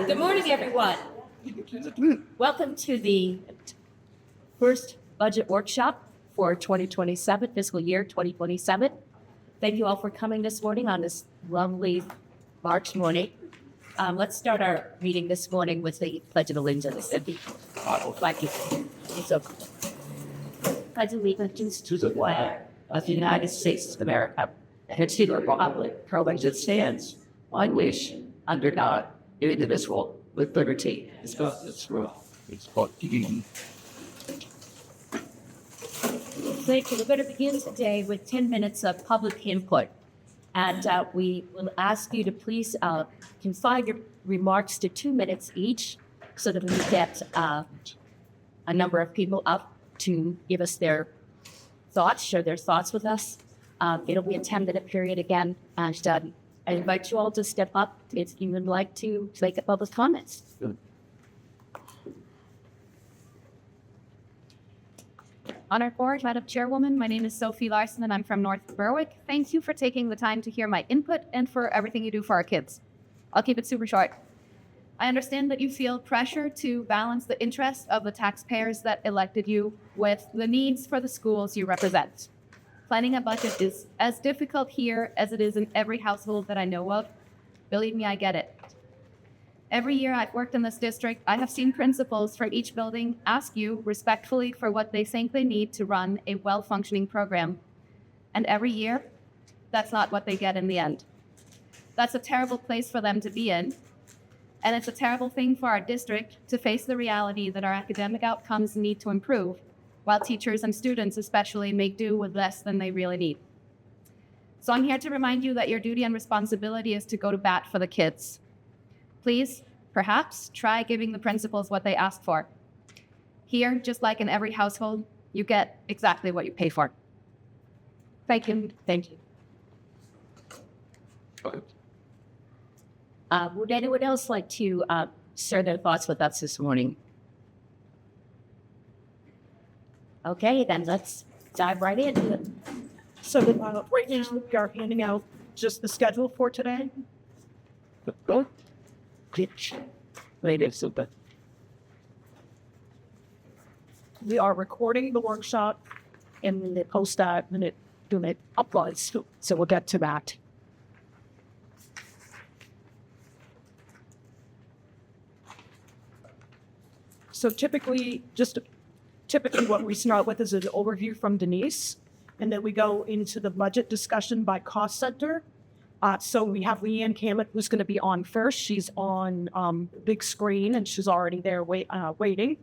Good morning, everyone. Welcome to the first budget workshop for 2027, fiscal year 2027. Thank you all for coming this morning on this lovely March morning. Let's start our meeting this morning with the Pledge of Allegiance. Thank you. So, Pledge of Allegiance to the flag of the United States of America and to the republic for which it stands, one nation, under God, indivisible, with liberty and justice for all. Thank you. We're going to begin today with 10 minutes of public input. And we will ask you to please confine your remarks to 2 minutes each so that we get a number of people up to give us their thoughts, share their thoughts with us. It'll be a 10-minute period again. And I invite you all to step up if you would like to make a public comments. Good. On our board, Madam Chairwoman, my name is Sophie Larson and I'm from North Berwick. Thank you for taking the time to hear my input and for everything you do for our kids. I'll keep it super short. I understand that you feel pressure to balance the interests of the taxpayers that elected you with the needs for the schools you represent. Planning a budget is as difficult here as it is in every household that I know of. Believe me, I get it. Every year I've worked in this district, I have seen principals from each building ask you respectfully for what they think they need to run a well-functioning program. And every year, that's not what they get in the end. That's a terrible place for them to be in. And it's a terrible thing for our district to face the reality that our academic outcomes need to improve, while teachers and students especially make do with less than they really need. So I'm here to remind you that your duty and responsibility is to go to bat for the kids. Please, perhaps, try giving the principals what they ask for. Here, just like in every household, you get exactly what you pay for. Thank you. Thank you. Okay. Would anyone else like to share their thoughts with us this morning? Okay, then let's dive right into it. So right now we are handing out just the schedule for today. Go. We are recording the workshop and then they post that and it uploads. So we'll get to that. So typically what we start with is an overview from Denise, and then we go into the budget discussion by cost center. So we have Leanne Cammett, who's going to be on first. She's on the big screen, and she's already there waiting.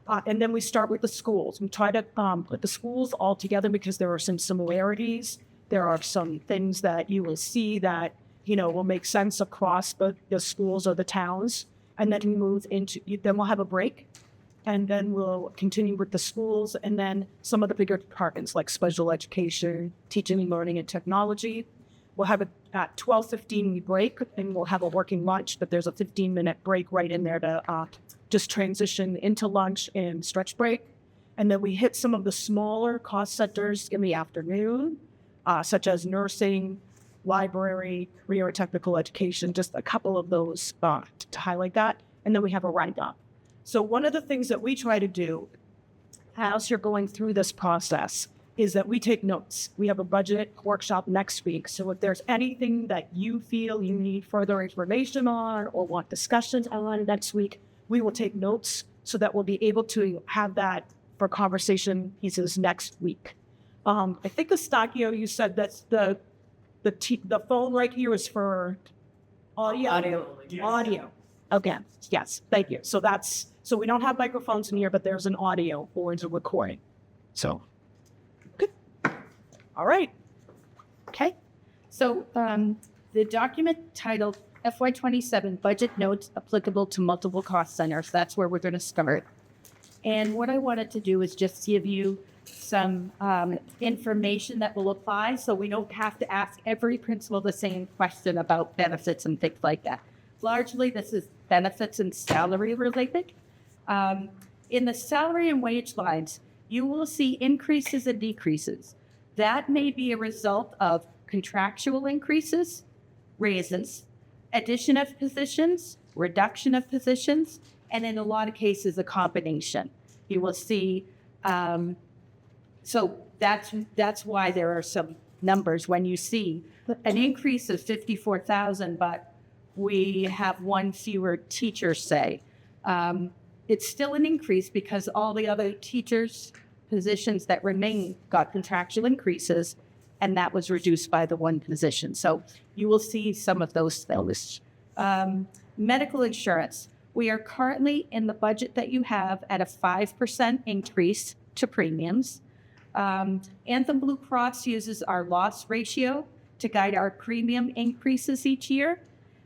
And then we start with the schools. We try to put the schools all together because there are some similarities. There are some things that you will see that, will make sense across the schools or the towns. And then then we'll have a break. And then we'll continue with the schools and then some of the bigger departments like special education, teaching and learning and technology. We'll have at 12:15 we break and we'll have a working lunch, but there's a 15-minute break right in there to just transition into lunch and stretch break. And then we hit some of the smaller cost centers in the afternoon, such as nursing, library, career and technical education, just a couple of those to highlight that. And then we have a write-up. So one of the things that we try to do as you're going through this process is that we take notes. We have a budget workshop next week. So if there's anything that you feel you need further information on or want discussions on next week, we will take notes so that we'll be able to have that for conversation pieces next week. I think, Eustachio, you said that's the phone right here is for audio. Audio. Okay. Yes. Thank you. So we don't have microphones in here, but there's an audio for the recording. So, good. All right. Okay. So the document titled FY27 Budget Notes Applicable to Multiple Cost Centers, that's where we're going to start. And what I wanted to do is just give you some information that will apply so we don't have to ask every principal the same question about benefits and things like that. Largely, this is benefits and salary related. In the salary and wage lines, you will see increases and decreases. That may be a result of contractual increases, raises, addition of positions, reduction of positions, and in a lot of cases, a combination. You will see, so that's why there are some numbers when you see an increase of 54,000, but we have one fewer teacher, say. It's still an increase because all the other teachers' positions that remain got contractual increases, and that was reduced by the one position. So you will see some of those things. Medical insurance. We are currently in the budget that you have at a 5% increase to premiums. Anthem Blue Cross uses our loss ratio to guide our premium increases each year.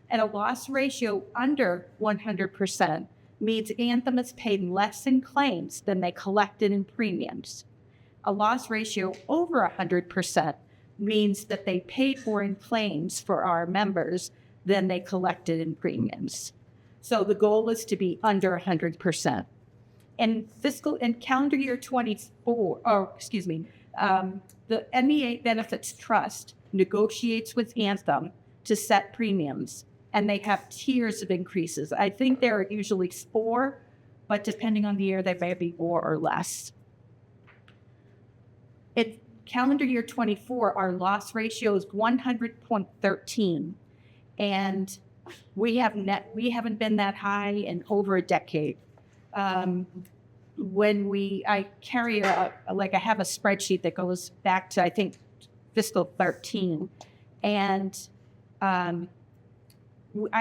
And a loss ratio under 100% means Anthem is paid less in claims than they collected in premiums. A loss ratio over 100% means that they paid more in claims for our members than they collected in premiums. So the goal is to be under 100%. In calendar year 24, the MEA Benefits Trust negotiates with Anthem to set premiums, and they have tiers of increases. I think there are usually 4, but depending on the year, they may be more or less. In calendar year 24, our loss ratio is 100.13, and we haven't been that high in over a decade. I have a spreadsheet that goes back to, I think, fiscal 13, and I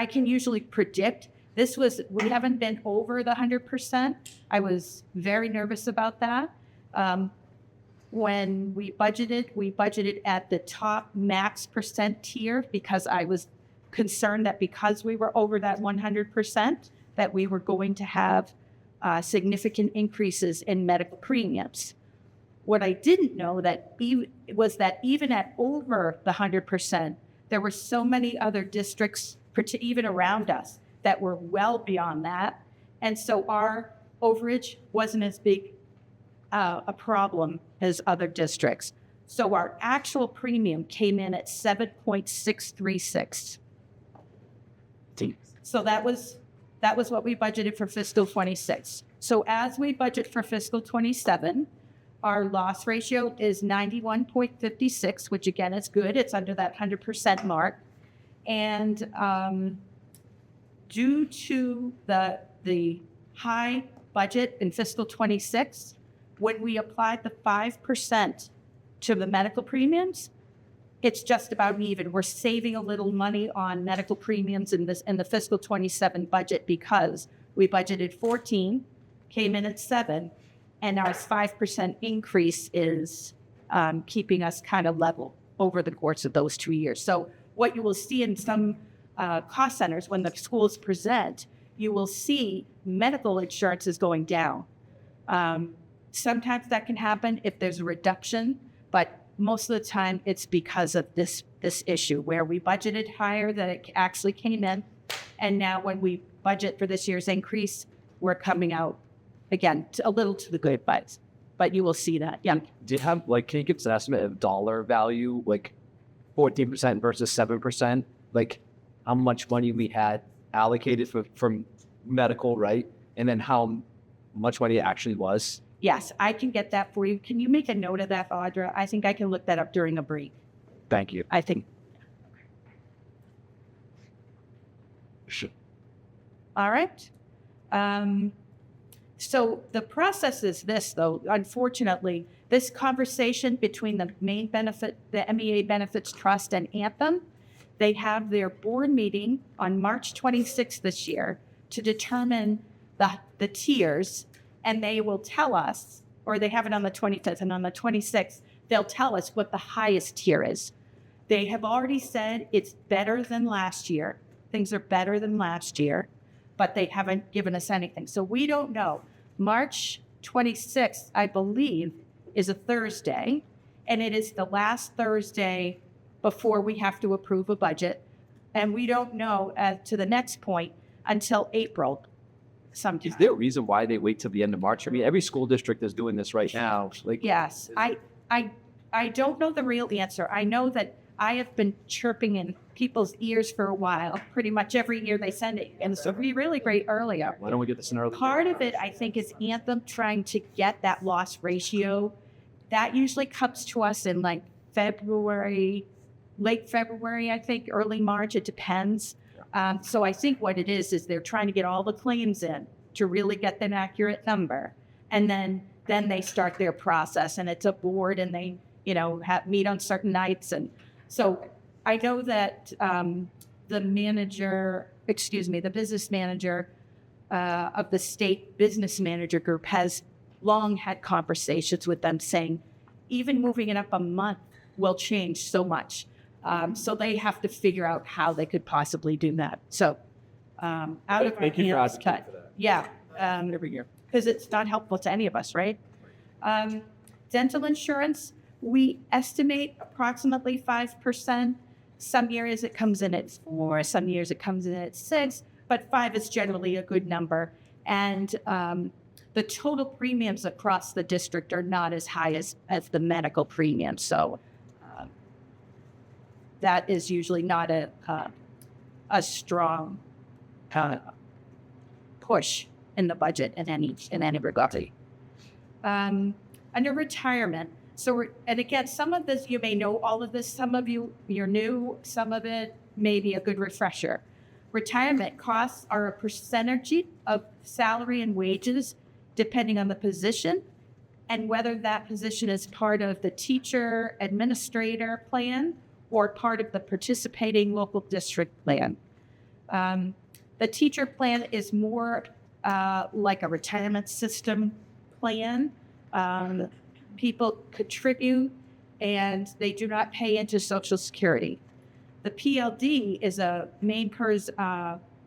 can usually predict we haven't been over the 100%. I was very nervous about that. When we budgeted at the top max percent tier because I was concerned that because we were over that 100%, that we were going to have significant increases in medical premiums. What I didn't know was that even at over the 100%, there were so many other districts, even around us, that were well beyond that. And so our overage wasn't as big a problem as other districts. So our actual premium came in at 7.636. So that was what we budgeted for fiscal 26. So as we budget for fiscal 27, our loss ratio is 91.56, which again is good. It's under that 100% mark. And due to the high budget in fiscal 26, when we applied the 5% to the medical premiums, it's just about even. We're saving a little money on medical premiums in the fiscal 27 budget because we budgeted 14, came in at 7, and our 5% increase is keeping us kind of level over the course of those 2 years. So what you will see in some cost centers when the schools present, you will see medical insurance is going down. Sometimes that can happen if there's a reduction, but most of the time it's because of this issue where we budgeted higher than it actually came in. And now when we budget for this year's increase, we're coming out, again, a little to the good, but you will see that. Yeah. Do you have, can you give us an estimate of dollar value, 14% versus 7%? How much money we had allocated from medical, right? And then how much money it actually was? Yes, I can get that for you. Can you make a note of that, Audra? I think I can look that up during a break. Thank you. I think. Sure. All right. So the process is this, though. Unfortunately, this conversation between the MEA Benefits Trust and Anthem, they have their board meeting on March 26th this year to determine the tiers, and they will tell us, or they have it on the 25th, and on the 26th, they'll tell us what the highest tier is. They have already said it's better than last year. Things are better than last year, but they haven't given us anything. So we don't know. March 26th, I believe, is a Thursday, and it is the last Thursday before we have to approve a budget. And we don't know to the next point until April sometime. Is there a reason why they wait till the end of March? I mean, every school district is doing this right now. Yes, I don't know the real answer. I know that I have been chirping in people's ears for a while. Pretty much every year they send it, and it's really great earlier. Why don't we get this in early? Part of it, I think, is Anthem trying to get that loss ratio. That usually comes to us in like February, late February, I think, early March. It depends. So I think what it is they're trying to get all the claims in to really get an accurate number. And then they start their process, and it's a board, and they, meet on certain nights. And so I know that the business manager of the state business manager group has long had conversations with them saying, even moving it up a month will change so much. So they have to figure out how they could possibly do that. So out of our Thank you for hands, advocating for that. yeah, Every year. because it's not helpful to any of us, right? Dental insurance, we estimate approximately 5%. Some years it comes in at 4, some years it comes in at 6, but 5 is generally a good number. And the total premiums across the district are not as high as the medical premium. So that is usually not a strong push in the budget in any regard. Under retirement, and again, some of this you may know all of this. Some of you're new. Some of it may be a good refresher. Retirement costs are a percentage of salary and wages, depending on the position and whether that position is part of the teacher administrator plan or part of the participating local district plan. The teacher plan is more like a retirement system plan. People contribute and they do not pay into Social Security. The PLD is a main PERS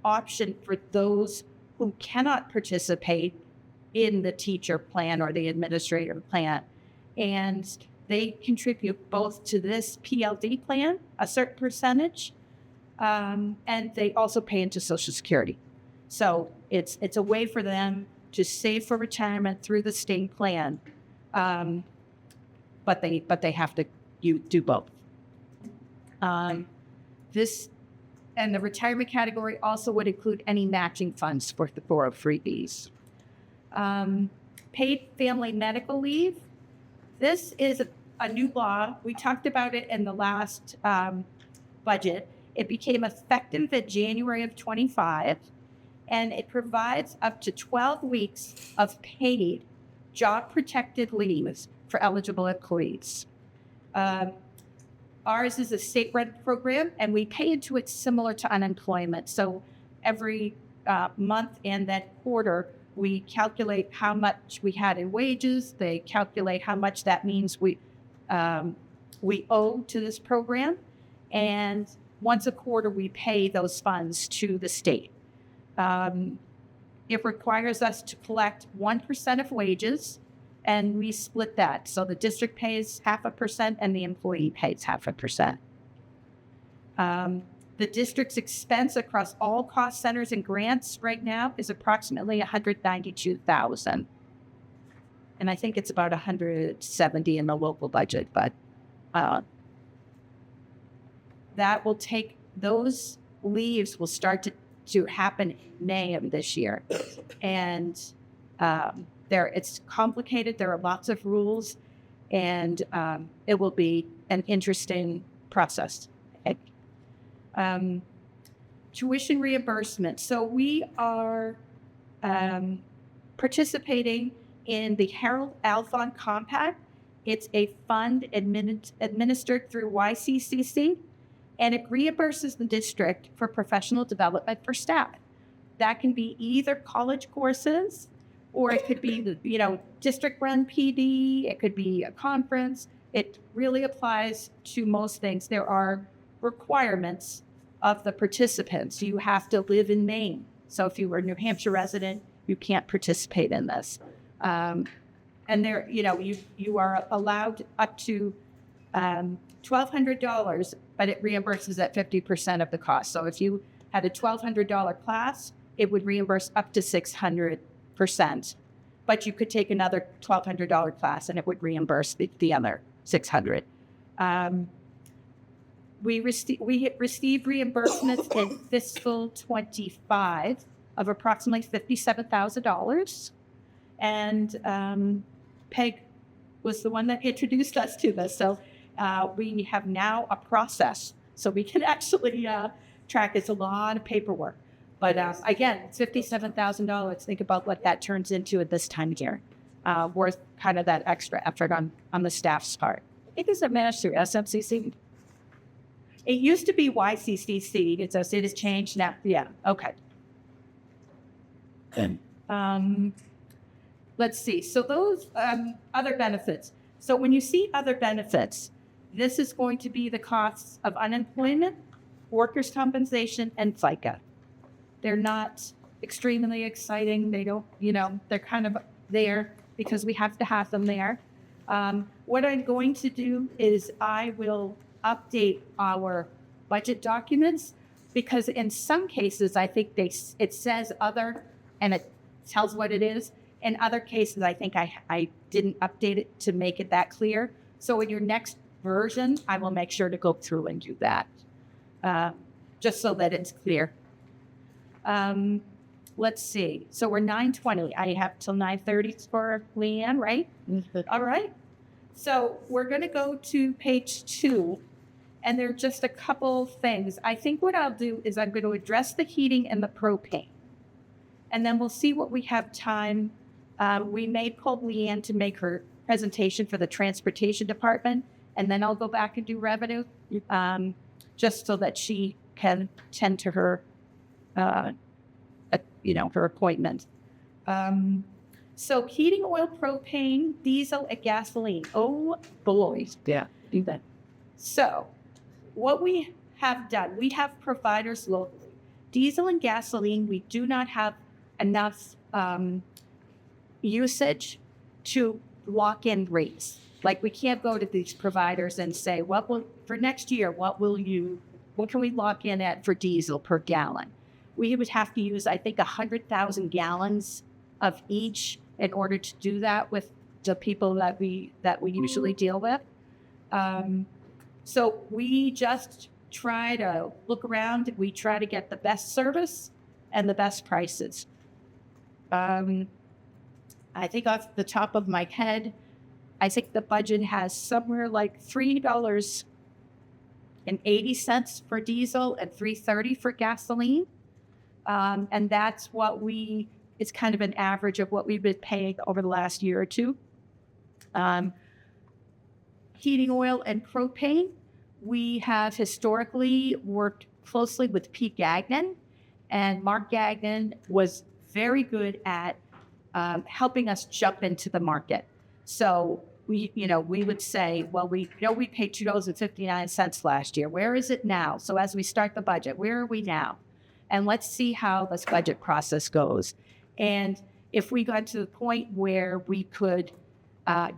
option for those who cannot participate in the teacher plan or the administrator plan. And they contribute both to this PLD plan, a certain percentage, and they also pay into Social Security. So it's a way for them to save for retirement through the state plan, but they have to do both. This and the retirement category also would include any matching funds for the 403Bs. Paid family medical leave. This is a new law. We talked about it in the last budget. It became effective in January of 25, and it provides up to 12 weeks of paid job-protected leave for eligible employees. Ours is a state-run program, and we pay into it similar to unemployment. So every month and then quarter, we calculate how much we had in wages. They calculate how much that means we owe to this program. And once a quarter, we pay those funds to the state. It requires us to collect 1% of wages, and we split that. So the district pays 0.5% and the employee pays 0.5%. The district's expense across all cost centers and grants right now is approximately $192,000. And I think it's about $170 in the local budget, but that will take, those leaves will start to happen in May of this year. And it's complicated. There are lots of rules, and it will be an interesting process. Tuition reimbursement. So we are participating in the Harold Alfond Compact. It's a fund administered through YCCC, and it reimburses the district for professional development for staff. That can be either college courses, or it could be, district-run PD. It could be a conference. It really applies to most things. There are requirements of the participants. You have to live in Maine. So if you were a New Hampshire resident, you can't participate in this. And there, you are allowed up to $1,200, but it reimburses at 50% of the cost. So if you had a $1,200 class, it would reimburse up to 600%. But you could take another $1,200 class and it would reimburse the other $600. we received reimbursements in fiscal 25 of approximately $57,000. And Peg was the one that introduced us to this. So we have now a process. So we can actually track. It's a lot of paperwork. But again, it's $57,000. Think about what that turns into at this time of year. Worth kind of that extra effort on the staff's part. I think it's managed through SMCC. It used to be YCCC. It has changed now. Yeah. Okay. Let's see. So those other benefits. So when you see other benefits, this is going to be the costs of unemployment, workers' compensation, and FICA. They're not extremely exciting. They don't, they're kind of there because we have to have them there. What I'm going to do is I will update our budget documents because in some cases, I think it says other and it tells what it is. In other cases, I think I didn't update it to make it that clear. So in your next version, I will make sure to go through and do that, just so that it's clear. Let's see. So we're 9:20. I have till 9:30 for Leanne, right? All right. So we're going to go to page 2, and there are just a couple things. I think what I'll do is I'm going to address the heating and the propane, and then we'll see what we have time. We may pull Leanne to make her presentation for the transportation department, and then I'll go back and do revenue, just so that she can tend to her, her appointment. So heating oil, propane, diesel, and gasoline. Oh boy. Yeah, do that. So what we have done, we have providers locally. Diesel and gasoline, we do not have enough usage to lock in rates. Like we can't go to these providers and say, for next year, what can we lock in at for diesel per gallon? We would have to use, I think, 100,000 gallons of each in order to do that with the people that we usually deal with. So we just try to look around. We try to get the best service and the best prices. I think off the top of my head, I think the budget has somewhere like $3.80 for diesel and $3.30 for gasoline. And that's it's kind of an average of what we've been paying over the last year or two. Heating oil and propane, we have historically worked closely with Pete Gagnon, and Mark Gagnon was very good at helping us jump into the market. So we would say, we paid $2.59 last year. Where is it now? So as we start the budget, where are we now? And let's see how this budget process goes. And if we got to the point where we could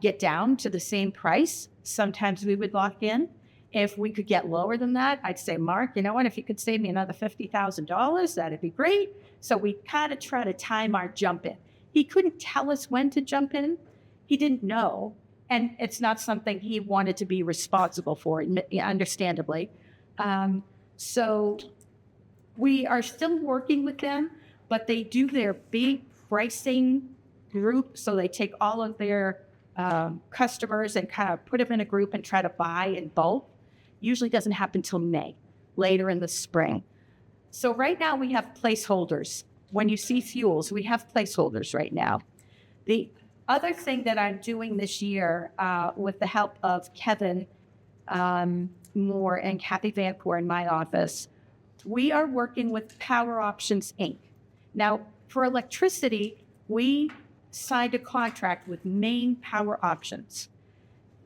get down to the same price, sometimes we would lock in. If we could get lower than that, I'd say, Mark, you know what? If you could save me another $50,000, that'd be great. So we kind of try to time our jump in. He couldn't tell us when to jump in. He didn't know. And it's not something he wanted to be responsible for, understandably. So we are still working with them, but they do their big pricing group. So they take all of their customers and kind of put them in a group and try to buy in bulk. Usually doesn't happen till May, later in the spring. So right now we have placeholders. When you see fuels, we have placeholders right now. The other thing that I'm doing this year with the help of Kevin Moore and Kathy Vanpour in my office, we are working with Power Options, Inc. Now, for electricity, we signed a contract with Maine Power Options.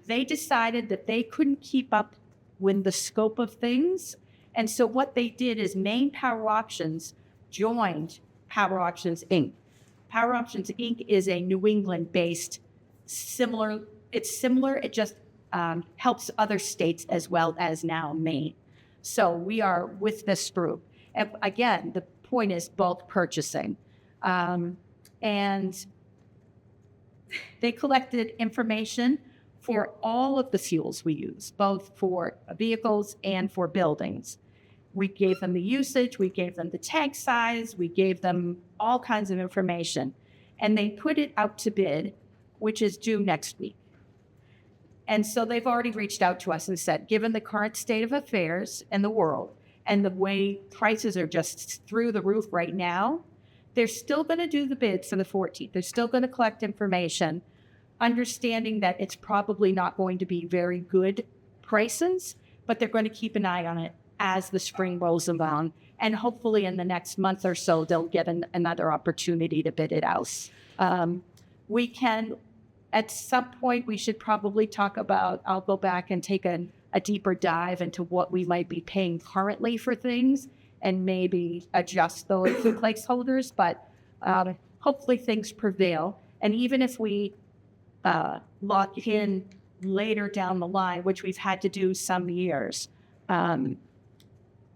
They decided that they couldn't keep up with the scope of things. And so what they did is Maine Power Options joined Power Options, Inc. Power Options, Inc. is a New England-based similar. It just helps other states as well as now Maine. So we are with this group. And again, the point is bulk purchasing. And they collected information for all of the fuels we use, both for vehicles and for buildings. We gave them the usage, we gave them the tank size, we gave them all kinds of information. And they put it out to bid, which is due next week. And so they've already reached out to us and said, given the current state of affairs in the world and the way prices are just through the roof right now, they're still going to do the bid for the 14th. They're still going to collect information, understanding that it's probably not going to be very good prices, but they're going to keep an eye on it as the spring rolls around. And hopefully in the next month or so, they'll get another opportunity to bid it out. We can, at some point, we should probably talk about, I'll go back and take a deeper dive into what we might be paying currently for things and maybe adjust those placeholders, but hopefully things prevail. And even if we lock in later down the line, which we've had to do some years,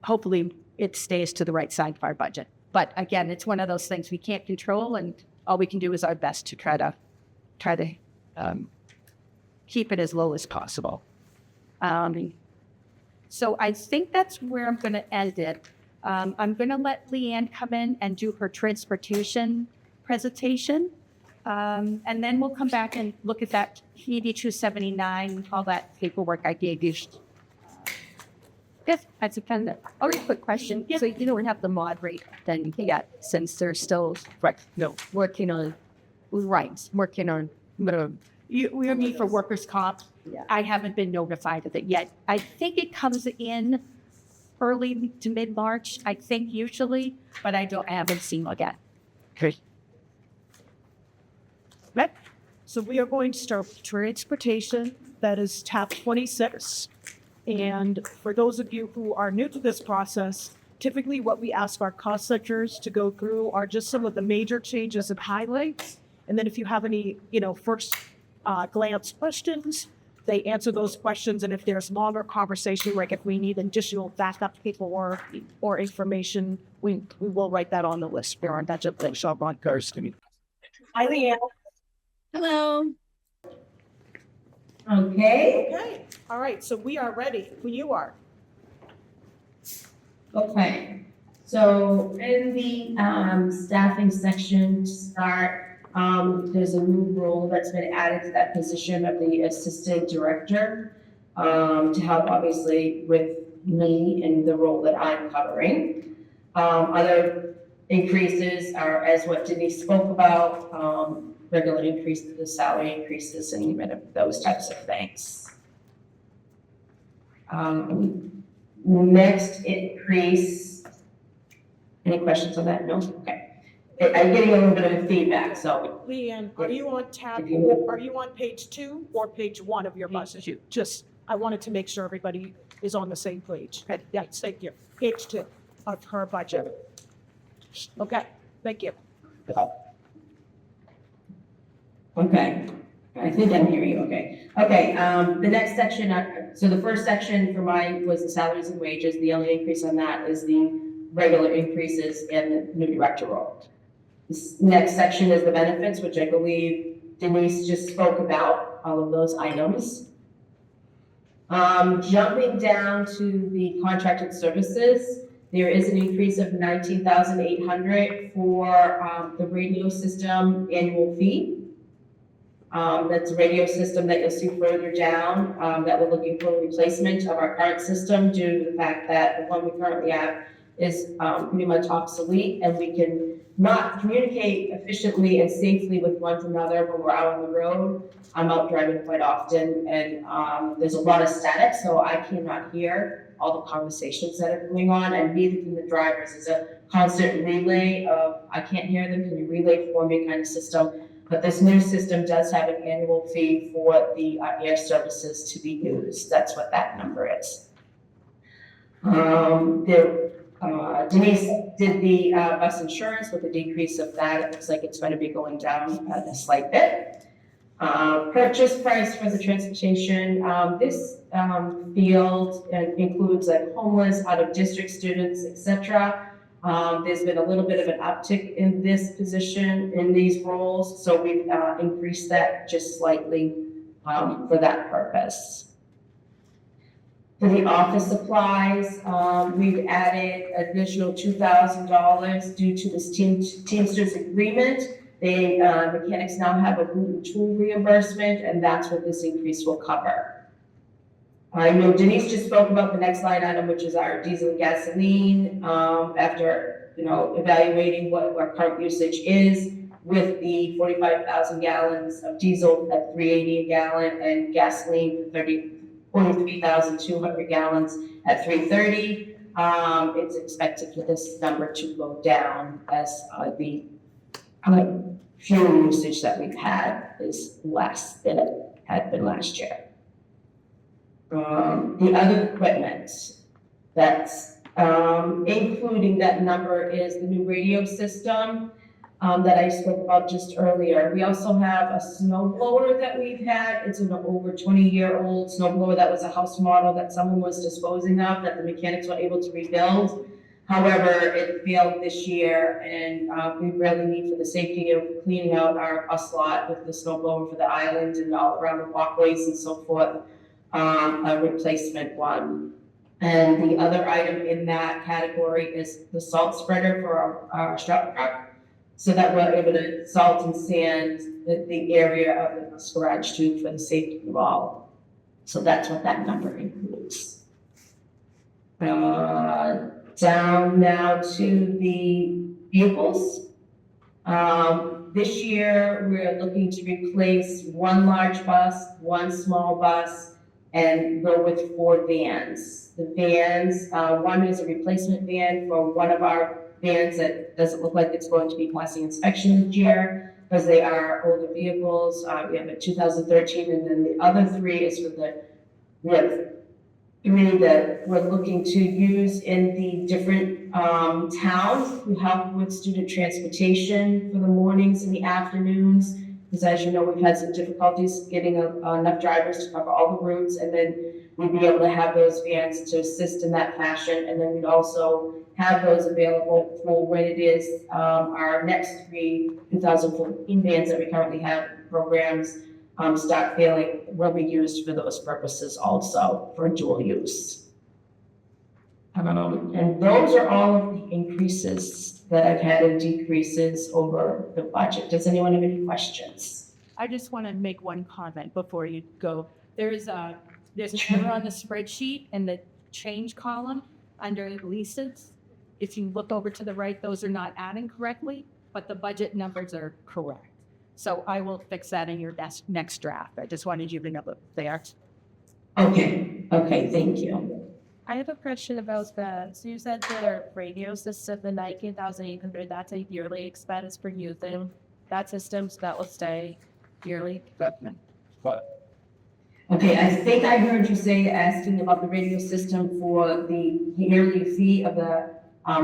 hopefully it stays to the right side of our budget. But again, it's one of those things we can't control, and all we can do is our best to try to keep it as low as possible. So I think that's where I'm going to end it. I'm going to let Leanne come in and do her transportation presentation. And then we'll come back and look at that ED 279, all that paperwork I gave you. Yes, that's a pen. Oh, quick question. So you don't have the mod rate then yet, since they're still working on we need for workers' comp. Yeah. I haven't been notified of it yet. I think it comes in early to mid-March, I think usually, but I haven't seen it yet. Okay. Okay. So we are going to start with transportation. That is tab 26. And for those of you who are new to this process, typically what we ask our cost centers to go through are just some of the major changes and highlights. And then if you have any, first glance questions, they answer those questions. And if there's longer conversation, like if we need additional backup paperwork or information, we will write that on the list. There are that just shop on Thursday. Hi, Leanne. Hello. Okay, Okay. All right. So we are ready. Who you are? okay. So in the staffing section to start, there's a new role that's been added to that position of the assistant director to help obviously with me and the role that I'm covering. Other increases are, as what Denise spoke about, regular increases, salary increases, and those types of things. Next increase, any questions on that? No? Okay. I'm getting a little bit of feedback, so. Leanne, are you on tab? If you- Are you on page 2 or page 1 of your budget? Just, I wanted to make sure everybody is on the same page. Yes, thank you. Page 2 of her budget. Okay, thank you. Okay, I think I'm hearing you, okay. Okay, the next section, so the first section for mine was the salaries and wages. The only increase on that is the regular increases in the new director role. This next section is the benefits, which I believe Denise just spoke about, all of those items. Jumping down to the contracted services, there is an increase of $19,800 for the radio system annual fee. That's a radio system that you'll see further down, that we're looking for a replacement of our current system due to the fact that the one we currently have is pretty much obsolete, and we can not communicate efficiently and safely with one another when we're out on the road. I'm out driving quite often, and there's a lot of static, so I cannot hear all the conversations that are going on, and neither can the drivers. It's a constant relay of, I can't hear them, can you relay for me kind of system. But this new system does have an annual fee for the air services to be used. That's what that number is. Denise did the bus insurance with a decrease of that. It looks like it's going to be going down a slight bit. Purchase price for the transportation. This field includes like homeless, out of district students, etc. There's been a little bit of an uptick in this position, in these roles, so we've increased that just slightly for that purpose. For the office supplies, we've added additional $2,000 due to this Teamsters agreement. They, mechanics now have a boot and tool reimbursement, and that's what this increase will cover. I know Denise just spoke about the next line item, which is our diesel and gasoline, after, evaluating what our current usage is with the 45,000 gallons of diesel at $3.80 a gallon and gasoline 43,200 gallons at $3.30. It's expected for this number to go down as the fuel usage that we've had is less than it had been last year. The other equipment that's including that number is the new radio system that I spoke about just earlier. We also have a snow blower that we've had. It's an over 20-year-old snow blower that was a house model that someone was disposing of that the mechanics were able to rebuild. However, it failed this year, and we really need, for the safety of cleaning out our bus lot with the snow blower for the island and all around the walkways and so forth, a replacement one. And the other item in that category is the salt spreader for our shop truck, so that we're able to salt and sand the area of the bus garage too for the safety of all. So that's what that number includes. Down now to the vehicles. This year, we're looking to replace one large bus, one small bus, and go with 4 vans. The vans, one is a replacement van for one of our vans that doesn't look like it's going to be passing inspection this year because they are older vehicles. We have a 2013, and then the other 3 is for the three that we're looking to use in the different towns. We help with student transportation for the mornings and the afternoons, because as you know, we've had some difficulties getting enough drivers to cover all the routes, and then we'd be able to have those vans to assist in that fashion, and then we'd also have those available for when it is our next 3 2014 vans that we currently have programs start failing, will be used for those purposes also, for dual use. And those are all of the increases that I've had and decreases over the budget. Does anyone have any questions? I just want to make one comment before you go. There's an error on the spreadsheet in the change column under leases. If you look over to the right, those are not adding correctly, but the budget numbers are correct. So I will fix that in your next draft. I just wanted you to know that they are. Okay, thank you. I have a question about that. So you said the radio system, the 19,800, that's a yearly expense for using that system, so that will stay yearly. Okay, I think I heard you say, asking about the radio system for the yearly fee of the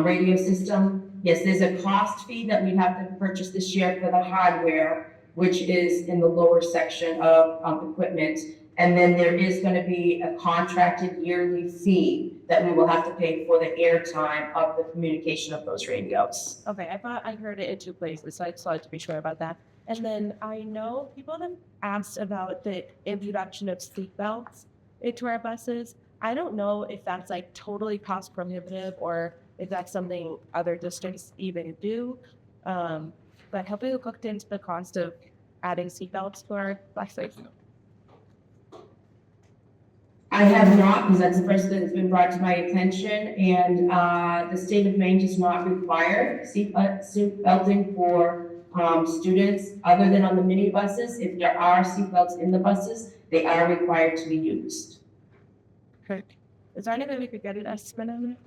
radio system. Yes, there's a cost fee that we have to purchase this year for the hardware, which is in the lower section of equipment. And then there is going to be a contracted yearly fee that we will have to pay for the airtime of the communication of those radios. Okay, I thought I heard it in 2 places, so I just wanted to be sure about that. And then I know people have asked about the introduction of seatbelts into our buses. I don't know if that's like totally cost prohibitive or if that's something other districts even do. But have you looked into the cost of adding seatbelts for buses? I have not, because that's the first thing that's been brought to my attention, and the state of Maine does not require seatbelting for students other than on the minibuses. If there are seatbelts in the buses, they are required to be used. Okay. Is there any way we could get an estimate on it?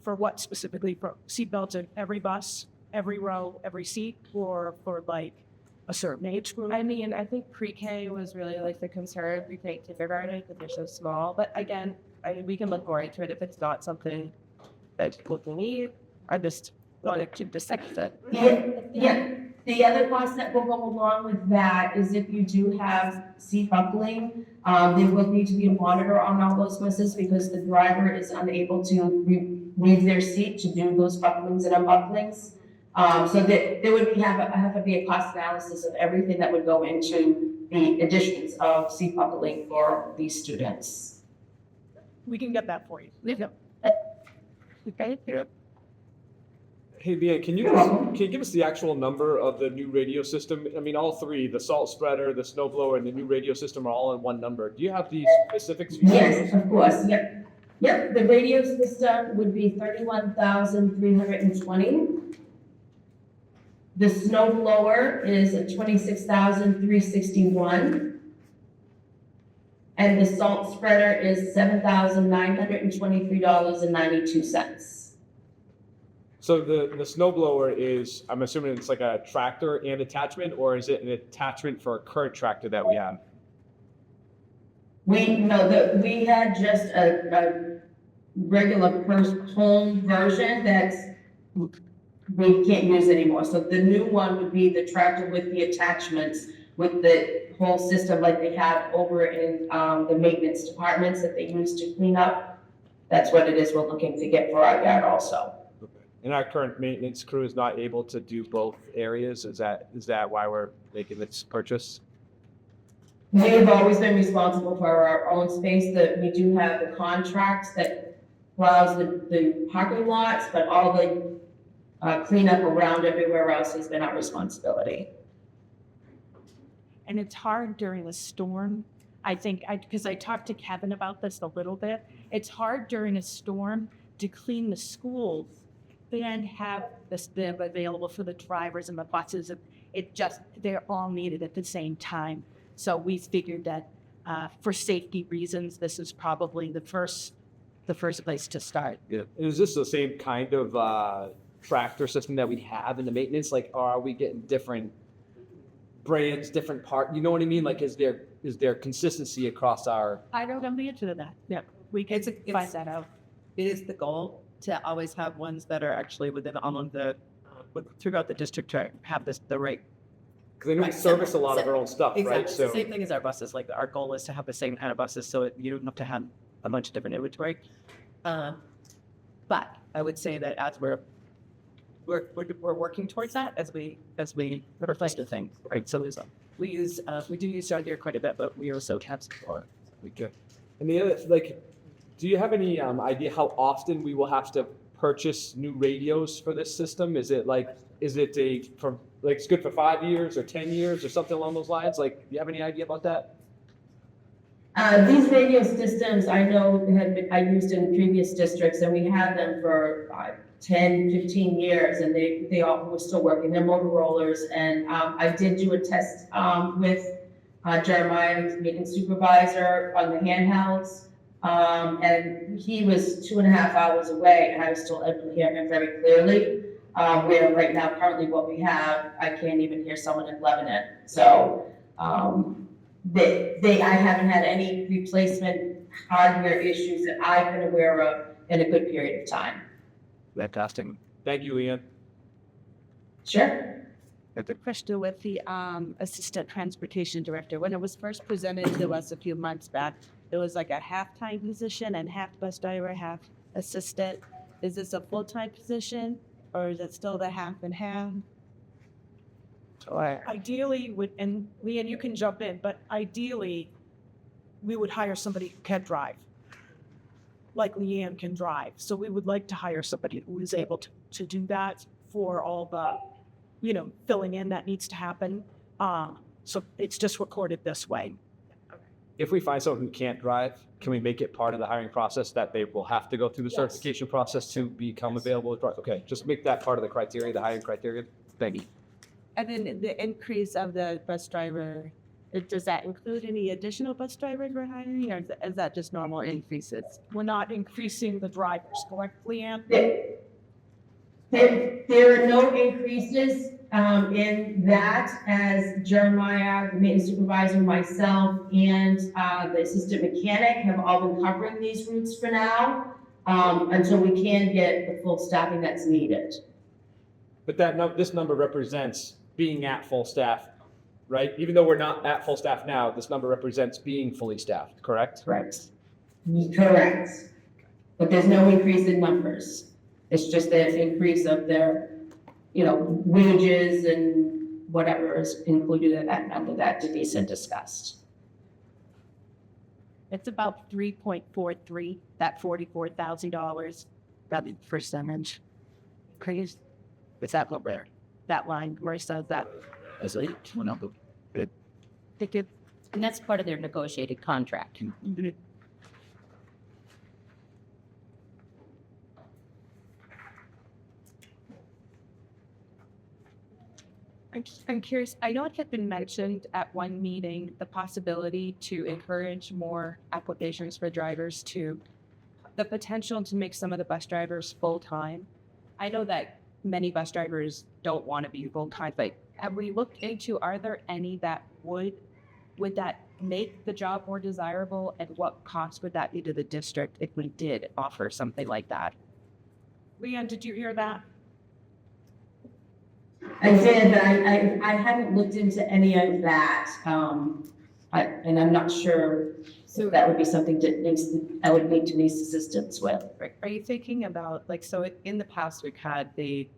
For what specifically? For seatbelts in every bus, every row, every seat, or for like a certain age group? I mean, I think pre-K was really like the concern, pre-K kindergarten, because they're so small. But again, I mean, we can look more into it if it's not something that people need. I just want to keep the section. Yeah. The other cost that will go along with that is if you do have seat buckling, there will need to be a monitor on all those buses because the driver is unable to leave their seat to do those bucklings and unbucklings. So that there would have to be a cost analysis of everything that would go into the additions of CPUP link for these students. We can get that for you. Okay. Hey, Leanne, can you give us the actual number of the new radio system? I mean, all three, the salt spreader, the snow blower, and the new radio system are all in one number. Do you have the specifics? Yes, of course, yep. Yep, the radio system would be 31,320. The snow blower is 26,361. And the salt spreader is $7,923.92. So the snow blower is, I'm assuming it's like a tractor and attachment, or is it an attachment for a current tractor that we have? We had just a regular home version that we can't use anymore. So the new one would be the tractor with the attachments, with the whole system like they have over in the maintenance departments that they use to clean up. That's what it is we're looking to get for our yard also. And our current maintenance crew is not able to do both areas. Is that why we're making this purchase? We've always been responsible for our own space, that we do have the contract that plows the parking lots, but all the cleanup around everywhere else has been our responsibility. And it's hard during a storm. I think, because I talked to Kevin about this a little bit, it's hard during a storm to clean the schools and have this bib available for the drivers and the buses. They're all needed at the same time. So we figured that for safety reasons, this is probably the first place to start. Yeah. Is this the same kind of tractor system that we have in the maintenance? Like, are we getting different brands, different part? You know what I mean? Like, is there consistency across our? I don't know the answer to that. Yeah, we can find that out. It is the goal to always have ones that are actually within all of the throughout the district to have the right. Because they don't service a lot of our own stuff, right? Exactly. So Same thing as our buses. Like our goal is to have the same kind of buses, so you don't have to have a bunch of different inventory. But I would say that as we're working towards that as we replace the thing, right? So we do use John Deere quite a bit, but we also have support. okay. And the other, like, do you have any idea how often we will have to purchase new radios for this system? Is it it's good for 5 years or 10 years or something along those lines? Like, do you have any idea about that? These radio systems I know I used in previous districts, and we had them for 10, 15 years, and they all were still working. They're Motorola's, and I did do a test with Jeremiah, who's maintenance supervisor, on the handhelds. And he was 2.5 hours away, and I was still able to hear him very clearly. Where right now, currently what we have, I can't even hear someone in Lebanon. So, I haven't had any replacement hardware issues that I've been aware of in a good period of time. Fantastic. Thank you, Leanne. Sure. The question with the assistant transportation director, when it was first presented to us a few months back, it was like a half-time position and half bus driver, half assistant. Is this a full-time position, or is it still the half and half? Or Ideally, and Leanne, you can jump in, but ideally, we would hire somebody who can drive, like Leanne can drive. So we would like to hire somebody who is able to do that for all the, filling in that needs to happen. So it's just recorded this way. If we find someone who can't drive, can we make it part of the hiring process that they will have to go through the certification process to become available to drive? Okay, just make that part of the criteria, the hiring criteria. Thank you. and then the increase of the bus driver, does that include any additional bus drivers we're hiring, or is that just normal increases? We're not increasing the drivers, correct, Leanne? There are no increases in that, as Jeremiah, the maintenance supervisor, myself, and the assistant mechanic have all been covering these routes for now, until we can get the full staffing that's needed. But this number represents being at full staff, right? Even though we're not at full staff now, this number represents being fully staffed, correct? Correct. Correct. But there's no increase in numbers. It's just an increase of their, you know, wages and whatever is included in that number that Denise had discussed. It's about 3.43, that $44,000, that percentage. Crazy. It's that number, that line where it says that. As a one of the And that's part of their negotiated contract. I'm curious, I know it had been mentioned at one meeting, the possibility to encourage more applications for drivers to, the potential to make some of the bus drivers full-time. I know that many bus drivers don't want to be full-time, but have we looked into, are there any that would that make the job more desirable, and what cost would that be to the district if we did offer something like that? Leanne, did you hear that? I did, but I hadn't looked into any of that, and I'm not sure if that would be something that I would need Denise's assistance with. Are you thinking about, like, so in the past, we've had the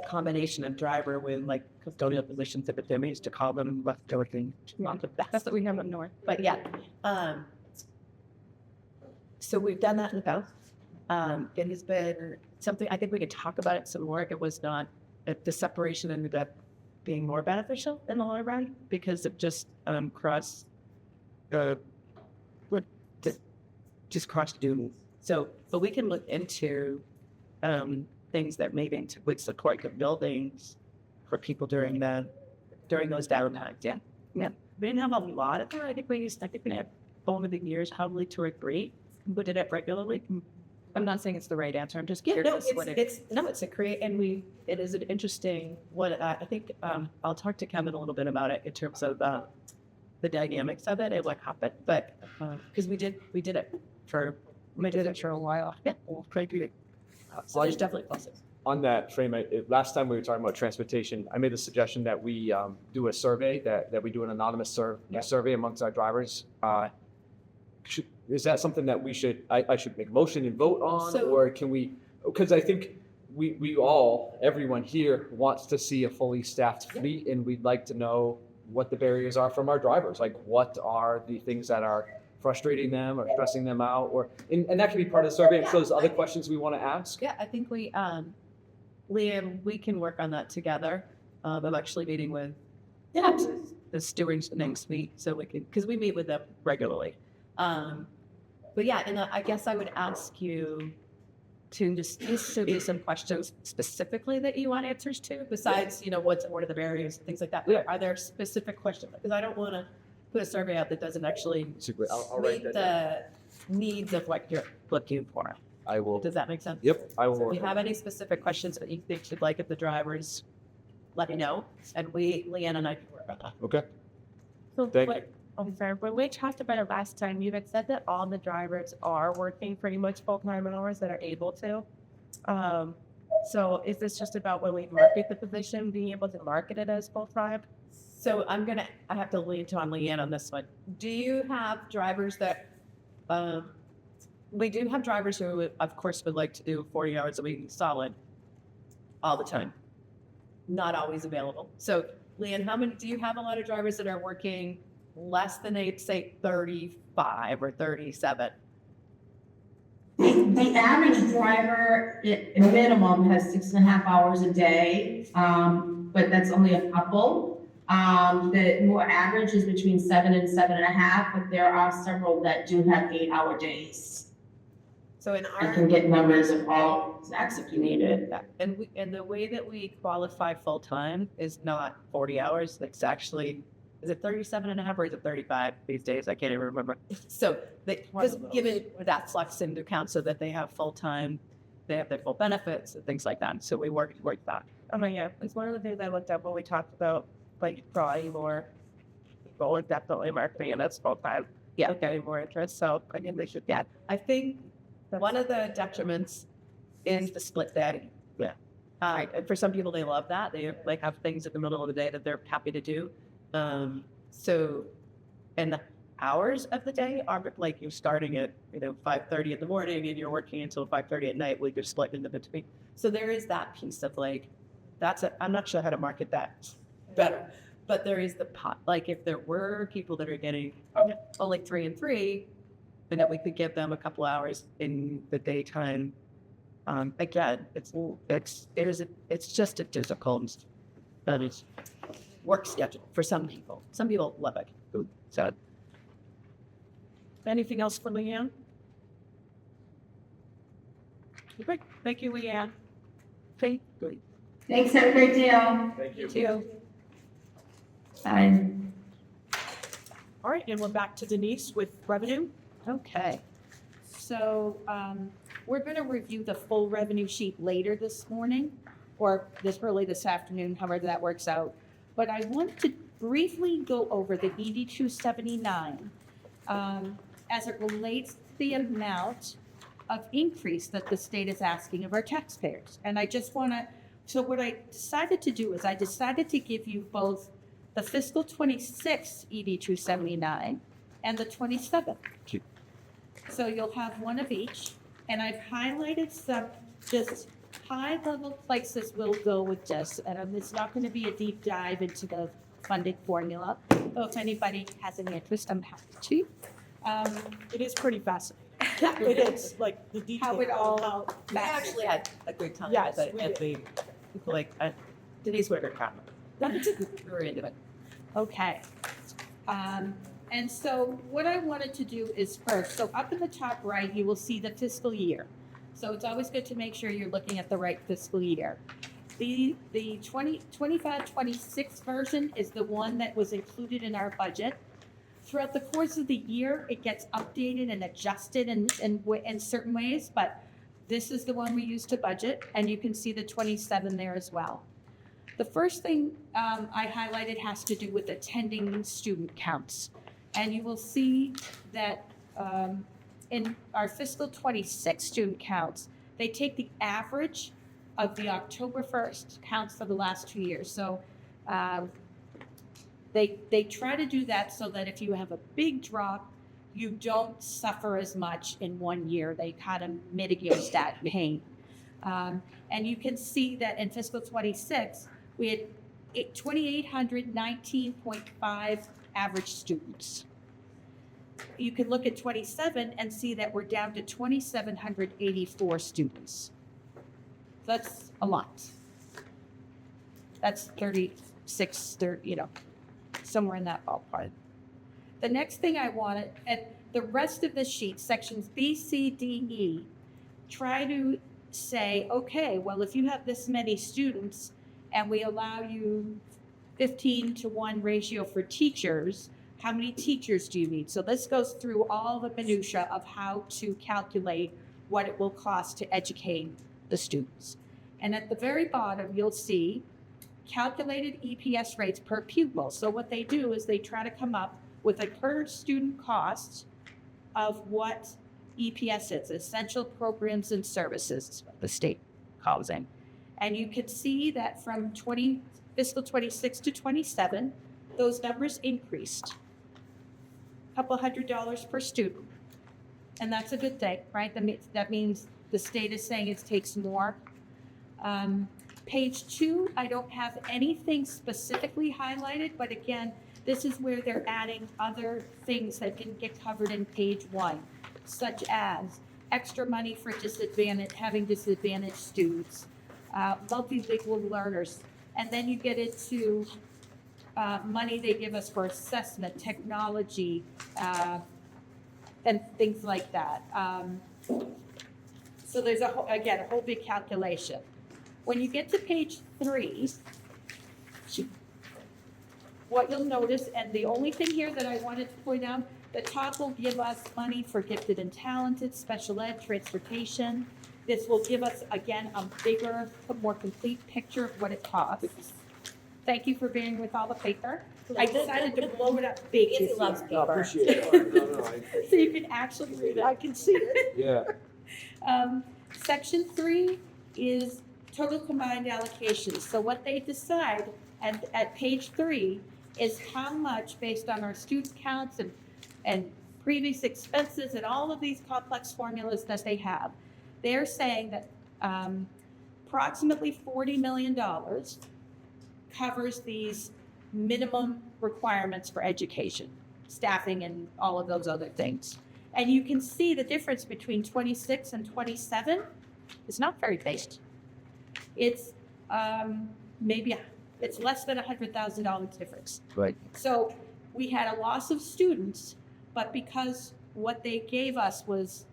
combination of driver with like custodial positions at the Timmy's to call them leftover, not the best. That's what we have up north. But yeah, so we've done that in the past. It has been something, I think we could talk about it some more. It was not, the separation ended up being more beneficial in the long run because it just cross duties. So, but we can look into things that maybe would support the buildings for people during those downtimes. Yeah. Yeah. We didn't have a lot of that. I think we had over the years, probably 2 or 3 who did it regularly. I'm not saying it's the right answer. I'm just Yeah, curious no, what it it's a create, and it is an interesting one. I think I'll talk to Kevin a little bit about it in terms of the dynamics of it and what happened. But because we did it for a while. Yeah, so there's definitely pluses. On that frame, last time we were talking about transportation, I made the suggestion that we do a survey, that we do an anonymous survey amongst our drivers. Is that something that I should make a motion and vote on, or can we, because I think everyone here wants to see a fully staffed fleet, and we'd like to know what the barriers are from our drivers. Like, what are the things that are frustrating them or stressing them out, and that can be part of the survey. I'm sure there's other questions we want to ask. Yeah, I think we, Liam, we can work on that together. I'm actually meeting with the stewards next week, so we can, because we meet with them regularly. But yeah, and I guess I would ask you to just send me some questions specifically that you want answers to, besides, what are the barriers and things like that. Yeah. Are there specific questions? Because I don't want to put a survey out that doesn't actually I'll write meet that the needs of what you're looking for. I will. Does that make sense? Yep, I will. So if you have any specific questions that you think you'd like of the drivers, let me know, and Leanne and I can work on that. Okay. So Thank what, I'm sorry, when we talked about it last time, you had said that all the drivers are working pretty much full-time hours that are able to. So is this just about when we market the position, being able to market it as full-time? So I have to lean on Leanne on this one. Do you have drivers that, we do have drivers who, of course, would like to do 40 hours a week solid all the time. Not always available. So Leanne, do you have a lot of drivers that are working less than, say, 35 or 37? The average driver, at minimum, has 6.5 hours a day, but that's only a couple. The more average is between 7 and 7.5, but there are several that do have 8-hour days. So in I can get numbers of all exacts if you need it. and the way that we qualify full-time is not 40 hours. It's actually, is it 37.5 or is it 35 these days? I can't even remember. So they just given that flex into account so that they have full-time, they have their full benefits and things like that. So we work that. Oh, yeah, it's one of the things I looked up when we talked about, like, drawing more people and definitely marketing, and that's full-time. Yeah. Getting more interest, so I think they should get. I think one of the detriments is the split day. Yeah. And for some people, they love that. They like have things in the middle of the day that they're happy to do. So, and the hours of the day are like you're starting at 5:30 in the morning and you're working until 5:30 at night. You're split into between. So there is that piece of like I'm not sure how to market that better. But there is the pot, like if there were people that are getting only 3 and 3, then that we could give them a couple hours in the daytime. Again, it's just a difficult work schedule for some people. Some people love it. So Anything else for Leanne? Okay, thank you, Leanne. Faith, good. Thanks, have a great day all. Thank you. Too. Bye. All right, and we're back to Denise with revenue. Okay. So we're going to review the full revenue sheet later this morning or early this afternoon, however that works out. But I want to briefly go over the ED 279 as it relates to the amount of increase that the state is asking of our taxpayers. And I just want to, so what I decided to do is I decided to give you both the fiscal 26 ED 279 and the 27. So you'll have one of each, and I've highlighted some just high-level places we'll go with this, and it's not going to be a deep dive into the funding formula, though if anybody has any interest, I'm happy to. It is pretty fascinating. It is, like, the detail. How it all I actually had a great time Yes, at we the like Denise Wicker comment. We were into it. Okay. And so what I wanted to do is first, so up in the top right, you will see the fiscal year. So it's always good to make sure you're looking at the right fiscal year. The 25-26 version is the one that was included in our budget. Throughout the course of the year, it gets updated and adjusted in certain ways, but this is the one we use to budget, and you can see the 27 there as well. The first thing I highlighted has to do with attending student counts. And you will see that in our fiscal 26 student counts, they take the average of the October 1st counts for the last 2 years. So they try to do that so that if you have a big drop, you don't suffer as much in 1 year. They kind of mitigate that pain. And you can see that in fiscal 26, we had 2,819.5 average students. You can look at 27 and see that we're down to 2,784 students. That's a lot. That's 36, somewhere in that ballpark. The next thing I wanted, at the rest of the sheet, sections B, C, D, E, try to say, okay, well, if you have this many students and we allow you 15-to-1 ratio for teachers, how many teachers do you need? So this goes through all the minutia of how to calculate what it will cost to educate the students. And at the very bottom, you'll see calculated EPS rates per pupil. So what they do is they try to come up with a per student cost of what EPS is, Essential Programs and Services, is what the state calls them. And you can see that from fiscal 26 to 27, those numbers increased. A couple $100 per student. And that's a good thing, right? That means the state is saying it takes more. Page 2, I don't have anything specifically highlighted, but again, this is where they're adding other things that didn't get covered in page 1, such as extra money for having disadvantaged students, multilingual learners, and then you get into money they give us for assessment, technology, and things like that. So there's a whole big calculation. When you get to page 3, what you'll notice, and the only thing here that I wanted to point out, the top will give us money for gifted and talented, special ed, transportation. This will give us, again, a bigger, more complete picture of what it costs. Thank you for being with all the paper. I decided to blow it up big this year. I appreciate it. No, So you can actually read it. I can see it. yeah. Section 3 is total combined allocations. So what they decide at page 3 is how much, based on our student counts and previous expenses and all of these complex formulas that they have, they're saying that approximately $40 million covers these minimum requirements for education, staffing, and all of those other things. And you can see the difference between 26 and 27 is not very big. It's it's less than $100,000 difference. Right. So we had a loss of students, but because what they gave us was,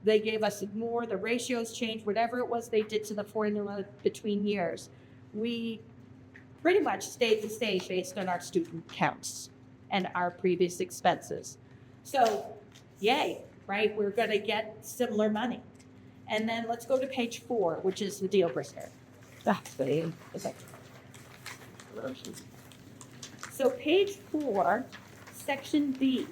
they gave us more, the ratios changed, whatever it was they did to the formula between years, we pretty much stayed the same based on our student counts and our previous expenses. So, yay, right? We're gonna get similar money. And then let's go to page 4, which is the deal breaker. Okay. So page 4, section B,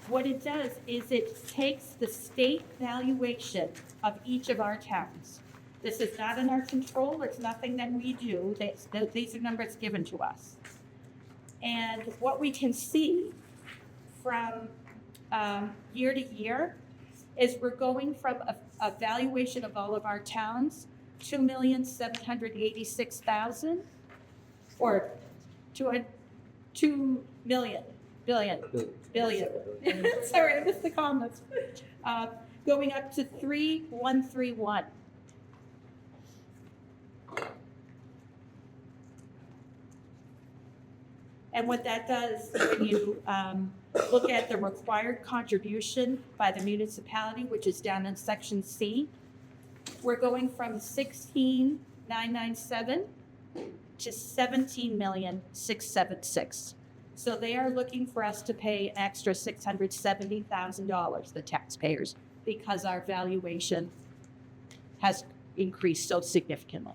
what it does is it takes the state valuation of each of our towns. This is not in our control, it's nothing that we do, these are numbers given to us. And what we can see from year to year is we're going from a valuation of all of our towns, 2,786,000, or 2 million, billion. Sorry, I missed the commas. Going up to 3,131. And what that does, when you look at the required contribution by the municipality, which is down in section C, we're going from 16,997 to 17,676. So they are looking for us to pay an extra $670,000, the taxpayers, because our valuation has increased so significantly.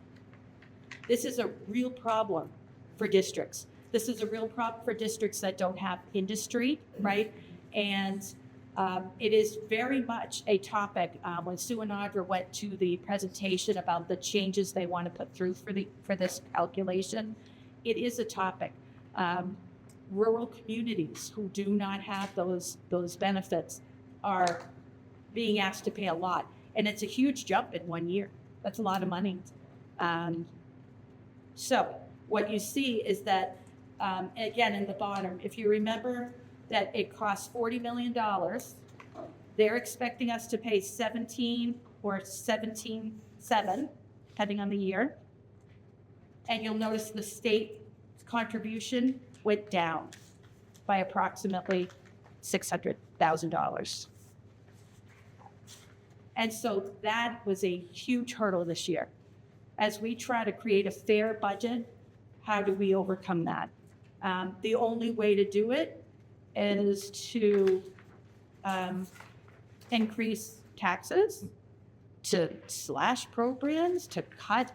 This is a real problem for districts. This is a real problem for districts that don't have industry, right? And it is very much a topic. When Sue and Audra went to the presentation about the changes they want to put through for this calculation, it is a topic. Rural communities who do not have those benefits are being asked to pay a lot, and it's a huge jump in 1 year. That's a lot of money. So what you see is that, again, in the bottom, if you remember that it costs $40 million, they're expecting us to pay 17 or 17.7, depending on the year. And you'll notice the state contribution went down by approximately $600,000. And so that was a huge hurdle this year. As we try to create a fair budget, how do we overcome that? The only way to do it is to increase taxes, to slash programs, to cut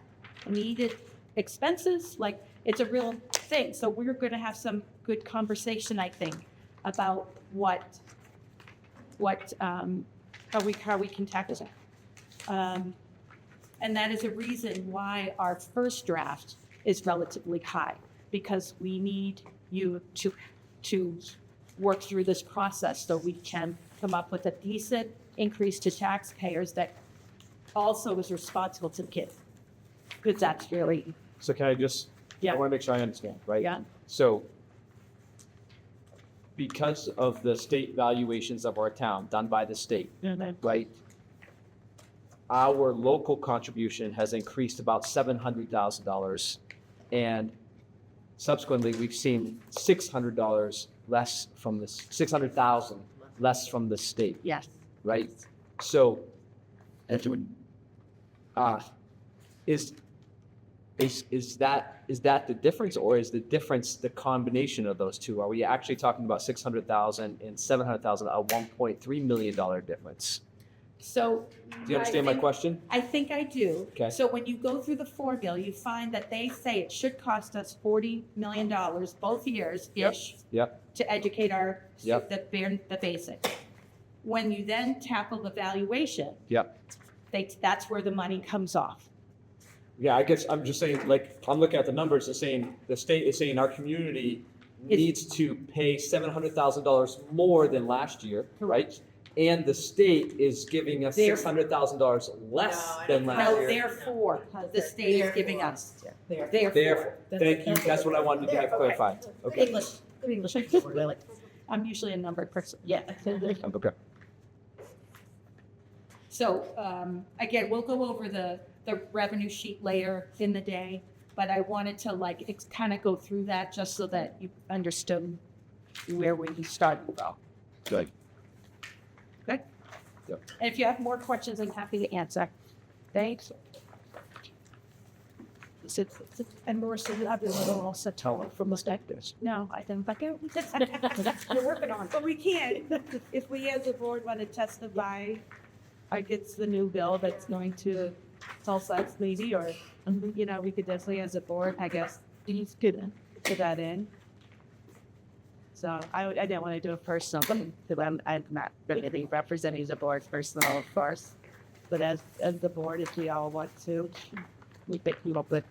needed expenses. Like, it's a real thing. So we're going to have some good conversation, I think, about how we can tackle that. And that is a reason why our first draft is relatively high, because we need you to work through this process so we can come up with a decent increase to taxpayers that also is responsible to the kids. Because that's really, So can I just, Yeah. I want to make sure I understand, right? yeah. So because of the state valuations of our town done by the state, right? Our local contribution has increased about $700,000, and subsequently we've seen $600 less from this, 600,000 less from the state, Yes. right? So, is that the difference, or is the difference the combination of those two? Are we actually talking about 600,000 and 700,000, a $1.3 million difference? So. Do you understand my question? I think I do. Okay. So when you go through the formula, you find that they say it should cost us $40 million both years-ish Yep, to educate our, Yep. the basic. When you then tackle the valuation, yep. that's where the money comes off. Yeah, I guess I'm just saying, like, I'm looking at the numbers and saying, the state is saying our community needs to pay $700,000 more than last year, right? and the state is giving us They're- $600,000 less than last No, year. therefore, the state is giving us. Therefore, thank you. That's what I wanted to get clarified. Okay. English, good English. I'm usually a numbered person. Yeah. Okay. So, again, we'll go over the revenue sheet later in the day, but I wanted to kind of go through that just so that you understood where we started from. Good. Good? Yep. And if you have more questions, I'm happy to answer. Thanks. And Marissa, you have your little all set from the stackers. No, I didn't think it. You're working on it. But we can't, if we as a board want to testify against the new bill that's going to Tulsa maybe, or, you know, we could definitely as a board, I guess, put that in. So I didn't want to do it personal, because I'm not really representing the board personal, of course. But as the board, if we all want to, we pick you up with.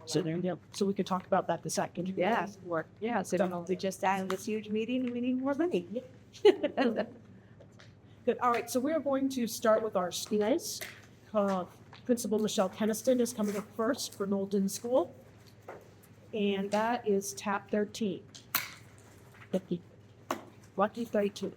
So we could talk about that the second. Yeah, work. Yeah, so we just had this huge meeting, we need more money. Good. All right. So we're going to start with our STIAs. Principal Michelle Keniston is coming up first for Knowlton School. And that is tab 13. Lucky 32.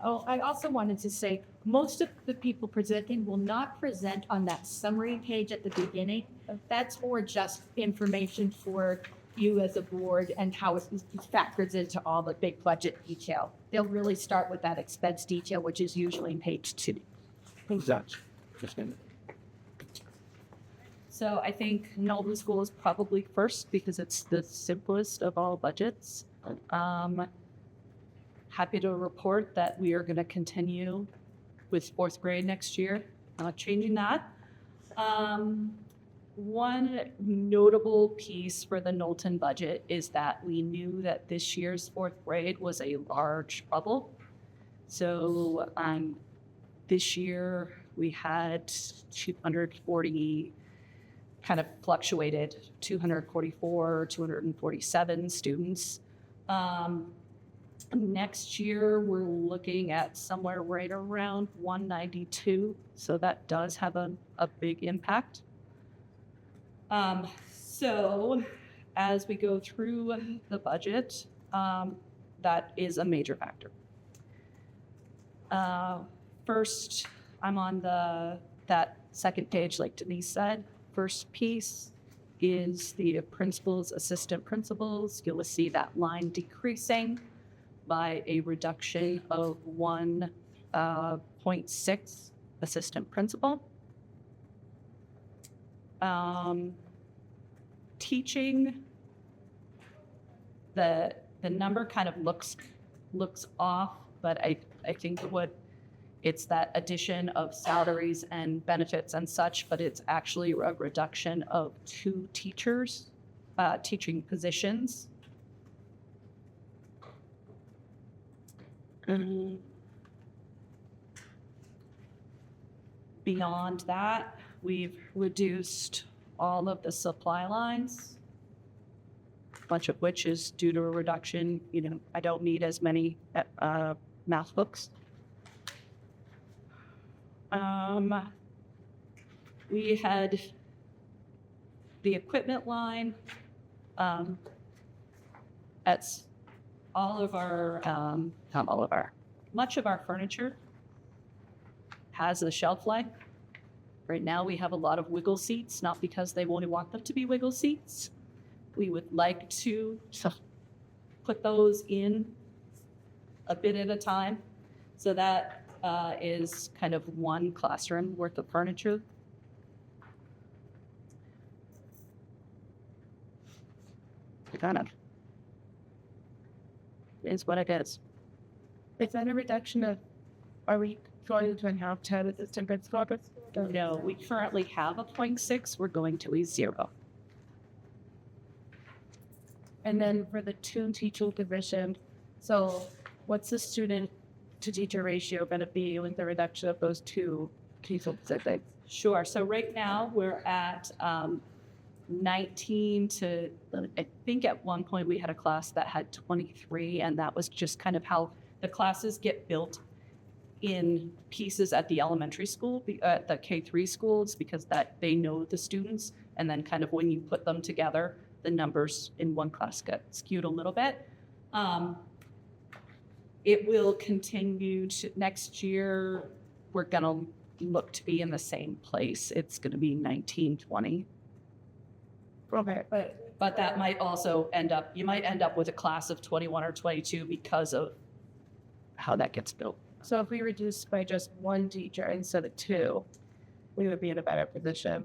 Oh, I also wanted to say, most of the people presenting will not present on that summary page at the beginning. That's more just information for you as a board and how it factors into all the big budget detail. They'll really start with that expense detail, which is usually page 2. Exactly. So I think Knowlton School is probably first because it's the simplest of all budgets. Happy to report that we are going to continue with 4th grade next year, not changing that. One notable piece for the Knowlton budget is that we knew that this year's 4th grade was a large bubble. So this year we had 240, kind of fluctuated, 244, 247 students. Next year, we're looking at somewhere right around 192, so that does have a big impact. So as we go through the budget, that is a major factor. First, I'm on that second page, like Denise said. First piece is the principals, assistant principals. You'll see that line decreasing by a reduction of 1.6 assistant principal. Teaching, the number kind of looks off, but I think it's that addition of salaries and benefits and such, but it's actually a reduction of 2 teachers, teaching positions. Beyond that, we've reduced all of the supply lines, much of which is due to a reduction. I don't need as many math books. We had the equipment line. That's much of our furniture has a shelf life. Right now, we have a lot of wiggle seats, not because they only want them to be wiggle seats. We would like to put those in a bit at a time. So that is kind of 1 classroom worth of furniture. Kind of is what it is. Is that a reduction of, are we going to have 10 assistant principals? No, we currently have a 0.6. We're going to a 0. And then for the 2 teaching positions, so what's the student to teacher ratio going to be with the reduction of those 2 teaching positions? Sure. So right now we're at 19 to, I think at one point we had a class that had 23, and that was just kind of how the classes get built in pieces at the elementary school, at the K-3 schools, because that they know the students, and then kind of when you put them together, the numbers in one class get skewed a little bit. It will continue to, next year, we're gonna look to be in the same place. It's gonna be 19, 20. Okay, But that might also you might end up with a class of 21 or 22 because of how that gets built. so if we reduce by just one teacher instead of two, we would be in a better position.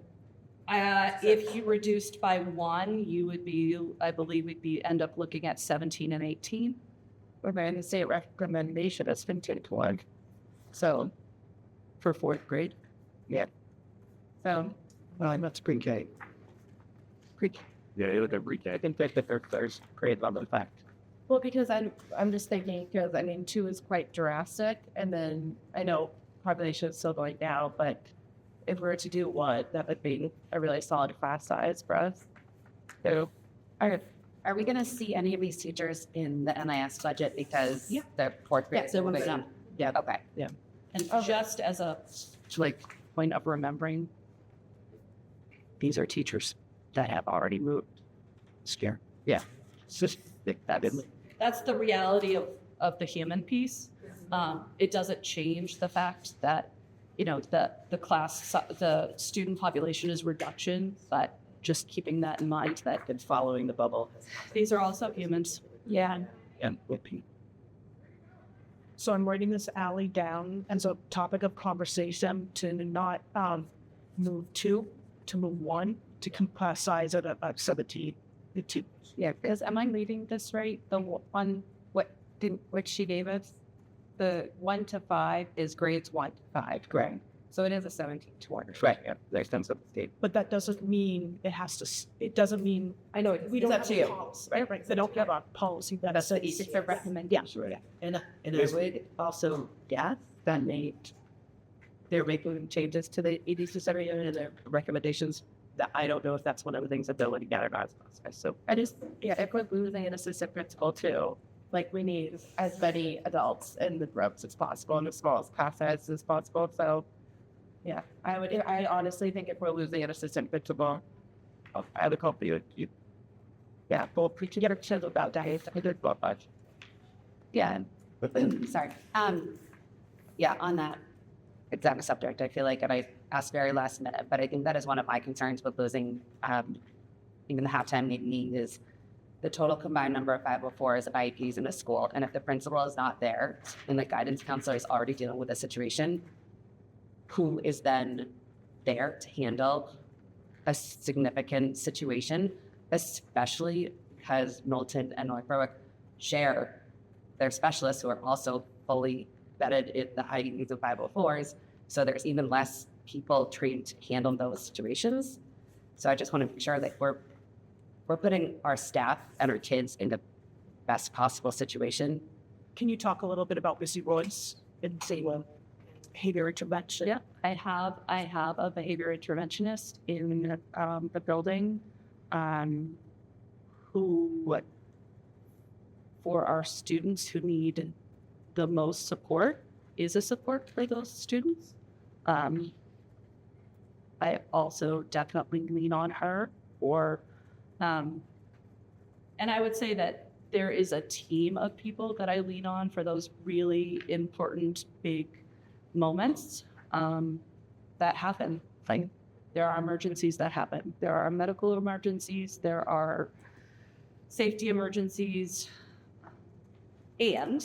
If you reduced by one, you would be, I believe end up looking at 17 and 18. Okay, and the state recommendation is 15 to 1. So, For fourth grade. so Well, that's pre-K. Yeah, you look at pre-K. I think that the third grade level effect. Well, because I'm just thinking, because I mean, 2 is quite drastic, and then I know population is still going down, but if we were to do 1, that would be a really solid class size for us. So, Are we going to see any of these teachers in the NIS budget because Yeah. the fourth grade? Yeah, so we're gonna- Yeah. Okay. And just as a point of remembering, these are teachers that have already moved. Scare. Yeah. That's the reality of the human piece. It doesn't change the fact that, the student population is reduction, but just keeping that in mind that And following the bubble. these are also humans. yeah. And whoopee. So I'm writing this alley down as a topic of conversation to not move 2, to move 1, to keep class size at a 17. The 2. Yeah, because am I reading this right? The one, what she gave us, the 1 to 5 is grades 1 to 5. Correct. So it is a 17 to 1. Right, yeah, there's tons of state. But that doesn't mean it has to. It doesn't mean I know we it's don't up have to a you. policy. Right. They don't have a policy that That's says. it's a recommendation. Right. And I would also guess that they're making changes to the EDC survey and their recommendations that I don't know if that's one of the things that they're looking at or not. So I just, if we're losing an assistant principal too, like we need as many adults in the groups as possible and as small as class size as possible. So, yeah, I honestly think if we're losing an assistant principal, I would hope you both we can get a chance about that. I did not much. Yeah. Sorry. Yeah, on that exact subject, I feel like, and I asked very last minute, but I think that is one of my concerns with losing even the halftime meeting is the total combined number of 504s of IEPs in a school. And if the principal is not there and the guidance counselor is already dealing with a situation, who is then there to handle a significant situation, especially because Milton and North Berwick share their specialists who are also fully vetted in the IEPs of 504s. So there's even less people trained to handle those situations. So I just want to make sure that we're putting our staff and our kids in the best possible situation. Can you talk a little bit about Missy Royce and say behavior intervention? yeah, I have a behavior interventionist in the building, who for our students who need the most support is a support for those students. I also definitely lean on her and I would say that there is a team of people that I lean on for those really important big moments that happen. Like there are emergencies that happen. There are medical emergencies. There are safety emergencies. And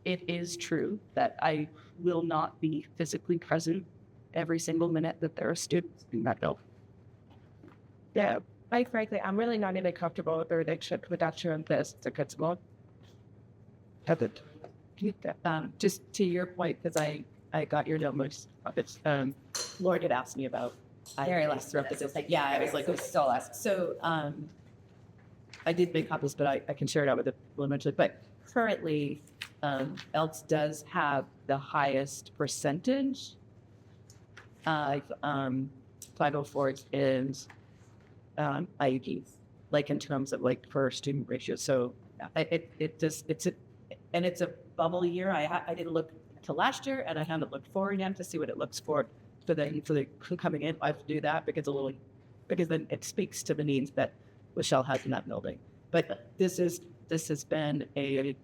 it is true that I will not be physically present every single minute that there are students in that building. Yeah. Like, frankly, I'm really not even comfortable with the reduction of this to principal. Just to your point, because I got your numbers. Laura had asked me about. Very last yeah, I was like, it was so last. So I did make copies, but I can share it out with the eventually. But currently, ELTS does have the highest percentage of 504s is IEPs, like in terms of like per student ratio. So it's a bubble year. I didn't look to last year, and I haven't looked forward yet to see what it looks for the coming in. I have to do that because then it speaks to the needs that Michelle has in that building. But this has been a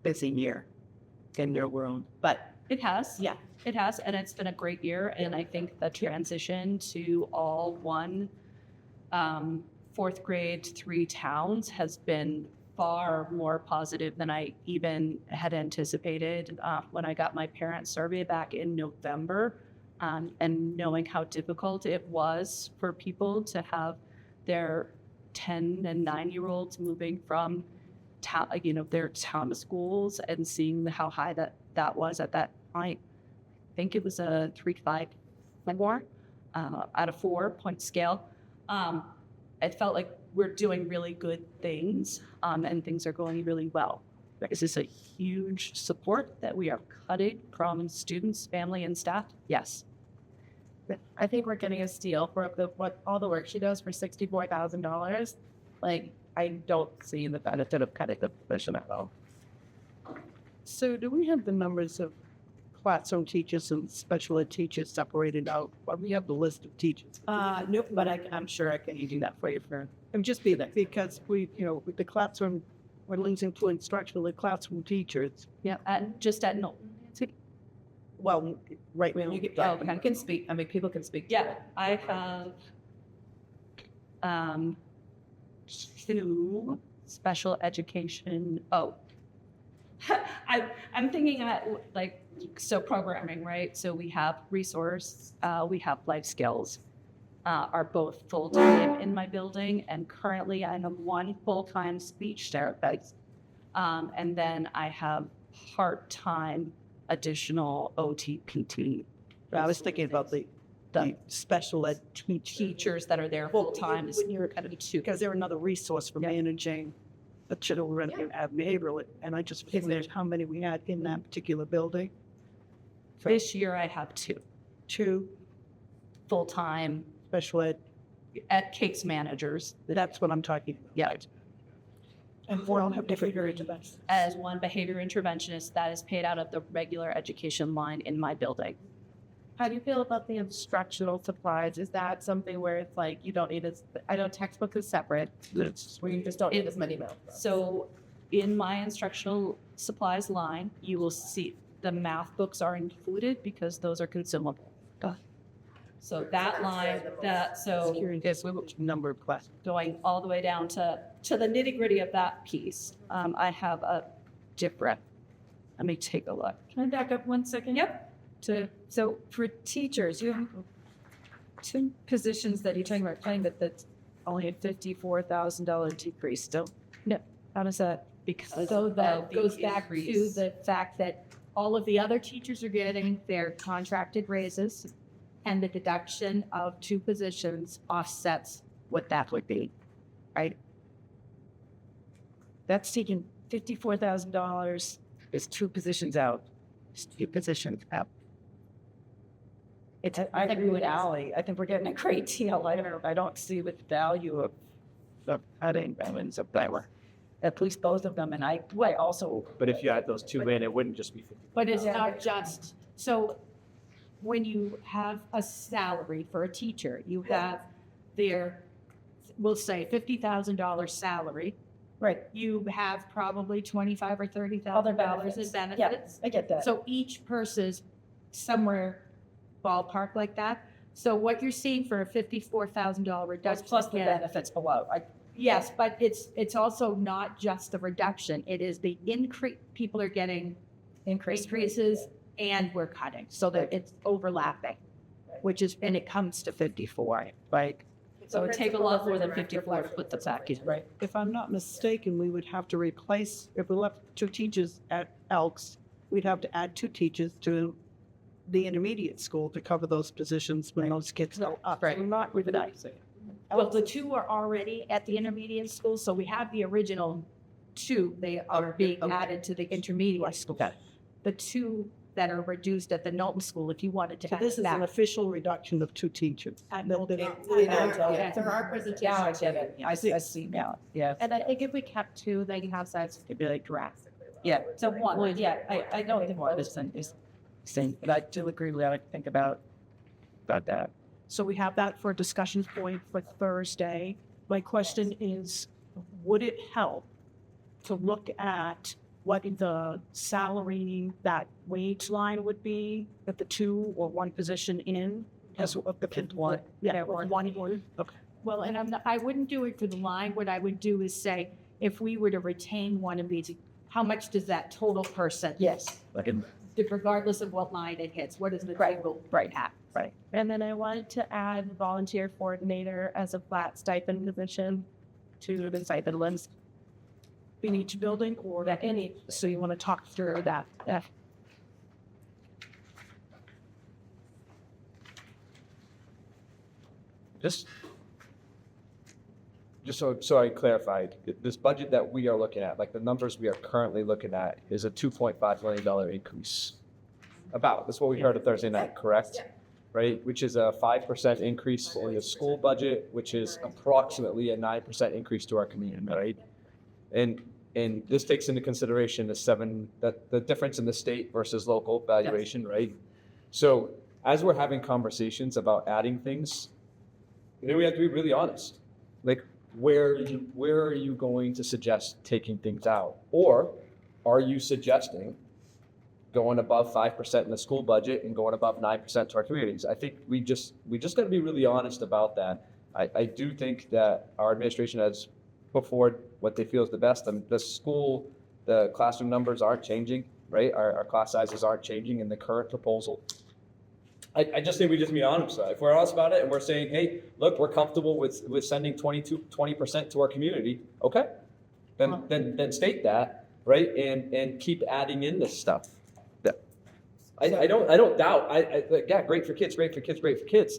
busy year in your world. But It has. yeah, It has, and it's been a great year. And I think the transition to all one fourth grade, 3 towns has been far more positive than I even had anticipated when I got my parent survey back in November. And knowing how difficult it was for people to have their 10 and 9-year-olds moving from town, their town schools, and seeing how high that was at that point. I think it was a 3.5 more out of 4-point scale. It felt like we're doing really good things, and things are going really well. Is this a huge support that we are cutting from students, family, and staff? Yes. I think we're getting a steal for all the work she does for $64,000. Like, I don't see the benefit of cutting the position at all. So do we have the numbers of classroom teachers and special ed teachers separated out? Well, we have the list of teachers. Nope, but I'm sure I can do that for you for. I'm just because we, with the classroom, we're losing to instructional and classroom teachers. Yeah, just at Knowlton. Well, right now. You can speak. I mean, people can speak. Yeah, I have 2 special education. Oh, I'm thinking programming, right? So we have resource, we have life skills, are both full time in my building, and currently I have 1 full-time speech therapist, and then I have part-time additional OT/PT. I was thinking about the special ed teachers that are there full-time. When you're because they're another resource for managing the children at behavioral. And I just figured how many we had in that particular building. This year I have 2 2 full-time special ed. case managers. That's what I'm talking about. Yeah. And 4 have different interventions. As 1 behavior interventionist that is paid out of the regular education line in my building. How do you feel about the instructional supplies? Is that something where it's like you don't need I know textbook is separate, where you just don't need as many math. So in my instructional supplies line, you will see the math books are included because those are consumable. So that line, Yes, which number of classes? going all the way down to the nitty gritty of that piece, I have a different. Let me take a look. Can I back up 1 second? Yep. So for teachers, you have 2 positions that you're talking about, claiming that's only a $54,000 decrease still. No. How does that? Because So that of the goes back to increase. the fact that all of the other teachers are getting their contracted raises, and the deduction of 2 positions offsets what that would be, right? That's taking $54,000. It's 2 positions out. It's 2 positions out. I agree with Ally. I think we're getting a great deal. I don't see the value of cutting Evans of Bauer. At least both of them, and I also. But if you add those 2 in, it wouldn't just be 50. But it's not just, so when you have a salary for a teacher, you have their, we'll say $50,000 salary. Right. You have probably $25,000 or $30,000 Other in benefits. benefits. I get that. So each person's somewhere ballpark like that. So what you're seeing for a $54,000 reduction. That's plus the again, benefits below. Yes, but it's also not just the reduction. It is the increase. People are getting increases and we're cutting, so that it's overlapping, and it comes to 54, right? So it would take a lot more than 54 to put the back in. Right. If I'm not mistaken, we would have to replace, if we left 2 teachers at Elks, we'd have to add 2 teachers to the intermediate school to cover those positions when those kids go up. Right. So not with that. Well, the 2 are already at the intermediate school, so we have the original 2. They are being added to the intermediate school. The 2 that are reduced at the Knowlton School if you wanted to So add this is that. an official reduction of 2 teachers. At That- Knowlton. that- There are presentations. I get it. I see now. Yeah. And I think if we kept two, then you have size, it could be like drastically. Yeah. So one, yeah, I don't think one is same, but I do agree with that. I think about that. So we have that for a discussion point for Thursday. My question is, would it help to look at what the salary, that wage line would be at the 2 or 1 position in? As of the One. Yeah, one. Okay. Well, and I wouldn't do it for the line. What I would do is say, if we were to retain one of these, how much does that total person? Yes. Like in, Regardless of what line it hits, what is the total have? right. And then I wanted to add volunteer coordinator as a flat stipend position to the stipend list. In each building or That any, so you want to talk through that? Just so I clarified, this budget that we are looking at, like the numbers we are currently looking at, is a $2.5 million increase. That's what we heard on Thursday night, correct? Right, which is a 5% increase in the school budget, which is approximately a 9% increase to our community, right? And this takes into consideration the difference in the state versus local valuation, right? So as we're having conversations about adding things, then we have to be really honest. Like, where are you going to suggest taking things out? Or are you suggesting going above 5% in the school budget and going above 9% to our communities? I think we just got to be really honest about that. I do think that our administration has put forward what they feel is the best. The classroom numbers aren't changing, right? Our class sizes aren't changing in the current proposal. I just think we just be honest. If we're honest about it and we're saying, hey, look, we're comfortable with sending 20% to our community, okay? Then state that, right? And keep adding in this stuff. I don't doubt. Yeah, great for kids, great for kids, great for kids.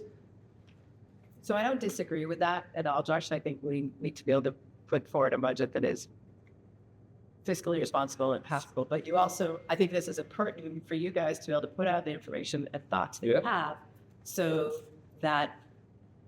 So I don't disagree with that at all, Josh. I think we need to be able to put forward a budget that is fiscally responsible and passable. But you also, I think this is important for you guys to be able to put out the information and thoughts that you have, so that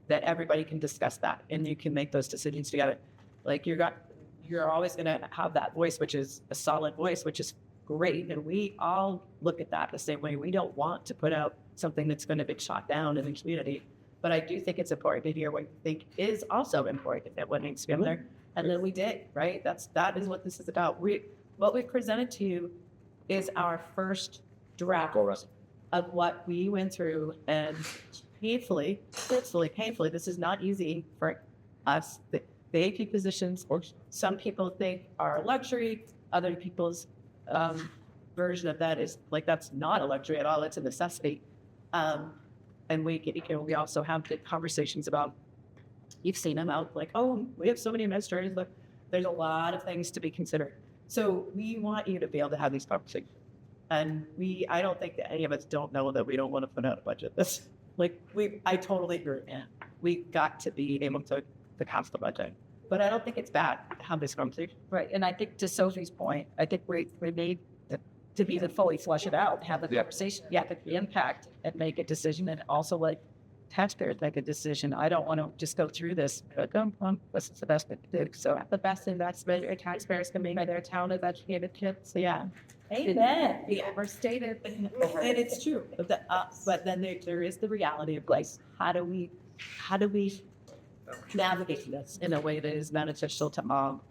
everybody can discuss that and you can make those decisions together. Like you're always going to have that voice, which is a solid voice, which is great. And we all look at that the same way. We don't want to put out something that's going to be shot down in the community. But I do think it's important to hear what you think is also important and what needs to be up there. And then we did, right? That is what this is about. What we presented to you is our first draft of what we went through, and painfully, this is not easy for us. The AP positions, some people think are a luxury, other people's version of that is like, that's not a luxury at all, it's a necessity. And we also have the conversations about, you've seen them out, like, oh, we have so many administrators, but there's a lot of things to be considered. So we want you to be able to have these conversations. And I don't think that any of us don't know that we don't want to put out a budget. That's like, I totally agree. Yeah. We've got to be able to pass the budget. But I don't think it's bad to have this conversation. Right. And I think to Sophie's point, I think we need to be the fully flush it out, have the conversation, the impact, and make a decision, and also like taxpayers make a decision. I don't want to just go through this. What's the best thing to do? So The best investment your taxpayers can make by their town is educated kids. yeah. Amen. Be overstated. And it's true. But then there is the reality of like, how do we navigate this in a way that is beneficial to all?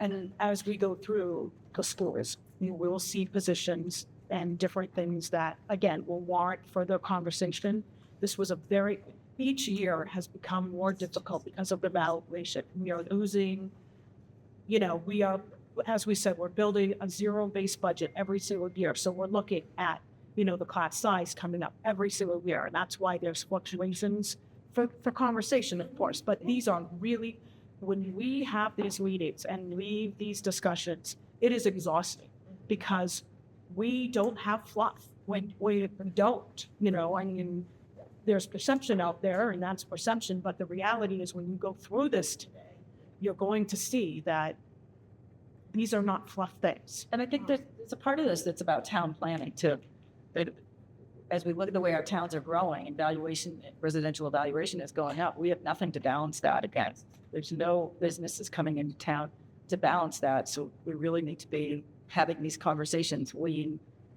And as we go through the schools, you will see positions and different things that, again, will warrant further conversation. This was each year has become more difficult because of the valuation. We are losing, as we said, we're building a zero-based budget every single year. So we're looking at, the class size coming up every single year. And that's why there's fluctuations for conversation, of course. But these are really, when we have these meetings and leave these discussions, it is exhausting because we don't have fluff. When we don't, there's perception out there, and that's perception. But the reality is when you go through this today, you're going to see that these are not fluff things. And I think that it's a part of this that's about town planning too. as we look at the way our towns are growing and residential evaluation is going up, we have nothing to balance that against. There's no businesses coming into town to balance that. So we really need to be having these conversations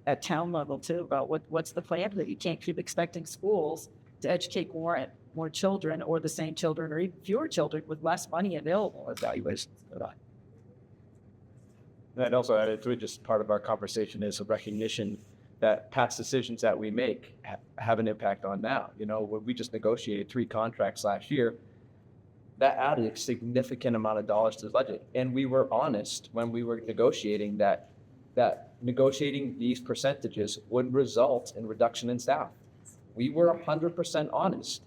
at town level too about what's the plan, that you can't keep expecting schools to educate more children or the same children or even fewer children with less money available as evaluations go on. And I'd also add to it, just part of our conversation is a recognition that past decisions that we make have an impact on now. You know, when we just negotiated 3 contracts last year, that added a significant amount of dollars to the budget. And we were honest when we were negotiating that negotiating these percentages would result in reduction in staff. We were 100% honest.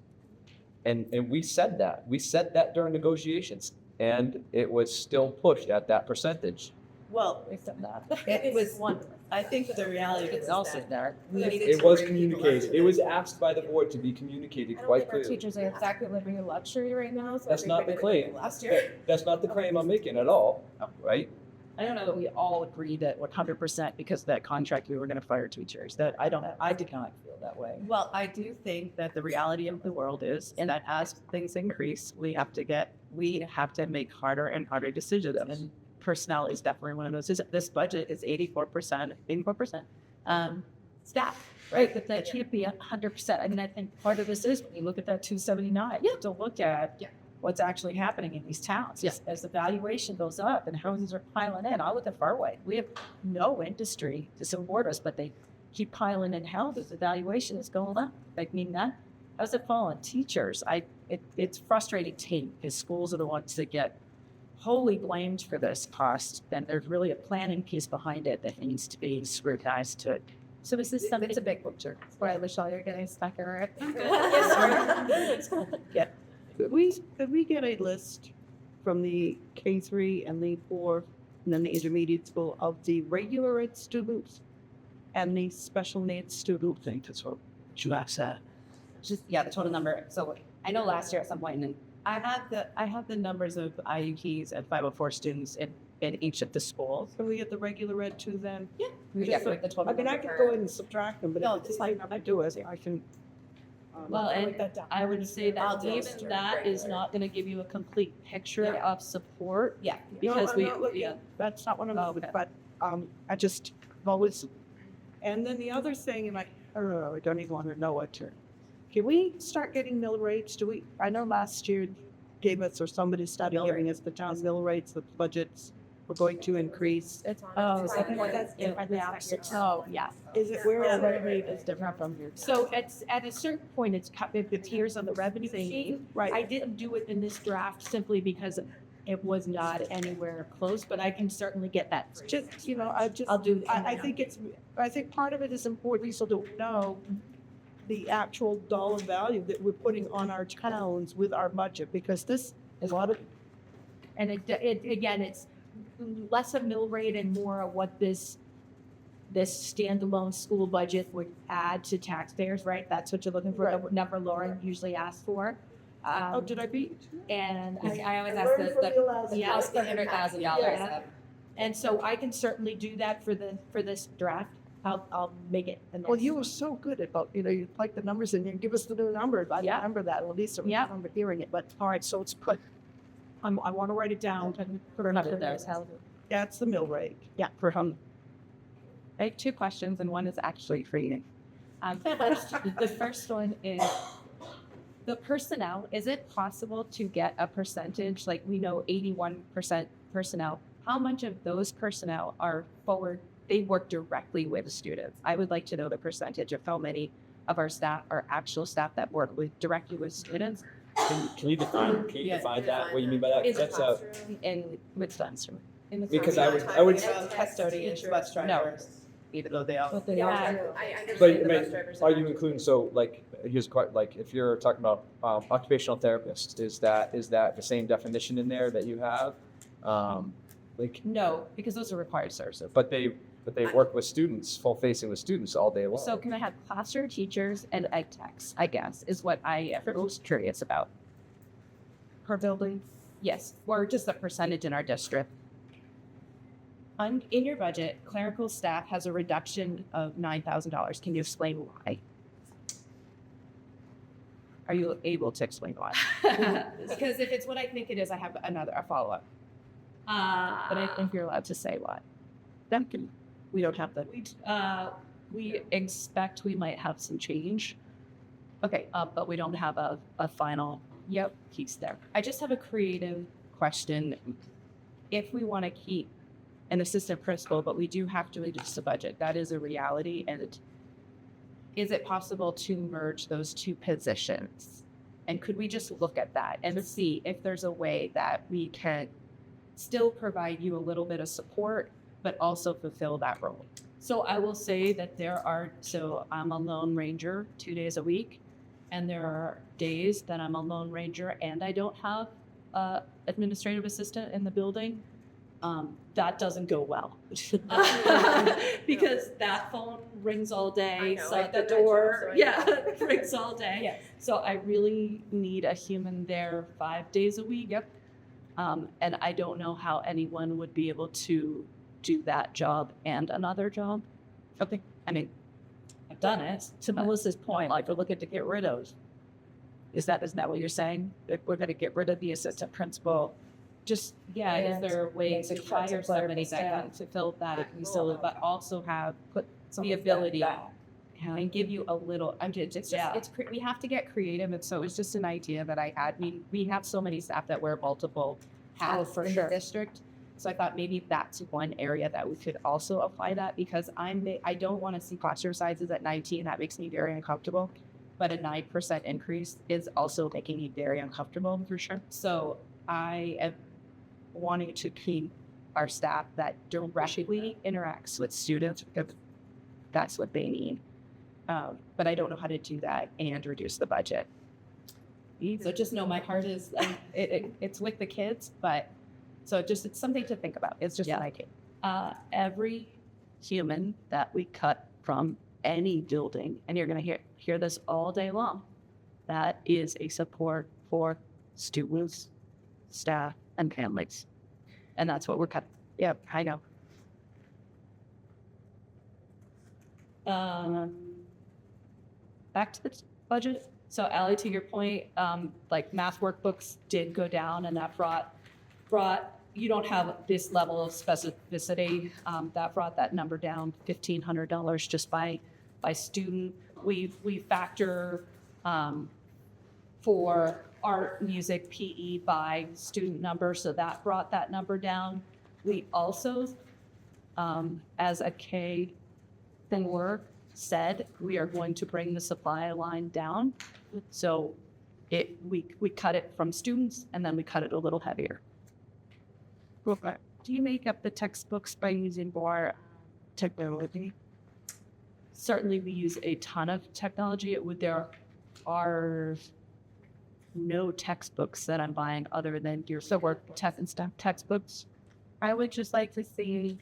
And we said that. We said that during negotiations. And it was still pushed at that percentage. Well, it was one. I think that the reality is Also there. It was communicated. It was asked by the board to be communicated quite clearly. Teachers are exactly living in luxury right now. So That's not the claim. Last year. That's not the claim I'm making at all, right? I don't know that we all agree that 100% because of that contract we were going to fire teachers. I did not feel that way. Well, I do think that the reality of the world is that as things increase, we have to make harder and harder decisions. And personnel is definitely one of those. This budget is 84% staff, right? But that can't be 100%. I mean, I think part of this is when you look at that 279, you have to look at what's actually happening in these towns. Yes. As the valuation goes up and houses are piling in. I look at Farway. We have no industry to support us, but they keep piling in houses. The valuation is going up. I mean, how's it fall on teachers? It's frustrating to me because schools are the ones that get wholly blamed for this cost. Then there's really a planning piece behind it that needs to be scrutinized to it. So is this something? It's a big picture. Right, Michelle, you're getting stuck in it. Yeah. Could we get a list from the K3 and the 4 and then the intermediate school of the regular ed students and the special needs students? I think that's what you asked that. Just, the total number. So I know last year at some point, and I have the numbers of IEPs and 504 students in each of the schools. Can we get the regular ed too then? yeah, the total I mean, I number can for- go in and subtract them, but No, if it's like I do it, I can. Well, and write that down. I would say I'll that do even it. that is not going to give you a complete picture Yeah. of support. Yeah. Because I'm not looking- That's not what I'm looking at, but I just have always. And then the other thing, and I don't even want to know what to. Can we start getting mill rates? I know last year gave us, or somebody started Mill giving us the town mill rates, the budgets were going to increase. It's on. Oh, it's so on- that's different now. Oh, yeah. Is it where? Yeah, the rate is different from here. So at a certain point, it's cut the tiers on the revenue sheet. Right. I didn't do it in this draft simply because it was not anywhere close, but I can certainly get that. Just, I'll do. I think part of it is important so that we know the actual dollar value that we're putting on our towns with our budget, because this is a lot of, And it again, it's less a mill rate and more of what this standalone school budget would add to taxpayers, right? That's what you're looking for, the number Lauren usually asks for. did I beat? And I always ask the Yeah. $100,000. And so I can certainly do that for this draft. I'll make it. Well, you were so good about, you like the numbers and you give us the new number. I Yeah. remember that, or at least I Yeah. remember hearing it, but all right, so it's put, I want to write it down and put it up there. Yeah, it's the mill rate. Yeah, for I have 2 questions, and one is actually for you. The first one is the personnel. Is it possible to get a percentage? Like we know 81% personnel. How much of those personnel are forward? They work directly with students. I would like to know the percentage of how many of our staff are actual staff that work directly with students Can you define that? What you mean by that? 'Cause that's a, in with students. because I would, Custodians, bus drivers, even though they all. but are you including, so like, here's quite, like, if you're talking about occupational therapists, is that the same definition in there that you have? Like, No, because those are required services. but they work with students, full facing with students all day long. So can I have classroom teachers and ed techs, I guess, is what I am most curious about. Per building. Yes, or just the percentage in our district. In your budget, clerical staff has a reduction of $9,000. Can you explain why? Are you able to explain why? Because if it's what I think it is, I have a follow-up. But I think you're allowed to say why. We don't have the. We expect we might have some change, Okay. but we don't have a final piece there. I just have a creative question. If we want to keep an assistant principal, but we do have to reduce the budget, that is a reality. And is it possible to merge those two positions? And could we just look at that and see if there's a way that we can still provide you a little bit of support, but also fulfill that role? So I will say that I'm a lone ranger 2 days a week, and there are days that I'm a lone ranger and I don't have a administrative assistant in the building. That doesn't go well because that phone rings all day. So the door, rings all day. Yes. So I really need a human there 5 days a week. And I don't know how anyone would be able to do that job and another job. Okay. I mean, I've done it. To Melissa's point, like we're looking to get rid of. Isn't that what you're saying? That we're going to get rid of the assistant principal? Just, is there a way to hire somebody that can fulfill that facility, but also have the ability and give you a little, we have to get creative. And so it's just an idea that I had. We have so many staff that wear multiple hats in the district. So I thought maybe that's one area that we could also apply that, because I don't want to see classroom sizes at 19. That makes me very uncomfortable. But a 9% increase is also making me very uncomfortable for sure. So I am wanting to keep our staff that directly interacts with students, because that's what they need. But I don't know how to do that and reduce the budget. So just know my heart is, it's with the kids, but so it's something to think about. It's just an idea. Every human that we cut from any building, and you're going to hear this all day long, that is a support for students, staff, and families. And that's what we're cutting. Yep, I know. Back to the budget. So Allie, to your point, like math workbooks did go down, and that brought you don't have this level of specificity. That brought that number down $1,500 just by student. We factor for art, music, PE by student number, so that brought that number down. We also, as a K thing said, we are going to bring the supply line down. So we cut it from students, and then we cut it a little heavier. Do you make up the textbooks by using more technology? Certainly, we use a ton of technology. There are no textbooks that I'm buying other than your work tech and stuff textbooks. I would just like to see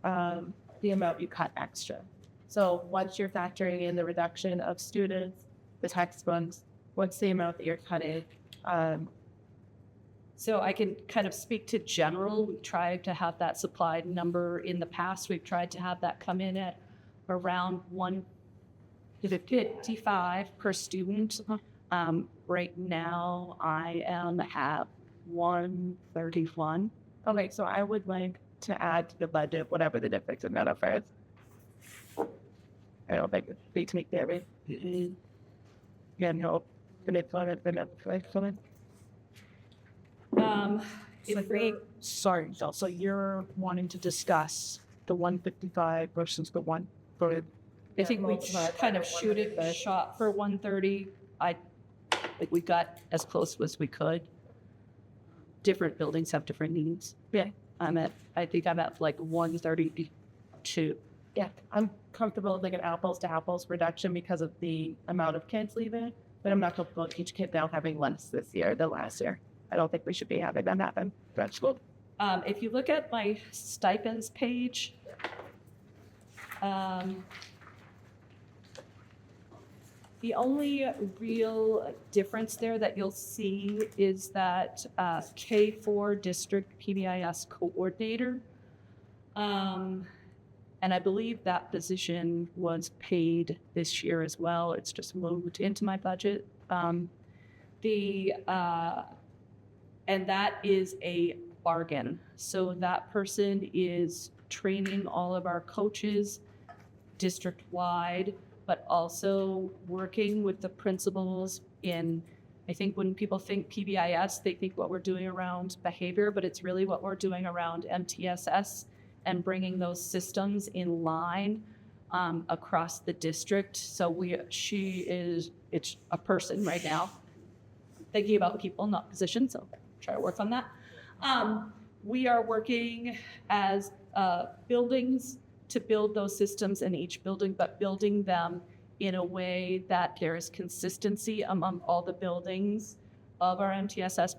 the amount you cut extra. So once you're factoring in the reduction of students, the textbooks, what's the amount that you're cutting? So I can kind of speak to general. We've tried to have that supplied number in the past. We've tried to have that come in at around $155 per student. Right now, I am at $131. Okay, so I would like to add to the budget whatever the difference in that affairs. I don't think it's big to make there, right? Yeah, no. Sorry, Phil, so you're wanting to discuss the 155 versus the one for. I think we kind of shot for 130. We got as close as we could. Different buildings have different needs. Yeah. I think I'm at like 132. Yeah, I'm comfortable with like an apples to apples reduction because of the amount of kids leaving, but I'm not comfortable with each kid now having less this year than last year. I don't think we should be having that happen. That's cool. If you look at my stipends page, the only real difference there that you'll see is that K4 district PBIS coordinator. And I believe that position was paid this year as well. It's just moved into my budget. And that is a bargain. So that person is training all of our coaches district-wide, but also working with the principals in, I think when people think PBIS, they think what we're doing around behavior, but it's really what we're doing around MTSS and bringing those systems in line across the district. So it's a person right now thinking about people, not positions, so try to work on that. We are working as buildings to build those systems in each building, but building them in a way that there is consistency among all the buildings of our MTSS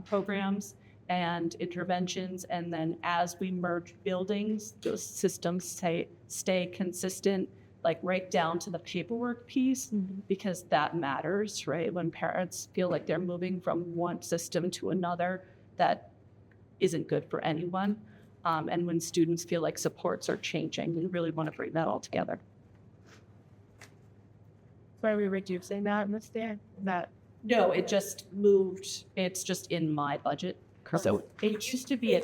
programs and interventions. And then as we merge buildings, those systems stay consistent, like right down to the paperwork piece, because that matters, right? When parents feel like they're moving from one system to another, that isn't good for anyone. And when students feel like supports are changing, we really want to bring that all together. Why are we reducing that in this year? That No, it just moved. It's just in my budget. So it used to be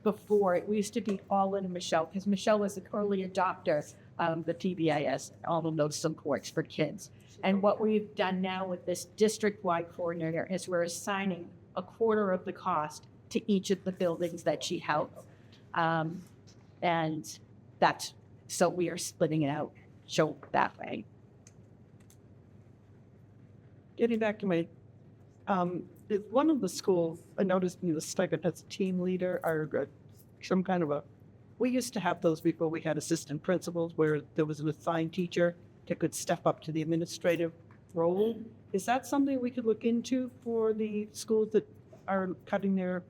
before. It used to be all in Michelle, because Michelle was an early adopter of the PBIS, all of those supports for kids. And what we've done now with this district-wide coordinator is we're assigning a quarter of the cost to each of the buildings that she held. And that's, so we are splitting it out, so that way. Getting back to my, one of the schools, I noticed the stipend has a team leader or some kind of we used to have those before we had assistant principals where there was an assigned teacher that could step up to the administrative role. Is that something we could look into for the schools that are cutting their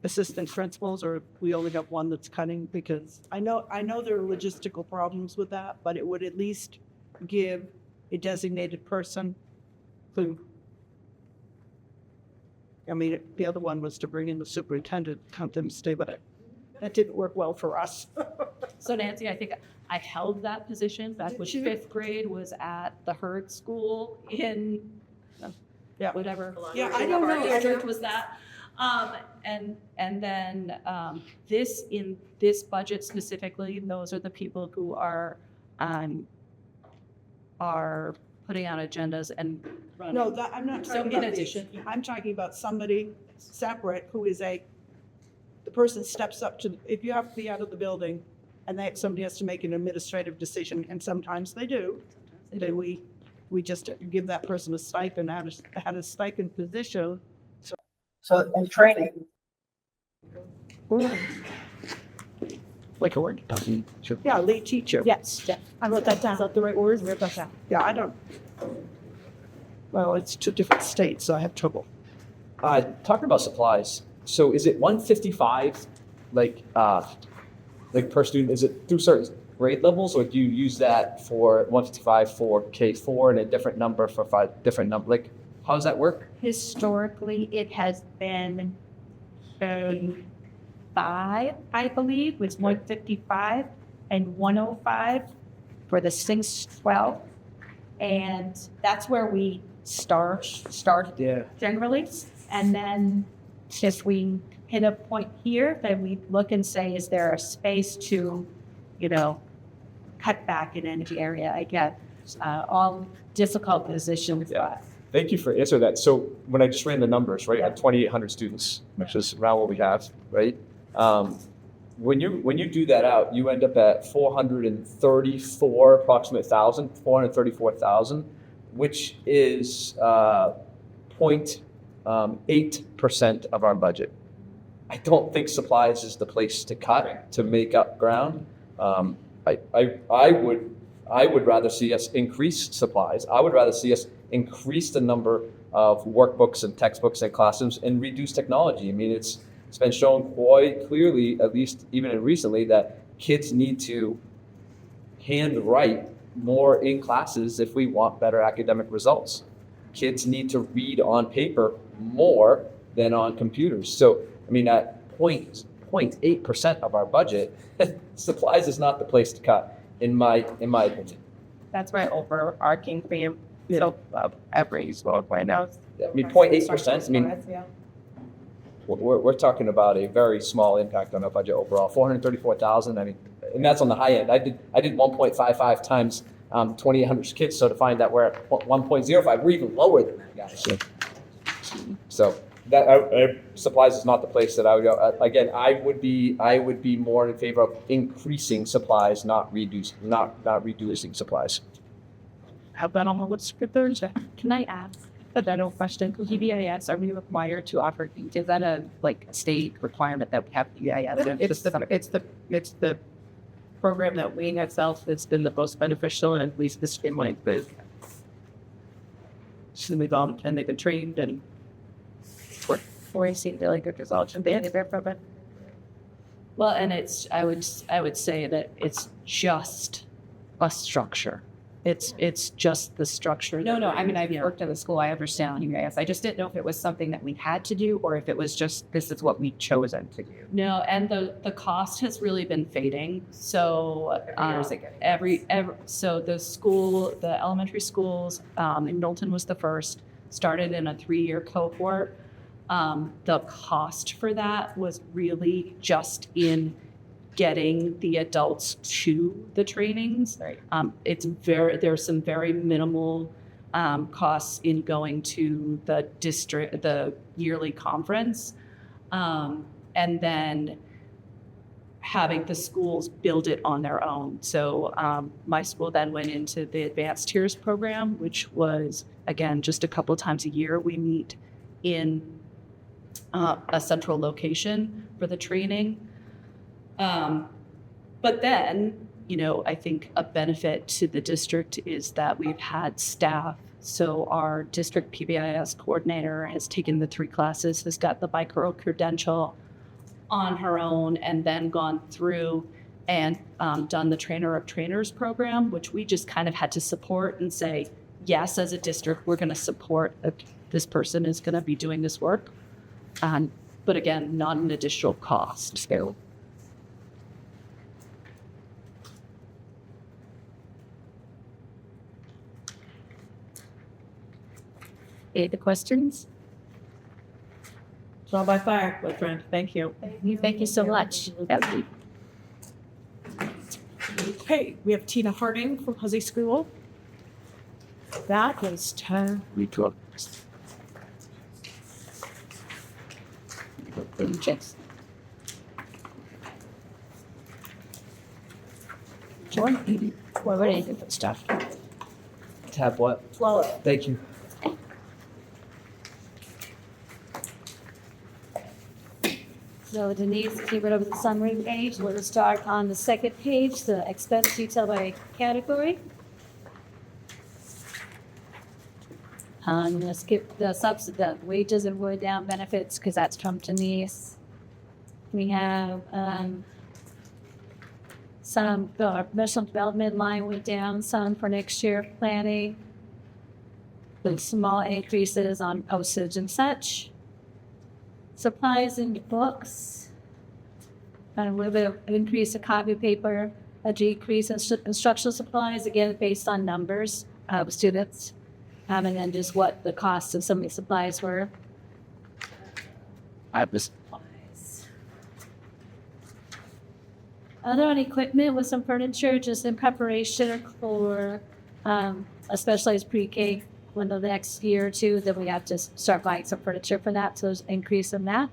assistant principals, or we only have one that's cutting? Because I know there are logistical problems with that, but it would at least give a designated person who, I mean, the other one was to bring in the superintendent, count them stay, but that didn't work well for us. So Nancy, I think I held that position back when fifth grade was at the Herd School in whatever. Yeah, I don't know. District was that. And then in this budget specifically, those are the people who are putting out agendas and running. No, I'm not So talking in about addition- these. I'm talking about somebody separate who is the person steps up to, if you have to be out of the building and somebody has to make an administrative decision, and sometimes they do, then we just give that person a stipend, had a stipend position. So, and training. like a word. Sure. Yeah, lead teacher. Yes, I wrote that down. Is that the right words? Wrote that down. Yeah, I don't, well, it's two different states, so I have trouble. Talking about supplies, so is it 155 per student? Is it through certain grade levels, or do you use that for 155 for K4 and a different number for 5 different number? Like, how does that work? Historically, it has been 5, I believe, was 155 and 105 for the 612. And that's where we start Yeah. generally. And then if we hit a point here, then we look and say, is there a space to, cut back in any area? I get all difficult positions, Yeah. but Thank you for answering that. So when I just ran the numbers, right, at 2,800 students, which is around what we have, right? When you do that out, you end up at 434,000, which is 0.8% of our budget. I don't think supplies is the place to cut to make up ground. I would rather see us increase supplies. I would rather see us increase the number of workbooks and textbooks and classrooms and reduce technology. I mean, it's been shown quite clearly, at least even recently, that kids need to handwrite more in classes if we want better academic results. Kids need to read on paper more than on computers. So, I mean, at 0.8% of our budget, supplies is not the place to cut, in my opinion. That's my overarching theme. So every school right now. I mean, 0.8%, I mean, Yeah. we're talking about a very small impact on our budget overall, 434,000, I mean, and that's on the high end. I did 1.55 times 2,800 kids, so to find that we're at 1.05, we're even lower than that, guys. So that supplies is not the place that I would go. Again, I would be more in favor of increasing supplies, not reducing supplies. How about on what's good Thursday? Can I ask? A general question. PBIS, are we required to offer, is that a like state requirement that we have PBIS? It's the program that we ourselves has been the most beneficial, and at least this in my biz. So we've all, and they've been trained and we're seeing really good results and they're from it. Well, and I would say that it's just a structure. It's just the structure. No. I mean, I've worked in the school. I understand UAS. I just didn't know if it was something that we had to do or if it was just this is what we chosen to do. No, and the cost has really been fading. So so the elementary schools in Knowlton was the first, started in a 3-year cohort. The cost for that was really just in getting the adults to the trainings. Right. There's some very minimal costs in going to the yearly conference, and then having the schools build it on their own. So my school then went into the advanced tiers program, which was, again, just a couple of times a year. We meet in a central location for the training. But then, I think a benefit to the district is that we've had staff. So our district PBIS coordinator has taken the 3 classes, has got the micro credential on her own, and then gone through and done the trainer of trainers program, which we just kind of had to support and say, yes, as a district, we're going to support this person is going to be doing this work. But again, not an additional cost. So. Any other questions? Trial by fire, my friend. Thank you. Thank you so much. Okay, we have Tina Harding from Hussey School. That is 10. Checks. Sure. We're ready to put stuff. Tab what? 12. Thank you. So Denise, keep it over the summary page. We'll start on the second page, the expense detail by category. I'm gonna skip the wages and wood down benefits because that's from Denise. We have some, the professional development line went down some for next year planning. With small increases on postage and such. Supplies and books. And a little bit of an increase in copy paper, a decrease in instructional supplies, again, based on numbers of students. And then just what the cost of some of the supplies were. Other on equipment with some furniture, just in preparation for a specialized pre-K. When the next year or two, then we have to start buying some furniture for that, so there's an increase in that.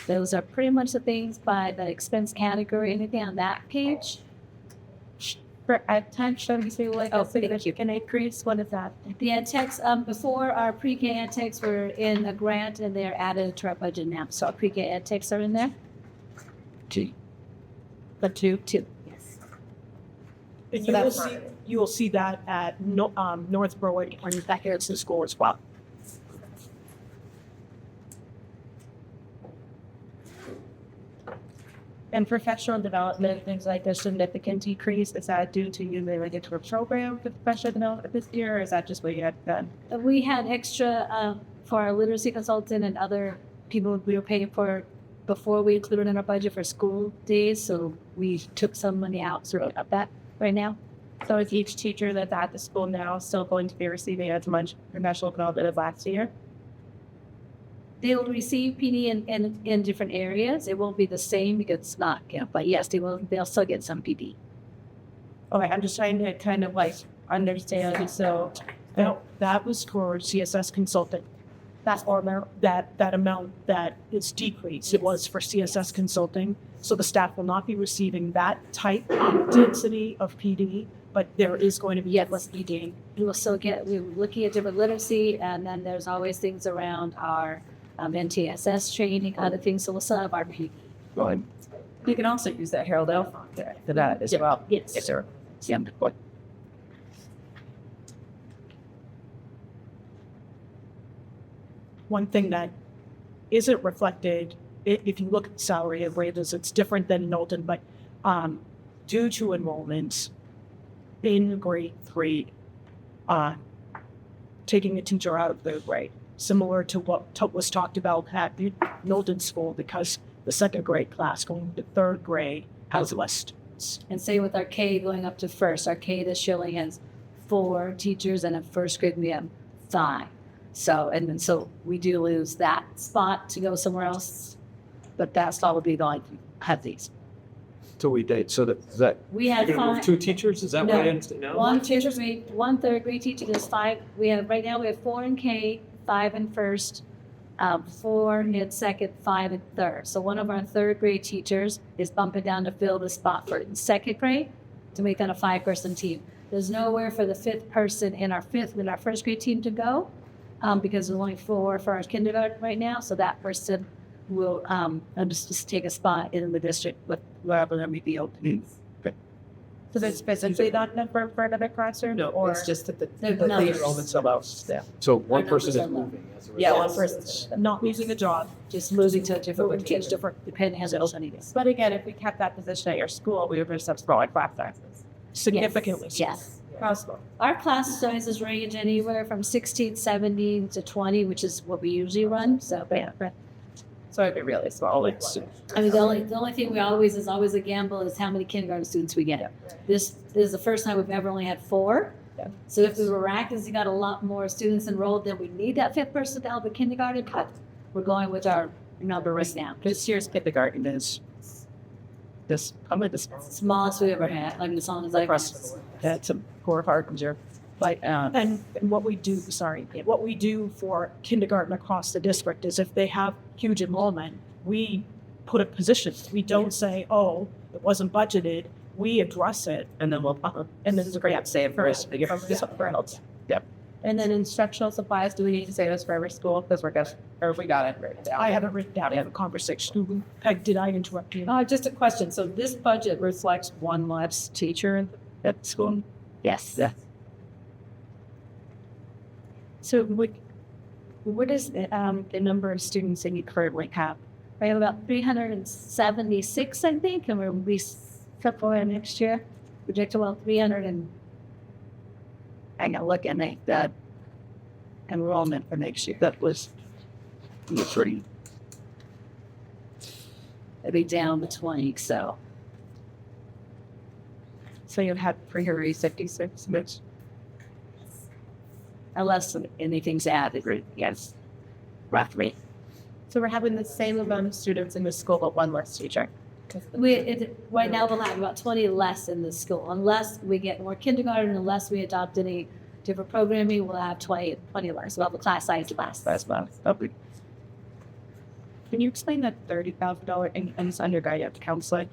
Those are pretty much the things by the expense category. Anything on that page? For attention, you see like Oh, a thank you. significant increase. What is that? The ed techs, before our pre-K ed techs were in a grant and they're added to our budget now. So our pre-K ed techs are in there. T. The two. Yes. And So you will see that at North Berwick and back here at the school as well. And professional development, things like a significant decrease. Is that due to you moving into a program for professional development this year, or is that just what you had done? We had extra for our literacy consultant and other people we were paying for before we included in our budget for school days. So we took some money out of that right now. So is each teacher that's at the school now still going to be receiving as much professional development as last year? They will receive PD in different areas. It won't be the same because it's not, but yes, they'll still get some PD. Okay, I'm just trying to kind of like understand. So No, that was for CSS consultant. That's or that amount that is decreased. It was for CSS consulting. So the staff will not be receiving that type of density of PD, but there is going to be less PD. We will still we're looking at different literacy, and then there's always things around our NTSS training, other things. So we'll still have our PD. You can also use that Harold L. for that as well. Yes. Yes, sir. Yeah. One thing that isn't reflected, if you look at salary of wages, it's different than Knowlton, but due to enrollments in grade 3, taking a teacher out of third grade, similar to what was talked about at Knowlton School, because the second grade class going to third grade has less students. And same with our K going up to first. Our K this year only has 4 teachers, and in first grade we have 5. So we do lose that spot to go somewhere else, but that's probably the only have these. So we did. So that We had you're gonna move 5. 2 teachers? Is that No. what I understand now? One teacher grade, 1 third grade teacher. There's 5. We have right now. We have 4 in K, 5 in first, 4 in second, 5 in third. So one of our third grade teachers is bumping down to fill the spot for second grade to make that a 5-person team. There's nowhere for the 5th person in our first grade team to go because there's only 4 for our kindergarten right now. So that person will just take a spot in the district with wherever there may be openings. so there's specifically not enough room for another classroom? No, or it's just that the numbers. enrollment's allowed. Yeah. So one Our person is numbers are low. moving as a result. Yeah, one person's. Not losing a job, Just losing to a different teach different depending on the needs. But again, if we kept that position at your school, we would just have smaller class sizes. significantly. Yes. Possible. Our class sizes range anywhere from 16, 17 to 20, which is what we usually run. So, yeah. So it'd be really small. Like, I mean, the only thing we always is always a gamble is how many kindergarten students we get. This is the first time we've ever only had 4. Yeah. So if we miraculously got a lot more students enrolled, then we need that 5th person to help with kindergarten. But we're going with our number right now. This year's kindergarten is probably the Smallest we ever had. Like as long as I that's a poor Harbinger. But And what we do for kindergarten across the district is if they have huge enrollment, we put a position. We don't say, oh, it wasn't budgeted. We address it. and then we'll And then it's a great save for us figure. for else. And then instructional supplies, do we need to say this for every school? Because we got it written down. I have it written down in the conversation. Peg, did I interrupt you? Just a question. So this budget reflects 1 less teacher at school? Yes. Yeah. So what is the number of students that you currently have? We have about 376, I think, and we'll be set for next year. Projected about 300 and I gotta look at that enrollment for next year. That was pretty. It'll be down to 20, so. So you had 356, which Unless anything's added, yes, roughly. so we're having the same amount of students in the school, but 1 less teacher. Right now we'll have about 20 less in the school. Unless we get more kindergarten, unless we adopt any different programming, we'll have 20 less. We'll have a class size less. That's about it. Can you explain that $30,000 increase under guidance counseling?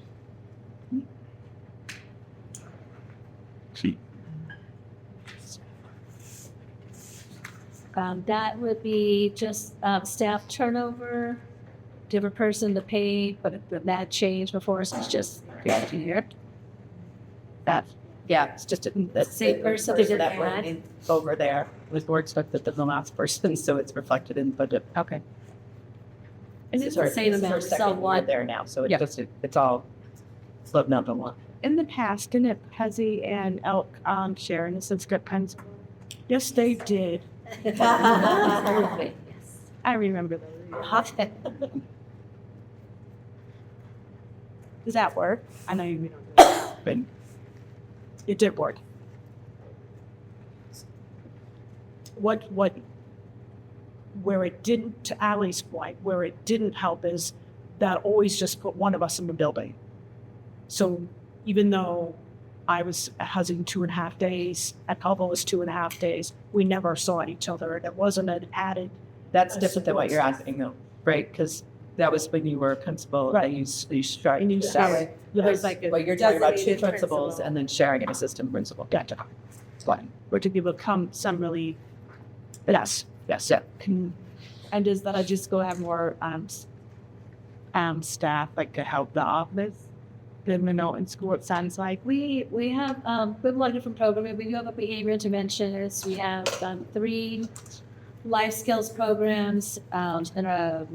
That would be just staff turnover, different person to pay, but that changed before, so it's just here. That Yeah, it's just the same person that did that add. went over there was more expected than the last person, so it's reflected in the budget. Okay. It's the same amount, somewhat. there now, so Yeah. it's all split up in one. In the past, didn't Pezzy and Elk share in the subscriptions? Yes, they did. I remember that. Does that work? I know you don't, but it did work. Where it didn't, to Ally's point, where it didn't help is that always just put one of us in the building. So even though I was at Huzzing 2.5 days, at Caldwell was 2.5 days, we never saw each other. It wasn't an added. That's different than what you're asking though, right? Because that was when you were a principal, Right. and you start. And you started. There's like, well, you're talking about two designated principals principal. and then sharing an assistant principal. Gotcha. Fine. Or to become some really, yes. Yeah. And does that just go have more staff like to help the office? Then in school it sounds like. We have we have a lot of different programs. We do have a behavior interventionist. We have 3 life skills programs and a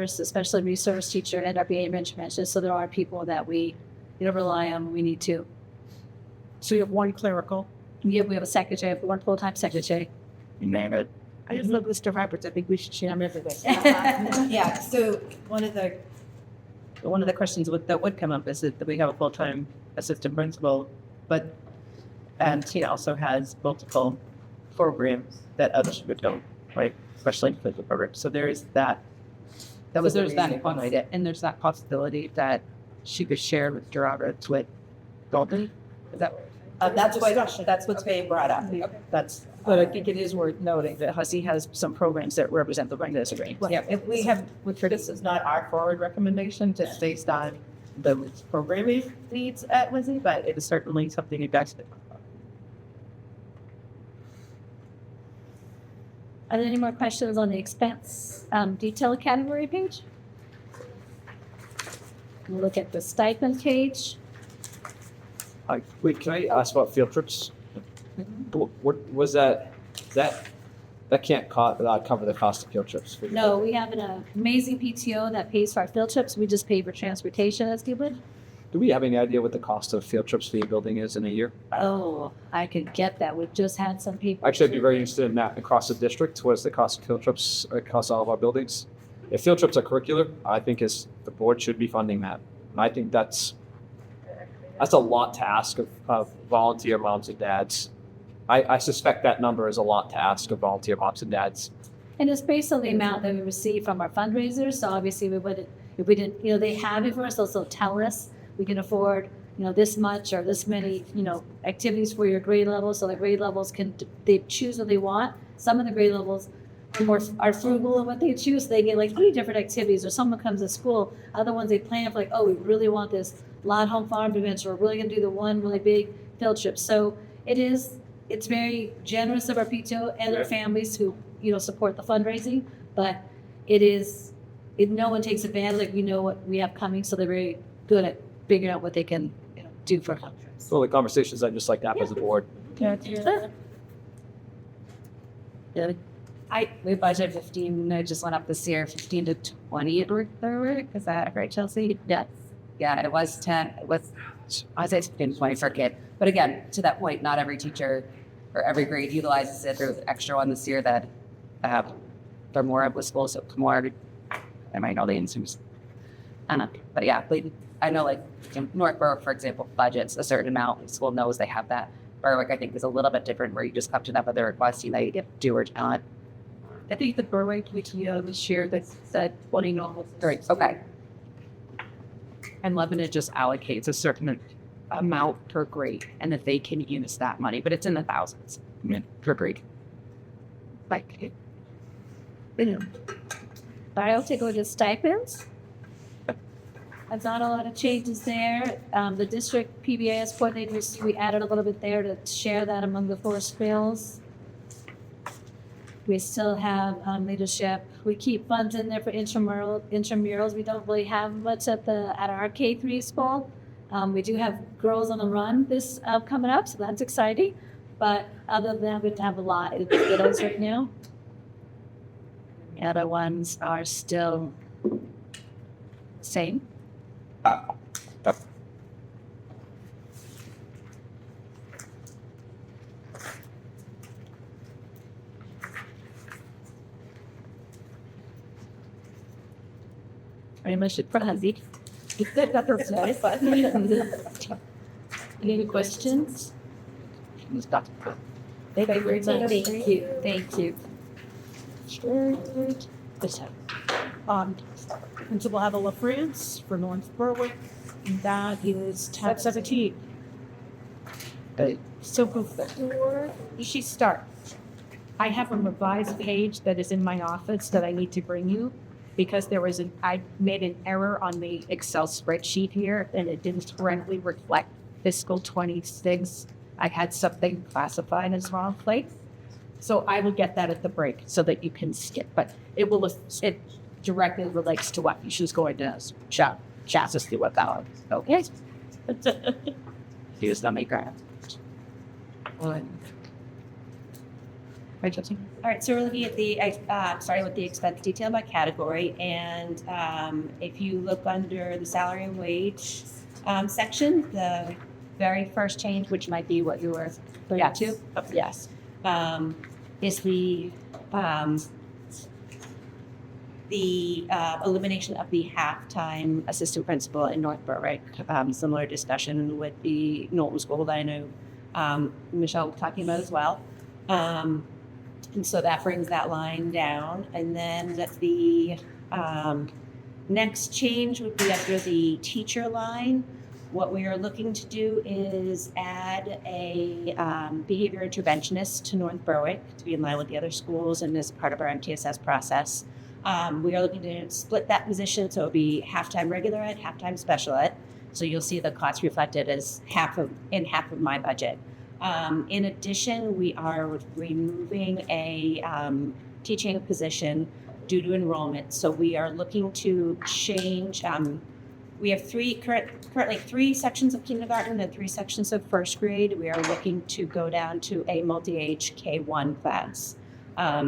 special resource teacher and our behavior interventionist. So there are people that we rely on when we need to. So you have one clerical. We have a secretary, 1 full-time secretary. Name it. I just love Mr. Roberts. I think we should share everything. Yeah, so one of the questions that would come up is that we have a full-time assistant principal, and he also has multiple programs that others don't, right? Especially for the program. So there is that. That was there's that idea, and there's that possibility that she could share with Roberts with Golden. Is that? That's what's being brought up. But I think it is worth noting that Hussey has some programs that represent the right district. Yeah, if we have, this is not our forward recommendation, it's based on the programming needs at Hussey, but it is certainly something you guys could. Are there any more questions on the expense detail category page? We'll look at the stipend page. Wait, can I ask about field trips? What was that? That can't cover the cost of field trips. No, we have an amazing PTO that pays for our field trips. We just pay for transportation as people. Do we have any idea what the cost of field trips for your building is in a year? Oh, I could get that. We've just had some people. Actually, I'd be very interested in that across the district. What is the cost of field trips across all of our buildings? If field trips are curricular, I think the board should be funding that. And I think that's a lot to ask of volunteer moms and dads. I suspect that number is a lot to ask of volunteer moms and dads. And it's based on the amount that we receive from our fundraisers. So obviously we wouldn't, if we didn't, they have it for us. They'll tell us we can afford, this much or this many, activities for your grade level. So the grade levels they choose what they want. Some of the grade levels are frugal in what they choose. They get like 3 different activities, or someone comes to school. Other ones they plan for like, oh, we really want this lot home farm events, or we're really gonna do the one really big field trip. So it's very generous of our PTO and their families who, support the fundraising, but no one takes advantage, like we know what we have coming, so they're very good at figuring out what they can, do for fundraising. So the conversations I just like to have as a board. We budgeted 15. I just went up this year, 15 to 20 at work. Is that right, Chelsea? Yes. Yeah, it was 10. It was, I say 15 to 20 for a kid. But again, to that point, not every teacher or every grade utilizes it. There's an extra one this year that they're more up with school, so more. I might know the answers. I don't know. But yeah, I know like North Berwick, for example, budgets a certain amount. The school knows they have that. Berwick, I think, is a little bit different where you just come to them with a request, they do or not. I think the Berwick PTO this year that said 20 normal. Right. Okay. And Lebanon just allocates a certain amount per grade, and that they can use that money, but it's in the thousands per grade. Like, All right, I'll take a look at stipends. There's not a lot of changes there. The district PBAS coordinators, we added a little bit there to share that among the 4 schools. We still have leadership. We keep funds in there for intramurals. We don't really have much at our K3 school. We do have Girls on the Run this coming up, so that's exciting. But other than that, we don't have a lot in the kiddos right now. The other ones are still same. Very much surprised. Any questions? Thank you very much. Thank you. Thank you. Principal Avila France for North Berwick, and that is tab 17. So before she starts, I have a revised page that is in my office that I need to bring you because I made an error on the Excel spreadsheet here and it didn't correctly reflect fiscal 26. I had something classified as wrong place. So I will get that at the break so that you can skip, but it directly relates to what she's going to chat us through what that was. Okay. Here's the maker. All right, so we're looking at starting with the expense detail by category, and if you look under the salary and wage section, the very first change, which might be what you were referring to, yes, is the elimination of the half-time assistant principal in North Berwick. Similar discussion with the Knowlton School that I know Michelle was talking about as well. And so that brings that line down. And then the next change would be under the teacher line. What we are looking to do is add a behavior interventionist to North Berwick to be in line with the other schools and as part of our MTSS process. We are looking to split that position, so it'll be half-time regular ed, half-time special ed. So you'll see the cost reflected as half of my budget. In addition, we are removing a teaching position due to enrollment. So we are looking to change. We have currently three sections of kindergarten and 3 sections of first grade. We are looking to go down to a multi-age K1 class.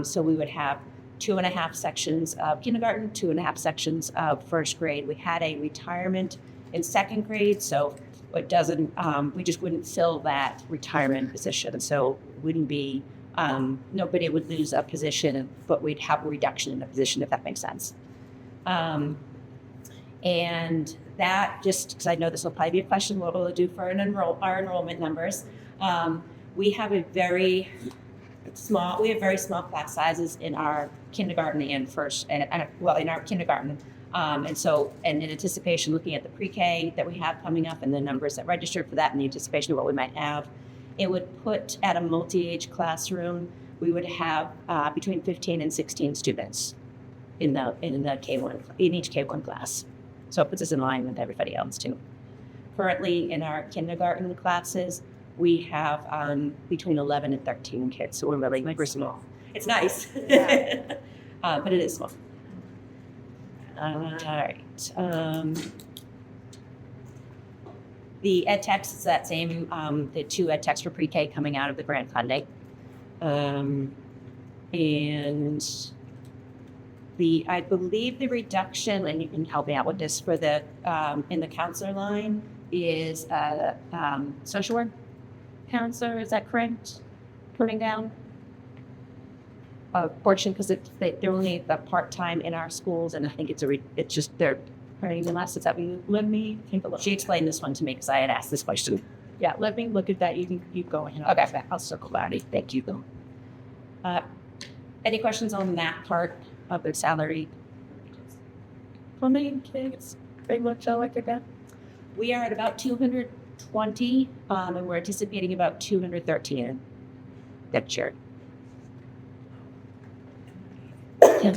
So we would have 2.5 sections of kindergarten, 2.5 sections of first grade. We had a retirement in second grade, so it doesn't, we just wouldn't fill that retirement position. So it wouldn't be, nobody would lose a position, but we'd have a reduction in the position, if that makes sense. And that, just because I know this will probably be a question, what will it do for our enrollment numbers? We have very small class sizes in our kindergarten and first, in our kindergarten. And so, and in anticipation, looking at the pre-K that we have coming up and the numbers that registered for that and the anticipation of what we might have, it would put at a multi-age classroom, we would have between 15 and 16 students in the K1, in each K1 class. So it puts us in line with everybody else too. Currently in our kindergarten classes, we have between 11 and 13 kids. So we're small. It's nice, but it is small. All right. The ed techs is that same, the 2 ed techs for pre-K coming out of the grant funding. And I believe the reduction, and you can help me out with this, for the, in the counselor line is social work counselor, is that correct? Putting down a portion, because they're only the part-time in our schools, and I think it's just they're putting the last. Is that we? Let me take a look. She explained this one to me because I had asked this question. Yeah, let me look at that. You can keep going. Okay. I'll circle back. Thank you. Any questions on that part of the salary? How many kids? Pretty much like that. We are at about 220, and we're anticipating about 213 next year. Yeah.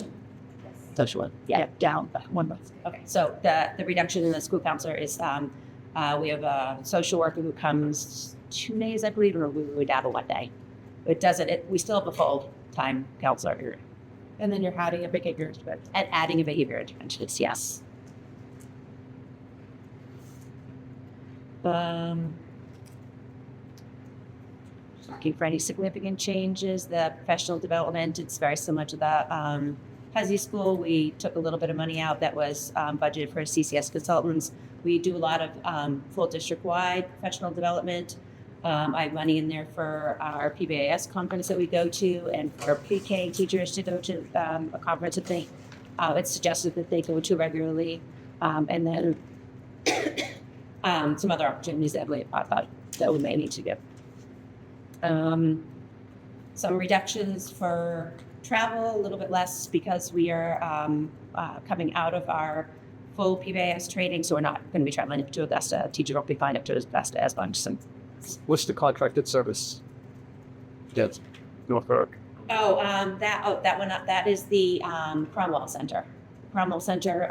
Social one. Yeah, down 1 month. Okay, so the reduction in the school counselor is we have a social worker who comes 2 days, I believe, or we would add a 1 day. It doesn't. We still have a full-time counselor here. And then you're adding a behavior intervention. And adding a behavior interventionist, yes. Looking for any significant changes. The professional development, it's very similar to the PESI school. We took a little bit of money out that was budgeted for CCS consultants. We do a lot of full district-wide professional development. I have money in there for our PBAS conference that we go to, and for pre-K teachers to go to a conference that they it's suggested that they go to regularly, and then some other opportunities that we thought that we may need to give. Some reductions for travel, a little bit less because we are coming out of our full PBIS training, so we're not going to be traveling up to Augusta. Teachers won't be flying up to Augusta as much. So. What's the contracted service? Yes, Norfolk. That one up. That is the Cromwell Center. Cromwell Center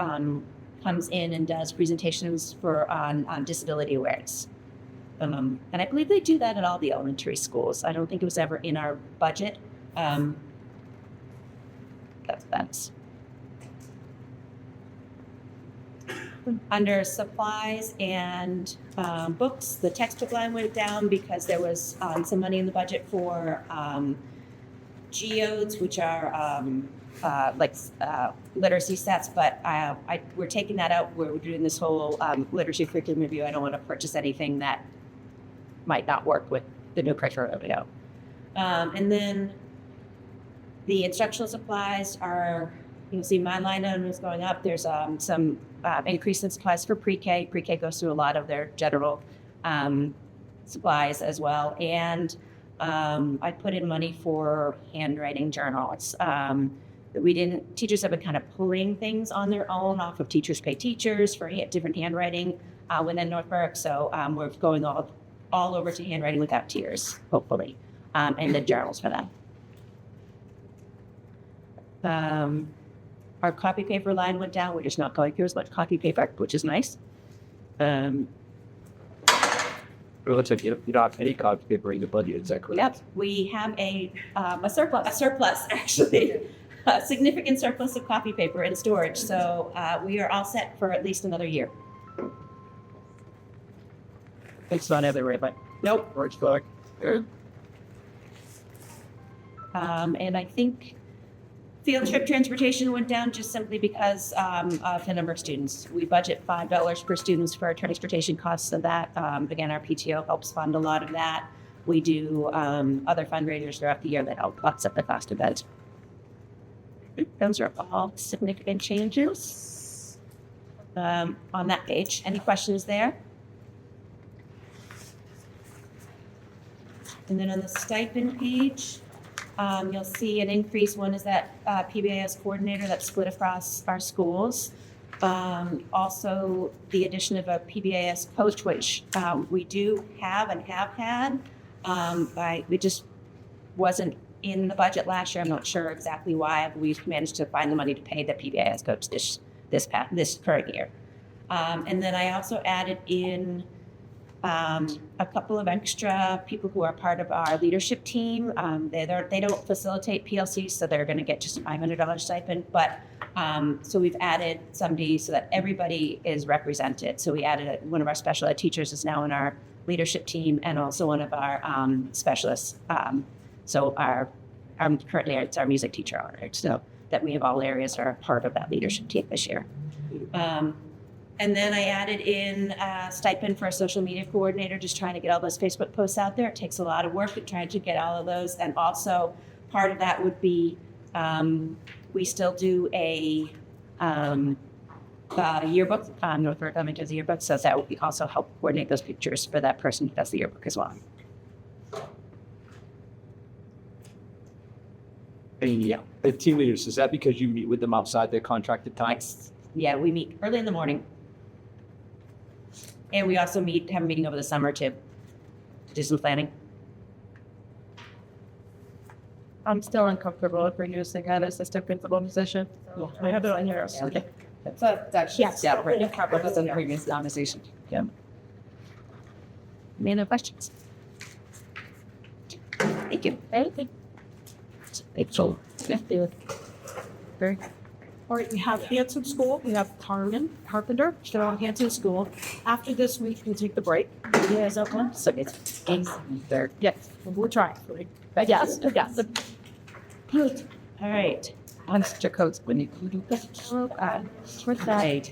comes in and does presentations on disability awareness. And I believe they do that at all the elementary schools. I don't think it was ever in our budget. That's under supplies and books. The textbook line went down because there was some money in the budget for geodes, which are literacy sets, but we're taking that out. We're doing this whole literacy curriculum review. I don't want to purchase anything that might not work with the new curriculum. And then the instructional supplies are, you'll see my line item is going up. There's some increase in supplies for pre-K. Pre-K goes through a lot of their general supplies as well. And I put in money for handwriting journals. Teachers have been kind of pulling things on their own off of Teachers Pay Teachers for different handwriting within Northbrook. So we're going all over to handwriting without tears, hopefully, and the journals for them. Our copy paper line went down. We're just not going through as much copy paper, which is nice. It looks like you don't have any copy paper in the budget, is that correct? Yep, we have a surplus actually, a significant surplus of copy paper in storage. So we are all set for at least another year. It's not everywhere, but nope, George Clark. And I think field trip transportation went down just simply because of the number of students. We budget $5 per student for our transportation costs, so that, again, our PTO helps fund a lot of that. We do other fundraisers throughout the year that help offset the cost of that. Those are all significant changes on that page. Any questions there? And then on the stipend page, you'll see an increase. One is that PBIS coordinator that's split across our schools. Also, the addition of a PBIS coach, which we do have and have had. We just wasn't in the budget last year. I'm not sure exactly why. We've managed to find the money to pay the PBIS coach this current year. And then I also added in a couple of extra people who are part of our leadership team. They don't facilitate PLC, so they're going to get just a $500 stipend. But so we've added somebody so that everybody is represented. So we added one of our special ed teachers is now in our leadership team, and also one of our specialists. So currently it's our music teacher, so that we have all areas are part of that leadership team this year. And then I added in a stipend for a social media coordinator, just trying to get all those Facebook posts out there. It takes a lot of work at trying to get all of those. And also part of that would be, we still do a yearbook, Northbrook Elementary does a yearbook, so that would also help coordinate those pictures for that person who does the yearbook as well. Yeah. The team leaders, is that because you meet with them outside their contracted time? Yes. Yeah, we meet early in the morning. And we also have a meeting over the summer to do some planning. I'm still uncomfortable if we're using an assistant principal position. I have it on here. Okay. So that's Yes. yeah, right. It covers in the previous nomination. Yeah. Any other questions? Thank you. Anything? Thank you. Very. All right, we have Hanson School. We have Carpenter, still on Hanson School. After this, we can take the break. You guys up one? So it's there. Yes, we'll try. But yes. Good. All right. On Mr. Coates, when you what's that?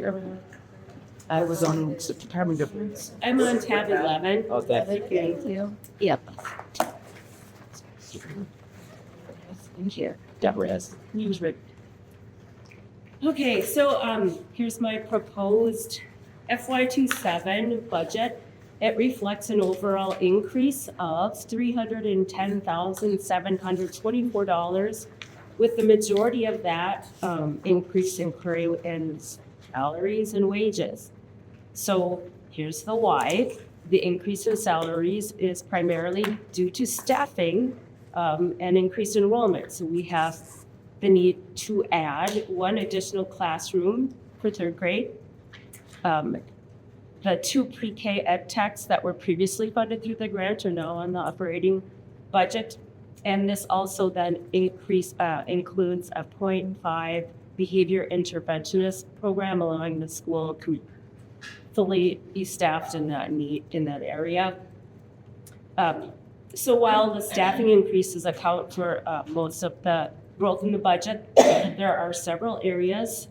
I was on September difference. I'm on tab 11. Oh, thank you. Thank you. Yep. In here. Deborah has. Use Rick. Okay, so here's my proposed FY27 budget. It reflects an overall increase of $310,724, with the majority of that increase occurring in salaries and wages. So here's the why. The increase in salaries is primarily due to staffing and increased enrollment. So we have the need to add one additional classroom for third grade. The 2 pre-K ed techs that were previously funded through the grant are now on the operating budget. And this also then includes a 0.5 behavior interventionist program, allowing the school to fully be staffed in that area. So while the staffing increases account for most of the growth in the budget, there are several areas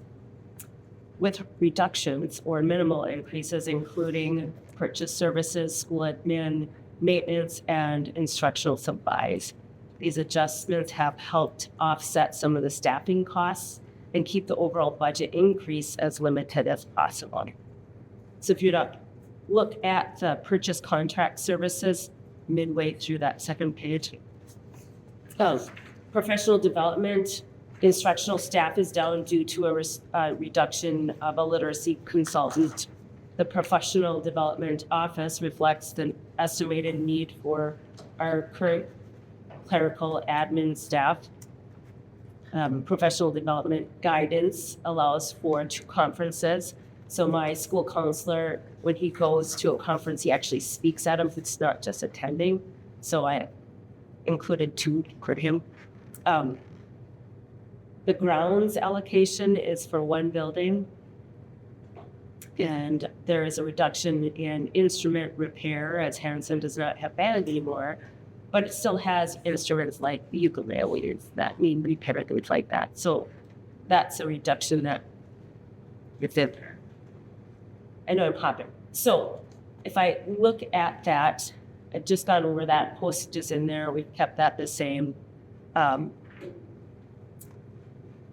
with reductions or minimal increases, including purchase services, school admin, maintenance, and instructional supplies. These adjustments have helped offset some of the staffing costs and keep the overall budget increase as limited as possible. So if you look at the purchase contract services midway through that second page, professional development, instructional staff is down due to a reduction of a literacy consultant. The professional development office reflects the estimated need for our current clerical admin staff. Professional development guidance allows for 2 conferences. So my school counselor, when he goes to a conference, he actually speaks at them. It's not just attending. So I included 2 for him. The grounds allocation is for 1 building. And there is a reduction in instrument repair, as Harrison does not have band anymore, but it still has instruments like the ukuleles that need repair, things like that. So that's a reduction that within. I know I'm hopping. So if I look at that, I've just gone over that. Postage is in there. We've kept that the same.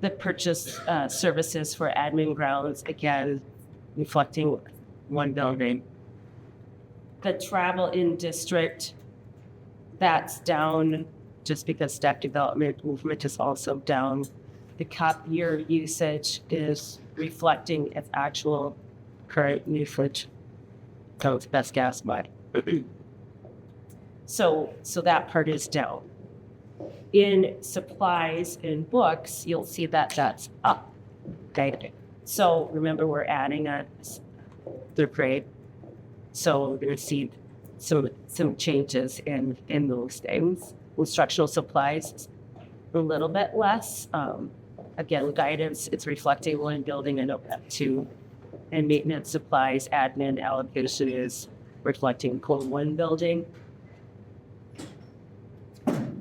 The purchase services for admin grounds, again, reflecting 1 building. The travel in district, that's down just because staff development movement is also down. The copier usage is reflecting its actual current usage. So it's best guess, but so that part is down. In supplies and books, you'll see that that's up. Okay. So remember, we're adding a 3rd grade. So we're going to see some changes in those things. Instructional supplies, a little bit less. Again, guidance, it's reflecting 1 building and up 2. And maintenance supplies, admin allocation is reflecting 1 building.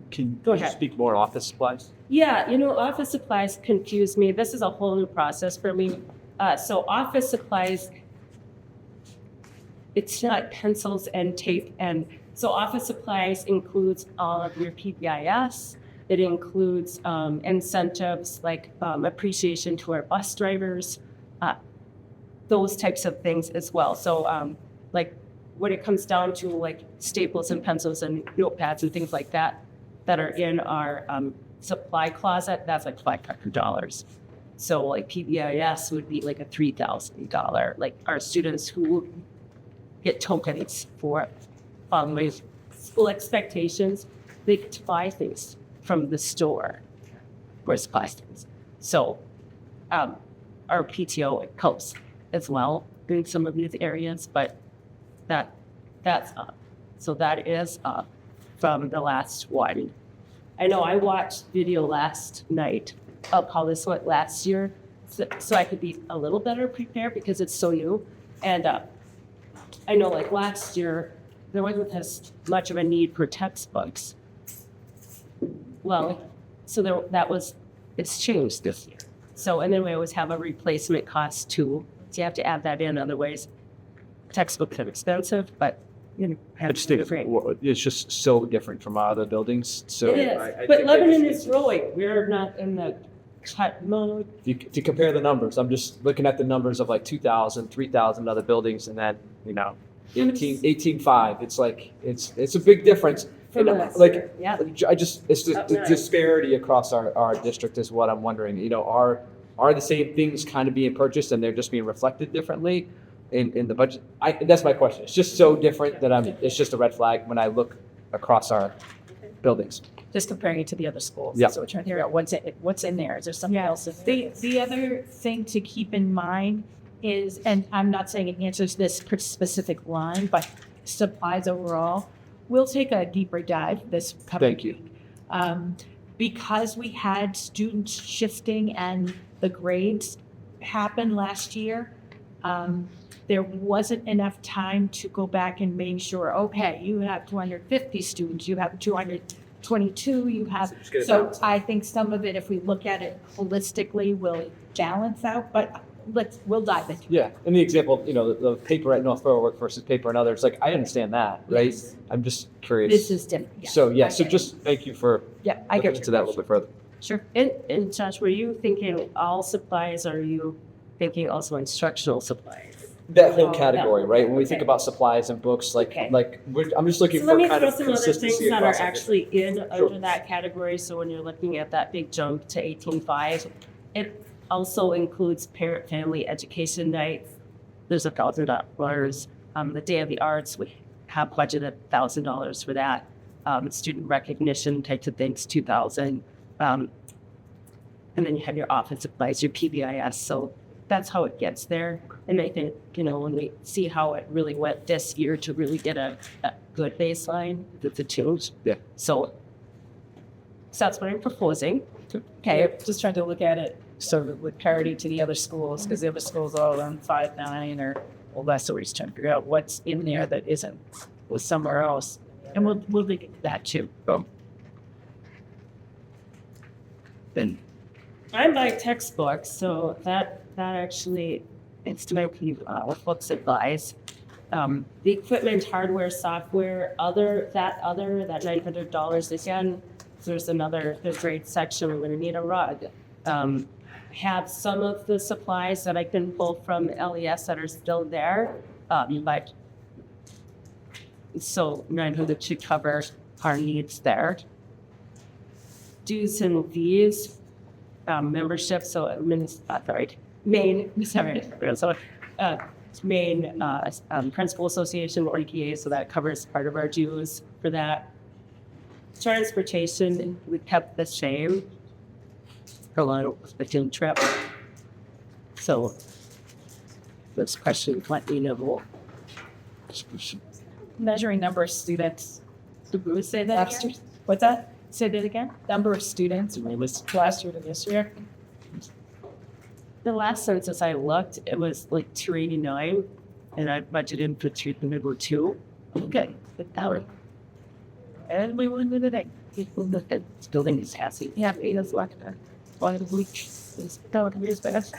Can Go you ahead. speak more office supplies? Yeah, office supplies confuse me. This is a whole new process for me. So office supplies, it's not pencils and tape. And so office supplies includes all of your PBIS. It includes incentives like appreciation to our bus drivers, those types of things as well. So like when it comes down to like staples and pencils and notepads and things like that are in our supply closet, that's like $500. So like PBIS would be like a $3,000. Like our students who get tokens for following school expectations, they get to buy things from the store for supply things. So our PTO helps as well in some of these areas, but that's up. So that is up from the last one. I know I watched video last night of how this went last year, so I could be a little better prepared because it's so new. And I know like last year, there wasn't as much of a need for textbooks. Well, so it's changed this year. So, and then we always have a replacement cost too. So you have to add that in, otherwise textbooks are expensive, but I just think it's just so different from our other buildings. So it is. I But think Lebanon they is growing. We're not in the cut mode. If you compare the numbers, I'm just looking at the numbers of like 2,000, 3,000 other buildings, and then, 18.5. It's like, it's a big difference. And, like, Yeah. it's the disparity across our district is what I'm wondering. Are the same things kind of being purchased and they're just being reflected differently in the budget? That's my question. It's just so different that it's just a red flag when I look across our buildings. Just comparing it to the other schools. Yeah. So we're trying to figure out what's in there. Is there something else in there? The other thing to keep in mind is, and I'm not saying it answers this specific line, but supplies overall, we'll take a deeper dive this coming Thank you. week. Because we had students shifting and the grades happened last year, there wasn't enough time to go back and make sure, okay, you have 250 students, you have 222, you have, so I think some of it, if we look at it holistically, will balance out, but we'll dive into it. Yeah, and the example, the paper at North Berwick versus paper and others, like, I understand that, right? Yes. I'm just curious. This is different. Yeah. So, yeah, I so get it. just thank you for Yeah, I looking get into that a little bit further. Sure. And Josh, were you thinking all supplies, or are you thinking also instructional supplies? That whole Oh, category, that- right? When we okay. think about supplies and books, Okay. I'm just looking So for let me kind throw of some other consistency things that are across everything. actually in Sure. under that category. So when you're looking at that big jump to 18.5, it also includes parent-family education night. There's $1,000. The Day of the Arts, we have budgeted $1,000 for that. Student recognition types of things, $2,000. And then you have your office supplies, your PBIS. So that's how it gets there. And I think, when we see how it really went this year to really get a good baseline, that's a change. Yeah. So that's what I'm proposing. Okay. Just trying to look at it sort of with parity to the other schools, because the other schools are all around 5.9 or less. So we're just trying to figure out what's in there that isn't was somewhere else, and we'll look at that too. Then I buy textbooks, so that actually it's to my book supplies. The equipment, hardware, software, that $900 again. There's another third grade section. We're going to need a rug. Have some of the supplies that I can pull from LES that are still there. But so $900 should cover our needs there. Dues and fees, membership. So Maine Principal Association or EPA. So that covers part of our dues for that. Transportation, we kept the same. For a lot of the field trip. So this question, let me know. Measuring number of students. Did we say that? Last year. What's that? Say that again. Number of students. Last year to this year. The last census I looked, it was like 289, and I budgeted for 202. Okay, but that was, And we won today. this building is happy. Yeah, that's like one of the weeks. That would be his best.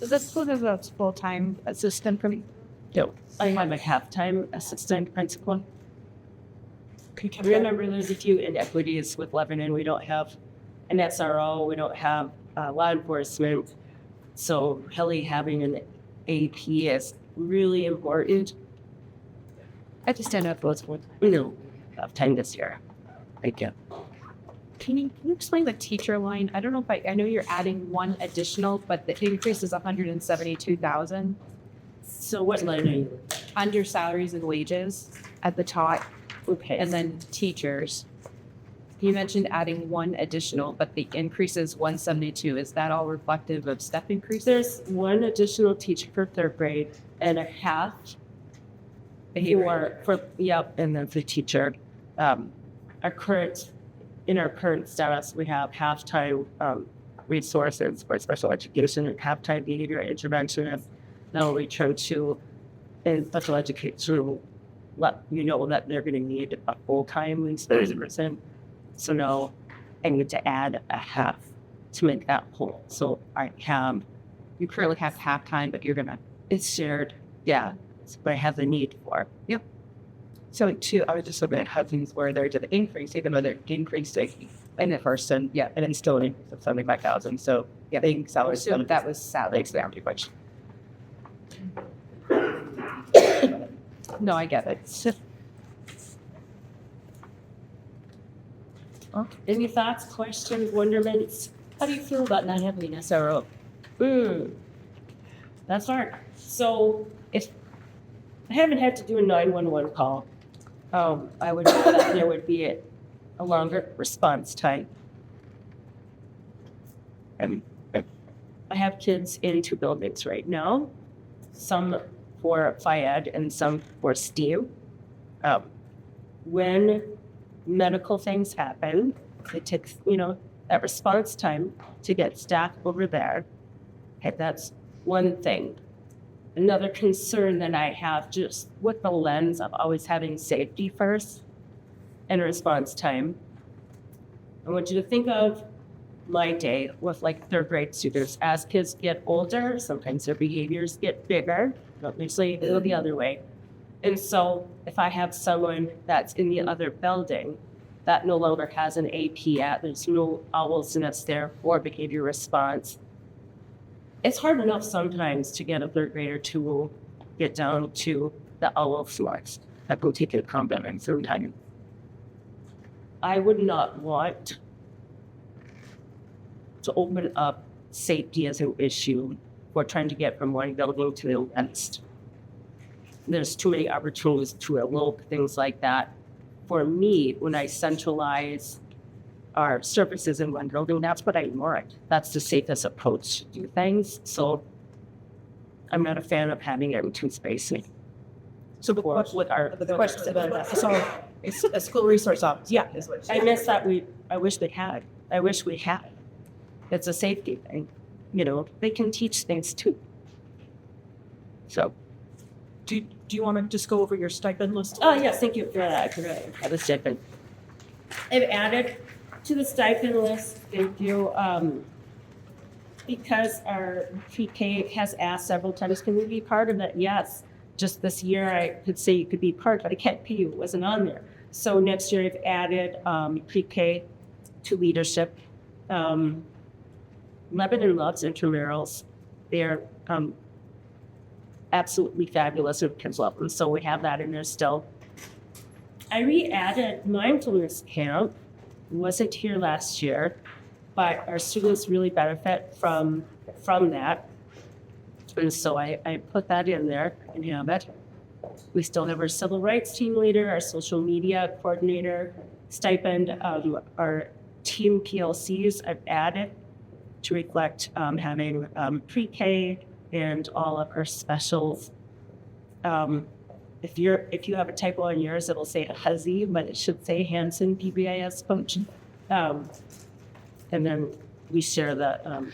Is this full-time assistant for me? No, I have a half-time assistant principal. Remember, there's a few inequities with Lebanon. We don't have an SRO. We don't have law enforcement. So Kelly having an AP is really important. I just don't have those of time this year. Thank you. Can you explain the teacher line? I don't know if I know you're adding one additional, but the increase is 172,000 So what line are you? under salaries and wages at the top, Okay. and then teachers. You mentioned adding one additional, but the increase is 172. Is that all reflective of step increases? There's one additional teacher for third grade and a half and then for teacher. In our current status, we have half-time resources for special education and half-time behavior intervention. And now we try to, in special education, let you know that they're going to need a full-time resource person. So now I need to add a half to make that whole. So You currently have half-time, but you're gonna. it's shared, yeah. But I have the need for. So I was just looking at how things were there to the increase, even though they're increasing. in the first, and yeah, and it's still an increase of 75,000. So yeah, they salary. So that was salary. Thanks, Andy. Question. No, I get it. Any thoughts, questions, wonderments? How do you feel about not having an SRO? That's hard. So if I haven't had to do a 911 call, I would hope that there would be a longer response time. And I have kids in 2 buildings right now, some for FIAD and some for STEAM. When medical things happen, it takes, that response time to get staff over there. Okay, that's one thing. Another concern that I have, just with the lens of always having safety first and response time, I want you to think of my day with like 3rd grade students. As kids get older, sometimes their behaviors get bigger, but usually they go the other way. And so if I have someone that's in the other building that no longer has an AP yet, there's no owlness there or behavior response, it's hard enough sometimes to get a 3rd grader to get down to the owl flex that will take it combat and third time. I would not want to open up safety as an issue for trying to get from one building to the next. There's too many opportunities to elope, things like that. For me, when I centralize our services in one building, that's what I want. That's the safest approach to do things. So I'm not a fan of having it in 2 spaces. So the With our Questions about that. So It's a school resource officer. Yeah. Is what I miss that I wish they had. I wish we had. It's a safety thing. They can teach things too. So, do you want to just go over your stipend list? oh yes, thank you for that. I forgot about the stipend. I've added to the stipend list, thank you, because our pre-K has asked several times, can we be part of it? Yes. Just this year, I could say you could be part, but I can't pay you. It wasn't on there. So next year, I've added pre-K to leadership. Lebanon loves intramurals. They're absolutely fabulous with kids love them. So we have that in there still. I re-added mindfulness camp. It wasn't here last year, but our students really benefit from that. And so I put that in there and have it. We still have our civil rights team leader, our social media coordinator, stipend, our team PLCs I've added to reflect having pre-K and all of our specials. If you have a typo on yours, it'll say Huzzy, but it should say Hanson PBIS function. And then we share the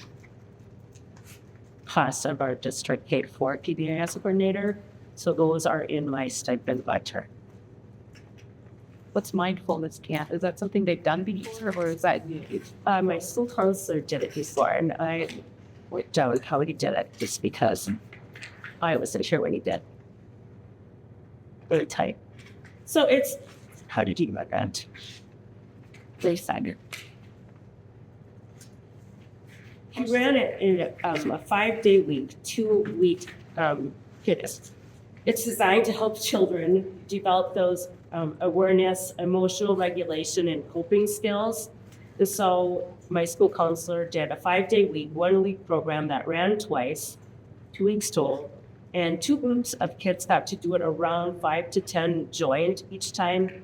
costs of our district K-4 PBIS coordinator. So those are in my stipend budget. What's mindfulness camp? Is that something they've done before, or is that My school counselor did it before, and I went down how he did it just because I wasn't sure what he did. Really tight. So it's, how did you do that? They signed it. He ran it in a 5-day week, 2-week kids. It's designed to help children develop those awareness, emotional regulation, and coping skills. And so my school counselor did a 5-day week, 1-week program that ran twice, 2 weeks total, and 2 groups of kids got to do it around 5 to 10 joined each time.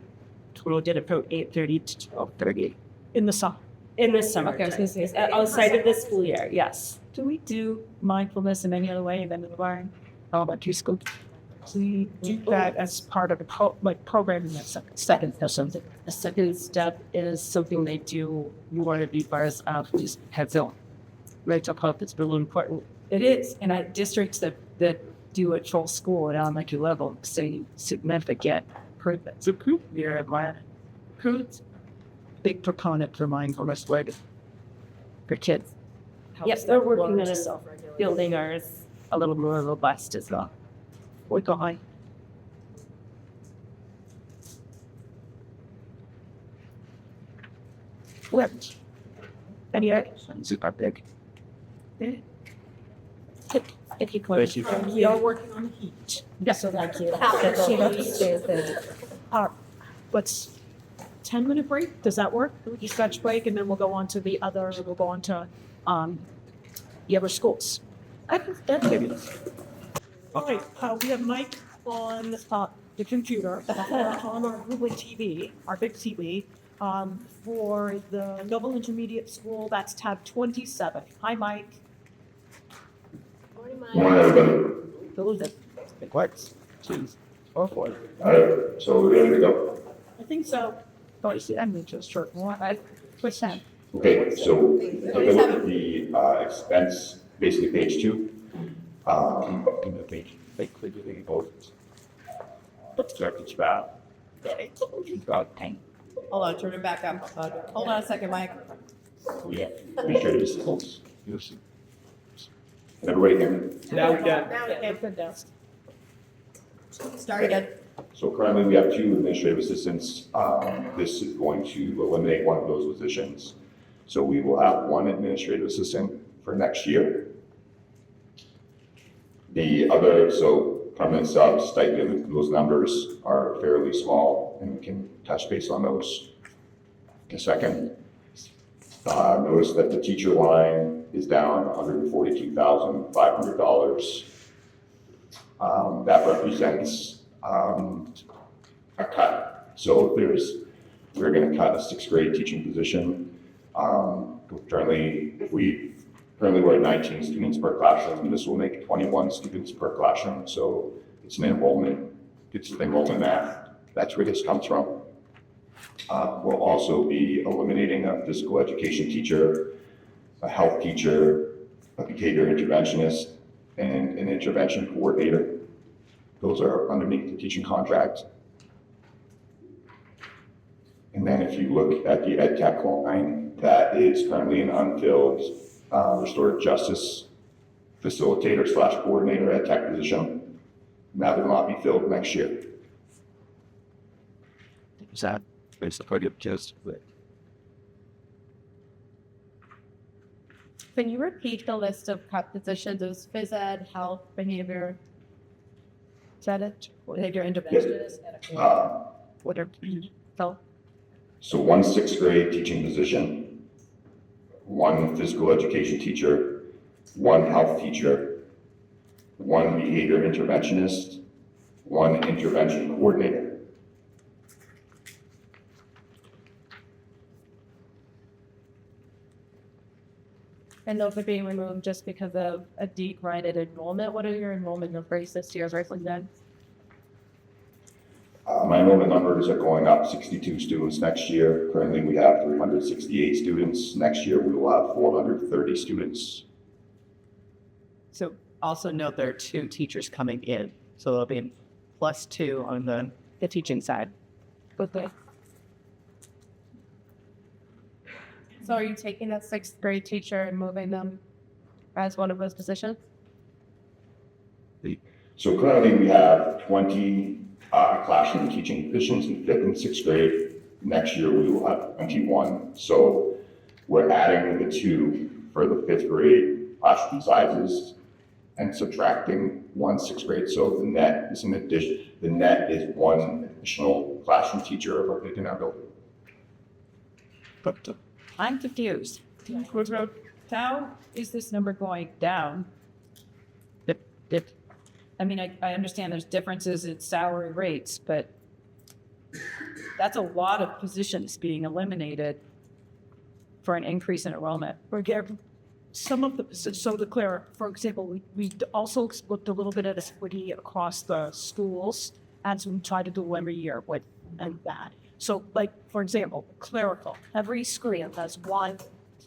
Total did it from 8:30 to 12:30 In the summer. in the summer. Okay, I was gonna say, Outside of the school year, yes. do we do mindfulness in any other way than the bar? How about your school? We do that as part of the programming that Second session. The second step is something they do. You want to be bars of just heads on. Mental health is really important. It is, and at districts that do it full school at elementary level, see significant improvements. Your environment. Big proponent for mindfulness For kids. Yes, they're working on building ours a little more robust as well. We're going. flipped. Any Super big. If you Thank you. we are working on the heat. Yes, so thank you. Let's 10-minute break. Does that work? We stretch break and then we'll go on to the other. We'll go on to the other schools. I think that's good. All right. We have Mike on the computer on our Google TV, our big TV. For the Noble Intermediate School, that's tab 27. Hi, Mike. Morning, everybody. What? Jeez. Oh, boy. All right, so we're ready to go. I think so. Oh, I see. I'm just short. What's that? Okay, so take a look at the expense, basically page 2. Basically, doing both. Directed SPAT. Hold on, turn it back up. Hold on a second, Mike. Yeah, administrative assistants. Everybody hear me? Now we can. Now it gets the desk. Start again. So currently we have 2 administrative assistants. This is going to eliminate one of those positions. So we will have 1 administrative assistant for next year. The other, so permanent subs, stipend, those numbers are fairly small, and we can touch base on those in a second. Notice that the teacher line is down $142,500. That represents a cut. So we're going to cut a 6th grade teaching position. Currently we're at 19 students per classroom, and this will make 21 students per classroom. So it's an enrollment math. That's where this comes from. We'll also be eliminating a physical education teacher, a health teacher, a behavior interventionist, and an intervention coordinator. Those are underneath the teaching contract. And then if you look at the ed tech line, that is currently an unfilled restorative justice facilitator / coordinator ed tech position. And that will not be filled next year. Is that basically just Can you repeat the list of cut positions? It was phys ed, health, behavior. Is that it? Behavior interventionist and whatever. So, So 1 6th grade teaching position, 1 physical education teacher, 1 health teacher, 1 behavior interventionist, 1 intervention coordinator. and those are being removed just because of a decline in enrollment. What are your enrollment numbers this year versus then? My enrollment numbers are going up 62 students next year. Currently, we have 368 students. Next year, we will have 430 students. So also note there are 2 teachers coming in, so there'll be +2 on the teaching side. Okay. So are you taking that 6th grade teacher and moving them as one of those positions? So currently, we have 20 classroom teaching positions in 5th and 6th grade. Next year, we will have 21. So we're adding the 2 for the 5th grade classroom sizes and subtracting 1 6th grade. So the net is an addition. The net is 1 additional classroom teacher in our building. I'm confused. How is this number going down? I mean, I understand there's differences in salary rates, but that's a lot of positions being eliminated for an increase in enrollment. Some of the, so to clear, for example, we also looked a little bit at equity across the schools as we try to do every year with and that. So like, for example, clerical, every school has 1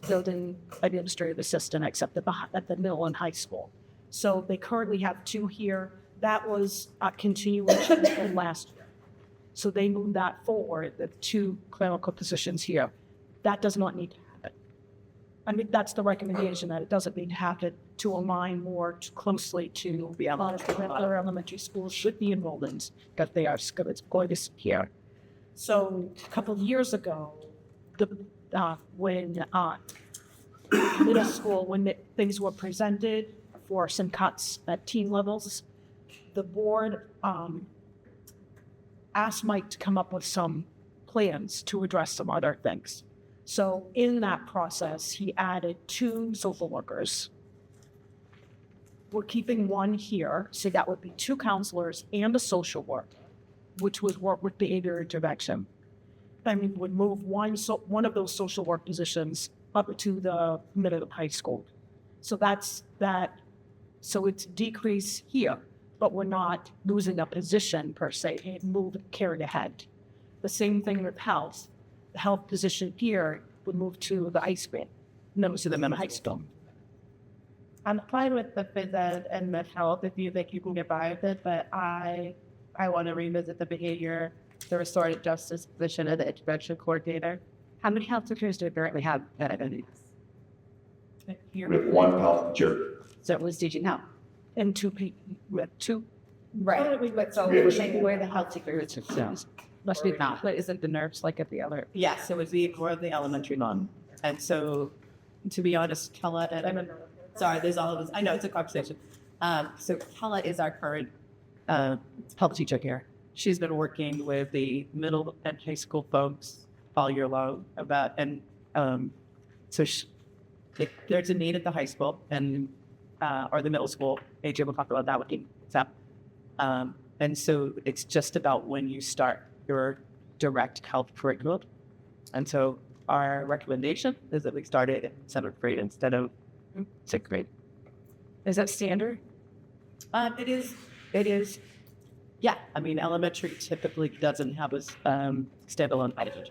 building administrative assistant except at the middle and high school. So they currently have 2 here. That was a continuation from last year. So they moved that forward, the 2 clerical positions here. That does not need to happen. I mean, that's the recommendation, that it doesn't need to happen to align more closely to the other elementary schools should be enrolled in, that they are it's going to here. So a couple of years ago, when middle school, when things were presented for some cuts at teen levels, the board asked Mike to come up with some plans to address some other things. So in that process, he added 2 social workers. We're keeping 1 here, so that would be 2 counselors and a social worker, which would work with behavior intervention. Then we would move one of those social work positions up to the middle of high school. So that's that. So it's decrease here, but we're not losing a position per se. It moved carried ahead. The same thing with health. The health position here would move to the ice cream. No, to the middle high school. I'm fine with the phys ed and med health if you think you can get by with it, but I want to revisit the behavior, the restorative justice position, and the intervention coordinator. How many health workers do we currently have? We have 1 health teacher. So it was teaching health. And 2 people with 2. Right. But so Yeah. we're saying where the health secretary is. Must be not. But isn't the nurse like at the other? Yes, it would be more of the elementary one. And so, to be honest, Kella, and sorry, there's all of this. I know it's a conversation. So Kella is our current health teacher here. She's been working with the middle and high school folks all year long about, and so if there's a need at the high school and or the middle school, AJ will talk about that with you. So, and so it's just about when you start your direct health curriculum. And so our recommendation is that we start it in 7th grade instead of 6th grade. Is that standard? It is. Yeah, I mean, elementary typically doesn't have a standalone teacher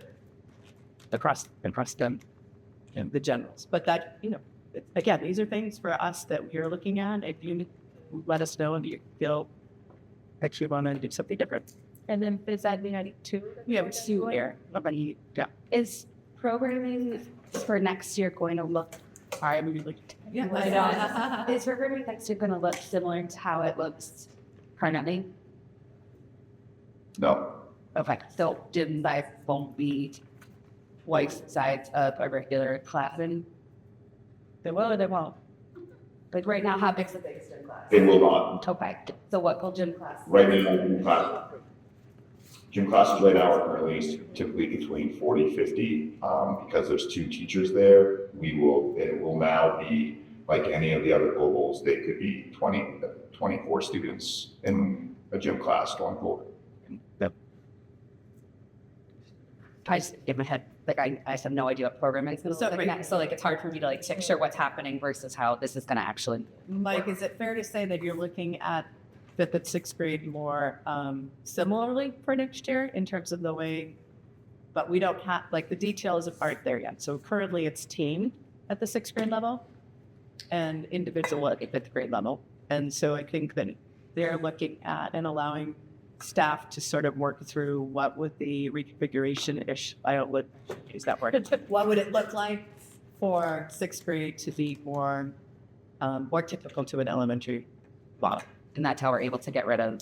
across them and the generals. But that, again, these are things for us that we're looking at. If you let us know and you feel that you want to do something different. And then phys ed, we had 2. We have 2 here. Yeah. Is programming for next year going to look? I mean, like, Is programming next year going to look similar to how it looks currently? No. Okay, so gym life won't be twice the size of a regular class, and they will or they won't. like right now, how big's the biggest gym class? It will not. Okay, so what will gym class? Right now, gym classes right now are currently typically between 40, 50. Because there's 2 teachers there, it will now be like any of the other globals. They could be 20, 24 students in a gym class going forward. I just in my head, like I have no idea what programming is going to look like next, so like it's hard for me to like picture what's happening versus how this is going to actually. Mike, is it fair to say that you're looking at 5th and 6th grade more similarly for next year in terms of the way, but we don't have, like the details aren't there yet. So currently it's team at the 6th grade level and individual at the 5th grade level. And so I think that they're looking at and allowing staff to sort of work through what would the reconfiguration-ish, I would use that word, what would it look like for 6th grade to be more typical to an elementary model. And that's how we're able to get rid of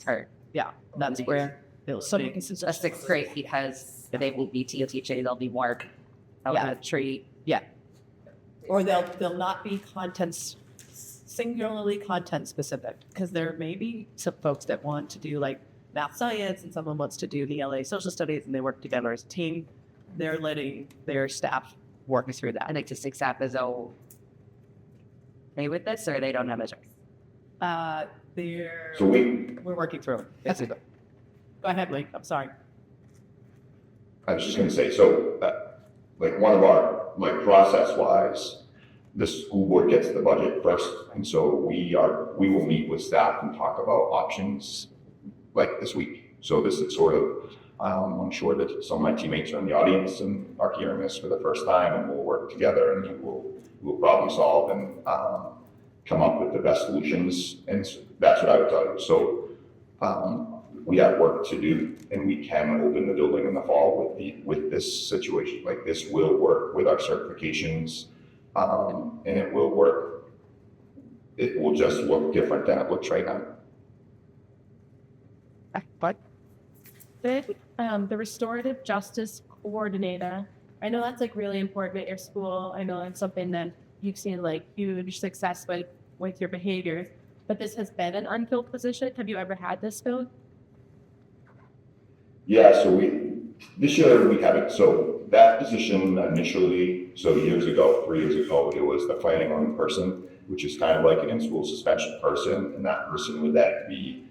her. Yeah, that's where they'll So be. a 6th grade because they will be TOTJ, they'll be more elementary. Yeah. Or they'll not be singularly content specific, because there may be some folks that want to do like math science and someone wants to do the LA social studies and they work together as a team. They're letting their staff work through that. And existing staff is okay with this, or they don't have a choice? So we're working through it. Basically. Go ahead, Blake. I'm sorry. I was just going to say, so like one of our, like process-wise, the school board gets the budget first, and so we will meet with staff and talk about options like this week. So this is sort of, I'm sure that some of my teammates are in the audience and are hearing this for the first time, and we'll work together and we'll problem solve and come up with the best solutions. And that's what I would tell you. So we have work to do, and we can open the building in the fall with this situation. Like this will work with our certifications. And it will work. It will just look different than it looks right now. But The restorative justice coordinator, I know that's like really important at your school. I know it's something that you've seen like huge success with your behaviors, but this has been an unfilled position. Have you ever had this filled? Yeah, so this year we haven't, so that position initially, so years ago, 3 years ago, it was the planning room person, which is kind of like an in-school suspension person, and that person would then be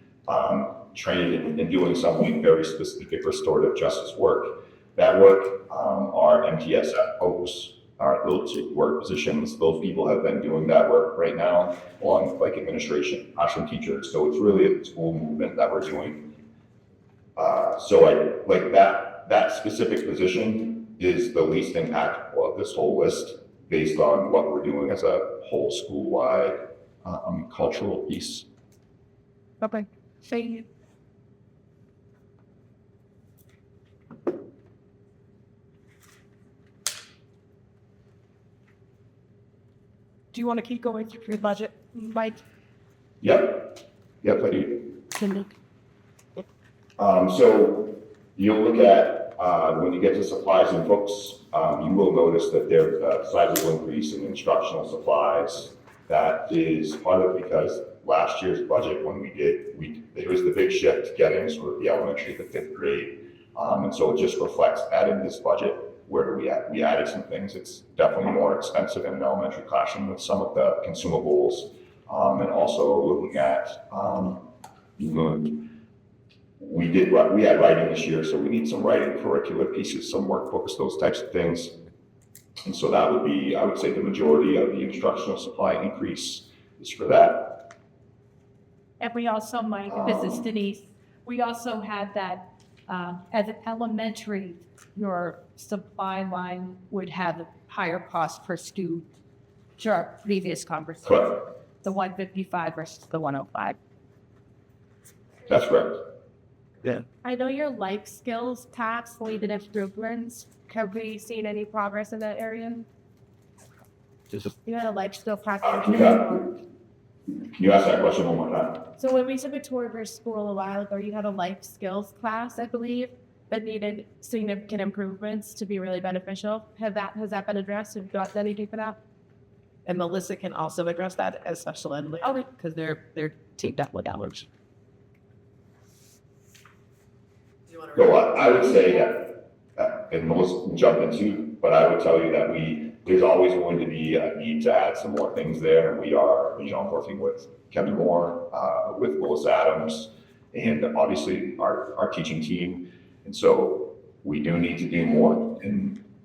trained in doing something very specific restorative justice work. That work, our MTSFOs, our those work positions, those people have been doing that work right now, along with like administration, classroom teachers, so it's really a school movement that we're doing. So I like that specific position is the least impactful of this whole list based on what we're doing as a whole school-wide cultural piece. Okay, thank you. Do you want to keep going through your budget, Mike? Yep, I do. So you'll look at, when you get to supplies and books, you will notice that there's a sizable increase in instructional supplies. That is partly because last year's budget, when there was the big shift getting sort of the elementary to 5th grade. And so it just reflects that in this budget where we added some things. It's definitely more expensive in an elementary classroom with some of the consumables. And also looking at, we had writing this year, so we need some writing curricular pieces, some workbooks, those types of things. And so that would be, I would say, the majority of the instructional supply increase is for that. And we also, Mike, this is Denise, we also had that, as an elementary, your supply line would have a higher cost per student to our previous conversation. Correct. The 155 versus the 105. That's correct. I know your life skills tax needed improvements. Have we seen any progress in that area? You had a life skill tax. Can you ask that question one more time? So when we took a tour of your school a while ago, you had a life skills class, I believe, that needed significant improvements to be really beneficial. Has that been addressed? Have you got anything for that? And Melissa can also address that as special ed later, Okay. because they're teamed up with ours. So I would say that, and Melissa can jump in too, but I would tell you that there's always going to be a need to add some more things there. We are, working with Kevin Moore, with Melissa Adams, and obviously our teaching team. And so we do need to do more,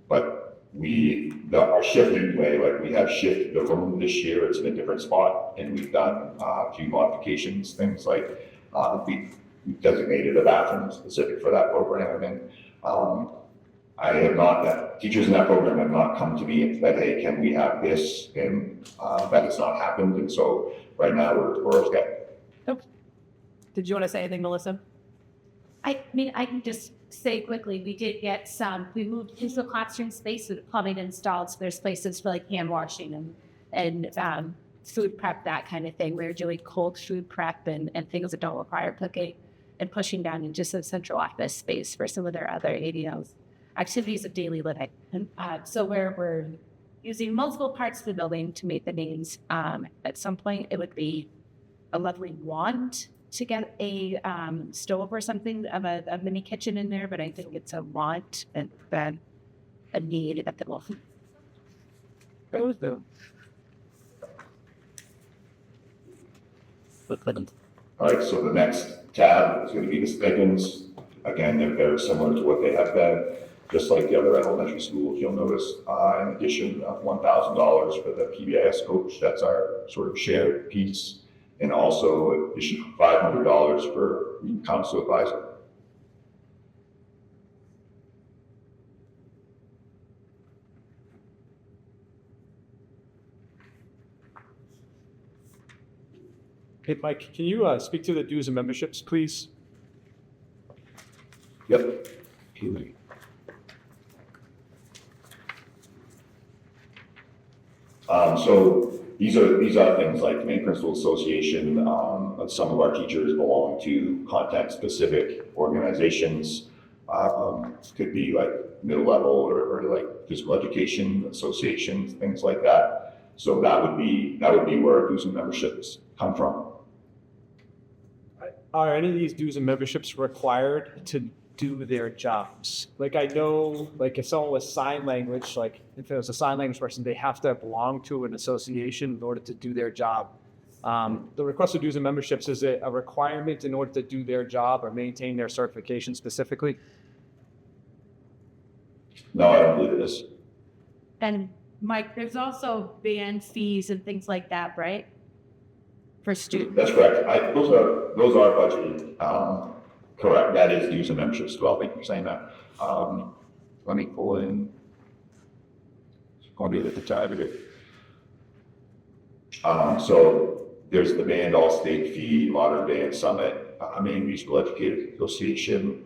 but our shift anyway, like we have shifted the room this year, it's in a different spot, and we've done a few modifications, things like we've designated a bathroom specific for that program, and I have not, teachers in that program have not come to me and said, hey, can we have this? And that has not happened, and so right now we're okay. Did you want to say anything, Melissa? I mean, I can just say quickly, we moved into the classroom space with plumbing installed, so there's places for like hand washing and food prep, that kind of thing. We're doing cold food prep and things that don't require cooking, and pushing down into some central office space for some of their other ADOs, activities of daily living. And so we're using multiple parts of the building to meet the needs. At some point, it would be a lovely want to get a stove or something of a mini kitchen in there, but I think it's a want and then a need at the moment. All right, so the next tab is going to be the stipends. Again, they're very similar to what they have been, just like the other elementary schools. You'll notice an addition of $1,000 for the PBIS coach. That's our sort of shared piece. And also an addition of $500 for council advisor. Hey, Mike, can you speak to the dues and memberships, please? Yep. So these are things like the Maine Principal Association. Some of our teachers belong to content-specific organizations. Could be like middle level or like physical education associations, things like that. So that would be where our dues and memberships come from. Are any of these dues and memberships required to do their jobs? Like I know, like if someone with sign language, like if it was a sign language person, they have to belong to an association in order to do their job. The request for dues and memberships, is it a requirement in order to do their job or maintain their certification specifically? No, I don't believe it is. And Mike, there's also band fees and things like that, right? For students. That's correct. Those are budgeted. Correct. That is dues and memberships as well. Thank you for saying that. Let me pull in. I'll be at the time of it. So there's the band all-state fee, Modern Band Summit, Maine Musical Educators Association.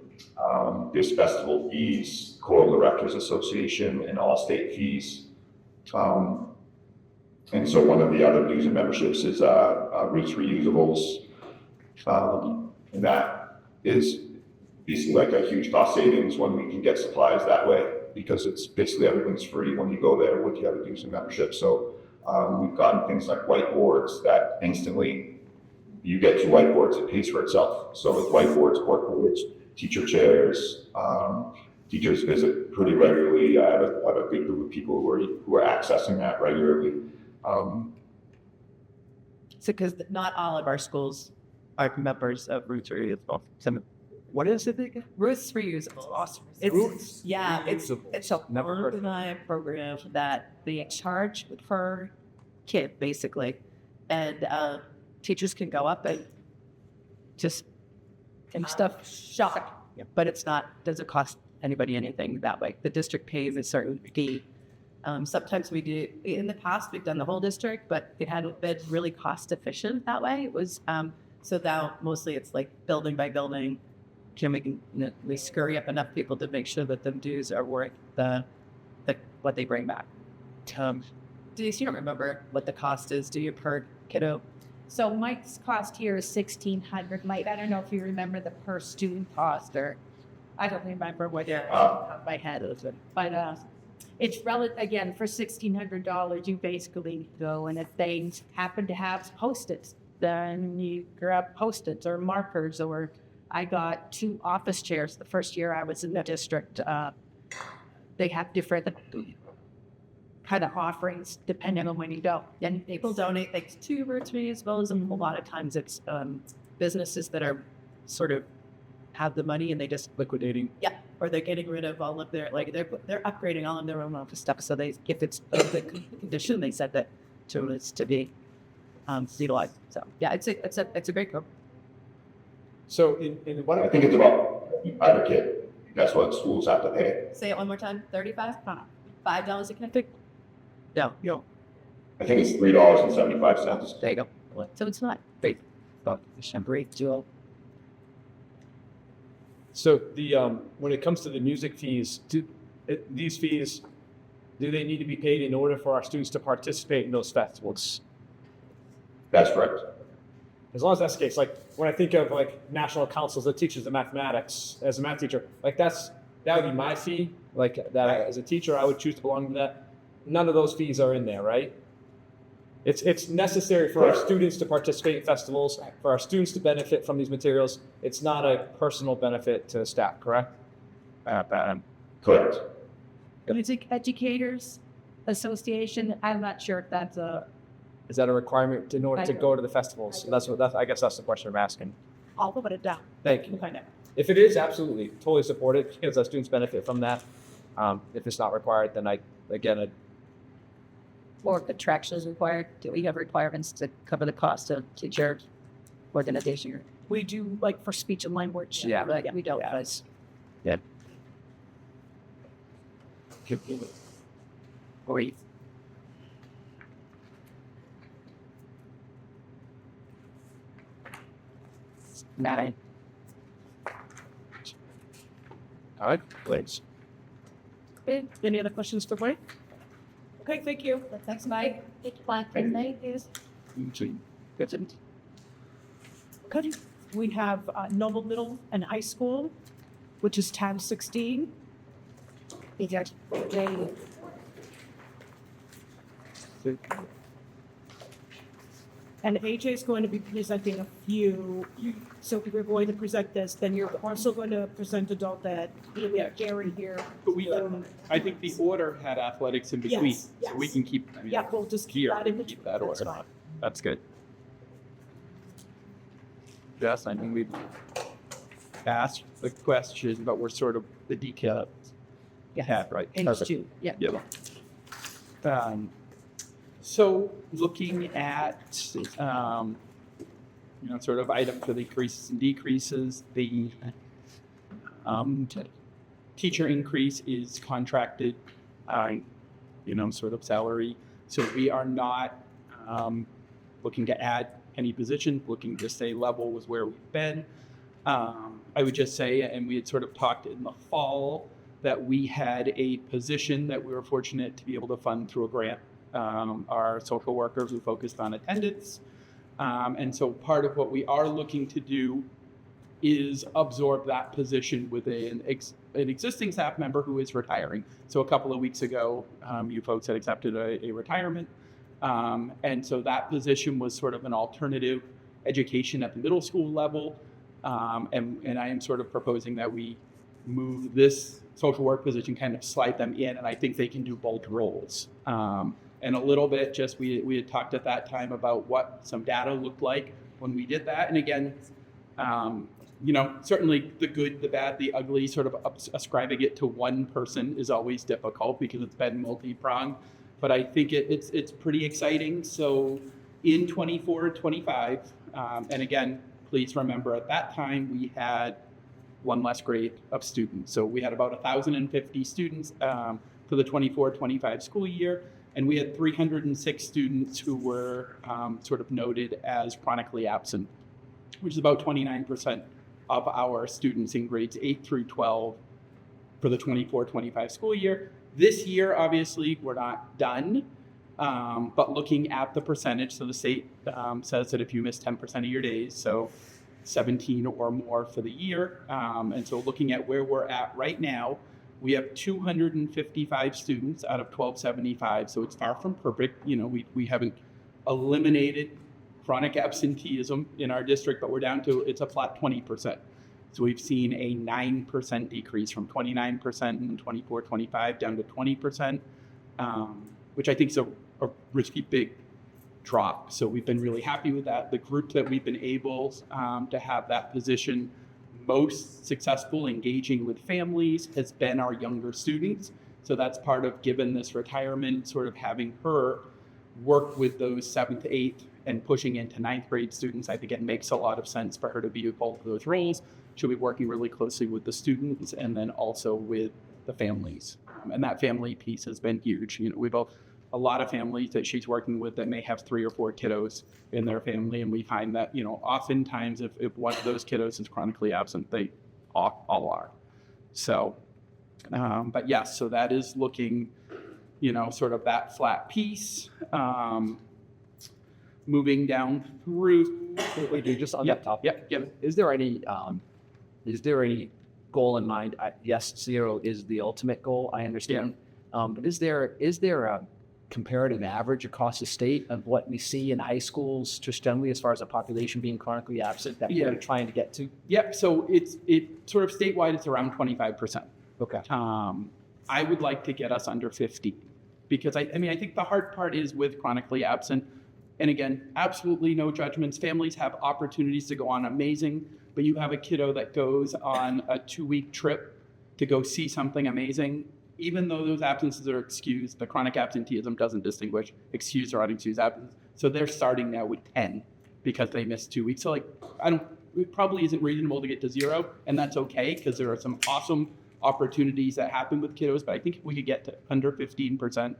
There's festival fees, Choral Directors Association, and all-state fees. And so one of the other dues and memberships is Roots Reusables. And that is basically like a huge cost savings when we can get supplies that way, because it's basically everything's free when you go there with the other dues and memberships. So we've gotten things like whiteboards that instantly you get 2 whiteboards, it pays for itself. So with whiteboards, corkboards, teacher chairs, teachers visit pretty regularly. I have a good group of people who are accessing that regularly. So, because not all of our schools are members of Roots Reusable. What is it again? Roots Reusable. Roots It's Reusable. it's a Never heard of it. organized program that they charge per kid, basically. And teachers can go up and just and stuff shop. But it's not, doesn't cost anybody anything that way. The district pays a certain fee. Sometimes we do, in the past, we've done the whole district, but it hadn't been really cost efficient that way. It was, so now mostly it's like building by building. We scurry up enough people to make sure that the dues are worth the what they bring back. Denise, you don't remember what the cost is, do you, per kiddo? So Mike's cost here is $1,600. Mike, I don't know if you remember the per student cost, or I don't remember what my head is, but it's relative. Again, for $1,600, you basically go, and if they happen to have Post-its, then you grab Post-its or markers. Or I got 2 office chairs the first year I was in the district. They have different kind of offerings depending on when you go. And people donate things to Roots Reusables, and a lot of times it's businesses that are sort of have the money and they just Liquidating. yeah, or they're getting rid of all of their they're upgrading all of their own office stuff. So they, if it's of the condition, they said that to be utilized. So yeah, it's a great group. So in what I think it's about $5 a kid. That's what schools have to pay. Say it one more time. $35, $5 a kid. No, I think it's $3.75. there you go. So it's not great. Great deal. So the when it comes to the music fees, these fees, do they need to be paid in order for our students to participate in those festivals? That's correct. As long as that's the case, like when I think of like national councils that teaches the mathematics as a math teacher, like that would be my fee. Like that as a teacher, I would choose to belong to that. None of those fees are in there, right? It's necessary for our students to participate in festivals, for our students to benefit from these materials. It's not a personal benefit to staff, correct? Correct. Music Educators Association, I'm not sure if that's a, Is that a requirement in order to go to the festivals? I guess that's the question I'm asking. I'll put it down. Thank you. Find out. If it is, absolutely, totally support it, because our students benefit from that. If it's not required, then I'd Or contraction is required. Do we have requirements to cover the cost of teacher organization? We do like for speech and language. Yeah. But we don't. Guys. Yeah. Great. Nine. All right, please. Okay, any other questions for Mike? Okay, thank you. Thanks, Mike. Thank you. Okay, we have Noble Middle and High School, which is tab 16. And AJ is going to be presenting a few. So if you're going to present this, then you're also going to present adult ed. We have Gary here. But I think the order had athletics in between, Yes, so we yes. can keep. Yeah, we'll just keep Here, that in keep between. that That's order. fine. That's good. Jess, I think we've asked the question, but we're sort of the details. Yeah, right. And Perfect. Stu, yeah. Yeah. So looking at, sort of items with increases and decreases, the teacher increase is contracted, sort of salary. So we are not looking to add any position, looking to stay level with where we've been. I would just say, and we had sort of talked in the fall, that we had a position that we were fortunate to be able to fund through a grant. Our social workers who focused on attendance. And so part of what we are looking to do is absorb that position with an existing staff member who is retiring. So a couple of weeks ago, you folks had accepted a retirement. And so that position was sort of an alternative education at the middle school level. And I am sort of proposing that we move this social work position, kind of slide them in, and I think they can do both roles. And a little bit, just we had talked at that time about what some data looked like when we did that. And again, certainly the good, the bad, the ugly, sort of ascribing it to one person is always difficult because it's been multi-pronged. But I think it's pretty exciting. So in 24-25, and again, please remember at that time we had one less grade of students. So we had about 1,050 students for the 24-25 school year. And we had 306 students who were sort of noted as chronically absent, which is about 29% of our students in grades 8 through 12 for the 24-25 school year. This year, obviously, we're not done, but looking at the percentage, so the state says that if you miss 10% of your days, so 17 or more for the year, and so looking at where we're at right now, we have 255 students out of 1,275, so it's far from perfect. We haven't eliminated chronic absenteeism in our district, but we're down to, it's a flat 20%. So we've seen a 9% decrease from 29% in 24-25 down to 20%, which I think is a risky big drop. So we've been really happy with that. The group that we've been able to have that position most successful engaging with families has been our younger students. So that's part of, given this retirement, sort of having her work with those 7th, 8th, and pushing into 9th grade students. I think it makes a lot of sense for her to be with both of those roles. She'll be working really closely with the students and then also with the families. And that family piece has been huge. We've a lot of families that she's working with that may have 3 or 4 kiddos in their family. And we find that, oftentimes if one of those kiddos is chronically absent, they all are. So, but yes, so that is looking, sort of that flat piece. Moving down through. Wait, dude, just on that topic. Yep. Is there any goal in mind? Yes, 0 is the ultimate goal. I understand. But is there a comparative average across the state of what we see in high schools, just generally as far as a population being chronically absent that we're trying to get to? Yep. So it sort of statewide, it's around 25%. Okay. I would like to get us under 50 because I think the hard part is with chronically absent. And again, absolutely no judgments. Families have opportunities to go on amazing, but you have a kiddo that goes on a 2-week trip to go see something amazing. Even though those absences are excused, the chronic absenteeism doesn't distinguish excused or unexcused absence. So they're starting now with 10 because they missed 2 weeks. So it probably isn't reasonable to get to 0, and that's okay because there are some awesome opportunities that happen with kiddos. But I think if we could get to under 15%,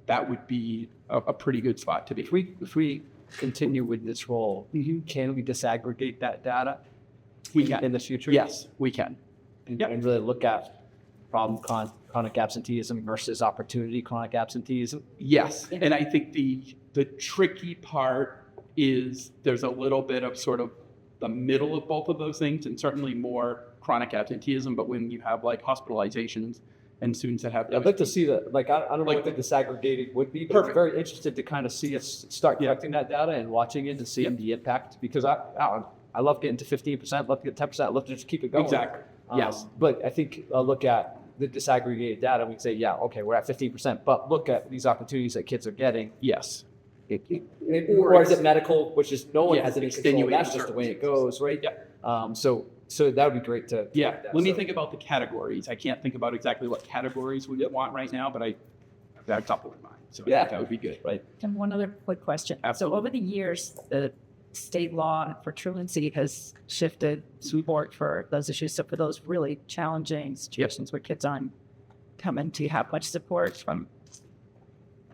that would be a pretty good spot to be. If we continue with this role, can we disaggregate that data? We can in the future. Yes, we can. And really look at problem chronic absenteeism versus opportunity chronic absenteeism. Yes, and I think the tricky part is there's a little bit of sort of the middle of both of those things, and certainly more chronic absenteeism. But when you have like hospitalizations and students that have. I'd like to see that. Like, I don't know Like what the disaggregated would be, but Perfect. I'm very interested to kind of see us start collecting that data and watching it and seeing the impact, because I love getting to 15%, love to get 10%, I love to just keep it going. Exactly. Yes. But I think I'll look at the disaggregated data, we can say, yeah, okay, we're at 15%, but look at these opportunities that kids are getting. Yes. Or is it medical, which is no one Yes, has any control, extenuating that's just the way it goes, right? Yeah. So that would be great to. Yeah, that, let me so. think about the categories. I can't think about exactly what categories we want right now, but that's top of my mind. So I think that would be good. Right. And one other quick question. So over the years, the state law for truancy has shifted support for those issues. So for those really challenging situations where kids aren't coming, do you have much support from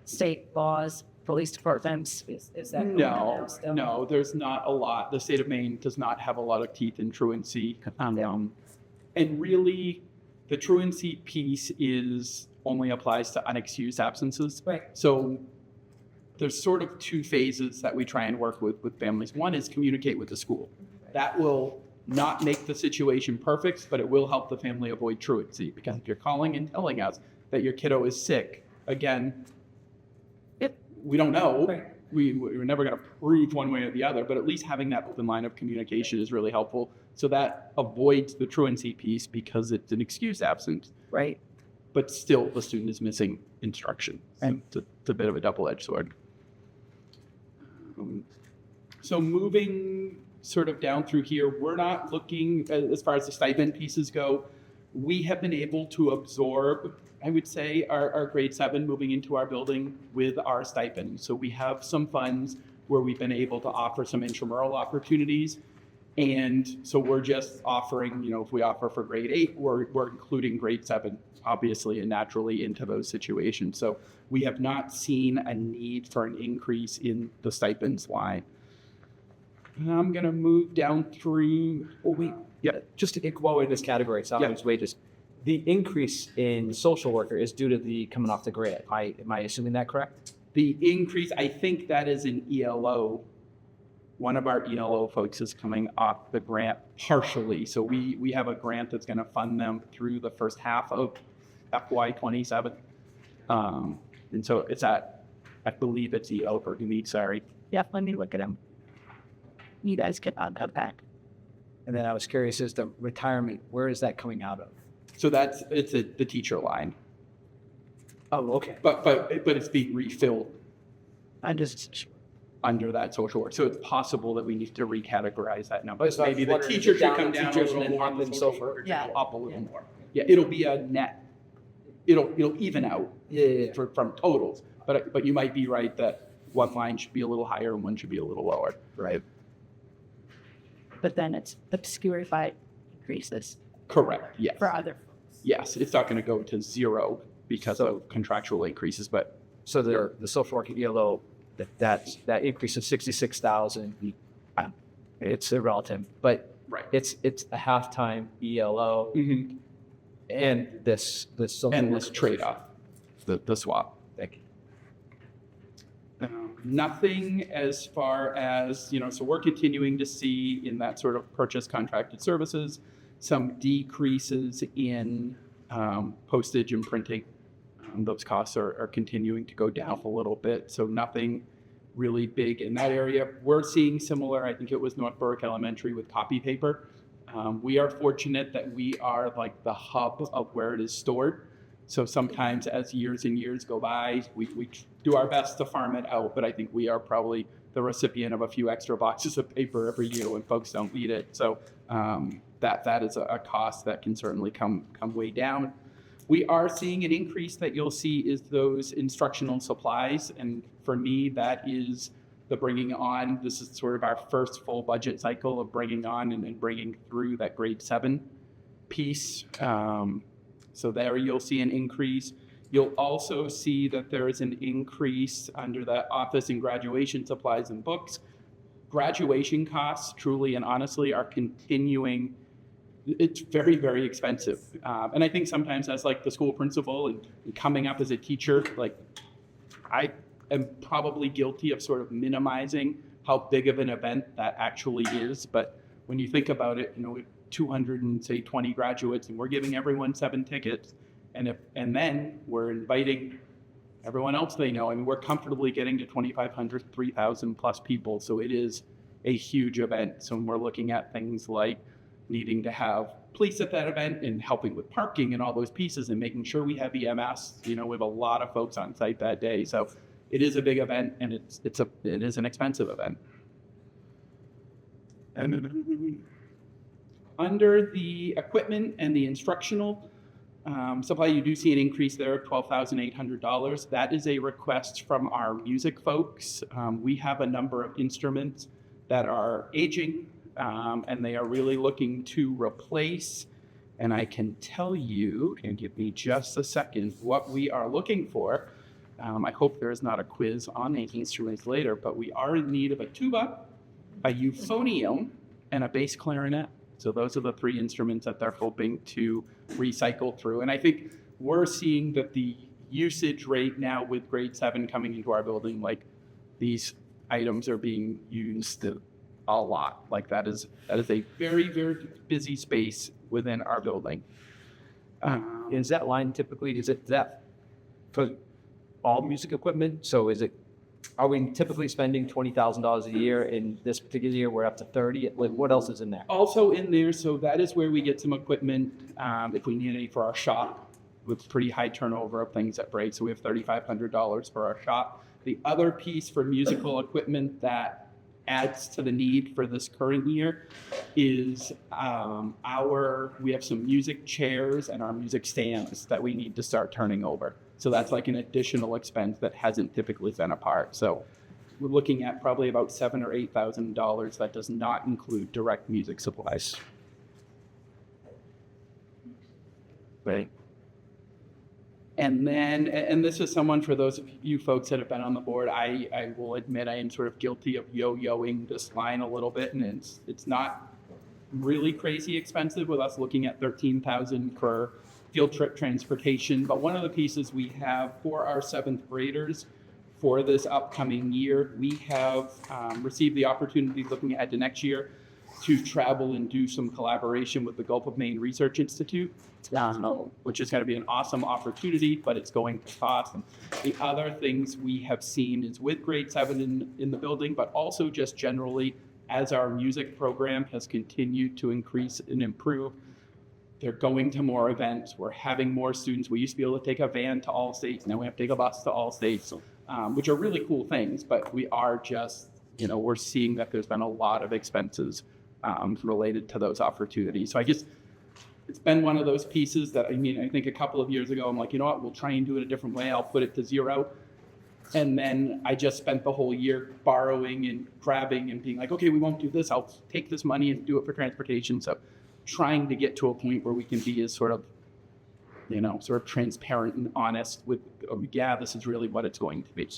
state laws, police departments? Is that No, there's not a lot. The state of Maine does not have a lot of teeth in truancy. And really, the truancy piece only applies to unexcused absences. Right. So there's sort of two phases that we try and work with families. One is communicate with the school. That will not make the situation perfect, but it will help the family avoid truancy, because if you're calling and telling us that your kiddo is sick, again, we don't know. Right. We're never going to prove one way or the other, but at least having that open line of communication is really helpful. So that avoids the truancy piece because it's an excused absence. Right. But still, the student is missing instruction. Right. So it's a bit of a double-edged sword. So moving sort of down through here, we're not looking, as far as the stipend pieces go, we have been able to absorb, I would say, our grade 7 moving into our building with our stipend. So we have some funds where we've been able to offer some intramural opportunities. And so we're just offering, if we offer for grade 8, we're including grade 7, obviously, and naturally into those situations. So we have not seen a need for an increase in the stipends line. And I'm going to move down through. Just to go in this category, salaries, wages, the increase in social worker is due to the coming off the grant. Am I assuming that correct? The increase, I think that is an ELO. One of our ELO folks is coming off the grant partially. So we have a grant that's going to fund them through the first half of FY27. And so it's I believe it's ELO for Humid, sorry. Yeah, let me look at them. You guys get on that back. And then I was curious as to retirement, where is that coming out of? So it's the teacher line. Oh, okay. But it's being refilled I'm just under that social work. So it's possible that we need to recategorize that number. So I was Maybe the wondering if teacher it's should down come to down a teachers little and then more, up and the in social social worker work. should go up a little more. Yeah, it'll be a net. It'll even out from totals. But you might be right that one line should be a little higher and one should be a little lower. Right. but then it's obscured by increases Correct, yes. for other. Yes, it's not going to go to zero because of contractual increases, but So the social work ELO, that increase of 66,000, it's irrelative, but right. it's a halftime ELO and this social And work this trade-off, the swap. Thank you. Nothing as far as, so we're continuing to see in that sort of purchase contracted services, some decreases in postage and printing. Those costs are continuing to go down a little bit. So nothing really big in that area. We're seeing similar, I think it was North Berwick Elementary with copy paper. We are fortunate that we are like the hub of where it is stored. So sometimes as years and years go by, we do our best to farm it out, but I think we are probably the recipient of a few extra boxes of paper every year when folks don't need it. So that is a cost that can certainly come way down. We are seeing an increase that you'll see is those instructional supplies. And for me, that is the bringing on, this is sort of our first full budget cycle of bringing on and bringing through that grade 7 piece. So there you'll see an increase. You'll also see that there is an increase under the office and graduation supplies and books. Graduation costs, truly and honestly, are continuing. It's very, very expensive. And I think sometimes as like the school principal and coming up as a teacher, like I am probably guilty of sort of minimizing how big of an event that actually is. But when you think about it, with 220 graduates and we're giving everyone 7 tickets, And then we're inviting everyone else they know. I mean, we're comfortably getting to 2,500, 3,000 plus people. So it is a huge event. So we're looking at things like needing to have police at that event and helping with parking and all those pieces and making sure we have EMS. We have a lot of folks on site that day. So it is a big event, and it is an expensive event. And under the equipment and the instructional supply, you do see an increase there of $12,800. That is a request from our music folks. We have a number of instruments that are aging, and they are really looking to replace. And I can tell you, and give me just a second, what we are looking for. I hope there is not a quiz on the instruments later, but we are in need of a tuba, a euphonium, and a bass clarinet. So those are the three instruments that they're hoping to recycle through. And I think we're seeing that the usage rate now with grade 7 coming into our building, like these items are being used a lot. Like that is a very, very busy space within our building. Is that line typically, is that for all music equipment? So are we typically spending $20,000 a year? In this particular year, we're up to 30. Like, what else is in there? Also in there, so that is where we get some equipment if we need any for our shop, with pretty high turnover of things that break. So we have $3,500 for our shop. The other piece for musical equipment that adds to the need for this current year is we have some music chairs and our music stands that we need to start turning over. So that's like an additional expense that hasn't typically been a part. So we're looking at probably about $7,000 or $8,000. That does not include direct music supplies. Right. And then, and this is someone, for those of you folks that have been on the board, I will admit I am sort of guilty of yo-yoing this line a little bit, and it's not really crazy expensive with us looking at $13,000 for field trip transportation. But one of the pieces we have for our 7th graders for this upcoming year, we have received the opportunity, looking ahead to next year, to travel and do some collaboration with the Gulf of Maine Research Institute, which is going to be an awesome opportunity, but it's going to cost. And the other things we have seen is with grade 7 in the building, but also just generally as our music program has continued to increase and improve, they're going to more events. We're having more students. We used to be able to take a van to all states. Now we have to take a bus to all states, which are really cool things, but we are just, we're seeing that there's been a lot of expenses related to those opportunities. So I guess it's been one of those pieces that, I think a couple of years ago, I'm like, you know what, we'll try and do it a different way. I'll put it to 0. And then I just spent the whole year borrowing and grabbing and being like, okay, we won't do this. I'll take this money and do it for transportation. So trying to get to a point where we can be as sort of transparent and honest with, this is really what it's going to be.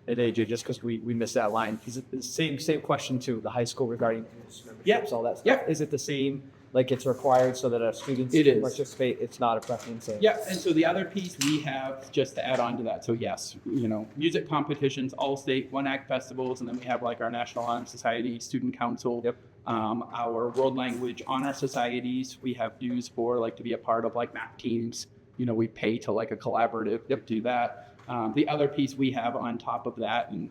And AJ, just because we missed that line, is it the same question to the high school regarding memberships, Yeah. all that stuff? Yeah. Is it the same, like it's required so that our students It can is. participate? It's not a preference? Yeah, and so the other piece we have, just to add on to that, so yes, music competitions, all state, one act festivals, and then we have like our National Honor Society, Student Council, Yep. Our World Language Honor Societies. We have dues for like to be a part of like MAP teams. We pay to like a collaborative to do that. The other piece we have on top of that, and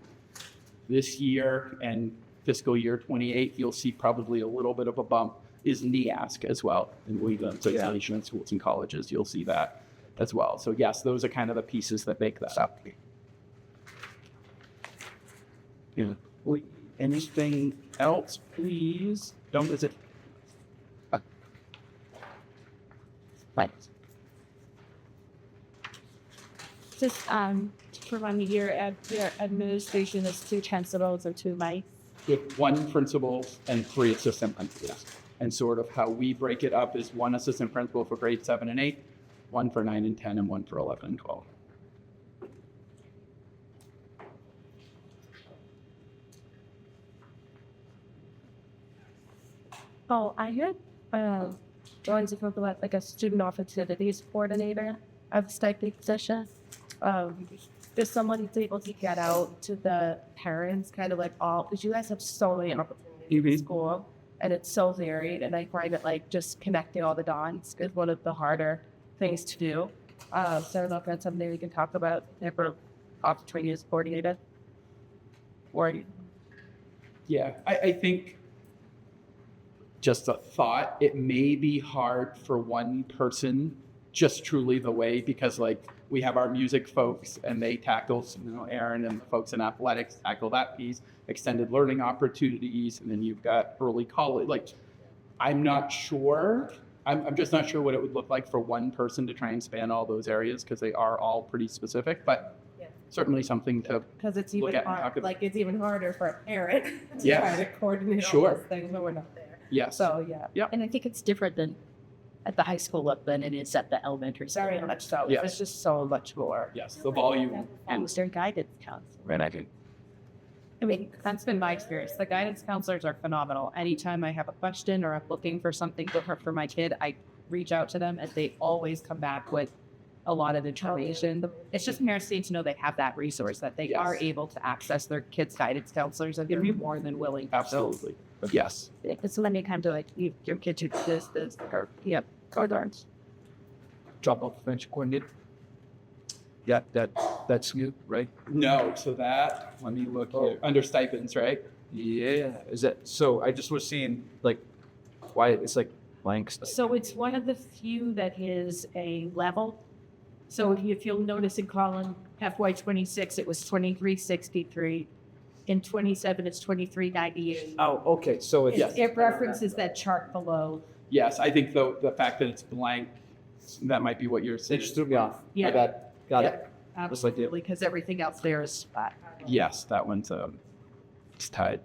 this year and fiscal year 28, you'll see probably a little bit of a bump, is NEASC as well. And we the Association of Schools and Colleges, you'll see that as well. So yes, those are kind of the pieces that make that up. Yeah. Anything else, please? Don't visit. Right. Just for 1 year at your administration is 2 chancellors or 2 mics. With 1 principal and 3 assistant principals. And sort of how we break it up is 1 assistant principal for grade 7 and 8, 1 for 9 and 10, and 1 for 11 and 12. Oh, I heard going to talk about like a student opportunities coordinator of stipend position. If someone is able to get out to the parents, kind of like because you guys have so many opportunities in school and it's so varied, and I find that like just connecting all the dots is one of the harder things to do. So I don't know if that's something we can talk about for opportunities coordinated. Or Yeah, I think just a thought, it may be hard for one person just truly the way, because like we have our music folks and they tackle, Aaron and the folks in athletics tackle that piece, extended learning opportunities, and then you've got early college. Like, I'm not sure. I'm just not sure what it would look like for one person to try and span all those areas, because they are all pretty specific, but certainly something to because it's look even at and talk hard, about. like it's even harder for a parent to Yes. try to coordinate all Sure. those things when we're not there. Yes. So yeah, And I think it's different than at the high school level than it is at the elementary school. very much so. Yes. It's just so much more. Yes, the volume. And was their guidance counselor. And I think I mean, that's been my experience. The guidance counselors are phenomenal. Anytime I have a question or I'm looking for something for my kid, I reach out to them and they always come back with a lot of information. It's just parents need to know they have that resource, that they Yes. are able to access their kids' guidance counselors, and they're more than willing. Absolutely. Yes. It's when they come to like, your kid should do this, or, yep, or darns. drop off prevention coordinator. Yeah, that's you, right? No, so that, let me look here, under stipends, right? Yeah. Is that so? I just was seeing like why it's like blanks. So it's one of the few that is a level. So if you'll notice in column FY 26, it was 2363. In 27, it's 2398. Oh, okay. So it's It references that chart below. Yes, I think the fact that it's blank, that might be what you're it saying. just threw me off. Yeah. Got it. Just like the- Absolutely, because everything else there is flat. Yes, that one's it's tied.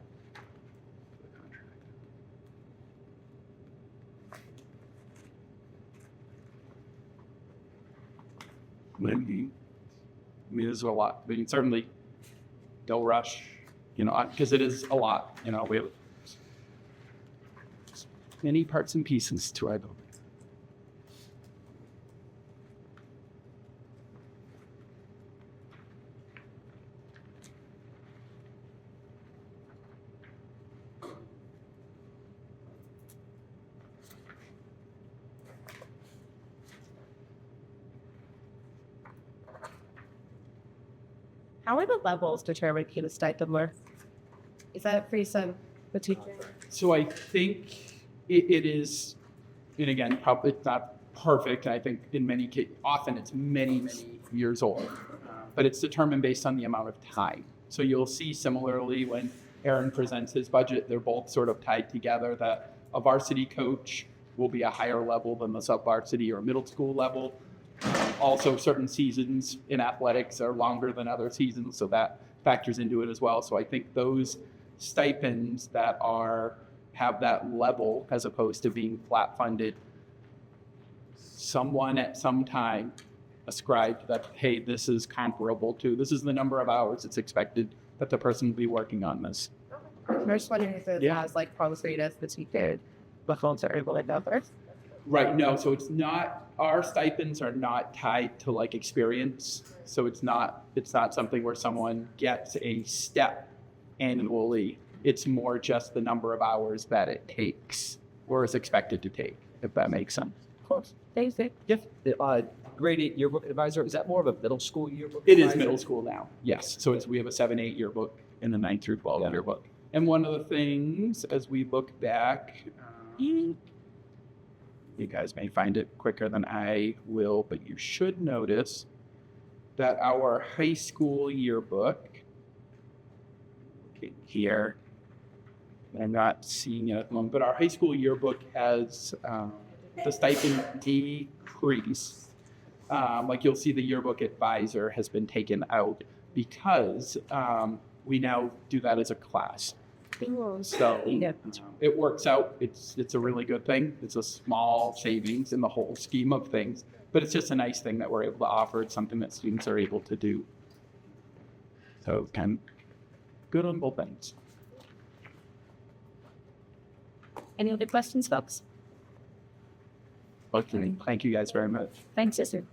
Maybe. I mean, there's a lot. I mean, certainly, don't rush, because it is a lot. We have many parts and pieces to our building. How are the levels determined in a stipend where? Is that for some the teacher? So I think it is, and again, probably it's not perfect. And I think in many cases, often it's many, many years old, but it's determined based on the amount of time. So you'll see similarly when Aaron presents his budget, they're both sort of tied together, that a varsity coach will be a higher level than the sub-varsity or middle school level. Also, certain seasons in athletics are longer than other seasons, so that factors into it as well. So I think those stipends that have that level, as opposed to being flat funded, someone at some time ascribed that, hey, this is comparable to, this is the number of hours it's expected that the person will be working on this. I'm just wondering if it has like policy as the teacher, but phones are able to numbers. Right, no, so it's not, our stipends are not tied to like experience. So it's not something where someone gets a step annually. It's more just the number of hours that it takes or is expected to take, if that makes sense. Of course. Basic. Yeah. Grade 8 yearbook advisor. Is that more of a middle school yearbook? It is advisor? middle school now, yes. So we have a 7-8 yearbook and a 9 through 12 yearbook. And one of the things as we look back, you guys may find it quicker than I will, but you should notice that our high school yearbook, here, I'm not seeing it at the moment, but our high school yearbook has the stipend decrease. Like you'll see the yearbook advisor has been taken out because we now do that as a class. So it works out. It's a really good thing. It's a small savings in the whole scheme of things, but it's just a nice thing that we're able to offer. It's something that students are able to do. So kind of good on both ends. Any other questions, folks? Okay. Thank you guys very much. Thanks, sister.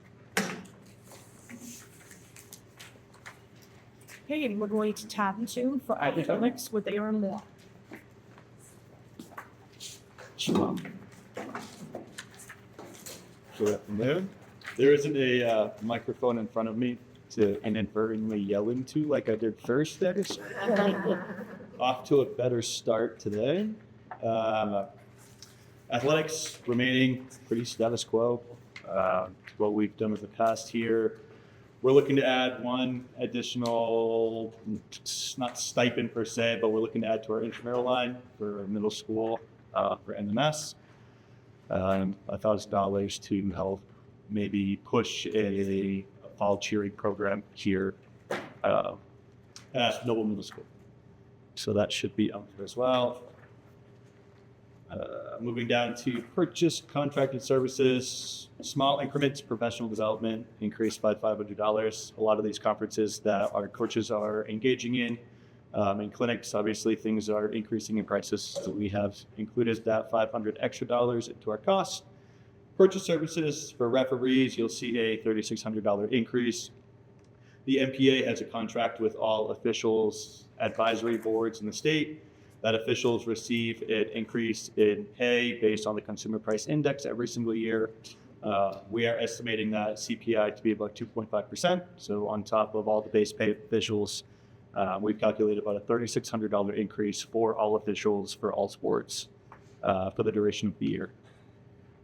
Okay, and we're going to tab into for academics with Aaron Moore. So that from there, There isn't a microphone in front of me to inadvertently yell into like I did first there. So off to a better start today. Athletics remaining pretty status quo. What we've done in the past here. We're looking to add one additional, not stipend per se, but we're looking to add to our intramural line for middle school for NMS. $1,000 to help maybe push a fall cheering program here at Noble Middle School. So that should be up there as well. Moving down to purchase contracted services, small increments, professional development increased by $500. A lot of these conferences that our coaches are engaging in clinics, obviously things are increasing in prices. So we have included that $500 extra into our costs. Purchase services for referees, you'll see a $3,600 increase. The MPA has a contract with all officials advisory boards in the state. That officials receive an increase in pay based on the consumer price index every single year. We are estimating that CPI to be about 2.5%. So on top of all the base pay officials, we've calculated about a $3,600 increase for all officials for all sports for the duration of the year.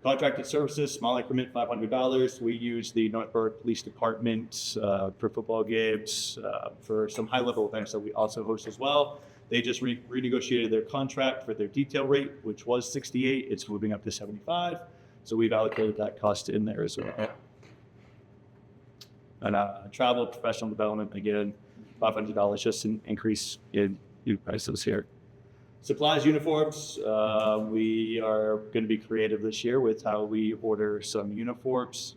Contracted services, small increment, $500. We use the North Berwick Police Department for football games, for some high-level events that we also host as well. They just renegotiated their contract for their detail rate, which was 68. It's moving up to 75. So we've allocated that cost in there as well. And travel, professional development, again, $500, just an increase in prices here. Supplies, uniforms, we are going to be creative this year with how we order some uniforms.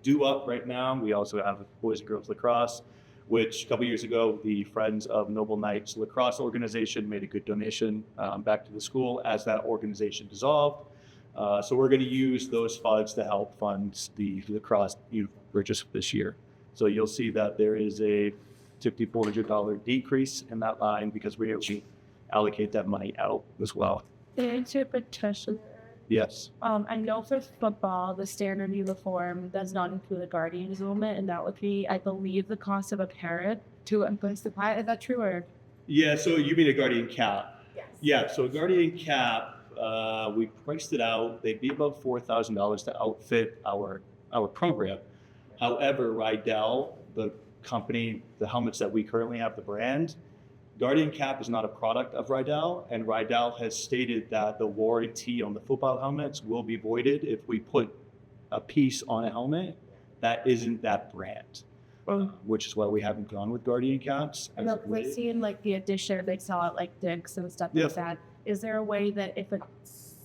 Due up right now, we also have boys and girls lacrosse, which a couple years ago, the Friends of Noble Knights lacrosse organization made a good donation back to the school as that organization dissolved. So we're going to use those funds to help fund the lacrosse purchase this year. So you'll see that there is a $5,400 decrease in that line because we actually allocate that money out as well. Interpretation. Yes. I know for football, the standard uniform does not include a guardian enrollment, and that would be, I believe, the cost of a parent to input supply. Is that true or? Yeah, so you mean a guardian cap? Yes. Yeah, so a guardian cap, we priced it out. They'd be about $4,000 to outfit our program. However, Rydell, the company, the helmets that we currently have, the brand, Guardian Cap is not a product of Rydell, and Rydell has stated that the warranty on the football helmets will be voided if we put a piece on a helmet that isn't that brand, which is why we haven't gone with Guardian Caps. And we've seen like the addition, they sell it like Dick's and stuff like that. Is there a way that if it's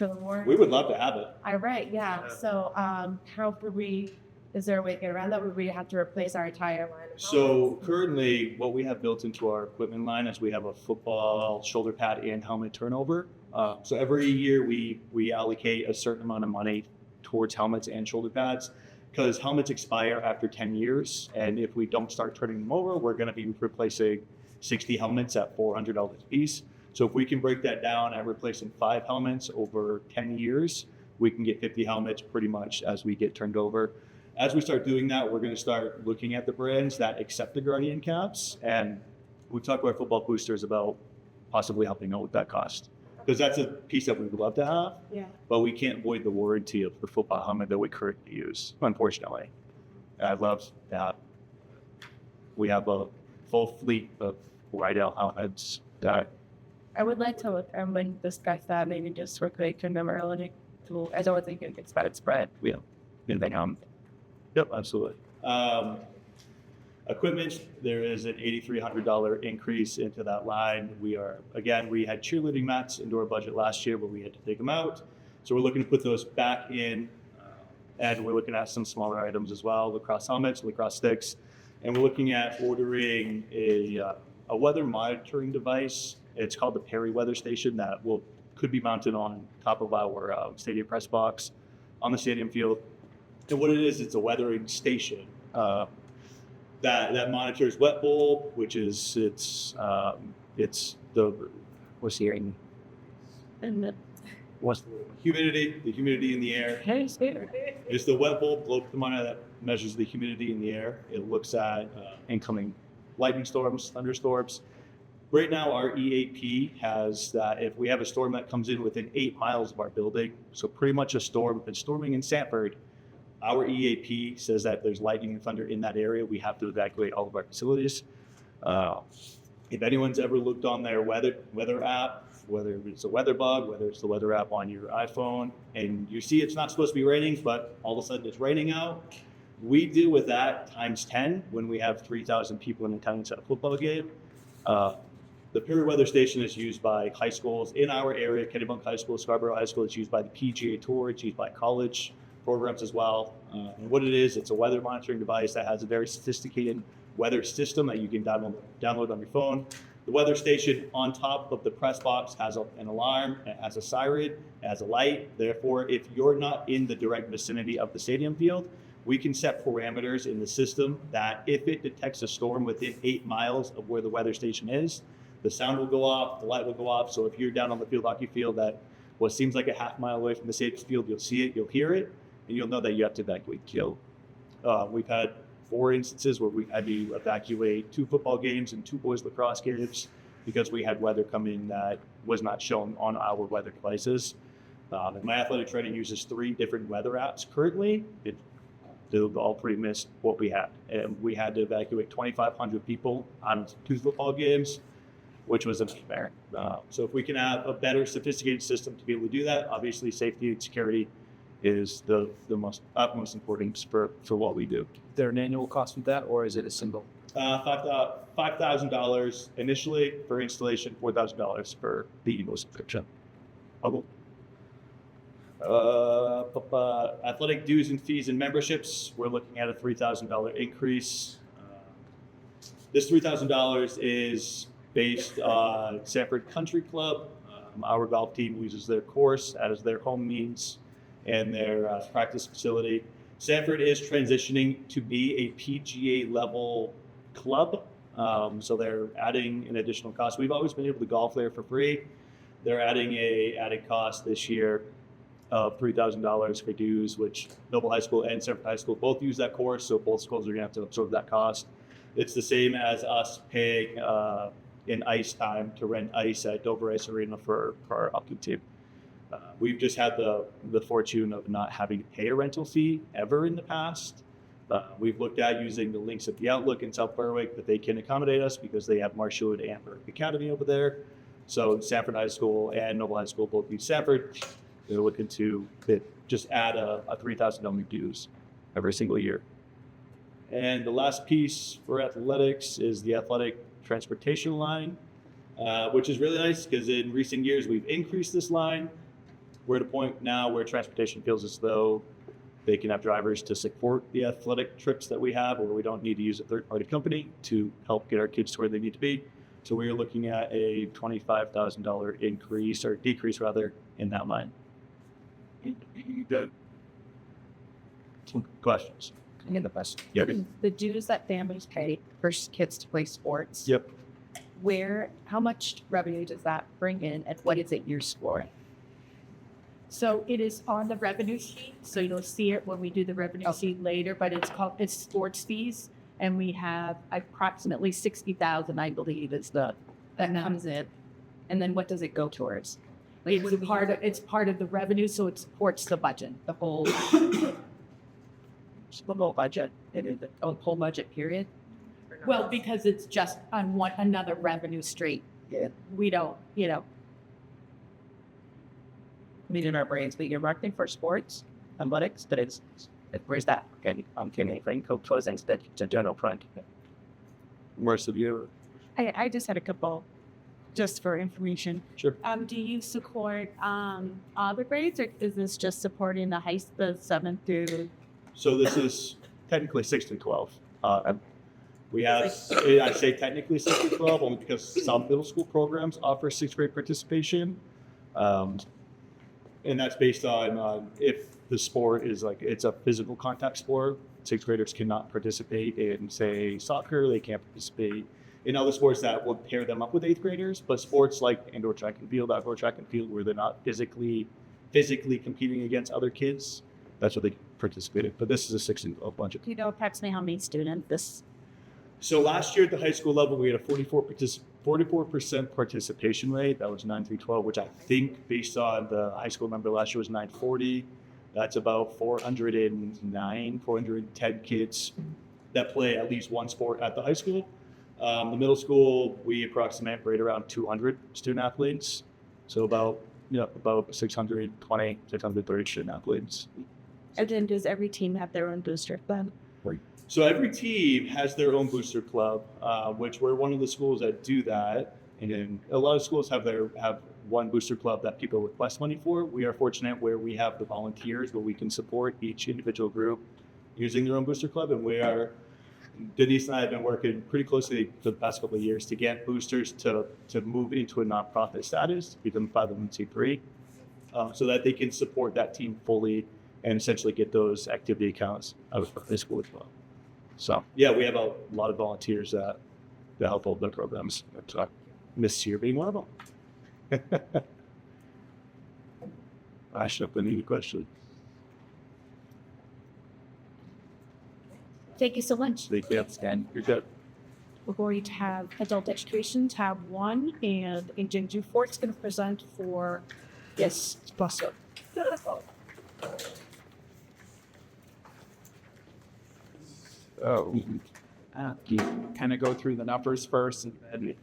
more? We would love to have it. All right, yeah. So how would we, is there a way to get around that? Would we have to replace our entire line? So currently, what we have built into our equipment line is we have a football shoulder pad and helmet turnover. So every year we allocate a certain amount of money towards helmets and shoulder pads because helmets expire after 10 years. And if we don't start turning them over, we're going to be replacing 60 helmets at $400 a piece. So if we can break that down and replacing 5 helmets over 10 years, we can get 50 helmets pretty much as we get turned over. As we start doing that, we're going to start looking at the brands that accept the Guardian Caps, and we talk to our football boosters about possibly helping out with that cost. Because that's a piece that we would love to have, but we can't avoid the warranty of the football helmet that we currently use, unfortunately. And I love that we have a full fleet of Rydell helmets that I would like to discuss that maybe just real quick to remember early. I don't think it's better spread. Yeah. Yep, absolutely. Equipment, there is an $8,300 increase into that line. We had cheerleading mats into our budget last year, but we had to take them out. So we're looking to put those back in, and we're looking at some smaller items as well, lacrosse helmets, lacrosse sticks, and we're looking at ordering a weather monitoring device. It's called the Perry Weather Station that could be mounted on top of our stadium press box on the stadium field. And what it is, it's a weathering station that monitors wet bulb, which is it's the what's hearing. What's Humidity, the humidity in the air. It's the wet bulb globe thermometer that measures the humidity in the air. It looks at incoming lightning storms, thunderstorms. Right now, our EAP has that if we have a storm that comes in within 8 miles of our building, so pretty much a storm, if it's storming in Sanford, our EAP says that there's lightning and thunder in that area, we have to evacuate all of our facilities. If anyone's ever looked on their weather app, whether it's a weather bug, whether it's the weather app on your iPhone, and you see it's not supposed to be raining, but all of a sudden it's raining out, we deal with that times 10 when we have 3,000 people in attendance at a football game. The Perry Weather Station is used by high schools in our area, Kennebunk High School, Scarborough High School. It's used by the PGA Tour. It's used by college programs as well. And what it is, it's a weather monitoring device that has a very sophisticated weather system that you can download on your phone. The weather station on top of the press box has an alarm, it has a siren, it has a light. Therefore, if you're not in the direct vicinity of the stadium field, we can set parameters in the system that if it detects a storm within 8 miles of where the weather station is, the sound will go off, the light will go off. So if you're down on the field hockey field that what seems like a half mile away from the stadium field, you'll see it, you'll hear it, and you'll know that you have to evacuate kill. We've had 4 instances where we had to evacuate 2 football games and 2 boys lacrosse games because we had weather coming that was not shown on our weather devices. And my athletic training uses 3 different weather apps currently. They'll all pretty miss what we had. And we had to evacuate 2,500 people on 2 football games, which was a nightmare. So if we can have a better sophisticated system to be able to do that, obviously safety and security is the most utmost importance for what we do. Is there an annual cost with that, or is it a single? $5,000 initially for installation, $4,000 for the Eagle subscription. Athletic dues and fees and memberships, we're looking at a $3,000 increase. This $3,000 is based on Sanford Country Club. Our golf team uses their course as their home means and their practice facility. Sanford is transitioning to be a PGA level club. So they're adding an additional cost. We've always been able to golf there for free. They're adding a added cost this year of $3,000 for dues, which Noble High School and Sanford High School both use that course. So both schools are gonna have to absorb that cost. It's the same as us paying in ice time to rent ice at Dover Ice Arena for our hockey team. We've just had the fortune of not having to pay a rental fee ever in the past. We've looked at using the links at the Outlook in South Berwick, but they can accommodate us because they have Marshwood and Berwick Academy over there. So Sanford High School and Noble High School both use Sanford. They're looking to just add a $3,000 dues every single year. And the last piece for athletics is the athletic transportation line, which is really nice because in recent years we've increased this line. We're at a point now where transportation feels as though they can have drivers to support the athletic trips that we have, or we don't need to use a third-party company to help get our kids to where they need to be. So we're looking at a $25,000 increase or decrease rather in that line. Questions? I get the best. Yeah. The dues that families pay for kids to play sports. Yep. How much revenue does that bring in, and what is it used for? So it is on the revenue sheet, so you'll see it when we do the revenue sheet later, but it's sports fees, and we have approximately 60,000, I believe, is that comes in. And then what does it go towards? It's part of the revenue, so it supports the budget, the whole budget. It is the whole budget period. well, because it's just on another revenue stream. Yeah. We don't, Meet in our brains, but you're marketing for sports, athletics, that is, where's that? Okay, can anything go towards instead to general fund? Most of you. I just had a couple, just for information. Sure. Do you support all the grades, or is this just supporting the 7th through? So this is technically 6 through 12. We have, I say technically 6 through 12 only because some middle school programs offer 6th grade participation. And that's based on if the sport is it's a physical contact sport, 6th graders cannot participate in, say, soccer. They can't participate in other sports that would pair them up with 8th graders. But sports like indoor track and field, outdoor track and field, where they're not physically physically competing against other kids, that's what they participated. But this is a 6 and 12 budget. Do you know approximately how many students this? So last year at the high school level, we had a 44% participation rate. That was 9 through 12, which I think based on the high school number last year was 940. That's about 410 kids that play at least one sport at the high school. The middle school, we approximate right around 200 student athletes. So about 620, 630 student athletes. And then does every team have their own booster club? So every team has their own booster club, which we're one of the schools that do that. And a lot of schools have one booster club that people request money for. We are fortunate where we have the volunteers where we can support each individual group using their own booster club. And Denise and I have been working pretty closely for the past couple of years to get boosters to move into a nonprofit status, become 501c3, so that they can support that team fully and essentially get those activity accounts out of the school as well. So yeah, we have a lot of volunteers that help hold their programs. Miss Year being one of them. I should have been a question. Thank you so much. Thank you. And you're good. We're going to have adult education tab 1, and Agent Dufort's going to present for yes, Buster. Kind of go through the numbers first, and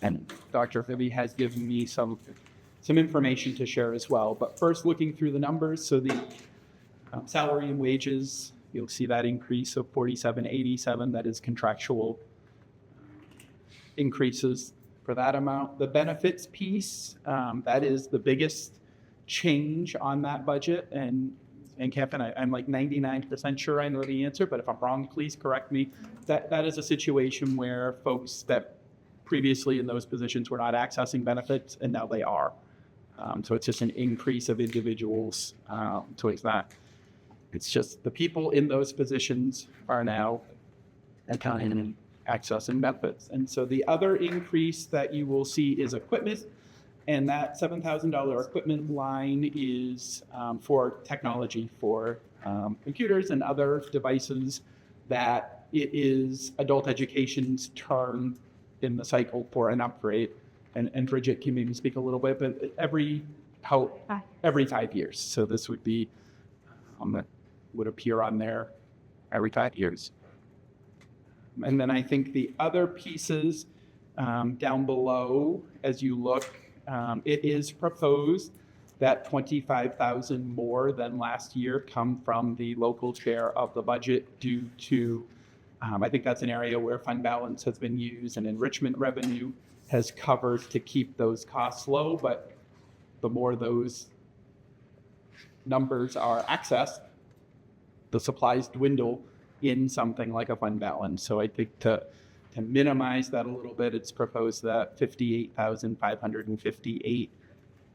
then Dr. Vivi has given me some information to share as well. But first, looking through the numbers, so the salary and wages, you'll see that increase of 4787. That is contractual increases for that amount. The benefits piece, that is the biggest change on that budget. And Kevin, I'm like 99% sure I know the answer, but if I'm wrong, please correct me. That is a situation where folks that previously in those positions were not accessing benefits, and now they are. So it's just an increase of individuals. So it's just the people in those positions are now accessing benefits. And so the other increase that you will see is equipment. And that $7,000 equipment line is for technology, for computers and other devices that it is adult education's turn in the cycle for an upgrade. And Bridget can maybe speak a little bit, but every 5 years. So this would be, would appear on there every 5 years. And then I think the other pieces down below, as you look, it is proposed that 25,000 more than last year come from the local share of the budget due to, I think that's an area where fund balance has been used and enrichment revenue has covered to keep those costs low. But the more those numbers are accessed, the supplies dwindle in something like a fund balance. So I think to minimize that a little bit, it's proposed that 58,558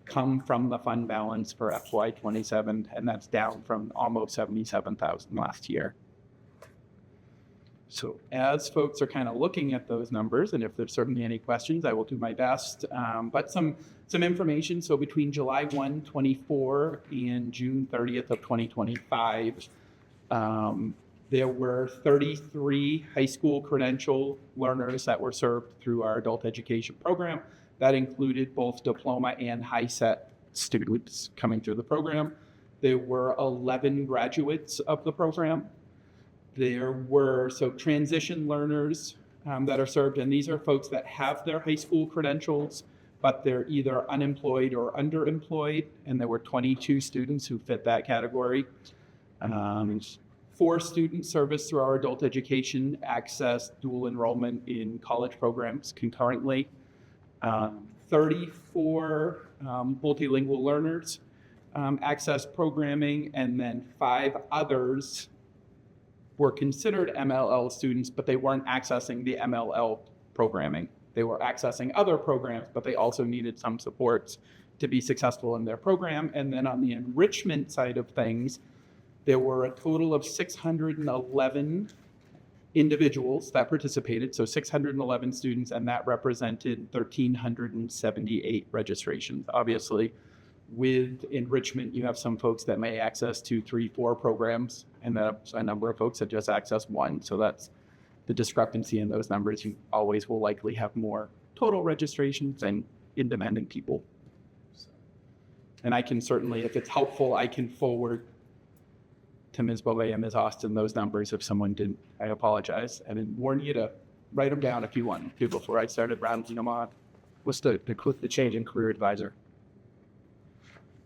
come from the fund balance for FY27, and that's down from almost 77,000 last year. So as folks are kind of looking at those numbers, and if there's certainly any questions, I will do my best. But some information. So between July 1, 24 and June 30th of 2025, there were 33 high school credential learners that were served through our adult education program. That included both diploma and HiSET students coming through the program. There were 11 graduates of the program. There were transition learners that are served, and these are folks that have their high school credentials, but they're either unemployed or underemployed, and there were 22 students who fit that category. 4 students serviced through our adult education access dual enrollment in college programs concurrently. 34 multilingual learners access programming, and then 5 others were considered MLL students, but they weren't accessing the MLL programming. They were accessing other programs, but they also needed some supports to be successful in their program. And then on the enrichment side of things, there were a total of 611 individuals that participated, so 611 students, and that represented 1,378 registrations. Obviously, With enrichment, you have some folks that may access 2, 3, 4 programs, and then a number of folks that just access one. So that's the discrepancy in those numbers. You always will likely have more total registrations than independent people. And I can certainly, if it's helpful, I can forward to Ms. Beauvais and Ms. Austin those numbers if someone didn't. I apologize. I didn't warn you to write them down if you want to before I started rounding them on. What's the change in career advisor?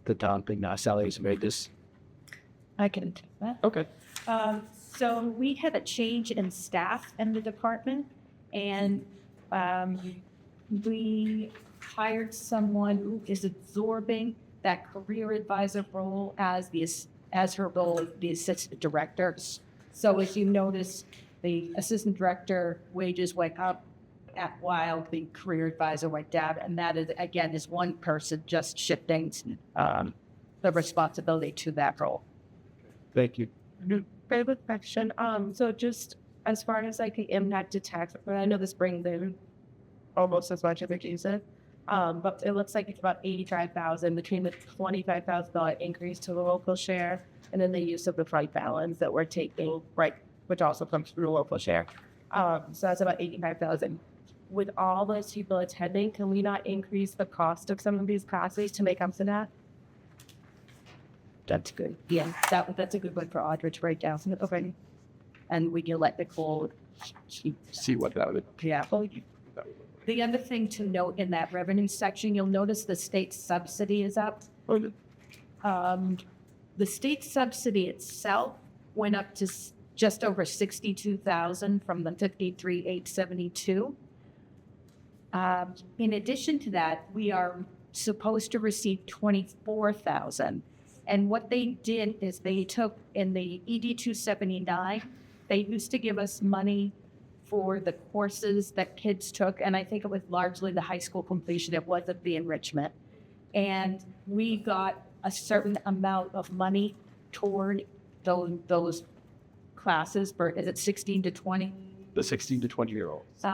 The dumping salaries made this. I can take that. Okay. So we had a change in staff in the department, and we hired someone who is absorbing that career advisor role as her role as the assistant director. So if you notice, the assistant director wages went up while the career advisor went down, and that is again is one person just shifting the responsibility to that role. Thank you. Favorite question. So just as far as like the impact to tax, I know this brings in almost as much as it uses, but it looks like it's about 85,000 between the $25,000 increase to the local share and then the use of the flight balance that we're taking, right, which also comes through local share. So that's about 85,000. With all those people attending, can we not increase the cost of some of these classes to make up for that? That's good. Yeah, that's a good one for Audrey to write down. Okay. And we can let Nicole see what that would. Yeah. The other thing to note in that revenue section, you'll notice the state subsidy is up. The state subsidy itself went up to just over 62,000 from the 53,872. In addition to that, we are supposed to receive 24,000. And what they did is they took in the ED 279, they used to give us money for the courses that kids took, and I think it was largely the high school completion. It wasn't the enrichment. And we got a certain amount of money toward those classes for, is it 16 to 20? The 16 to 20-year-olds.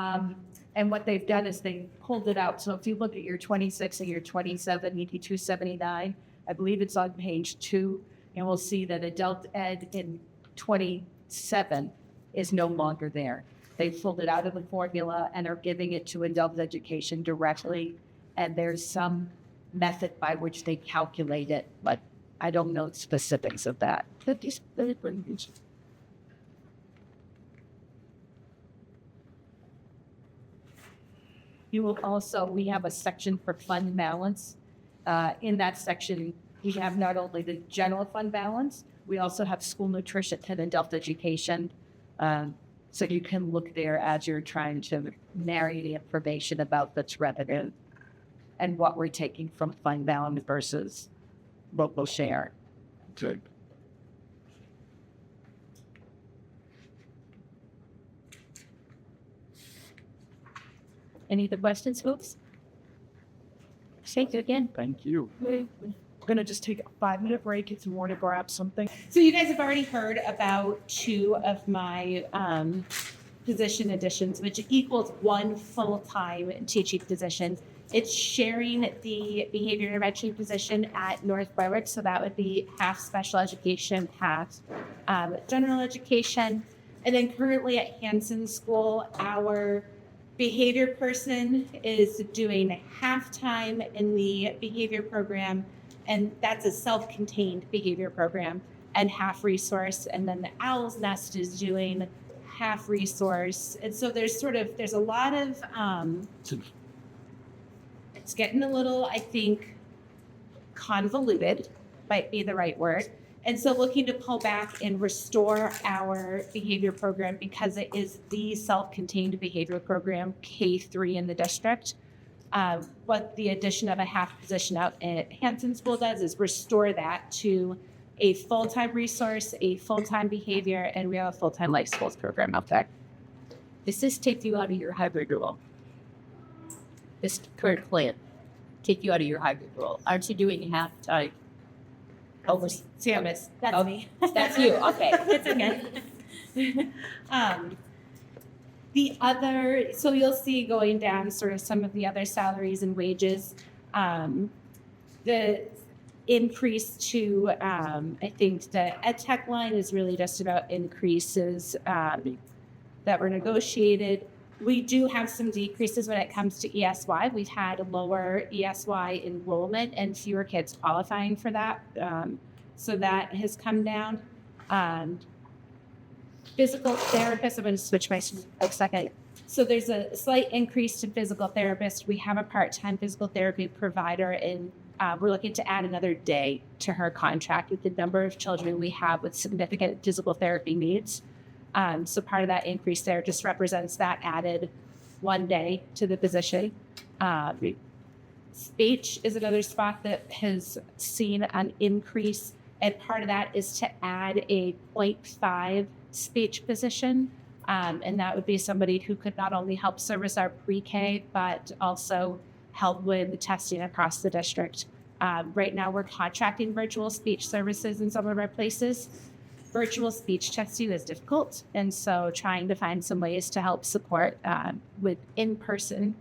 And what they've done is they pulled it out. So if you look at your 26 and your 27, ED 279, I believe it's on page 2, and we'll see that adult ed in 27 is no longer there. They pulled it out of the formula and are giving it to adult education directly, and there's some method by which they calculate it, but I don't know the specifics of that. You will also, we have a section for fund balance. In that section, we have not only the general fund balance, we also have school nutrition and adult education. So you can look there as you're trying to marry the information about this revenue and what we're taking from fund balance versus local share. Good. Any other questions, folks? Thank you again. Thank you. We're going to just take a 5-minute break if you want to grab something. So you guys have already heard about 2 of my position additions, which equals 1 full-time teaching position. It's sharing the behavior intervention position at North Berwick, so that would be half special education, half general education. And then currently at Hanson School, our behavior person is doing half-time in the behavior program, and that's a self-contained behavior program, and half resource. And then the Owl's Nest is doing half resource. And so there's a lot of, it's getting a little, I think, convoluted, might be the right word. And so looking to pull back and restore our behavior program because it is the self-contained behavior program, K3 in the district. What the addition of a half position out at Hanson School does is restore that to a full-time resource, a full-time behavior, and we have a full-time life skills program out there. Does this take you out of your hybrid role? This current plan take you out of your hybrid role? Aren't you doing half-time? Over Samus, that's me. That's you. Okay. It's okay. The other, so you'll see going down sort of some of the other salaries and wages. The increase to, I think the ed tech line is really just about increases that were negotiated. We do have some decreases when it comes to ESY. We've had lower ESY enrollment and fewer kids qualifying for that. So that has come down. Physical therapists, I'm going to switch my screen for a second. So there's a slight increase to physical therapists. We have a part-time physical therapy provider, and we're looking to add another day to her contract with the number of children we have with significant physical therapy needs. So part of that increase there just represents that added 1 day to the position. Speech is another spot that has seen an increase, and part of that is to add a 0.5 speech position. And that would be somebody who could not only help service our pre-K, but also help with the testing across the district. Right now, we're contracting virtual speech services in some of our places. Virtual speech testing is difficult, and so trying to find some ways to help support with in-person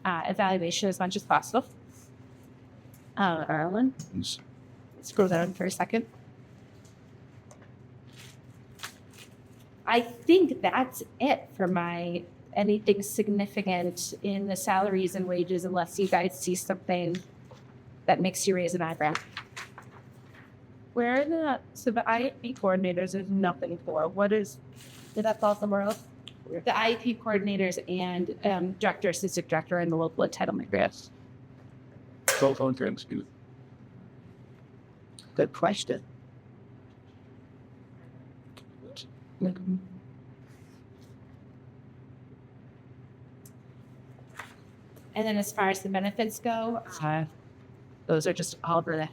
evaluation as much as possible. Arlen, scroll down for a second. I think that's it for my anything significant in the salaries and wages, unless you guys see something that makes you raise an eyebrow. Where are so the IEP coordinators is nothing for. What is, did that fall somewhere else? The IEP coordinators and director, assistant director, and the local entitlement grants. Cell phone terms. Good question. And then as far as the benefits go, those are just all the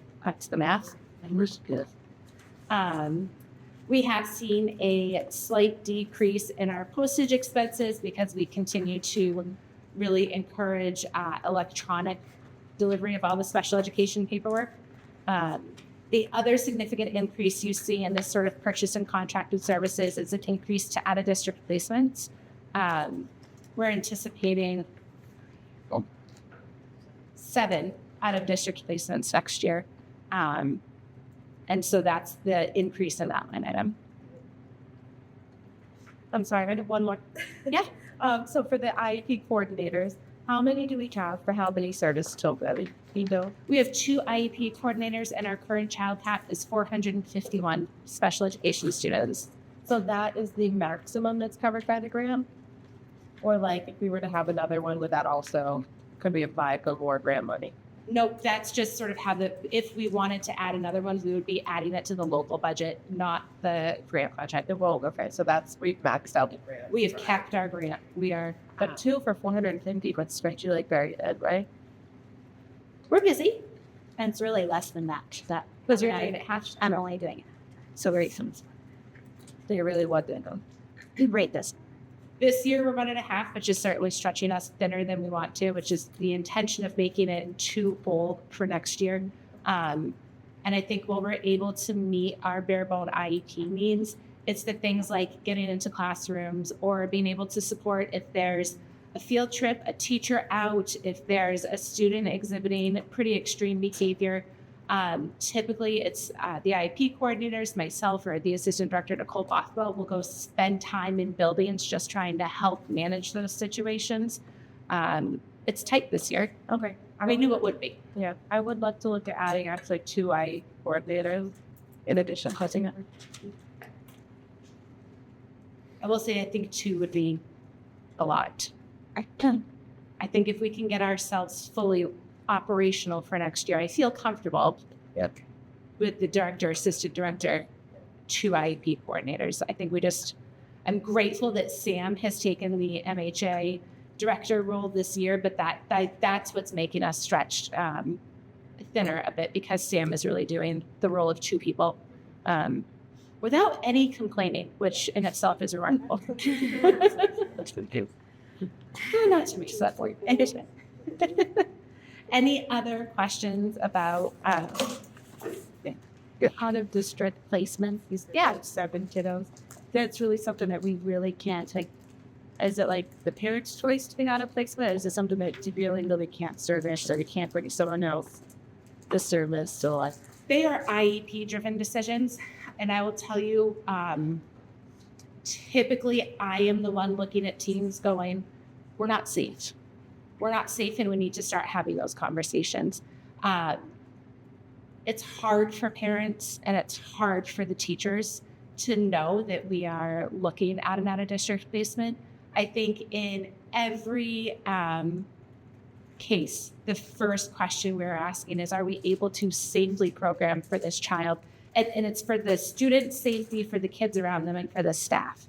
math. We have seen a slight decrease in our postage expenses because we continue to really encourage electronic delivery of all the special education paperwork. The other significant increase you see in this sort of purchase and contracted services is an increase to out-of-district placements. We're anticipating 7 out-of-district placements next year. And so that's the increase in that line item. I'm sorry, I have one more. Yeah. So for the IEP coordinators, how many do we have for how many service children? You know, we have 2 IEP coordinators, and our current child cap is 451 special education students. So that is the maximum that's covered by the grant? Or like if we were to have another one, would that also could we apply for more grant money? Nope, that's just sort of how if we wanted to add another one, we would be adding it to the local budget, not the grant contract. Well, okay, so we've maxed out the grant. We have capped our grant. We are, but 2 for 450 would stretch you like very good, right? We're busy. And it's really less than that. Because you're doing it half. I'm only doing it. So very soon. So you're really what then? Rate this. This year we're 1.5, which is certainly stretching us thinner than we want to, which is the intention of making it 2 full for next year. And I think while we're able to meet our bare bone IEP needs, it's the things like getting into classrooms or being able to support if there's a field trip, a teacher out, if there's a student exhibiting pretty extreme behavior. Typically it's the IEP coordinators, myself, or the assistant director, Nicole Bothwell, will go spend time in buildings just trying to help manage those situations. It's tight this year. Okay. We knew it would be. Yeah, I would love to look at adding actually 2 IEP coordinators in addition to cutting it. I will say I think 2 would be a lot. I think if we can get ourselves fully operational for next year, I feel comfortable with the director, assistant director, 2 IEP coordinators. I think I'm grateful that Sam has taken the MHA director role this year, but that's what's making us stretched thinner a bit, because Sam is really doing the role of 2 people without any complaining, which in itself is remarkable. That's good too. Not to make that for you. Any other questions about out of district placement? Yeah, 7 kiddos. That's really something that we really can't take. Is it like the parents' choice to be out of placement? Or is it something that you really can't service, or you can't bring someone else the service? So they are IEP-driven decisions, and I will tell you, typically I am the one looking at teams going, we're not safe. We're not safe, and we need to start having those conversations. It's hard for parents and it's hard for the teachers to know that we are looking at an out-of-district placement. I think in every case, the first question we're asking is, are we able to safely program for this child? And it's for the student's safety, for the kids around them, and for the staff.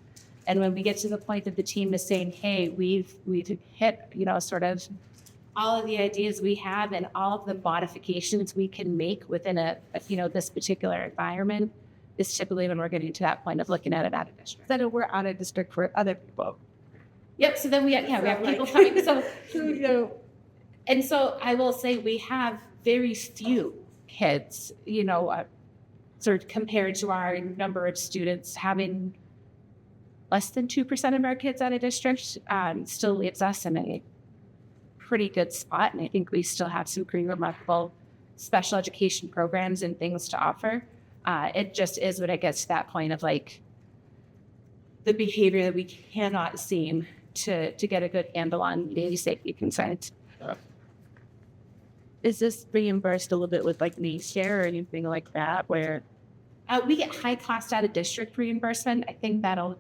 And when we get to the point that the team is saying, hey, we've hit, sort of all of the ideas we have and all of the modifications we can make within this particular environment, is typically when we're getting to that point of looking at it out of district. Then we're out of district for other people. Yep. So then we have people coming. So, and so I will say we have very few kids, sort of compared to our number of students, having less than 2% of our kids out of district still leaves us in a pretty good spot. And I think we still have some pretty remarkable special education programs and things to offer. It just is when it gets to that point of like the behavior that we cannot seem to get a good handle on daily safety concerns. Is this reimbursed a little bit with like need share or anything like that where? We get high cost out of district reimbursement. I think that'll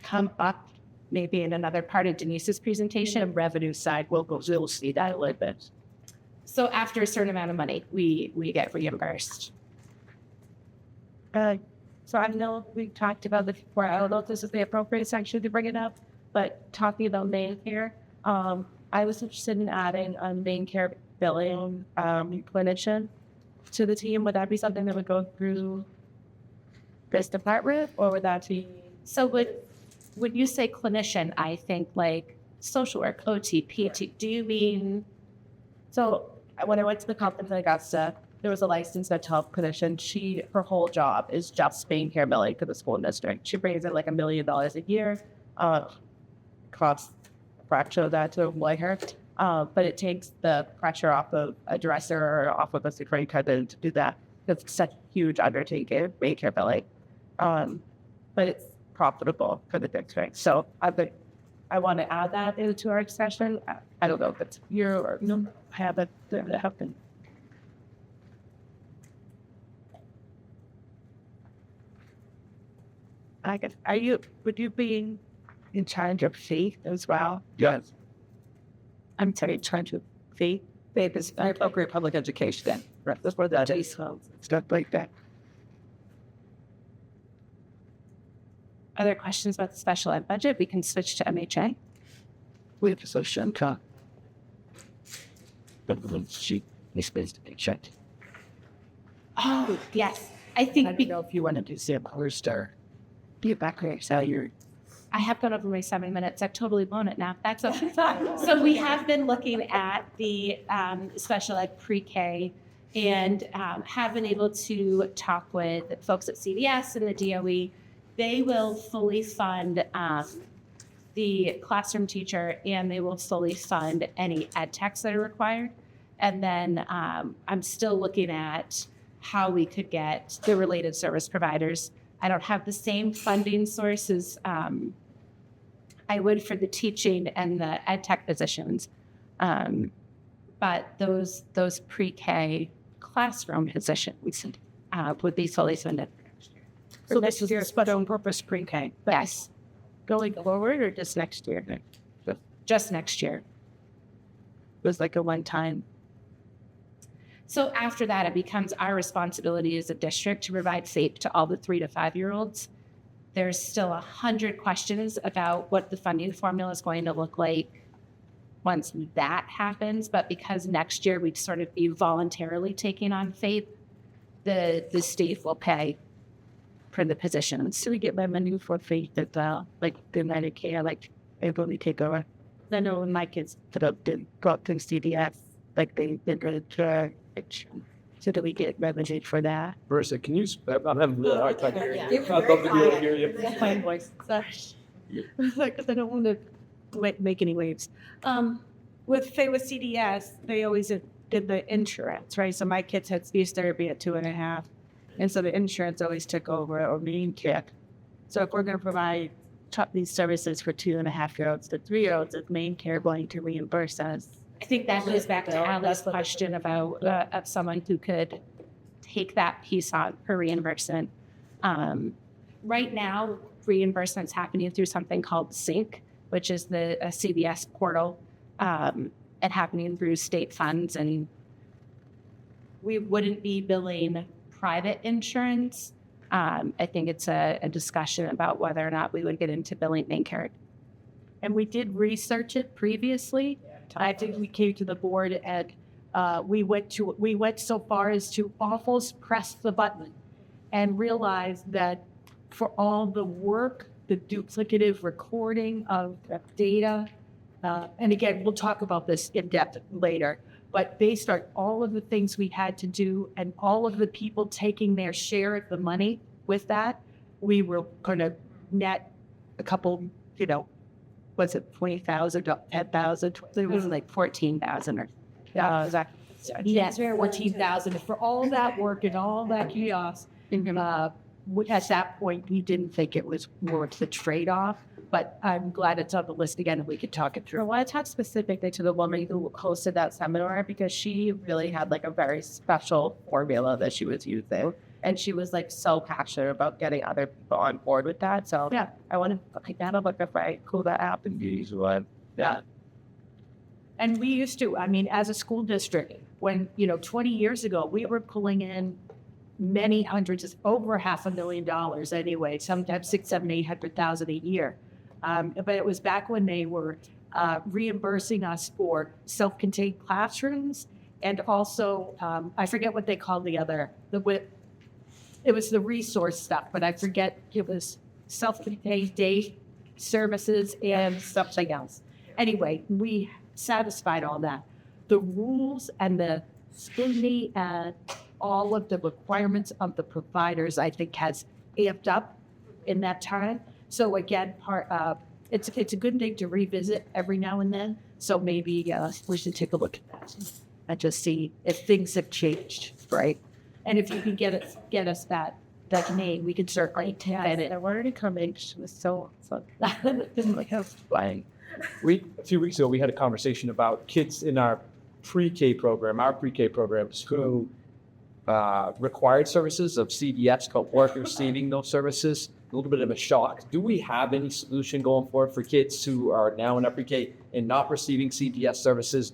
come up maybe in another part of Denise's presentation. The revenue side, we'll see that a little bit. So after a certain amount of money, we get reimbursed. So I know we talked about this before. I don't know if this is the appropriate section to bring it up, but talking about main care, I was interested in adding a main care billing clinician to the team. Would that be something that would go through this department, or would that be? So when you say clinician, I think like social work, OT, PT. Do you mean? So when I went to the conference in Augusta, there was a licensed mental health clinician. Her whole job is just main care billing to the school district. She brings in like $1 million a year. Costs a fraction of that to employ her. But it takes the pressure off of a director or off of a superintendent to do that. It's such a huge undertaking, main care billing. But it's profitable for the district. So I want to add that into our discussion. I don't know if it's here or no, have it happen. Would you be in charge of fee as well? Yes. I'm sorry, in charge of fee? Faith is appropriate public education then. Right. That's what that is. Stuff like that. Other questions about the special ed budget? We can switch to MHA. We have a social cut. She is supposed to be checked. Oh, yes. I think I don't know if you want to do Sam Hollister. Be back here, so you're. I have gone over my 7 minutes. I've totally blown it now. That's okay. So we have been looking at the special ed pre-K and have been able to talk with folks at CDS and the DOE. They will fully fund the classroom teacher, and they will fully fund any ed techs that are required. And then I'm still looking at how we could get the related service providers. I don't have the same funding sources I would for the teaching and the ed tech positions. But those pre-K classroom positions would be fully funded. So this is your special purpose pre-K. Yes. Going forward or just next year? Just next year. It was like a one-time. So after that, it becomes our responsibility as a district to provide FAPE to all the 3 to 5 year olds. There's still 100 questions about what the funding formula is going to look like once that happens. But because next year we'd sort of be voluntarily taking on FAPE, the state will pay for the positions. So we get my money for FAPE that like the Medicare, like able to take over. I know when my kids did go up to CDS, like they did the so do we get revenue for that? Marissa, can you? I'm having a really hard time hearing you. I'd love to be able to hear you. My voice. Because I don't want to make any waves. With CDS, they did the insurance, right? So my kids had speech therapy at 2.5. And so the insurance always took over or main care. So if we're going to provide these services for 2.5-year-olds to 3-year-olds, is main care going to reimburse us? I think that goes back to Allie's question about of someone who could take that piece on for reimbursement. Right now, reimbursement's happening through something called Sync, which is the CVS portal, and happening through state funds. And we wouldn't be billing private insurance. I think it's a discussion about whether or not we would get into billing main care. And we did research it previously. I think we came to the board and we went so far as to almost press the button and realize that for all the work, the duplicative recording of data, and again, we'll talk about this in depth later, but based on all of the things we had to do and all of the people taking their share of the money with that, we were going to net a couple, was it 20,000, 10,000? It was like 14,000 or Yes, 14,000 for all that work and all that chaos. At that point, we didn't think it was worth the trade-off, but I'm glad it's on the list again and we could talk it I through. want to talk specifically to the woman who hosted that seminar because she really had like a very special formula that she was using. And she was like so passionate about getting other people on board with that. So yeah, I want to like that. Look if I pull that app and use one. Yeah. And we used to, as a school district, when, 20 years ago, we were pulling in many hundreds, over $500,000 anyway, sometimes 600,000, 700,000, 800,000 a year. But it was back when they were reimbursing us for self-contained classrooms and also, I forget what they called it was the resource stuff, but I forget, it was self-contained day services and something else. Anyway, we satisfied all that. The rules and the scrutiny and all of the requirements of the providers, I think, has amped up in that time. So again, it's a good thing to revisit every now and then. So maybe we should take a look at that and just see if things have changed, right? And if you can get us that name, we can certainly tag it. I wanted to come in. She was so A few weeks ago, we had a conversation about kids in our pre-K programs who required services of CDS, called workers receiving those services. A little bit of a shock. Do we have any solution going forward for kids who are now in our pre-K and not receiving CDS services?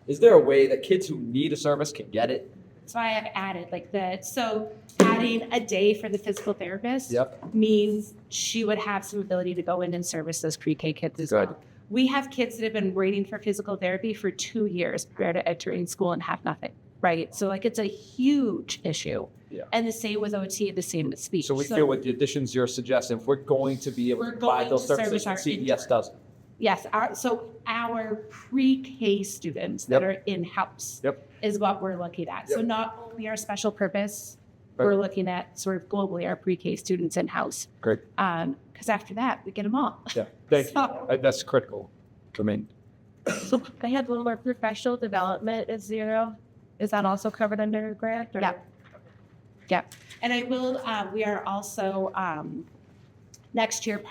Is there a way that kids who need a service can get it? That's why I've added so adding a day for the physical therapist Yep. means she would have some ability to go in and service those pre-K kids as Good. well. We have kids that have been waiting for physical therapy for 2 years prior to entering school and have nothing, right? So it's a huge issue. Yeah. And the same with OT, the same with speech. So we feel with the additions you're suggesting, we're going to be able We're to provide going those to services service that our CDS doesn't. Yes, our pre-K students that are in-house is what we're looking at. So Yep. not only our special purpose, Right. we're looking at sort of globally our pre-K students in-house. Great. Because after that, we get them all. Yeah, thank So- you. That's critical to me. I had one more professional development is 0. Is that also covered under a grant? Or? Yeah. Yeah. And I will, we are also next year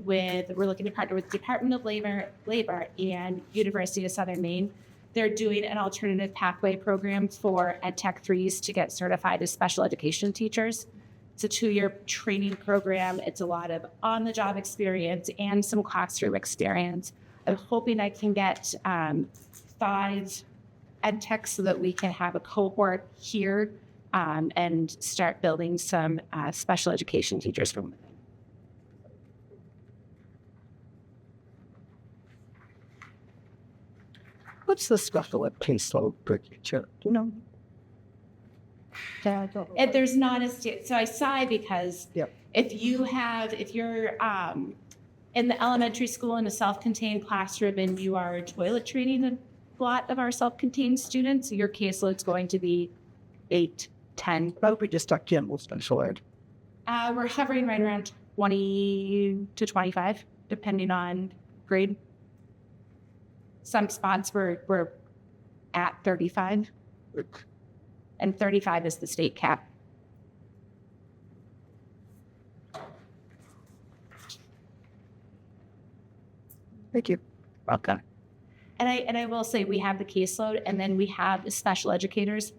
we're looking to partner with Department of Labor and University of Southern Maine. They're doing an alternative pathway program for EdTech 3s to get certified as special education teachers. It's a 2-year training program. It's a lot of on-the-job experience and some classroom experience. I'm hoping I can get 5 EdTechs so that we can have a cohort here and start building some special education teachers from within. What's the special education teacher? And there's not so I sigh because if you're in the elementary school in a self-contained classroom and you are toilet training a lot of our self-contained students, your caseload's going to be 8, 10. Probably just talk general special ed. We're hovering right around 20 to 25, depending on grade. Some spots we're at 35. And 35 is the state cap. Thank you. Welcome. And I will say we have the caseload, and then we have the special educators,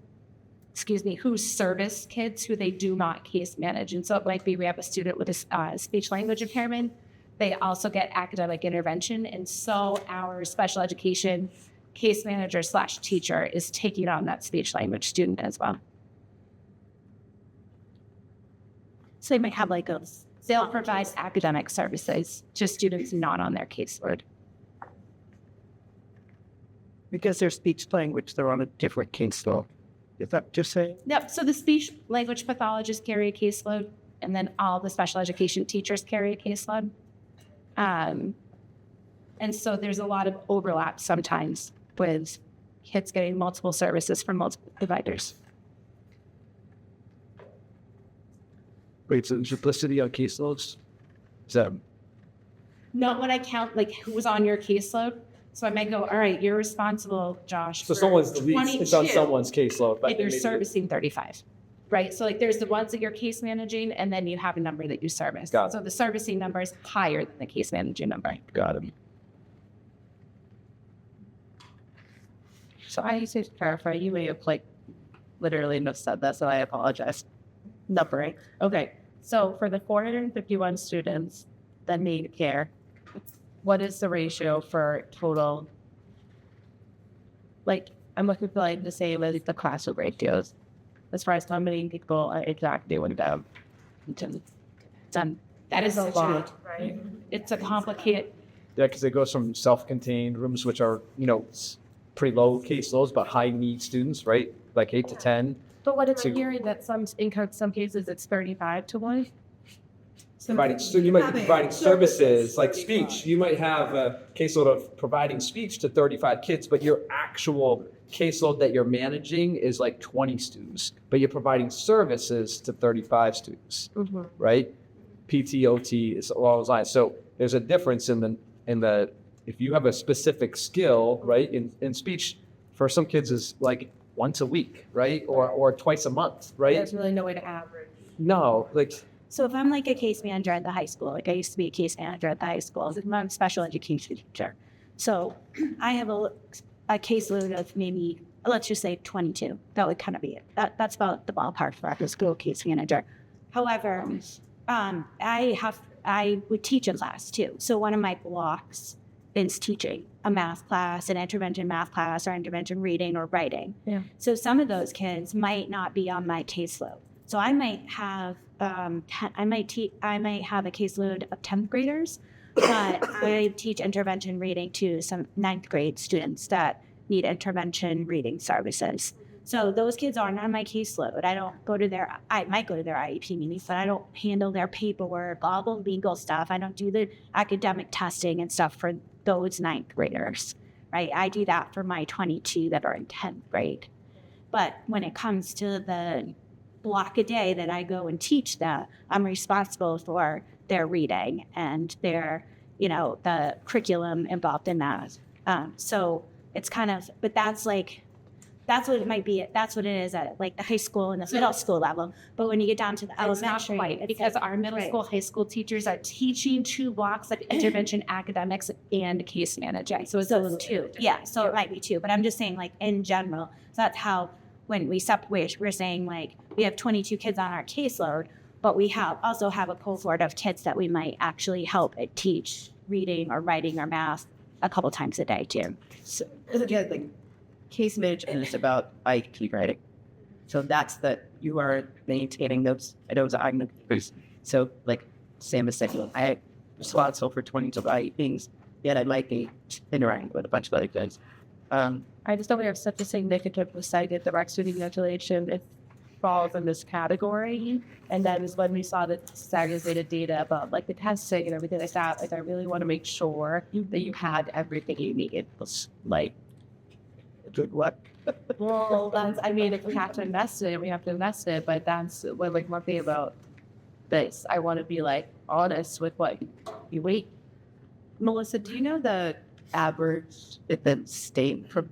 who service kids who they do not case manage. And so it might be we have a student with a speech language impairment. They also get academic intervention. And so our special education case manager / teacher is taking on that speech language student as well. So they might have they'll provide academic services to students not on their caseload. Because their speech language, they're on a different caseload. Is that just saying? Yep. So the speech language pathologists carry a caseload, and then all the special education teachers carry a caseload. And so there's a lot of overlap sometimes with kids getting multiple services from multiple providers. Wait, so duplicity on caseloads? Is that Not when I count who's on your caseload. So I might go, all right, you're responsible, Josh. So for someone's the least, it's on 22, someone's caseload, but and you're maybe- servicing 35. Right. So there's the ones that you're case managing, and then you have a number that you service. Got it. So the servicing number is higher than the case managing number. got it? So I need to clarify, you may have literally just said that, so I apologize. Numbering. Okay, so for the 451 students that need care, what is the ratio for total? I'm looking for the same as the classroom ratios, as far as how many people are exactly with them. Done. That is a lot, right? It's a complicated. Yeah, because it goes from self-contained rooms, which are, pretty low caseloads, but high need students, right? Like 8 to 10. But what it's So- hearing that some cases it's 35 to 1. So you might be providing services like speech. You might have a caseload of providing speech to 35 kids, but your actual Caseload that you're managing is like 20 students, but you're providing services to 35 students, right? PT, OT is along those lines. So there's a difference in the if you have a specific skill, right? In speech, for some kids is like once a week, right? Or twice a month, right? There's really no way to average. No, So if I'm a case manager at the high school, I used to be a case manager at the high school, I'm a special education teacher. So I have a caseload of maybe, let's just say 22. That would kind of be it. That's about the ballpark for a school case manager. However, I would teach a class too. So one of my blocks is teaching a math class, an intervention math class, or intervention reading or writing. Yeah. So some of those kids might not be on my caseload. So I might have I might have a caseload of 10th graders, but I teach intervention reading to some 9th grade students that need intervention reading services. So those kids aren't on my caseload. I might go to their IEP meetings, but I don't handle their paperwork, all the legal stuff. I don't do the academic testing and stuff for those 9th graders, right? I do that for my 22 that are in 10th grade. But when it comes to the block a day that I go and teach them, I'm responsible for their reading and their, the curriculum involved in that. So it's kind of, but that's what it might be. That's what it is at the high school and the middle school level. But when you get down to the It's not elementary, quite, because our middle school, high school teachers are teaching 2 blocks of intervention academics and case managing. So it's a little two. Yeah, so it might be 2. But I'm just saying, in general, so that's how when we separate, we're saying we have 22 kids on our caseload, but we also have a cohort of kids that we might actually help teach reading or writing or math a couple times a day too. So, case management is about IEP writing. So that's that you are maintaining those IEPs. So Sam is saying, I am responsible for 22 IEPs, yet I might be interacting with a bunch of other kids. I just don't have such a significant percentage of direct student ventilation. It falls in this category. And that is when we saw the disaggregated data about the testing and everything like that. I really want to make sure that you had everything you needed. Good luck. Well, if we have to invest in it, we have to invest in it. But that's what one thing about this. I want to be honest with what you wait. Melissa, do you know the average in the state for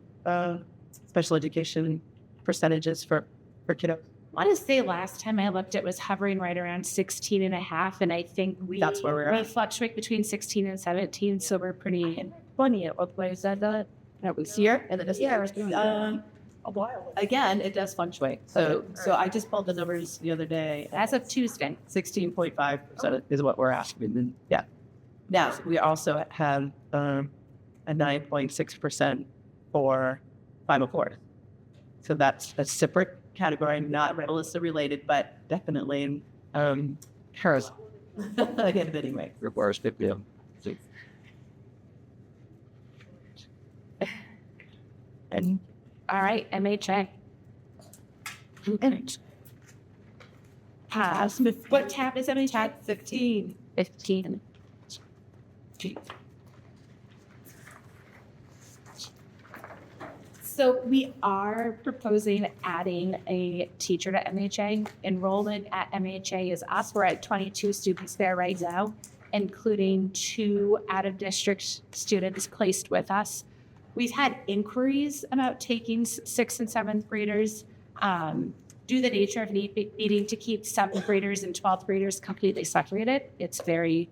special education percentages for kiddos? I want to say last time I looked, it was hovering right around 16 and a half. And I think That's where we're we at. fluctuate between 16 and 17. So we're pretty Funny, at what place that was here, and then A while. Again, it does fluctuate. So I just pulled the numbers the other day. as of Tuesday. 16.5% is what we're asking. Yeah. Now, we also have a 9.6% for Final Four. So that's a separate category, not Melissa related, but definitely hers. Again, anyway. Requires 50. And All right, MHA. What tab is MHA? Tab 15. 15. So we are proposing adding a teacher to MHA. Enrollment at MHA is up. We're at 22 students there right now, including 2 out-of-district students placed with us. We've had inquiries about taking 6th and 7th graders due to the nature of needing to keep 7th graders and 12th graders completely separated. It's very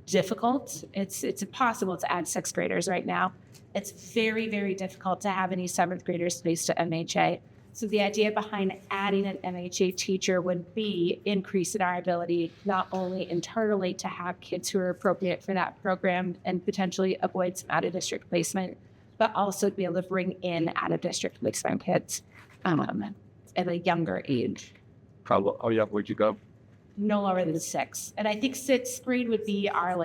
difficult. It's impossible to add 6th graders right now. It's very, very difficult to have any 7th graders placed to MHA. So the idea behind adding an MHA teacher would be increase in our ability, not only internally to have kids who are appropriate for that program and potentially avoid some out-of-district placement, but also to be able to bring in out-of-district placement kids at a younger age. How young would you go? No lower than 6. And I think 6th grade would be our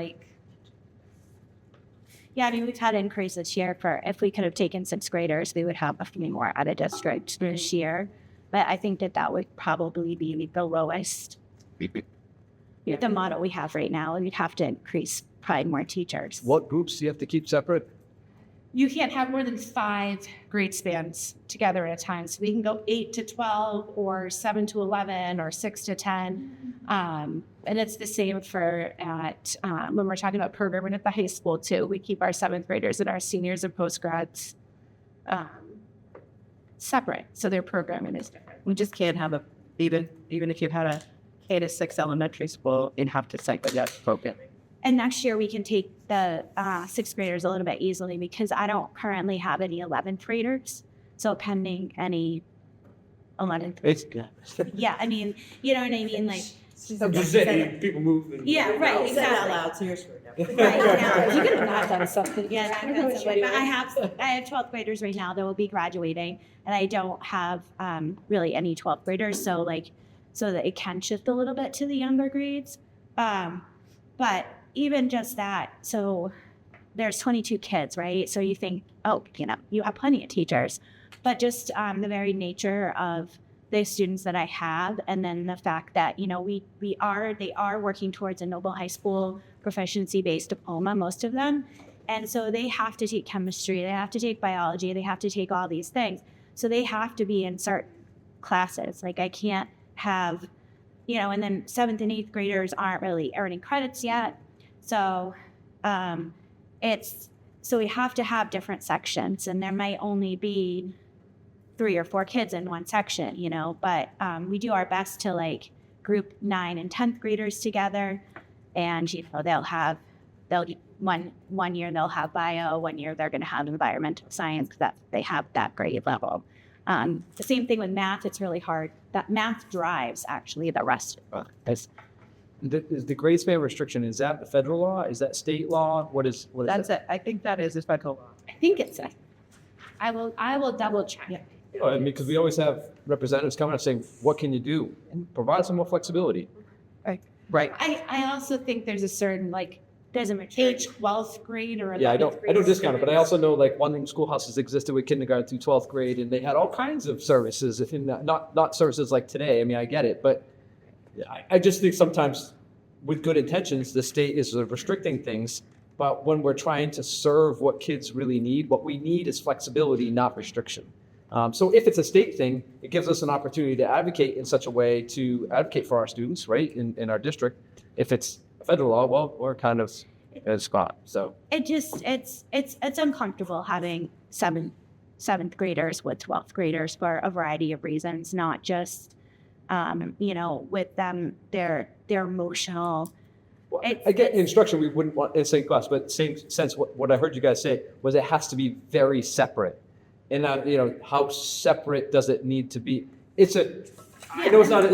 Yeah, I mean, we've had increase this year for, if we could have taken 6th graders, we would have a few more out of district this year. But I think that would probably be the lowest, the model we have right now, and we'd have to increase probably more teachers. What groups do you have to keep separate? You can't have more than 5 grade spans together at a time. So we can go 8 to 12 or 7 to 11 or 6 to 10. And it's the same for when we're talking about programming at the high school too. We keep our 7th graders and our seniors and postgrads separate. So their programming is different. We just can't have even if you had a K to 6 elementary school, you'd have to cycle that program. And next year we can take the 6th graders a little bit easily because I don't currently have any 11th graders. So pending any 11th. Yeah, I mean, you know what I mean? Like, I'm just saying, people move. And yeah, right, You said it out exactly. loud, so you're screwed now. Right, now, You could have not done something. yeah, I know, but I have 12th graders right now that will be graduating, and I don't have really any 12th graders, so that it can shift a little bit to the younger grades. But even just that, so there's 22 kids, right? So you think, oh, you have plenty of teachers, but just the very nature of the students that I have, and then the fact that they are working towards a Noble High School proficiency-based diploma, most of them, and so they have to take chemistry, they have to take biology, they have to take all these things, so they have to be in certain classes. Like I can't have, and then 7th and 8th graders aren't really earning credits yet, so so we have to have different sections, and there might only be 3 or 4 kids in one section, but we do our best to group 9 and 10th graders together, and they'll one year they'll have bio, one year they're going to have environmental science because they have that grade level. The same thing with math. It's really hard. That math drives actually the rest of it. Is the grade span restriction, is that the federal law? Is that state law? What is That's that? it. I think that is a federal law. I think it's I will double check. Yeah. I mean, because we always have representatives coming up saying, what can you do? And provide some more flexibility. Right. I also think there's a certain there's a age 12th grade or 11th Yeah, I grade. don't discount it, but I also know London schoolhouses existed with kindergarten through 12th grade, and they had all kinds of services, not services like today. I mean, I get it, but I just think sometimes with good intentions, the state is sort of restricting things, but when we're trying to serve what kids really need, what we need is flexibility, not restriction. So if it's a state thing, it gives us an opportunity to advocate in such a way to advocate for our students, right, in our district. If it's federal law, well, we're kind of at a spot. So It's uncomfortable having 7 seventh graders with 12th graders for a variety of reasons, not just, with them, their emotional. I get instruction we wouldn't want in the same class, but same sense, what I heard you guys say was it has to be very separate. And how separate does it need to be? I know it's not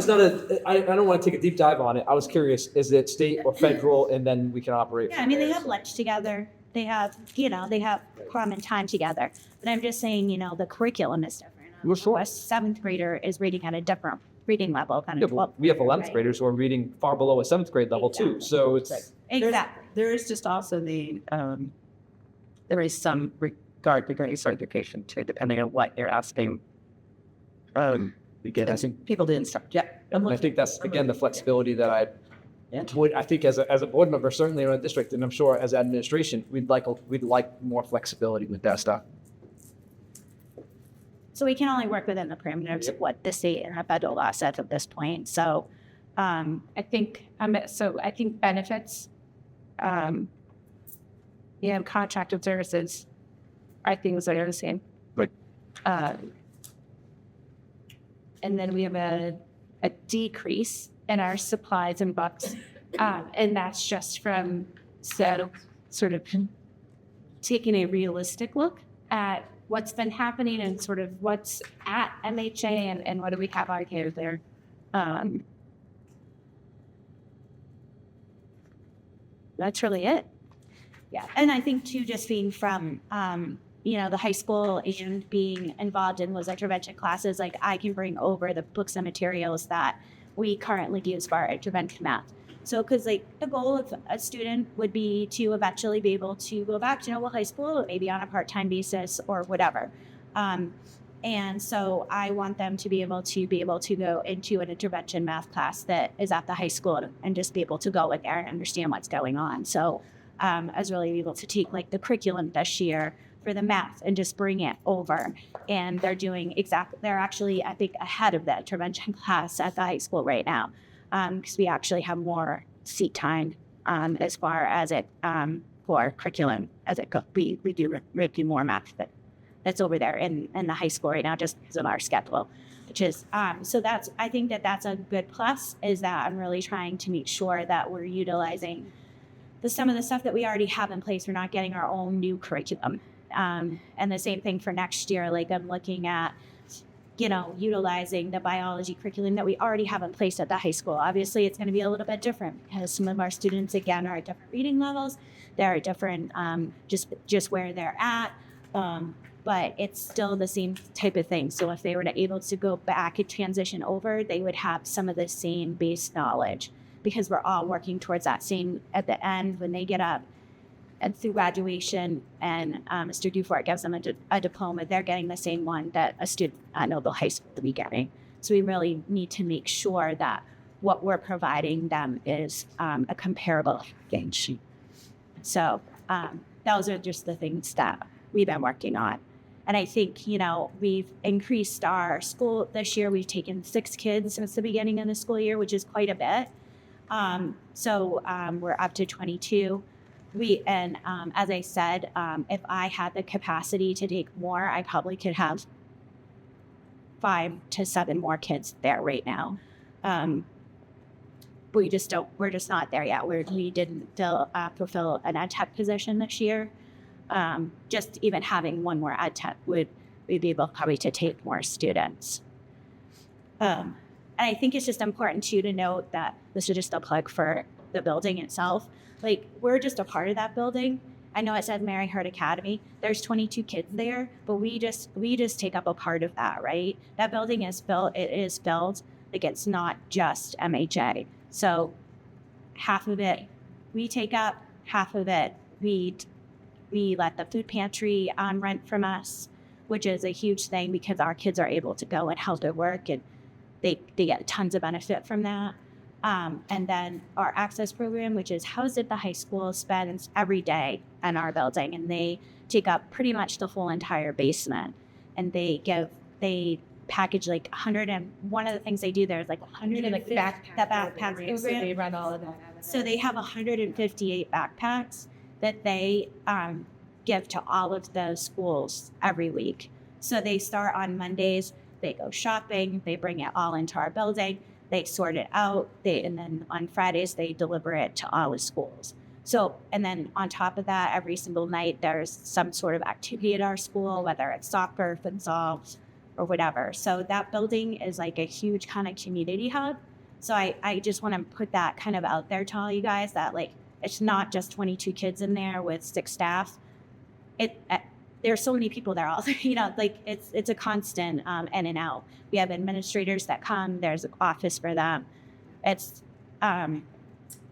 I don't want to take a deep dive on it. I was curious, is it state or federal, and then we can operate? Yeah, I mean, they have lunch together. They have, they have common time together. But I'm just saying, the curriculum is different. Well, sure. A seventh grader is reading at a different reading level. We have 11th graders who are reading far below a 7th grade level too. So it's Exactly. There is just also there is some regard to grade certification too, depending on what you're asking. People to instruct. Yeah. And I think that's again the flexibility that I think as a board member, certainly in a district, and I'm sure as administration, we'd like more flexibility with that stuff. So we can only work within the parameters of what the state and our federal law says at this point. So I think benefits, contracted services are things that are the same. Right. And then we have a decrease in our supplies and books. And that's just from sort of taking a realistic look at what's been happening and sort of what's at MHA and what do we have allocated there. That's really it. Yeah. And I think too, just being from, the high school and being involved in those intervention classes, like I can bring over the books and materials that we currently use for our intervention math. So, because the goal of a student would be to eventually be able to go back to Noble High School, maybe on a part-time basis or whatever. And so I want them to be able to go into an intervention math class that is at the high school and just be able to go in there and understand what's going on. So I was really able to take the curriculum this year for the math and just bring it over. And they're actually, I think, ahead of the intervention class at the high school right now. Because we actually have more seat time as far as it for curriculum as it goes. We do more math that's over there in the high school right now, just because of our schedule, which is so I think that's a good plus, is that I'm really trying to make sure that we're utilizing some of the stuff that we already have in place. We're not getting our own new curriculum. And the same thing for next year. I'm looking at utilizing the biology curriculum that we already have in place at the high school. Obviously, it's going to be a little bit different because some of our students, again, are at different reading levels. They're different, just where they're at. But it's still the same type of thing. So if they were able to go back and transition over, they would have some of the same base knowledge, because we're all working towards that same at the end when they get up and through graduation, and Mr. Dufort gives them a diploma, they're getting the same one that a student at Noble High School will be getting. So we really need to make sure that what we're providing them is a comparable gauge. So those are just the things that we've been working on. And I think, we've increased our school this year. We've taken 6 kids since the beginning of the school year, which is quite a bit. So we're up to 22. As I said, if I had the capacity to take more, I probably could have 5 to 7 more kids there right now. We're just not there yet. We didn't fulfill an ed tech position this year. Just even having one more ed tech we'd be able probably to take more students. And I think it's just important too to note that this is just a plug for the building itself. We're just a part of that building. I know it says Mary Hart Academy. There's 22 kids there, but we just take up a part of that, right? That building is filled. It is filled. It's not just MHA. So half of it we take up, half of it we let the food pantry rent from us, which is a huge thing because our kids are able to go and help their work, and they get tons of benefit from that. And then our access program, which is housed at the high school, spends every day in our building, and they take up pretty much the whole entire basement. And they package 100, and one of the things they do there is 100 and backpack program. So they run all of that. So they have 158 backpacks that they give to all of the schools every week. So they start on Mondays, they go shopping, they bring it all into our building, they sort it out, and then on Fridays, they deliver it to all the schools. So, and then on top of that, every single night, there's some sort of activity at our school, whether it's soccer, futsal, or whatever. So that building is like a huge kind of community hub. So I just want to put that kind of out there to all you guys that like, it's not just 22 kids in there with 6 staff. There's so many people there all, like it's a constant in and out. We have administrators that come, there's an office for them. It's a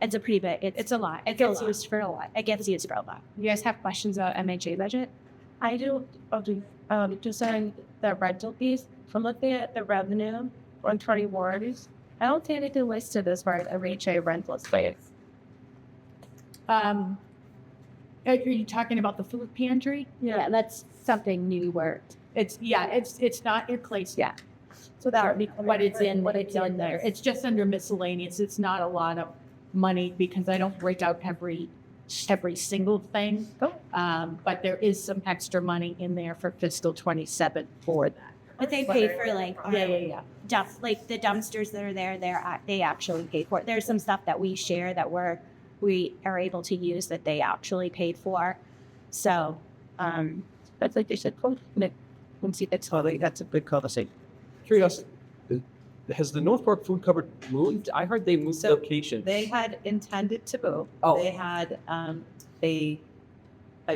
pretty big, it's a lot. It gets used for a lot. It gets used for a lot. You guys have questions about MHA budget? I do, just on the rental piece, from looking at the revenue on 21, I don't see anything listed as far as MHA rental space. Are you talking about the food pantry? Yeah, that's something new where it's not in place yet. So that would be What it's in there. It's just under miscellaneous. It's not a lot of money because I don't break out every single thing. But there is some extra money in there for fiscal 27 for that. But they pay for like Yeah. like the dumpsters that are there. They actually pay for it. There's some stuff that we share that we are able to use that they actually paid for. So That's like they said, that's a big conversation. Curiosity, has the North Fork Food Cupboard moved? I heard they moved location. They had intended to move. Oh. They had a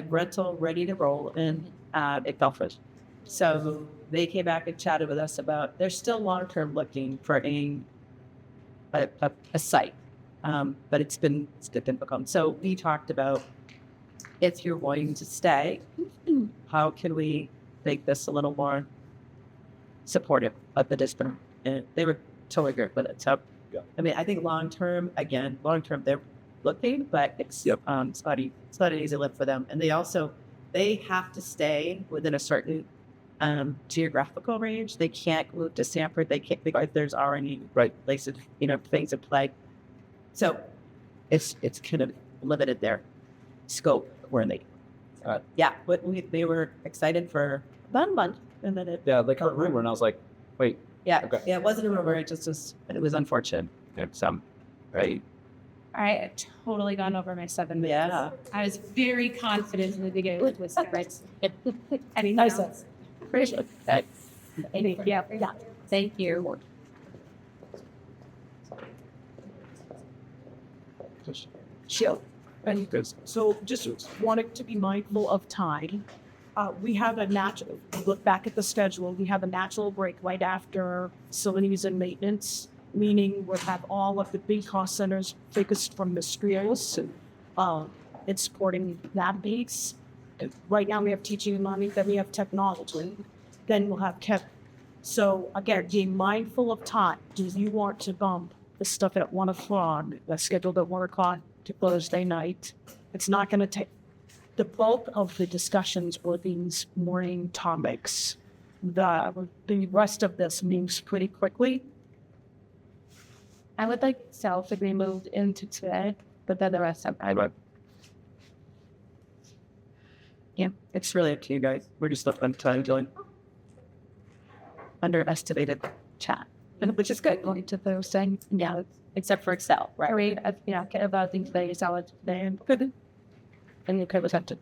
rental ready to roll in Belfast. So they came back and chatted with us about they're still long-term looking for a site, but it's been difficult. So we talked about if you're wanting to stay, how can we make this a little more supportive of the district? And they were totally good with it. So, I mean, I think long-term, they're looking, but it's not an easy lift for them. And they have to stay within a certain geographical range. They can't move to Sanford. They can't, because there's already places, things in play. So it's kind of limited their scope where they, but they were excited for about a month. And then it, like a rumor, and I was like, wait. Okay. Yeah, it wasn't a rumor. It was unfortunate. Right. All right, I've totally gone over my 7 minutes. Yeah. I was very confident in the beginning with this, right? Any Nice. else? Appreciate that. Yeah. Thank you. Sure. So just wanted to be mindful of time. We have look back at the schedule, we have a natural break right after facilities and maintenance, meaning we'll have all of the big cost centers focused from the schools and supporting that base. Right now we have teaching and learning, then we have technology, then we'll have Kevin. So again, being mindful of time. Do you want to bump the stuff at 1 o'clock, that's scheduled at 1 o'clock to Thursday night? It's not going to take the bulk of the discussions were these morning topics. The rest of this moves pretty quickly. I would like self to be moved into today, but then the rest of Yeah, it's really up to you guys. We're just looking to join. Underestimated chat, which is good. going to Thursday. Yeah, except for Excel, right? I mean, get about things that Excel today and good. And you could attempt it.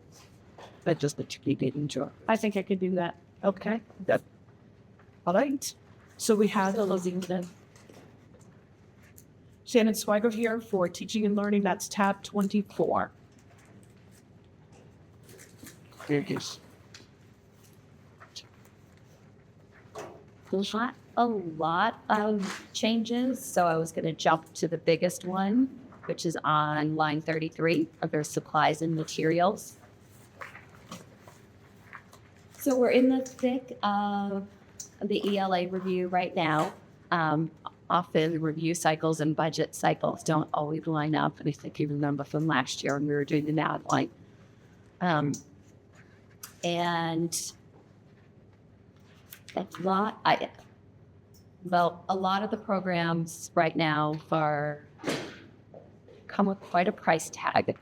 But just that you need to enjoy. I think I could do that. Okay. Yep. All right. So we have Shannon Swiger here for teaching and learning. That's tab 24. A lot of changes, so I was going to jump to the biggest one, which is on line 33 of their supplies and materials. So we're in the thick of the ELA review right now. Often review cycles and budget cycles don't always line up. And I think you remember from last year when we were doing the NAD line. And a lot of the programs right now come with quite a price tag.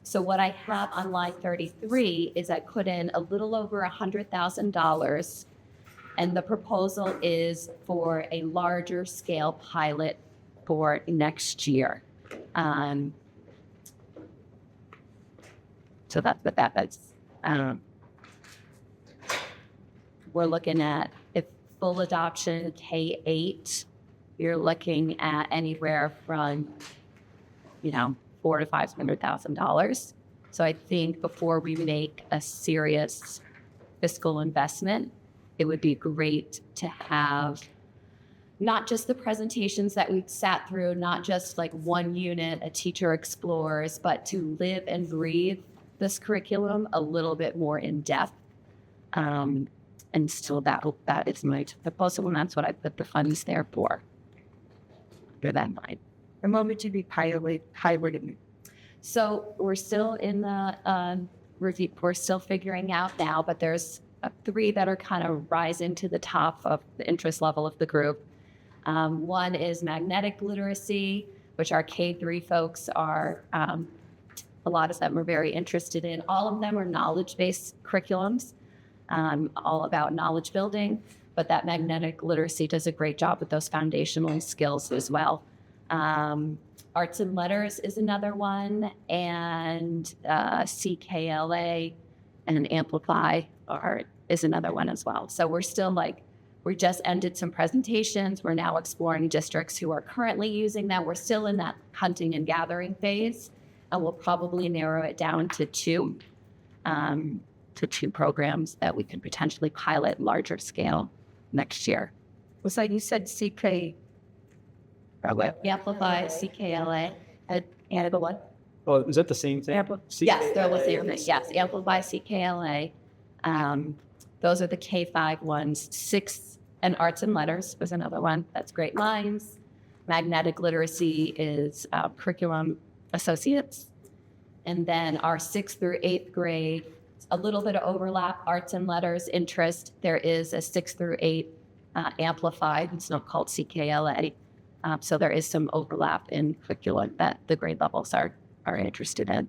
So what I have on line 33 is I put in a little over $100,000 And the proposal is for a larger scale pilot for next year. So that's what that is. We're looking at, if full adoption K-8, you're looking at anywhere from, $400,000 to $500,000. So I think before we make a serious fiscal investment, it would be great to have not just the presentations that we've sat through, not just like one unit a teacher explores, but to live and breathe this curriculum a little bit more in depth. And still that is my proposal, and that's what I put the funds there for. Bear that in mind. And what would you be piloting? So we're still in the review. We're still figuring out now, but there's 3 that are kind of rising to the top of the interest level of the group. One is magnetic literacy, which our K-3 folks are, a lot of them are very interested in. All of them are knowledge-based curriculums, all about knowledge building, but that magnetic literacy does a great job with those foundational skills as well. Arts and letters is another one, and CKLA and Amplify is another one as well. So we're still we just ended some presentations. We're now exploring districts who are currently using them. We're still in that hunting and gathering phase, and we'll probably narrow it down to 2 programs that we could potentially pilot larger scale next year. Was like you said, CK. Amplify, CKLA, and the what? Oh, is that the same thing? Yes, they're the same thing. Yes, Amplify, CKLA. Those are the K-5 ones. 6 and arts and letters was another one. That's Great Minds. Magnetic literacy is curriculum associates. And then our 6th through 8th grade, a little bit of overlap, arts and letters interest. There is a 6th through 8 amplified. It's not called CKLA. So there is some overlap in curriculum that the grade levels are interested in.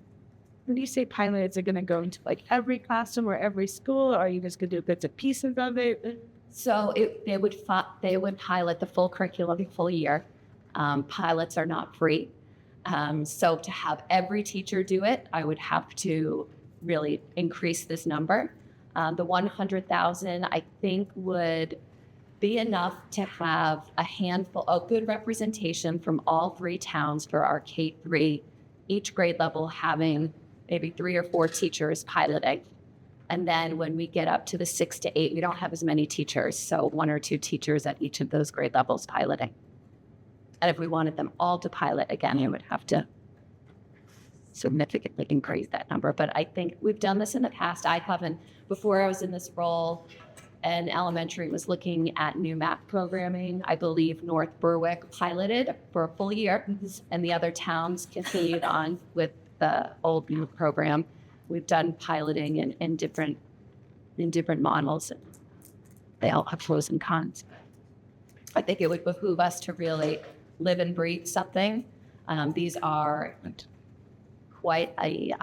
When you say pilot, is it going to go into like every classroom or every school, or are you just going to do bits and pieces of it? So they would pilot the full curriculum the full year. Pilots are not free. So to have every teacher do it, I would have to really increase this number. The 100,000, I think, would be enough to have a good representation from all 3 towns for our K-3, each grade level having maybe 3 or 4 teachers piloting. And then when we get up to the 6 to 8, we don't have as many teachers. So 1 or 2 teachers at each of those grade levels piloting. And if we wanted them all to pilot, again, I would have to significantly increase that number. But I think we've done this in the past. Before I was in this role, and elementary was looking at new math programming. I believe North Berwick piloted for a full year, and the other towns continued on with the old new program. We've done piloting in different models. And they all have pros and cons. I think it would behoove us to really live and breathe something. These are quite a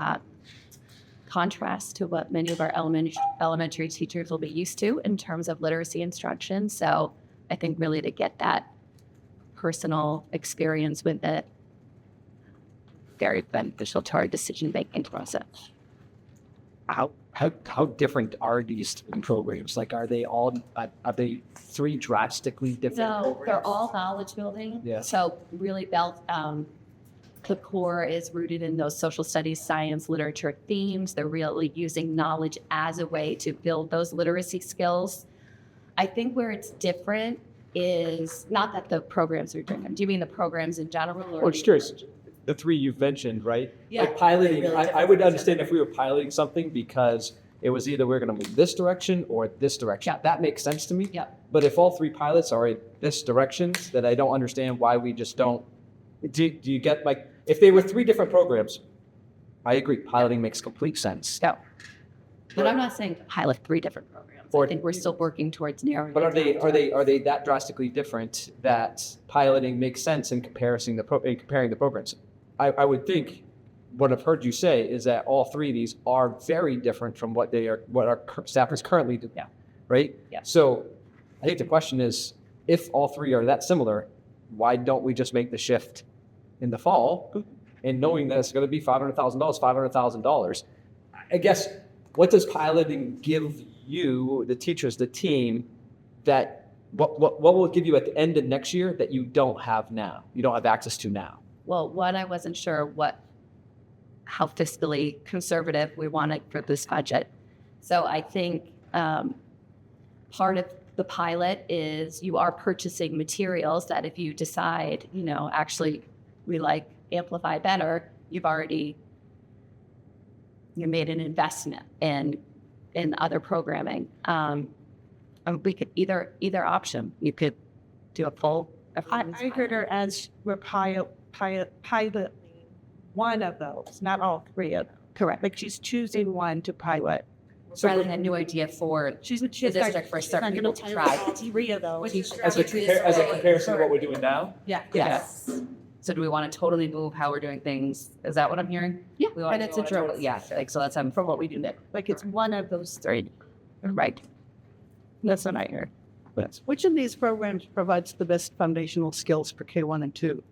contrast to what many of our elementary teachers will be used to in terms of literacy instruction. So I think really to get that personal experience with it, very beneficial to our decision-making process. How different are these programs? Like, are they 3 drastically different? No, programs? they're all knowledge building. Yeah. So really the core is rooted in those social studies, science, literature themes. They're really using knowledge as a way to build those literacy skills. I think where it's different is not that the programs are different. Do you mean the programs in general? Or just curious. The 3 you've mentioned, right? Yeah, like piloting, really I would understand if we were piloting something because it was either we're going to move this direction or this direction. Yeah. That makes sense to me. Yeah. But if all 3 pilots are in this direction, then I don't understand why we just don't. Do you get, like, if they were 3 different programs, I agree, piloting makes complete sense. Yeah. But I'm not saying to pilot 3 different programs. I think we're still working towards narrowing. But it down. are they that drastically different that piloting makes sense in comparing the programs? I would think what I've heard you say is that all 3 of these are very different from what our staff is currently doing. Yeah. Right? Yeah. So I think the question is, if all three are that similar, why don't we just make the shift in the fall? And knowing that it's going to be $500,000. I guess, what does piloting give you, the teachers, the team, that what will it give you at the end of next year that you don't have now? You don't have access to now? Well, one, I wasn't sure how fiscally conservative we wanted for this budget. So I think part of the pilot is you are purchasing materials that if you decide, actually we like Amplify better, you made an investment in other programming. We could either option. You could do a full. I heard her as we're pilot one of those, not all three of them. Correct. Like she's choosing one to pilot. So rather than a new idea for she's the district for certain people to try. Three of those. As a comparison to what we're doing now? Yeah. Yes. So do we want to totally move how we're doing things? Is that what I'm hearing? Yeah, We want and to it's go a on drone. Yeah, like, so that's from what we do now. Like it's one of those three. Right. That's what I heard. Which of these programs provides the best foundational skills for K1 and 2?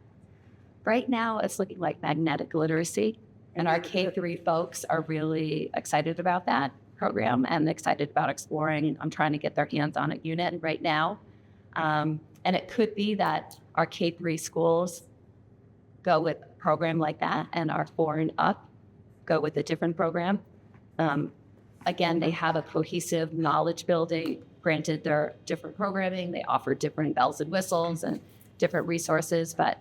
Right now, it's looking like magnetic literacy, and our K3 folks are really excited about that program and excited about exploring. I'm trying to get their hands on a unit right now. And it could be that our K3 schools go with a program like that, and our 4 and up go with a different program. Again, they have a cohesive knowledge building. Granted, they're different programming. They offer different bells and whistles and different resources, but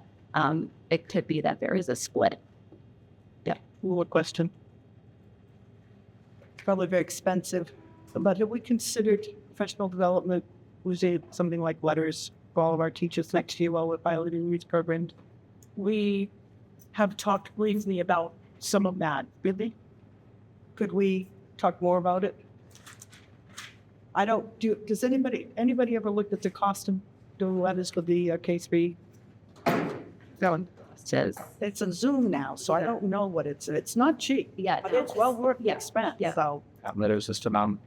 it could be that there is a split. Yeah. One more question. Probably very expensive, but have we considered professional development using something like letters for all of our teachers next year while we're piloting these programs? We have talked briefly about some of that. Really? Could we talk more about it? Does anybody ever looked at the cost of doing letters for the K3? No. It's a Zoom now, so I don't know what it's not cheap. Yeah. But it's well worth the expense. Yeah. So Letter system.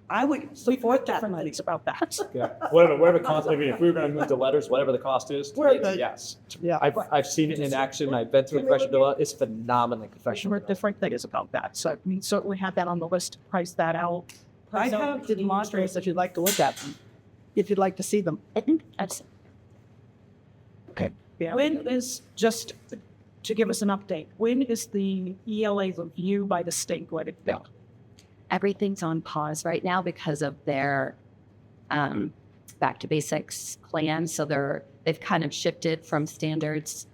I would support that. It's about that. Yeah, whatever cost. I mean, if we were going to move to letters, whatever the cost is, yes. Yeah. I've seen it in action. I've been through professional development. It's phenomenally professional. There are different things about that. So we certainly have that on the list to price that out. I have the demonstrators if you'd like to look at them, if you'd like to see them. Okay. Yeah. When is, just to give us an update, when is the ELA review by the state going to be? Everything's on pause right now because of their back to basics plan. So they've kind of shifted from standards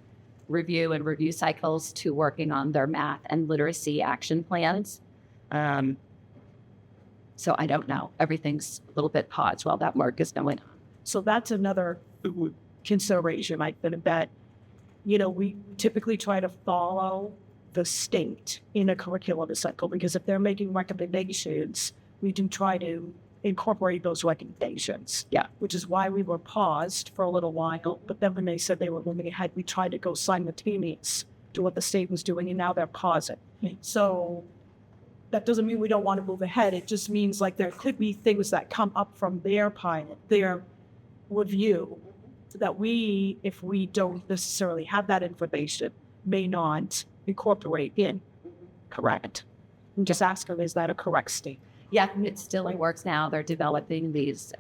review and review cycles to working on their math and literacy action plans. So I don't know. Everything's a little bit paused while that work is going on. So that's another consideration, I think, that, we typically try to follow the state in a curriculum cycle, because if they're making recommendations, we do try to incorporate those recommendations. Yeah. Which is why we were paused for a little while. But then when they said they were moving ahead, we tried to go simultaneous to what the state was doing, and now they're pausing. So that doesn't mean we don't want to move ahead. It just means like there could be things that come up from their pilot, their review, that we, if we don't necessarily have that information, may not incorporate in. Correct. And just ask them, is that a correct statement? Yeah, it still works now. They're developing these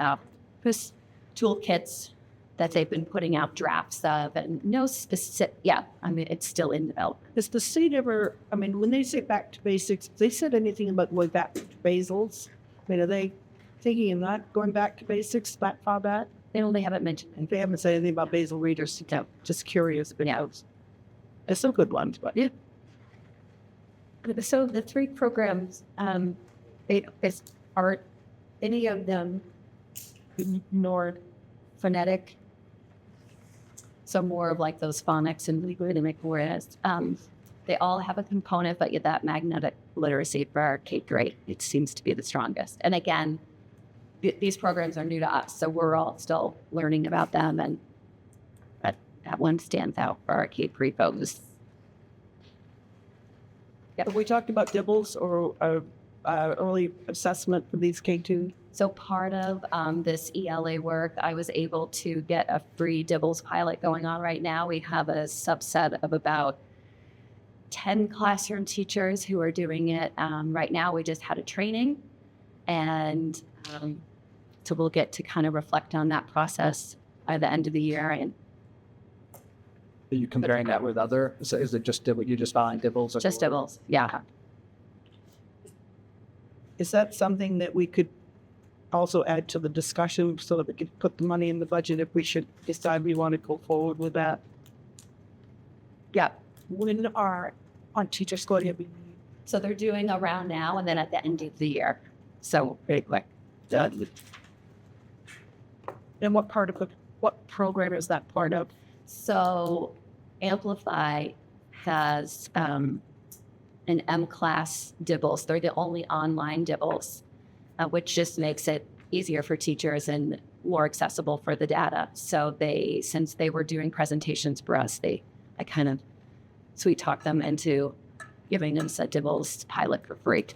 toolkits that they've been putting out drafts of, and no specific, it's still in development. Has the state ever, when they say back to basics, have they said anything about going back to basals? Are they thinking of not going back to basics that far back? They haven't mentioned anything. They haven't said anything about basal readers. No. Just curious. Yeah. There's some good ones, but yeah. So the 3 programs, are any of them ignored phonetic? So more of like those phonics and rhythmic words. They all have a component, but yet that magnetic literacy for our K grade, it seems to be the strongest. And again, these programs are new to us, so we're all still learning about them, but that one stands out for our K3 folks. Have we talked about DIBELS or early assessment for these K2 So part of this ELA work, I was able to get a free Dibbles pilot going on right now. We have a subset of about 10 classroom teachers who are doing it. Right now, we just had a training, and so we'll get to kind of reflect on that process by the end of the year. And Are you comparing that with other? So is it just you just found Dibbles? Or just Dibbles, yeah. Is that something that we could also add to the discussion so that we could put the money in the budget if we should decide we want to go forward with that? Yeah. When are on teachers going to be? So they're doing around now and then at the end of the year. So very quick. And what part of what program is that part of? So Amplify has an M-class Dibbles. They're the only online Dibbles, which just makes it easier for teachers and more accessible for the data. So since they were doing presentations for us, I kind of sweet talked them into giving them a Dibbles pilot for free.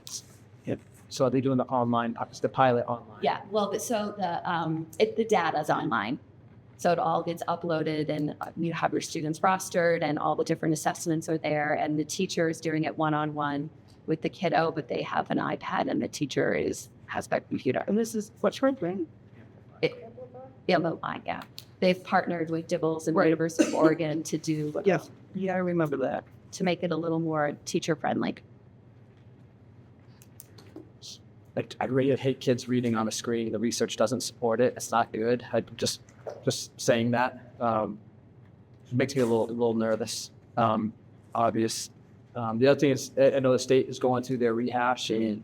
Yep. So are they doing the pilot online? Yeah, well, so the data's online. So it all gets uploaded, and you have your students rostered, and all the different assessments are there, and the teacher is doing it one-on-one with the kiddo, but they have an iPad, and the teacher has their computer. And this is what's program? Amplify, yeah. They've partnered with Dibbles and the University of Oregon to do. Yes, yeah, I remember that. To make it a little more teacher-friendly. I really hate kids reading on a screen. The research doesn't support it. It's not good. I just saying that makes me a little nervous. Obvious. The other thing is, I know the state is going through their rehash, and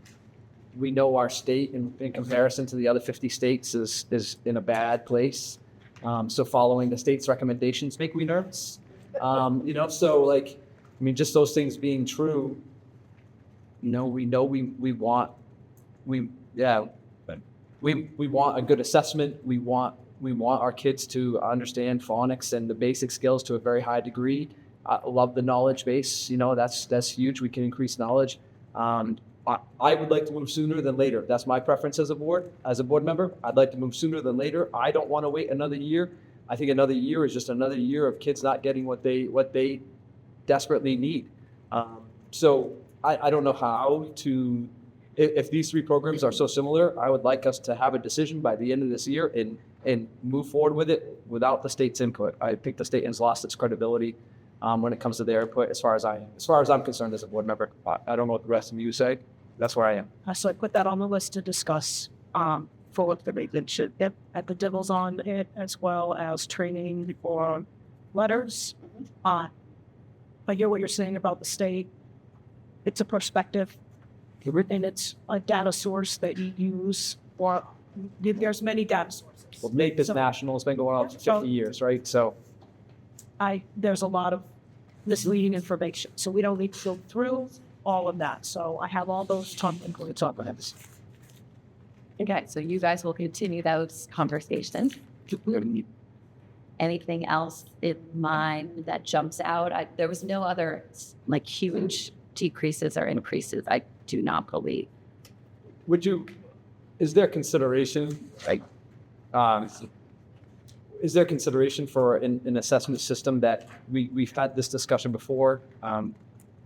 we know our state, in comparison to the other 50 states, is in a bad place. So following the state's recommendations make me nervous. Just those things being true. We want a good assessment. We want our kids to understand phonics and the basic skills to a very high degree. I love the knowledge base. That's huge. We can increase knowledge. I would like to move sooner than later. That's my preference as a board member. I'd like to move sooner than later. I don't want to wait another year. I think another year is just another year of kids not getting what they desperately need. So I don't know how to. If these three programs are so similar, I would like us to have a decision by the end of this year and move forward with it without the state's input. I think the state has lost its credibility when it comes to their input. As far as I'm concerned as a board member, I don't know what the rest of you say. That's where I am. So I put that on the list to discuss for what the rate should get at the Dibbles on it, as well as training or letters. I hear what you're saying about the state. It's a perspective, and it's a data source that you use. Or there's many data sources. Well, NAEP is national. It's been going on for 50 years, right? So there's a lot of misleading information, so we don't need to go through all of that. So I have all those talk about this. Okay, so you guys will continue those conversations. Anything else in mind that jumps out? There was no other huge decreases or increases, I do not believe. Is there consideration, is there consideration for an assessment system that we've had this discussion before,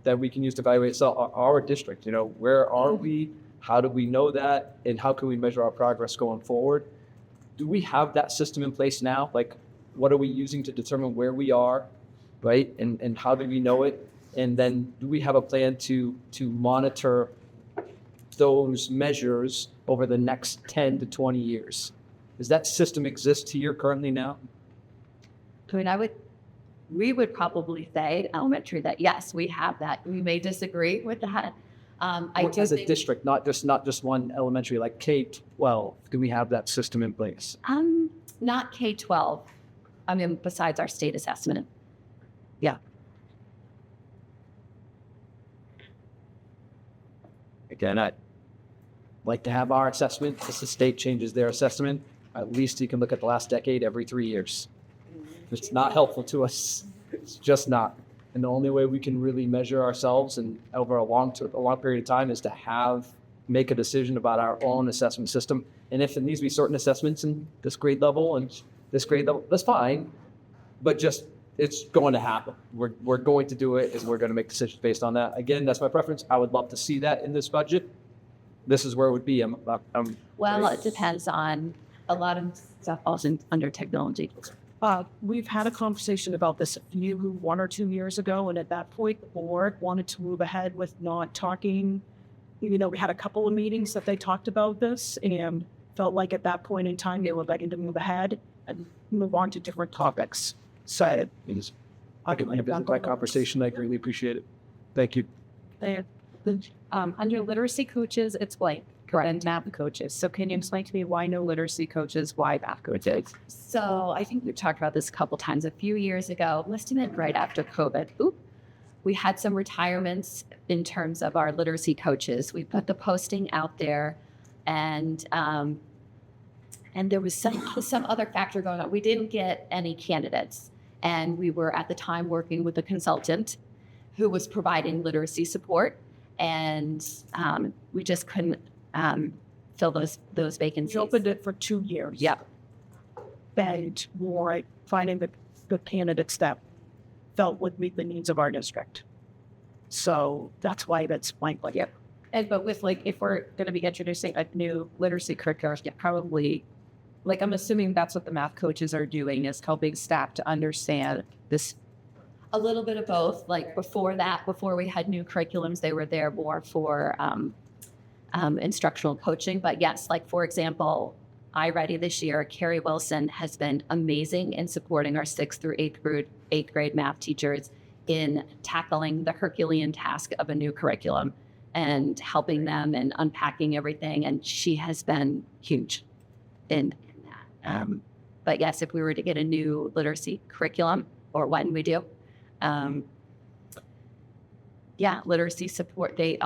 that we can use to evaluate our district? Where are we? How do we know that? And how can we measure our progress going forward? Do we have that system in place now? What are we using to determine where we are, right? And how do we know it? And then do we have a plan to monitor those measures over the next 10 to 20 years? Does that system exist here currently now? We would probably say elementary that yes, we have that. We may disagree with that. As a district, not just one elementary, like K-12, do we have that system in place? Not K-12. Besides our state assessment. Yeah. Again, I'd like to have our assessment. As the state changes their assessment, at least you can look at the last decade every 3 years. It's not helpful to us. It's just not. And the only way we can really measure ourselves and over a long period of time is to have make a decision about our own assessment system. And if it needs to be certain assessments in this grade level and this grade level, that's fine. But just, it's going to happen. We're going to do it, and we're going to make decisions based on that. Again, that's my preference. I would love to see that in this budget. This is where it would be. Well, it depends on a lot of stuff falls under technology. We've had a conversation about this 1 or 2 years ago, and at that point, the board wanted to move ahead with not talking. You know, we had a couple of meetings that they talked about this, and felt like at that point in time, they were ready to move ahead and move on to different topics. So, I can have that conversation. I greatly appreciate it. Thank you. Under literacy coaches, it's blank. Correct. And math coaches. So can you explain to me why no literacy coaches, why math coaches? So I think we've talked about this a couple times. A few years ago, must have been right after COVID, we had some retirements in terms of our literacy coaches. We put the posting out there, and there was some other factor going on. We didn't get any candidates, and we were at the time working with a consultant who was providing literacy support, and we just couldn't fill those vacancies. We opened it for 2 years. Yep. And more finding the candidates that felt would meet the needs of our district. So that's why that's blank. Like, Yep. But with if we're going to be introducing a new literacy curriculum, probably, I'm assuming that's what the math coaches are doing, is helping staff to understand this. A little bit of both. Before we had new curriculums, they were there more for instructional coaching. But yes, for example, iReady this year, Carrie Wilson has been amazing in supporting our 6th through 8th grade math teachers in tackling the Herculean task of a new curriculum and helping them and unpacking everything. And she has been huge in that. But yes, if we were to get a new literacy curriculum, or when we do, literacy support, the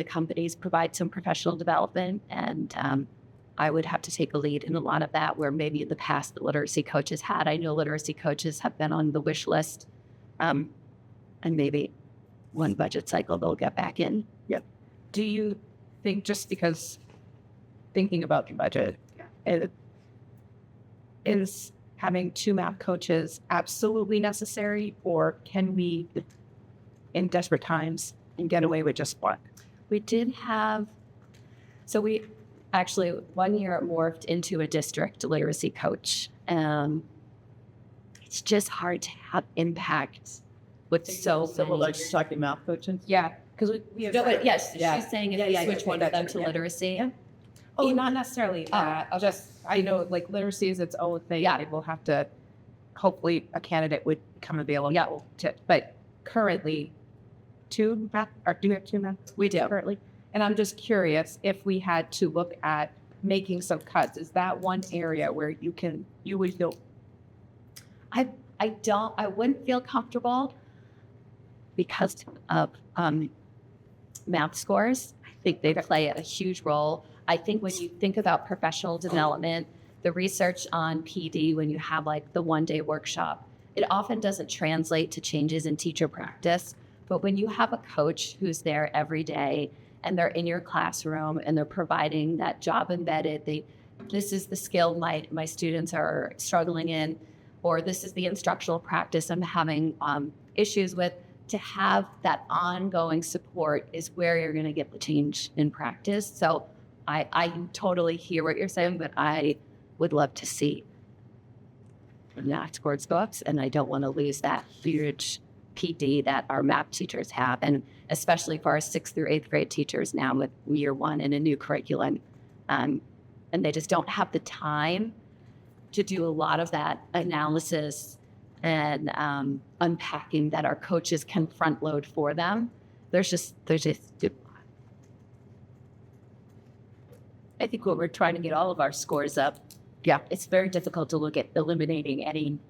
companies provide some professional development, and I would have to take a lead in a lot of that, where maybe in the past the literacy coaches had. I know literacy coaches have been on the wish list, and maybe one budget cycle they'll get back in. Yep. Do you think, just because thinking about the budget, is having 2 math coaches absolutely necessary, or can we, in desperate times, get away with just one? We did have, so we actually, 1 year it morphed into a district literacy coach. It's just hard to have impact with so many. talking math coaches? Yeah, because we have. No, but yes, she's saying if we switch one of them to literacy. Yeah. Oh, not necessarily that. I know literacy is its own thing. Yeah. We'll have to, hopefully a candidate would come available but currently 2 math, or do we have 2 math? We do. Currently. And I'm just curious, if we had to look at making some cuts, is that one area where you would feel? I wouldn't feel comfortable because of math scores. I think they play a huge role. I think when you think about professional development, the research on PD, when you have the one-day workshop, it often doesn't translate to changes in teacher practice. But when you have a coach who's there every day and they're in your classroom and they're providing that job embedded, this is the skill my students are struggling in, or this is the instructional practice I'm having issues with, to have that ongoing support is where you're going to get the change in practice. So I totally hear what you're saying, but I would love to see math scores go up, and I don't want to lose that huge PD that our math teachers have, and especially for our 6th through 8th grade teachers now with year 1 and a new curriculum. And they just don't have the time to do a lot of that analysis and unpacking that our coaches can front load for them. There's just I think what we're trying to get all of our scores up. Yeah, it's very difficult to look at eliminating any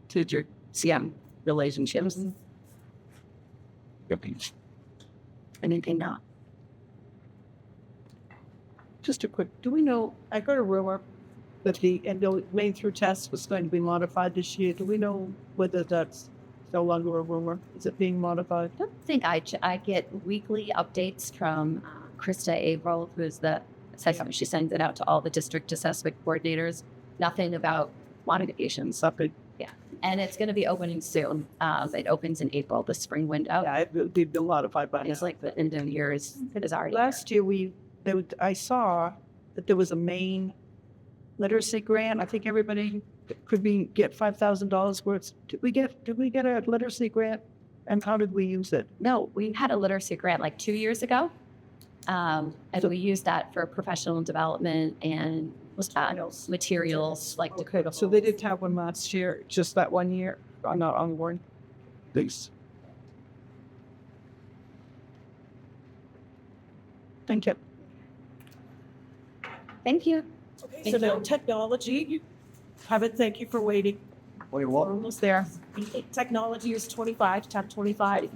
teacher CM relationships. Anything not. Just a quick, do we know, I heard a rumor that the main through test was going to be modified this year. Do we know whether that's no longer a rumor? Is it being modified? I don't think I get weekly updates from Krista April, who's the second. She sends it out to all the district assessment coordinators. Nothing about modifications. Yeah, and it's going to be opening soon. It opens in April, the spring window. Yeah, they've been modified by It's like the end of the year is already. Last year, I saw that there was a Maine literacy grant. I think everybody could get $5,000 worth. Did we get a literacy grant? And how did we use it? No, we had a literacy grant like 2 years ago. And we used that for professional development and materials like Okay, so they did have one last year, just that 1 year. I'm not on board. Thanks. Thank you. Thank you. Okay, so now technology. Kevin, thank you for waiting. Wait, We're almost there. Technology is 25, tab 25.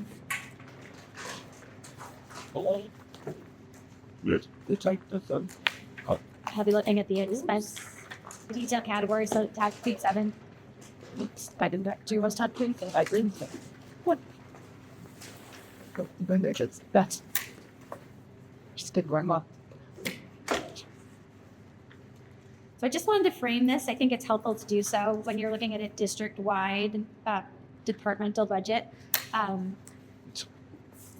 Good. Have you looking at the expense detail category, so tab 7. I didn't. Do you want to type in? I didn't. What? That's just didn't work well. So I just wanted to frame this. I think it's helpful to do so when you're looking at a district-wide departmental budget.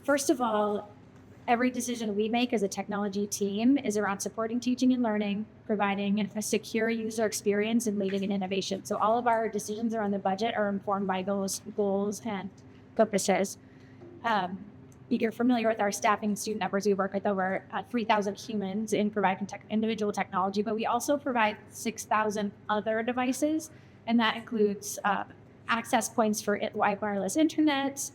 First of all, every decision we make as a technology team is around supporting teaching and learning, providing a secure user experience, and leading in innovation. So all of our decisions around the budget are informed by those goals and purposes. You're familiar with our staffing student numbers. We work with over 3,000 humans in providing individual technology, but we also provide 6,000 other devices, and that includes access points for wireless internet,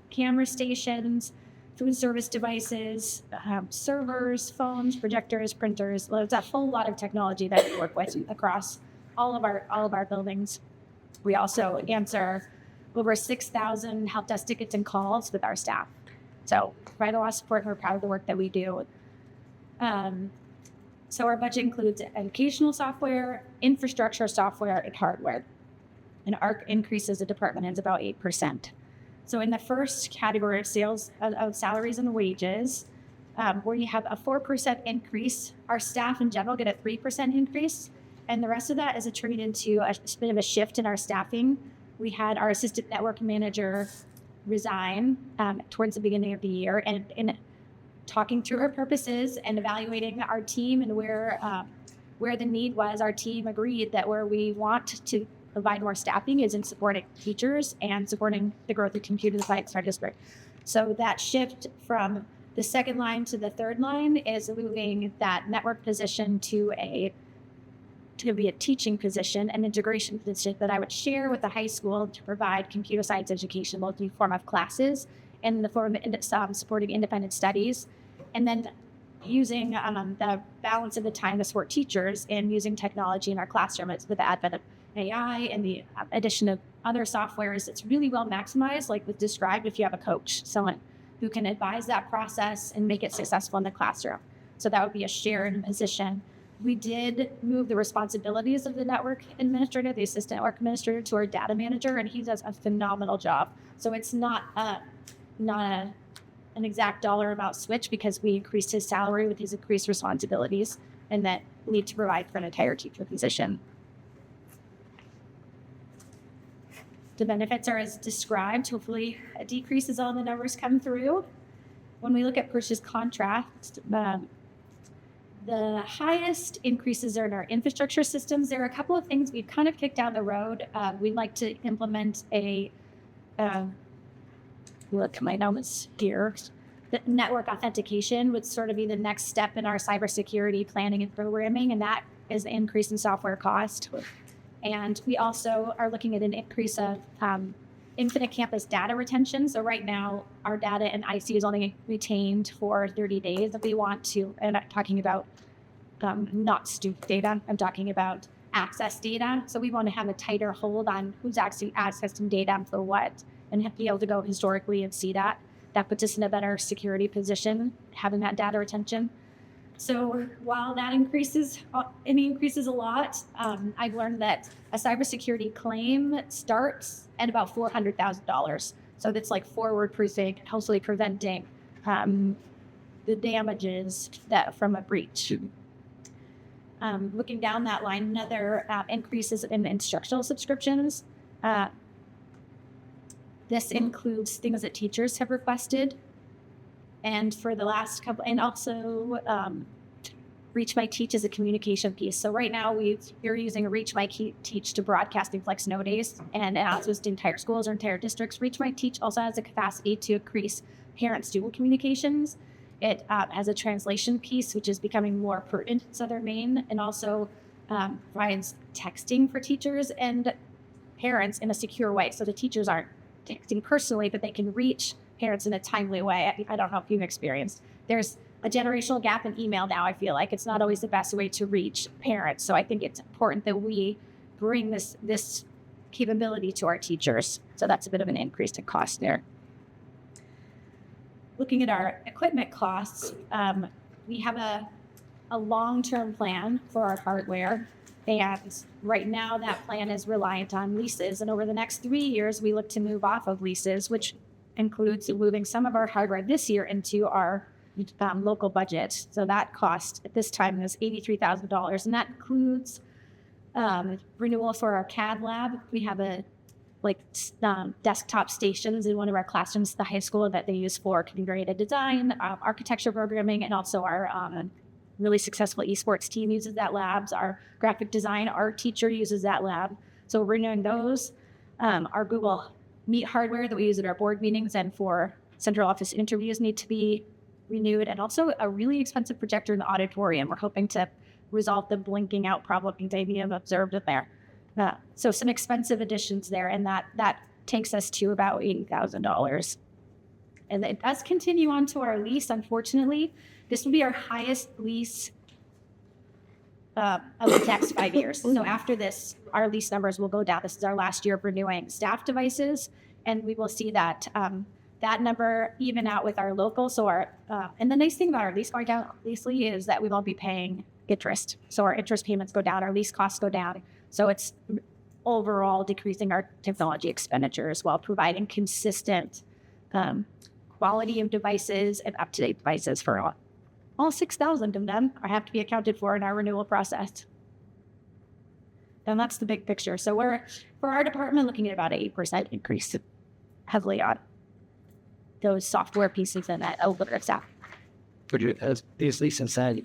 camera stations, food service devices, servers, phones, projectors, printers. There's a whole lot of technology that we work with across all of our buildings. We also answer over 6,000 help desk tickets and calls with our staff. So provide a lot of support, and we're proud of the work that we do. So our budget includes educational software, infrastructure software, and hardware. And our increase as a department is about 8%. So in the first category of sales of salaries and wages, where you have a 4% increase, our staff in general get a 3% increase. And the rest of that is attributed to a bit of a shift in our staffing. We had our assistant network manager resign towards the beginning of the year, and in talking through her purposes and evaluating our team and where the need was, our team agreed that where we want to provide more staffing is in supporting teachers and supporting the growth of computer science in our district. So that shift from the second line to the third line is moving that network position to be a teaching position, an integration position that I would share with the high school to provide computer science education, both in the form of classes and in the form of supporting independent studies, and then using the balance of the time to support teachers and using technology in our classroom. It's with the advent of AI and the addition of other softwares. It's really well maximized, like was described, if you have a coach, someone who can advise that process and make it successful in the classroom. So that would be a shared position. We did move the responsibilities of the network administrator, the assistant network administrator, to our data manager, and he does a phenomenal job. So it's not an exact dollar amount switch, because we increased his salary with his increased responsibilities, and that need to provide for an entire teacher position. The benefits are as described. Hopefully, a decrease as all the numbers come through. When we look at purchase contracts, the highest increases are in our infrastructure systems. There are a couple of things we've kind of kicked down the road. We'd like to implement look at my notes here. The network authentication would sort of be the next step in our cybersecurity planning and programming, and that is an increase in software cost. And we also are looking at an increase of infinite campus data retention. So right now, our data in IC is only retained for 30 days. If we want to, and I'm talking about not student data, I'm talking about access data. So we want to have a tighter hold on who's actually accessing data for what, and be able to go historically and see that. That puts us in a better security position, having that data retention. So while that increases a lot, I've learned that a cybersecurity claim starts at about $400,000. So that's like forward-proofing, hopefully preventing the damages that from a breach. Looking down that line, another increases in instructional subscriptions. This includes things that teachers have requested. And for the last couple, and also Reach My Teach is a communication piece. So right now we're using Reach My Teach to broadcasting Flex Snow Days, and as with entire schools or entire districts, Reach My Teach also has a capacity to increase parent-student communications. It has a translation piece, which is becoming more pertinent in Southern Maine, and also provides texting for teachers and parents in a secure way. So the teachers aren't texting personally, but they can reach parents in a timely way. I don't know if you've experienced. There's a generational gap in email now. I feel like it's not always the best way to reach parents. So I think it's important that we bring this capability to our teachers. So that's a bit of an increase in cost there. Looking at our equipment costs, we have a long-term plan for our hardware. And right now that plan is reliant on leases. And over the next 3 years, we look to move off of leases, which includes moving some of our hardware this year into our local budget. So that cost at this time is $83,000. And that includes renewal for our CAD lab. We have desktop stations in one of our classrooms at the high school that they use for computer aided design, architecture programming, and also our really successful esports team uses that labs. Our graphic design art teacher uses that lab. So we're renewing those. Our Google Meet hardware that we use at our board meetings and for central office interviews need to be renewed, and also a really expensive projector in the auditorium. We're hoping to resolve the blinking out problem they may have observed in there. So some expensive additions there, and that takes us to about $80,000. And it does continue on to our lease, unfortunately. This will be our highest lease of the next 5 years. So after this, our lease numbers will go down. This is our last year of renewing staff devices, and we will see that that number even out with our local. So and the nice thing about our lease going down, leasely, is that we won't be paying interest. So our interest payments go down, our lease costs go down. So it's overall decreasing our technology expenditures while providing consistent quality of devices and up-to-date devices for all 6,000 of them have to be accounted for in our renewal process. And that's the big picture. So we're, for our department, looking at about an 8% increase heavily on those software pieces and that over staff. But as these leases said,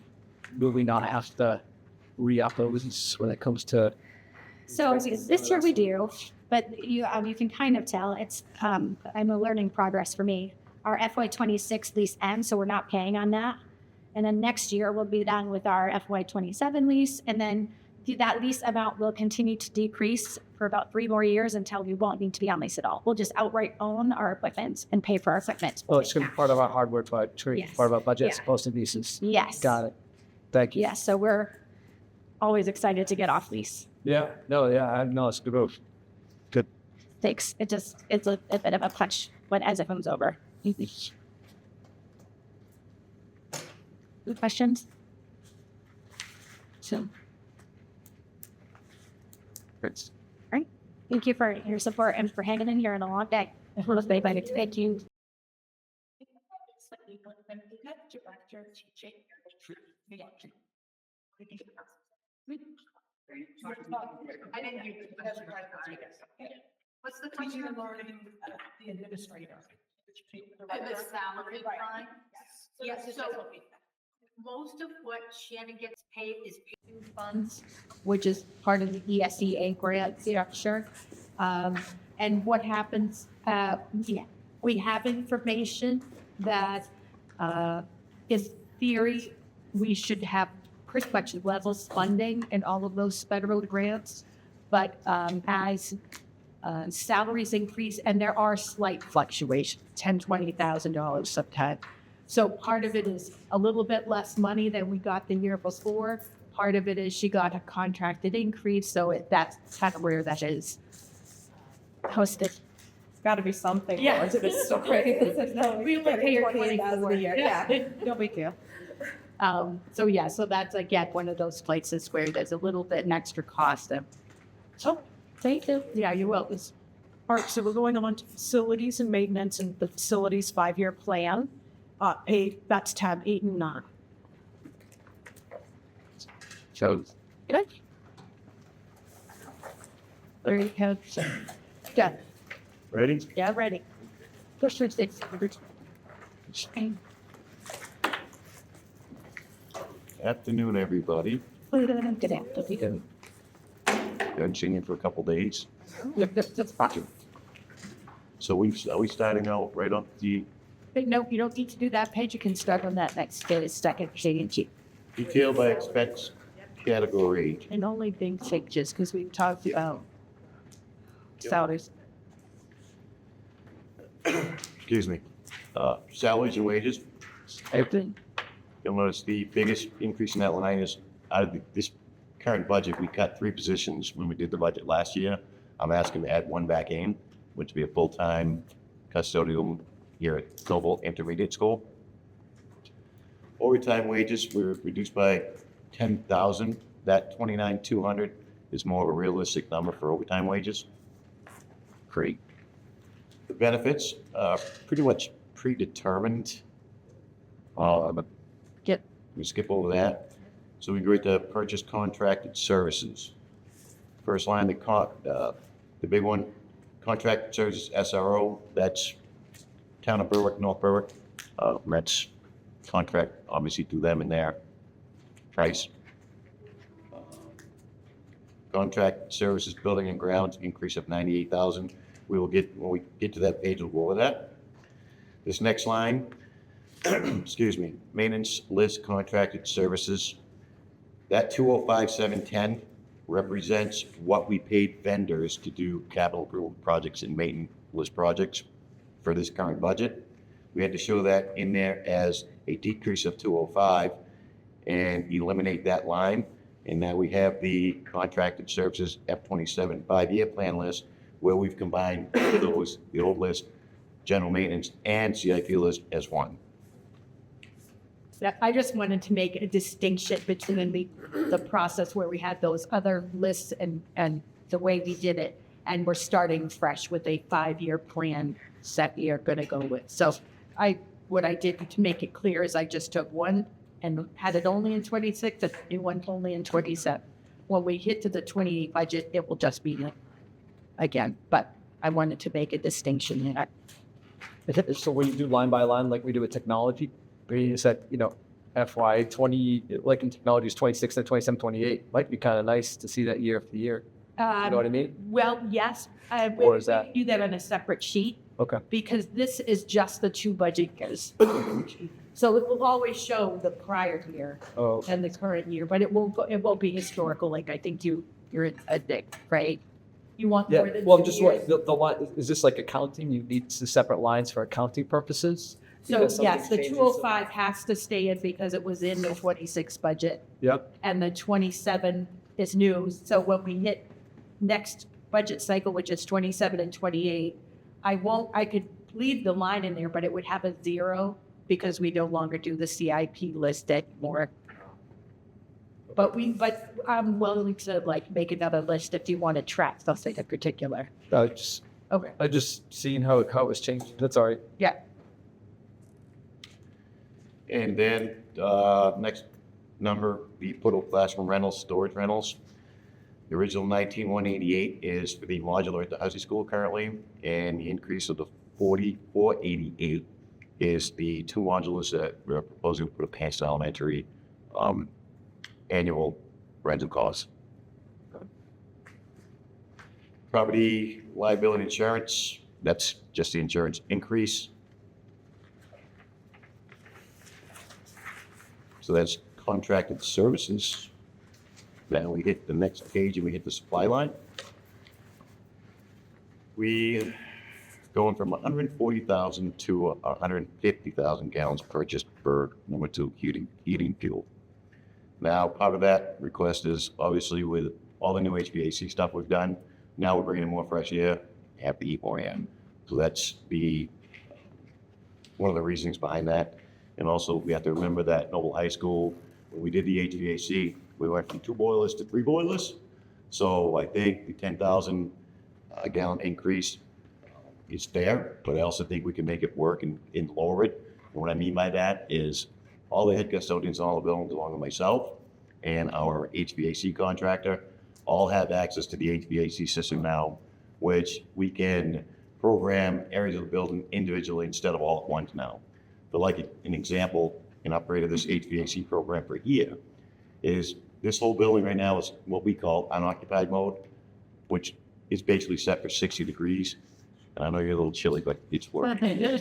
will we not have to re-up those when it comes to? So this year we do, but you can kind of tell it's I'm a learning progress for me. Our FY26 lease ends, so we're not paying on that. And then next year we'll be done with our FY27 lease, and then that lease amount will continue to decrease for about 3 more years until we won't need to be on lease at all. We'll just outright own our equipment and pay for our equipment. Oh, it's going to be part of our hardware, Yes. part of our budget, Yeah. as opposed to leases. Yes. Got it. Thank you. Yes, so we're always excited to get off lease. Yeah. No. Yeah. I know it's good move. Good. Thanks. It's a bit of a punch as it comes over. Good questions? So. Thanks. All right. Thank you for your support and for hanging in here on a long day. Thank you. What's the teaching and learning the administrator? The salary line? Yes, so most of what Shannon gets paid is paid funds, which is part of the ESEA grant structure. And what happens, we have information that in theory, we should have pretty much level funding in all of those federal grants. But as salaries increase, and there are slight fluctuations, $10,000, $20,000 sometimes. So part of it is a little bit less money than we got the year before. Part of it is she got a contracted increase, so that's kind of where that is hosted. It's got to be something. Yeah. Or it's so crazy. We only pay her $20,000 a year. Yeah, no big deal. So that's again one of those places where there's a little bit an extra cost. So, Thank you. Yeah, you're welcome. all right, so we're going on to facilities and maintenance and the facilities 5-year plan. that's tab 8 and 9. So Good. There you go. Yeah. Ready? Yeah, ready. Push through 6. Afternoon, everybody. Been singing for a couple days. So are we starting out right on the No, you don't need to do that page. You can start on that next second page. detail by expense category? And only big changes because we've talked about salaries. Excuse me. Salaries and wages. Everything. You'll notice the biggest increase in that line is out of this current budget, we cut 3 positions when we did the budget last year. I'm asking to add 1 back in, which would be a full-time custodial here at Noble Intermediate School. Overtime wages were reduced by 10,000. That 29,200 is more of a realistic number for overtime wages. Great. The benefits are pretty much predetermined. But we skip over that. So we go to purchase contracted services. First line, the big one, contracted services SRO. That's Town of Berwick, North Berwick. That's contract, obviously, through them and their price. Contract services, building and grounds, increase of 98,000. We will get, when we get to that page, we'll go over that. This next line, excuse me, maintenance list contracted services. That 205,710 represents what we paid vendors to do capital improvement projects and maintenance list projects for this current budget. We had to show that in there as a decrease of 205 and eliminate that line. And now we have the contracted services F27 5-year plan list where we've combined those, the old list, general maintenance and CIP list as one. I just wanted to make a distinction between the process where we had those other lists and the way we did it. And we're starting fresh with a 5-year plan set we are going to go with. So what I did to make it clear is I just took one and had it only in 26, the new one only in 27. When we hit to the 28 budget, it will just be again, but I wanted to make a distinction there. So when you do line by line, like we do with technology, you said, FY 20, like in technology is 26 and 27, 28. Might be kind of nice to see that year after year. You know what I mean? Well, yes. Or is that? We do that on a separate sheet. Okay. Because this is just the 2 budget years. So it will always show the prior year and the current year, but it won't be historical like I think you're a dick, right? You want more than Well, 2 I'm just years. the line, is this like accounting? You need the separate lines for accounting purposes? So Because yes, the something's changing, 205 has to stay in because it was in the 26 budget. Yep. And the 27 is new. So when we hit next budget cycle, which is 27 and 28, I could leave the line in there, but it would have a 0 because we no longer do the CIP list anymore. But I'm willing to make another list if you want to track something in particular. Okay. I just seen how it was changed. That's all right. Yeah. And then next number, the Puddle classroom rentals, storage rentals. The original 19,188 is for the modular at the Hussey School currently, and the increase of the 4,488 is the 2 modulars that we're proposing for the Pants Elementary annual rental costs. Property liability insurance, that's just the insurance increase. So that's contracted services. Then we hit the next page and we hit the supply line. We going from 140,000 to 150,000 gallons purchased per number 2 heating fuel. Now, part of that request is obviously with all the new HVAC stuff we've done, now we're bringing in more fresh air, have to eat more in. So that's one of the reasons behind that. And also we have to remember that Noble High School, when we did the HVAC, we went from 2 boilers to 3 boilers. So I think the 10,000 gallon increase is fair, but I also think we can make it work and lower it. And what I mean by that is all the head custodians in all the buildings, along with myself and our HVAC contractor, all have access to the HVAC system now, which we can program areas of the building individually instead of all at once now. For like an example, an upgrade of this HVAC program for here is this whole building right now is what we call unoccupied mode, which is basically set for 60 degrees. And I know you're a little chilly, but it's working.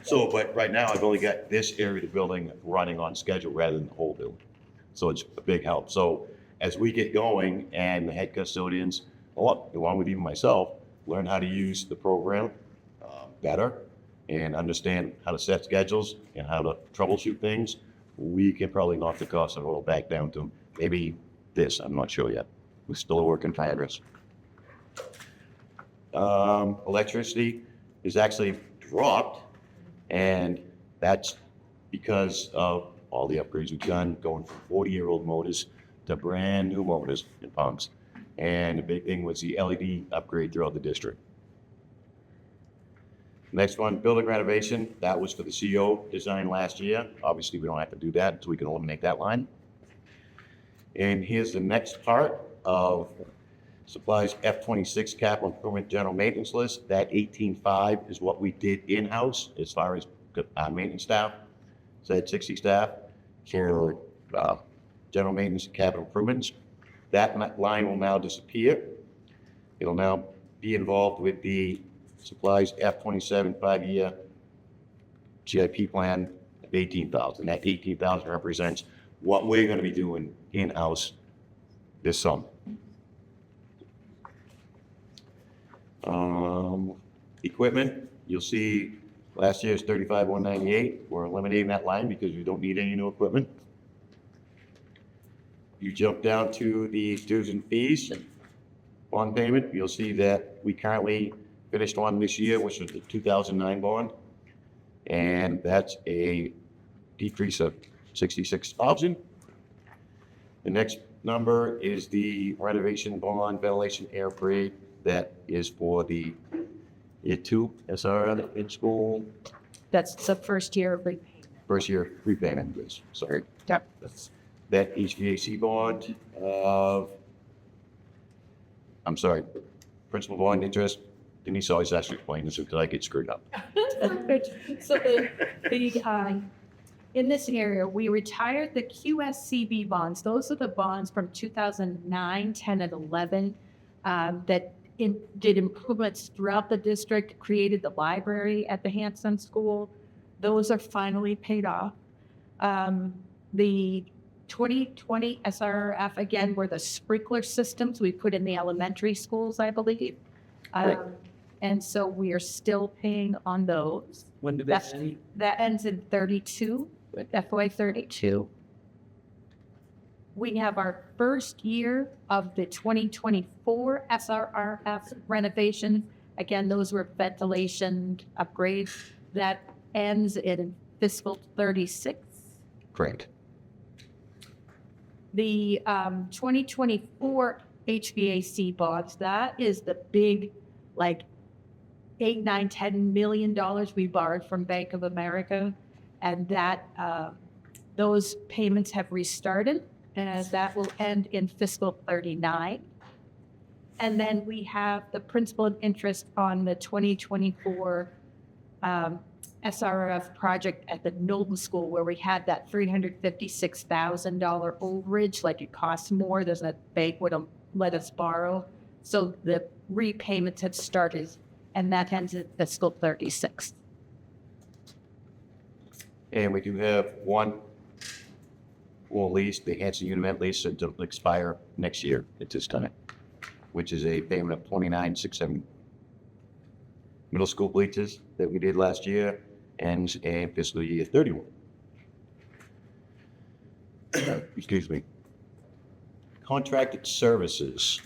So, but right now I've only got this area of the building running on schedule rather than the whole building. So it's a big help. So as we get going and the head custodians, along with even myself, learn how to use the program better and understand how to set schedules and how to troubleshoot things, we can probably knock the cost a little back down to maybe this. I'm not sure yet. We're still a work in progress. Electricity is actually dropped, and that's because of all the upgrades we've done, going from 40-year-old motors to brand new motors and pumps. And the big thing was the LED upgrade throughout the district. Next one, building renovation. That was for the CO design last year. Obviously, we don't have to do that until we can eliminate that line. And here's the next part of supplies F26 capital improvement general maintenance list. That 18.5 is what we did in-house as far as our maintenance staff. So I had 60 staff for general maintenance and capital improvements. That line will now disappear. It'll now be involved with the supplies F27 5-year GIP plan of 18,000. That 18,000 represents what we're going to be doing in-house this summer. Equipment, you'll see last year's 35,198. We're eliminating that line because we don't need any new equipment. You jump down to the dues and fees bond payment, you'll see that we currently finished one this year, which was the 2009 bond. And that's a decrease of 66,000. The next number is the renovation bond ventilation air parade. That is for the year 2 SR in school. That's the first year of repayment. First year repayment, yes, sorry. Yep. That's that HVAC bond of, I'm sorry, principal bond interest. Denise always asks me to explain this because I get screwed up. So in this area, we retired the QSCB bonds. Those are the bonds from 2009, 10, and 11 that did improvements throughout the district, created the library at the Hanson School. Those are finally paid off. The 2020 SRF, again, were the sprinkler systems we put in the elementary schools, I believe. And so we are still paying on those. When did that end? That ends in 32, FY 32. We have our first year of the 2024 SRF renovation. Again, those were ventilation upgrades. That ends in fiscal 36. Correct. The 2024 HVAC bonds, that is the big, like, $8, $9, $10 million we borrowed from Bank of America, and that those payments have restarted, and that will end in fiscal 39. And then we have the principal and interest on the 2024 SRF project at the Knowlton School, where we had that $356,000 overage, like it costs more than the bank would let us borrow. So the repayments have started, and that ends at fiscal 36. And we do have one full lease, the Hanson Univent lease, that will expire next year at this time, which is a payment of $29,670. Middle school bleachers that we did last year ends in fiscal year 31. Excuse me. Contracted services.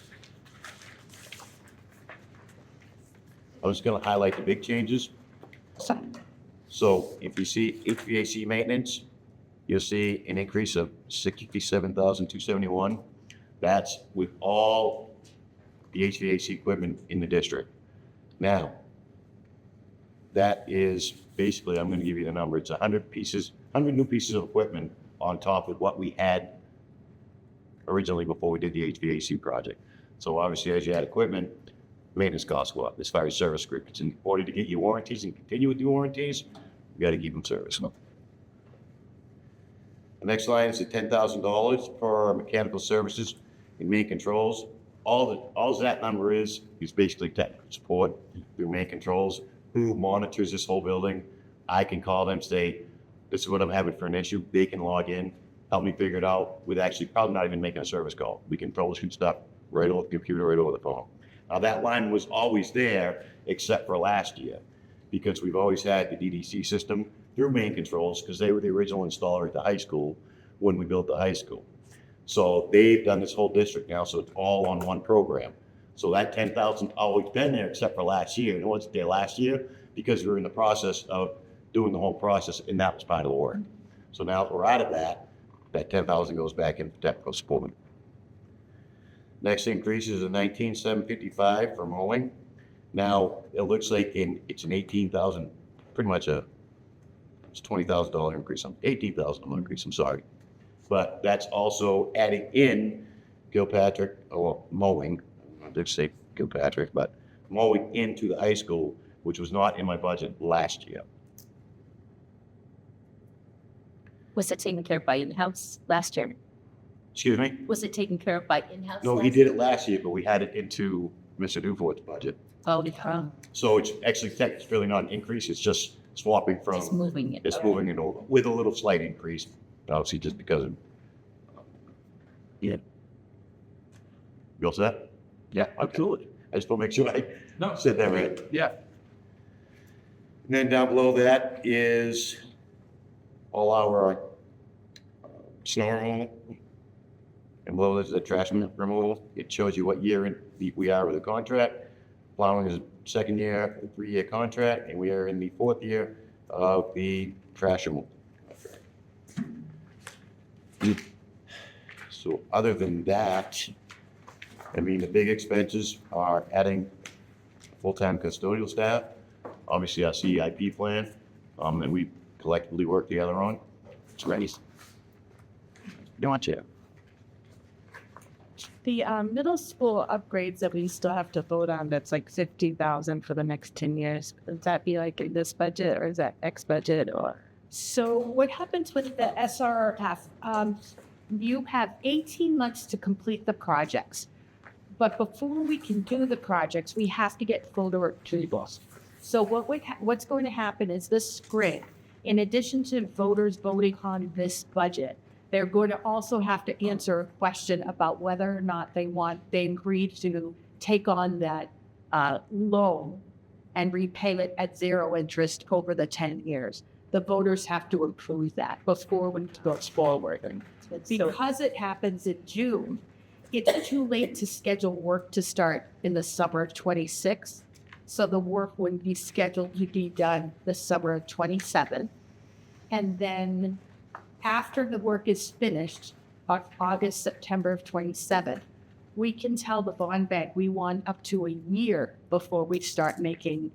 I was going to highlight the big changes. So if you see HVAC maintenance, you'll see an increase of $67,271. That's with all the HVAC equipment in the district. Now, that is basically, I'm gonna give you the number, it's 100 pieces, 100 new pieces of equipment on top of what we had originally before we did the HVAC project. So obviously, as you add equipment, maintenance costs go up as far as service agreements. In order to get your warranties and continue with your warranties, you gotta keep them serviced. The next line is the $10,000 for mechanical services and main controls. All that number is basically technical support through main controls. Who monitors this whole building? I can call them, say, this is what I'm having for an issue. They can log in, help me figure it out with actually probably not even making a service call. We can troubleshoot stuff right over the computer, right over the phone. Now that line was always there except for last year because we've always had the DDC system through main controls because they were the original installer at the high school when we built the high school. So they've done this whole district now, so it's all on one program. So that 10,000 always been there except for last year. And it wasn't there last year because we were in the process of doing the whole process and that was part of the work. So now that we're out of that, that 10,000 goes back into technical support. Next increase is a 19,755 for mowing. Now it looks like it's an 18,000, pretty much it's $20,000 increase, $18,000 increase, I'm sorry. But that's also adding in Gilpatrick, or mowing, I did say Gilpatrick, but mowing into the high school, which was not in my budget last year. Was it taken care of by in-house last year? Excuse me? Was it taken care of by in-house? No, he did it last year, but we had it into Mr. Dufort's budget. Oh, yeah. So it's actually, it's really not an increase, it's just swapping from. Just moving it. It's moving it over with a little slight increase, obviously just because of. Yeah. You all set? Yeah, absolutely. I just want to make sure I said that right. Yeah. And then down below that is all our snow removal. And below this is the trash removal. It shows you what year we are with the contract. Plowing is second year, 3-year contract, and we are in the 4th year of the trash removal. So other than that, I mean, the big expenses are adding full-time custodial staff, obviously our CEIP plan, that we collectively work together on. It's ready. You want to? The middle school upgrades that we still have to vote on, that's like 50,000 for the next 10 years. Would that be like in this budget or is that X budget or? So what happens with the SRF? You have 18 months to complete the projects. But before we can do the projects, we have to get voter approvals. So what's going to happen is this spring, in addition to voters voting on this budget, they're going to also have to answer a question about whether or not they agreed to take on that loan and repay it at 0 interest over the 10 years. The voters have to approve that before we go forward. Because it happens in June, it's too late to schedule work to start in the summer of 26. So the work would be scheduled to be done the summer of 27. And then after the work is finished, August, September of 27, we can tell the bond bank we want up to a year before we start making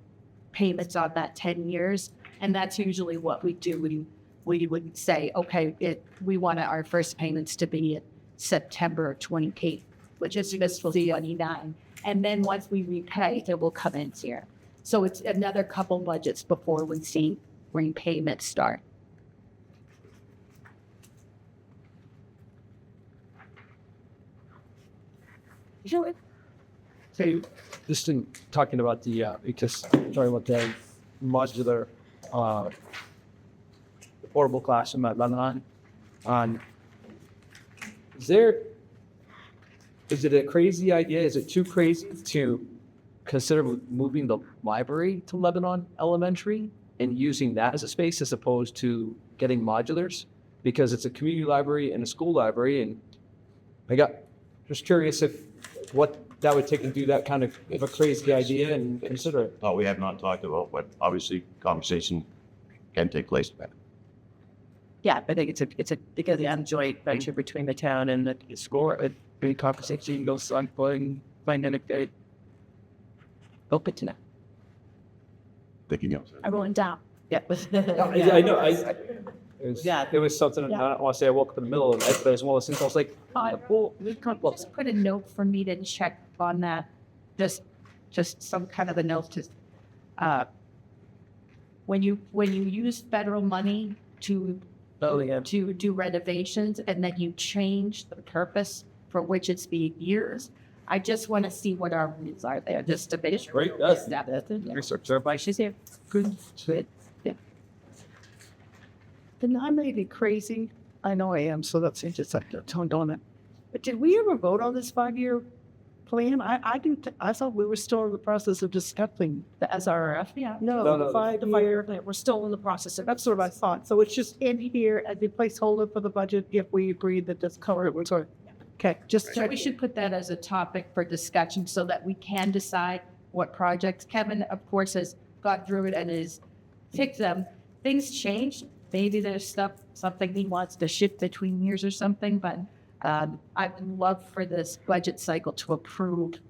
payments on that 10 years. And that's usually what we do. We would say, okay, we want our first payments to be in September 28, which is fiscal 29. And then once we repay, it will come in here. So it's another couple budgets before we see repayments start. So, just in talking about the modular portable classroom at Lebanon, is it a crazy idea? Is it too crazy to consider moving the library to Lebanon Elementary and using that as a space as opposed to getting modulars? Because it's a community library and a school library, and I got just curious what that would take to do that kind of a crazy idea and consider it. Thought we have not talked about, but obviously conversation can take place about it. Yeah, I think it's a because the joint venture between the town and the school. A big conversation goes on going find an open to that. Thank you. I wrote down. Yeah. I know. It was something. Yeah. I don't want to say I woke up in the middle of the night, but it was one of those things. I was like, well, Just put a note for me to check on that. Just some kind of a note to, when you use federal money to do renovations and then you change the purpose for which it's being used, I just want to see what our rules are there, just to make sure. Great, yes. That's it. research everybody. She's here. Good. Good. Yeah. Then I may be crazy. I know I am, so that's just like a tone on it. But did we ever vote on this 5-year plan? I didn't. I thought we were still in the process of discussing the SRF. Yeah. No, The 5-year plan. We're still in the process of. That's what I thought. So it's just in here as a placeholder for the budget if we agree that this cover it was. Okay, just So we should put that as a topic for discussion so that we can decide what projects. Kevin, of course, has got through it and has picked them. Things change. Maybe there's something he wants to shift between years or something, but I would love for this budget cycle to approve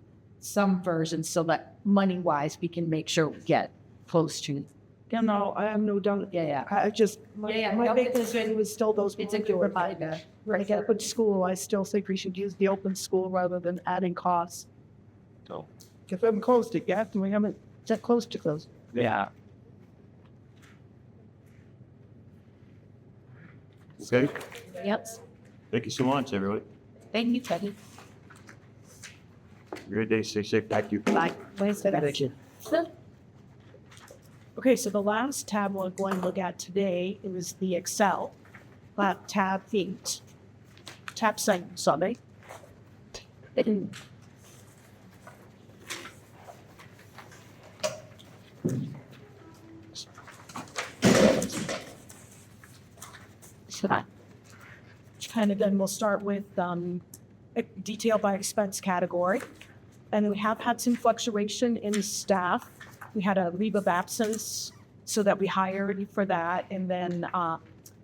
some versions so that money-wise we can make sure we get close to. Yeah, no, I have no doubt. Yeah. I just my No, big concern was still those. It's a good reminder. Right, get open school. I still think we should use the open school rather than adding costs. So, if we haven't closed it yet, and we haven't that close to close. Yeah. Okay. Yep. Thank you so much, everybody. Thank you, Kevin. Great day. Stay safe. Thank you. Bye. Okay, so the last tab we're going to look at today is the Excel, tab 8. Tab 7, sorry. Kind of then we'll start with detail by expense category. And we have had some fluctuation in staff. We had a leave of absence so that we hired for that. And then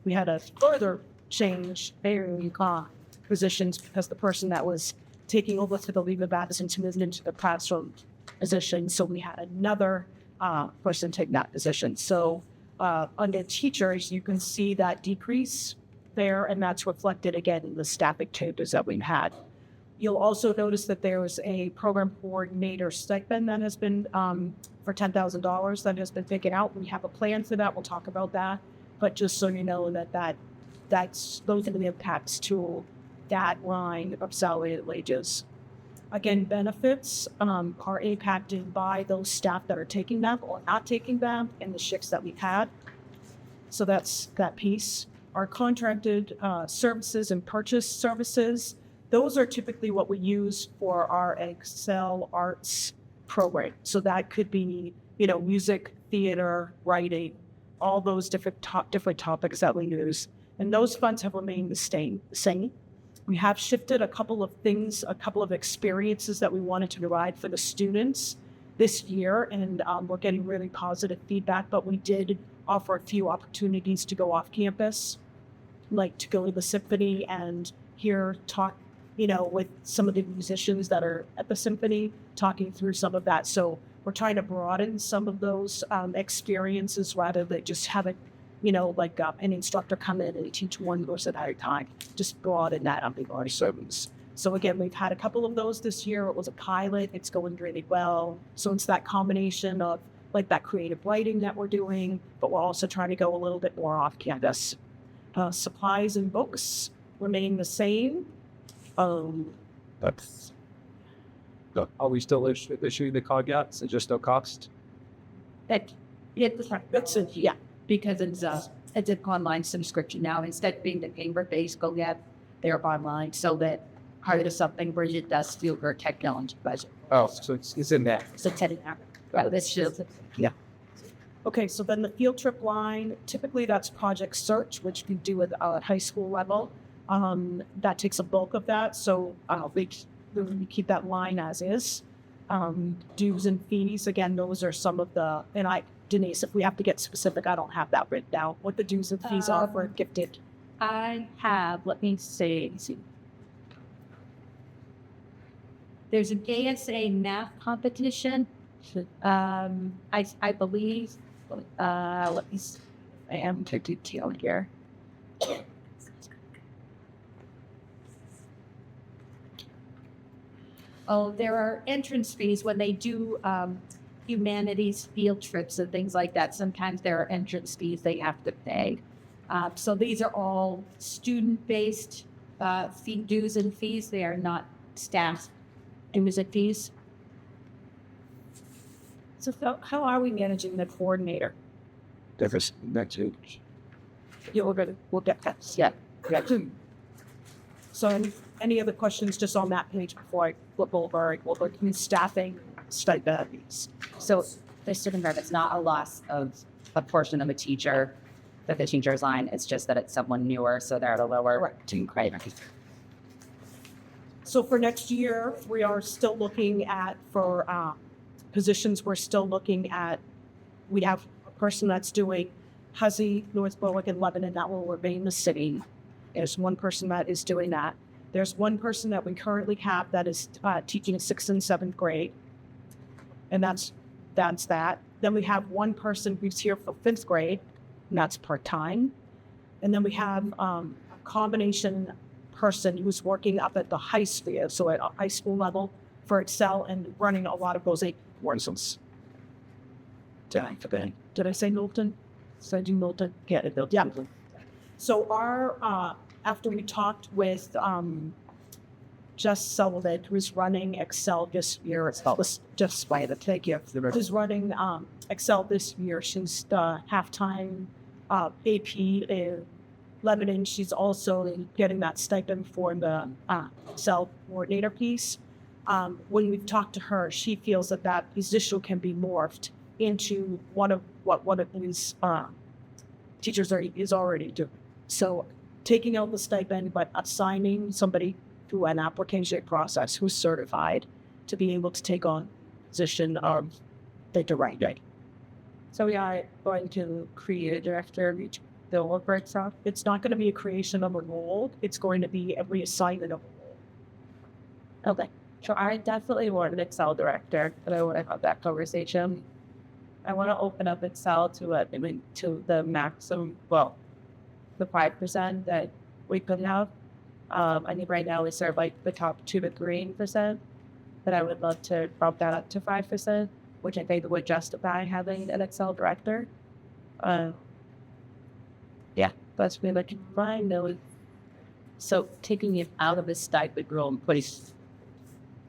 we had a further change in positions because the person that was taking over for the leave of absence moved into the classroom position. So we had another person take that position. So under teachers, you can see that decrease there, and that's reflected again in the staffing changes that we've had. You'll also notice that there was a program coordinator stipend that has been for $10,000 that has been taken out. We have a plan for that. We'll talk about that. But just so you know that's those are the impacts to that line of salary and wages. Again, benefits are impacted by those staff that are taking them or not taking them and the shifts that we've had. So that's that piece. Our contracted services and purchase services, those are typically what we use for our Excel arts program. So that could be, music, theater, writing, all those different topics that we use. And those funds have remained the same. We have shifted a couple of things, a couple of experiences that we wanted to provide for the students this year, and we're getting really positive feedback, but we did offer a few opportunities to go off campus, like to go to the symphony and talk, with some of the musicians that are at the symphony, talking through some of that. So we're trying to broaden some of those experiences rather than just having, an instructor come in and teach one course at a time. Just broaden that up in our service. So again, we've had a couple of those this year. It was a pilot. It's going really well. So it's that combination of that creative writing that we're doing, but we're also trying to go a little bit more off campus. Supplies and books remain the same. That's. Are we still issuing the caveats and just no cost? Yeah, because it's an online subscription now. Instead of being the paper-based, go get their online, so that part of something Bridget does feel her technology budget. Oh, so it's in there. So this is yeah. Okay, so then the field trip line, typically that's project search, which we do at high school level. That takes a bulk of that, so we keep that line as is. Dues and fees, again, those are some of the, and Denise, if we have to get specific, I don't have that written down, what the dues and fees are for gifted. I have, let me see. There's an ASA math competition I believe, let me see. I am to detail here. Oh, there are entrance fees when they do humanities field trips and things like that. Sometimes there are entrance fees they have to pay. So these are all student-based fee dues and fees. They are not staff dues and fees. So how are we managing the coordinator? Yeah, we'll get that. Yeah. So any other questions just on that page before I flip over? We'll look in staffing stipends. So the student grant is not a loss of a portion of a teacher that the teacher's line. It's just that it's someone newer, so they're at a lower credit. So for next year, we are still looking at, for positions, we're still looking at, we have a person that's doing Huzzy, North Berwick, and Lebanon, that will remain the city. There's one person that is doing that. There's one person that we currently have that is teaching 6th and 7th grade. And that's that. Then we have one person who's here for 5th grade, and that's part-time. And then we have a combination person who's working up at the high school, so at a high school level for Excel and running a lot of those 8 courses. Did I say Milton? Said you Milton? Yeah. So our, after we talked with Jess Sullivan, who's running Excel this year, just by the take you, who's running Excel this year. She's the halftime AP in Lebanon. She's also getting that stipend for the Excel coordinator piece. When we've talked to her, she feels that that position can be morphed into one of these teachers is already doing. So taking out the stipend, but assigning somebody through an application process who's certified to be able to take on position of the director. So we are going to create a director of each the work for itself. It's not going to be a creation of a role. It's going to be a reassignment of a role. Okay. So I definitely want an Excel director, but I want to have that conversation. I want to open up Excel to to the maximum, well, the 5% that we could have. I think right now we serve like the top 2 to 3%, but I would love to bump that up to 5%, which I think would justify having an Excel director. Yeah, that's what I can find. So taking it out of the stipend role and putting.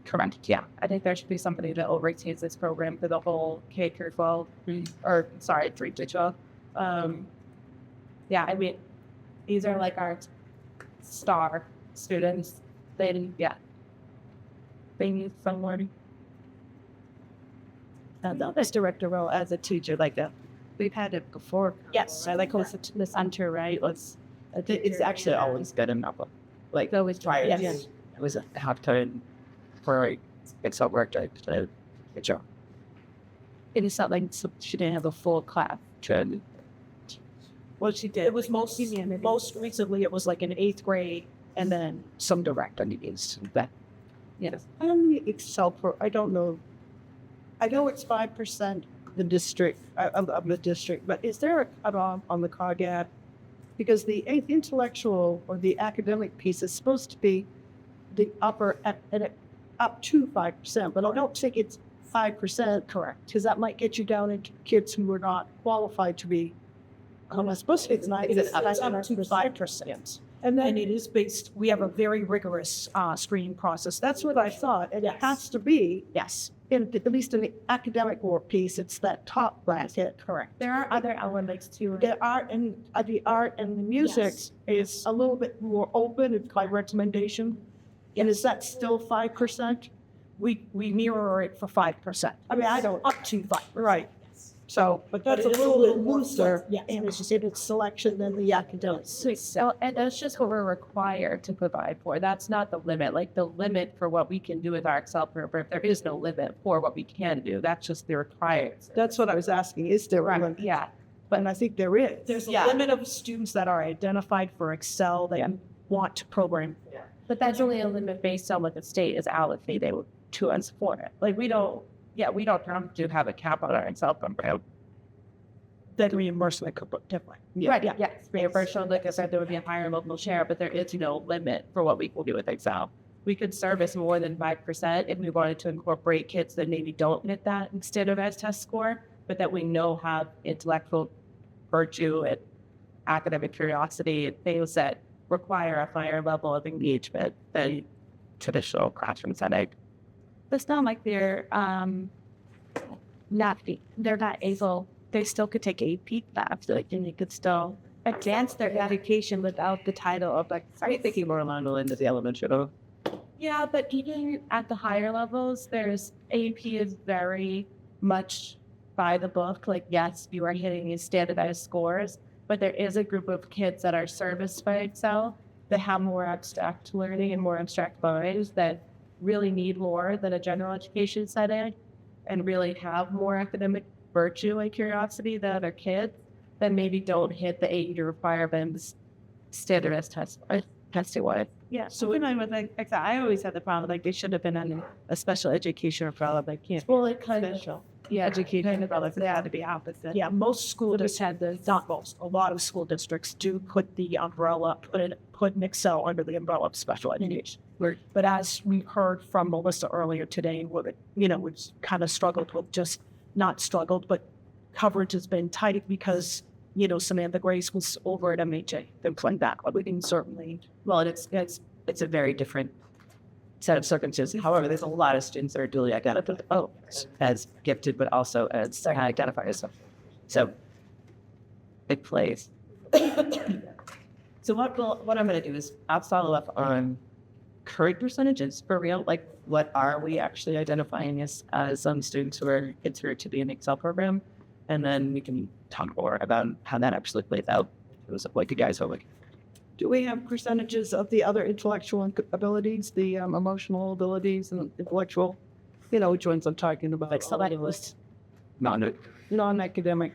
Correct. Yeah, I think there should be somebody that oversees this program for the whole K through 12, or sorry, 3 to 12. Yeah, I mean, these are like our star students. They need some learning. This director role as a teacher, like that, we've had it before. Yes, I like the center, right? It's actually always good enough. Like always try it. Yes. It was a half time for Excel work day. Good job. It is not like she didn't have a full class. Well, she did. It was most recently, it was like in 8th grade, and then some director needs that. Yes. How many Excel I don't know. I know it's 5% the district of the district, but is there a cutoff on the CARGAD? Because the intellectual or the academic piece is supposed to be the upper up to 5%, but I don't think it's 5%. Correct. Because that might get you down into kids who are not qualified to be. I'm supposed to. It's not. It's up to 5%. And then it is based. We have a very rigorous screening process. That's what I thought, and it has to be. Yes. At least in the academic work piece, it's that top class hit. Correct. There are other elements too. The art and the music is a little bit more open. It's by recommendation. And is that still 5%? We mirror it for 5%. I mean, I don't up to 5. Right. So, but that's a little bit looser. Yeah. And it's just in its selection than the academics. So, and that's just what we're required to provide for. That's not the limit. Like the limit for what we can do with our Excel program, there is no limit for what we can do. That's just the required. That's what I was asking. Is there a limit? Yeah. But I think there is. There's a limit of students that are identified for Excel that want to program. But that's only a limit based on what the state is allocated to us for it. Like we don't Yeah, we don't have to have a cap on our Excel program. Then reimbursement could look different. Right, yeah, yes. Reimbursement, like I said, there would be a higher local share, but there is no limit for what we can do with Excel. We could service more than 5% if we wanted to incorporate kids that maybe don't hit that standardized test score, but that we know have intellectual virtue and academic curiosity and things that require a higher level of engagement than traditional classroom setting. It's not like they're they're not able. They still could take AP classes, like, and they could still advance their education without the title of like. Are you thinking more along the lines of the elementary level? Yeah, but even at the higher levels, there's AP is very much by the book. Like, yes, you are hitting these standardized scores, but there is a group of kids that are serviced by Excel that have more abstract learning and more abstract minds that really need more than a general education setting and really have more academic virtue and curiosity than other kids that maybe don't hit the AP requirements standardized testing wise. Yeah, so even with like I always had the problem, like they should have been on a special education umbrella, but can't. Well, it kind special. Yeah, education umbrella, they had to be opposite. Yeah, most school districts, not most, a lot of school districts do put the umbrella, put an Excel under the umbrella of special education. But as we heard from Melissa earlier today, we've kind of struggled with not struggled, but coverage has been tight because, Samantha Grace was over at MHA, things like that. But we can certainly. Well, it's a very different set of circumstances. However, there's a lot of students that are duly identified as gifted, but also as identified as some. So it plays. So what I'm going to do is I'll follow up on current percentages for real. Like, what are we actually identifying as some students who are considered to be an Excel program? And then we can talk more about how that actually plays out. It was like you guys homework. Do we have percentages of the other intellectual abilities, the emotional abilities and intellectual, which ones I'm talking about? Like somebody was non-academic.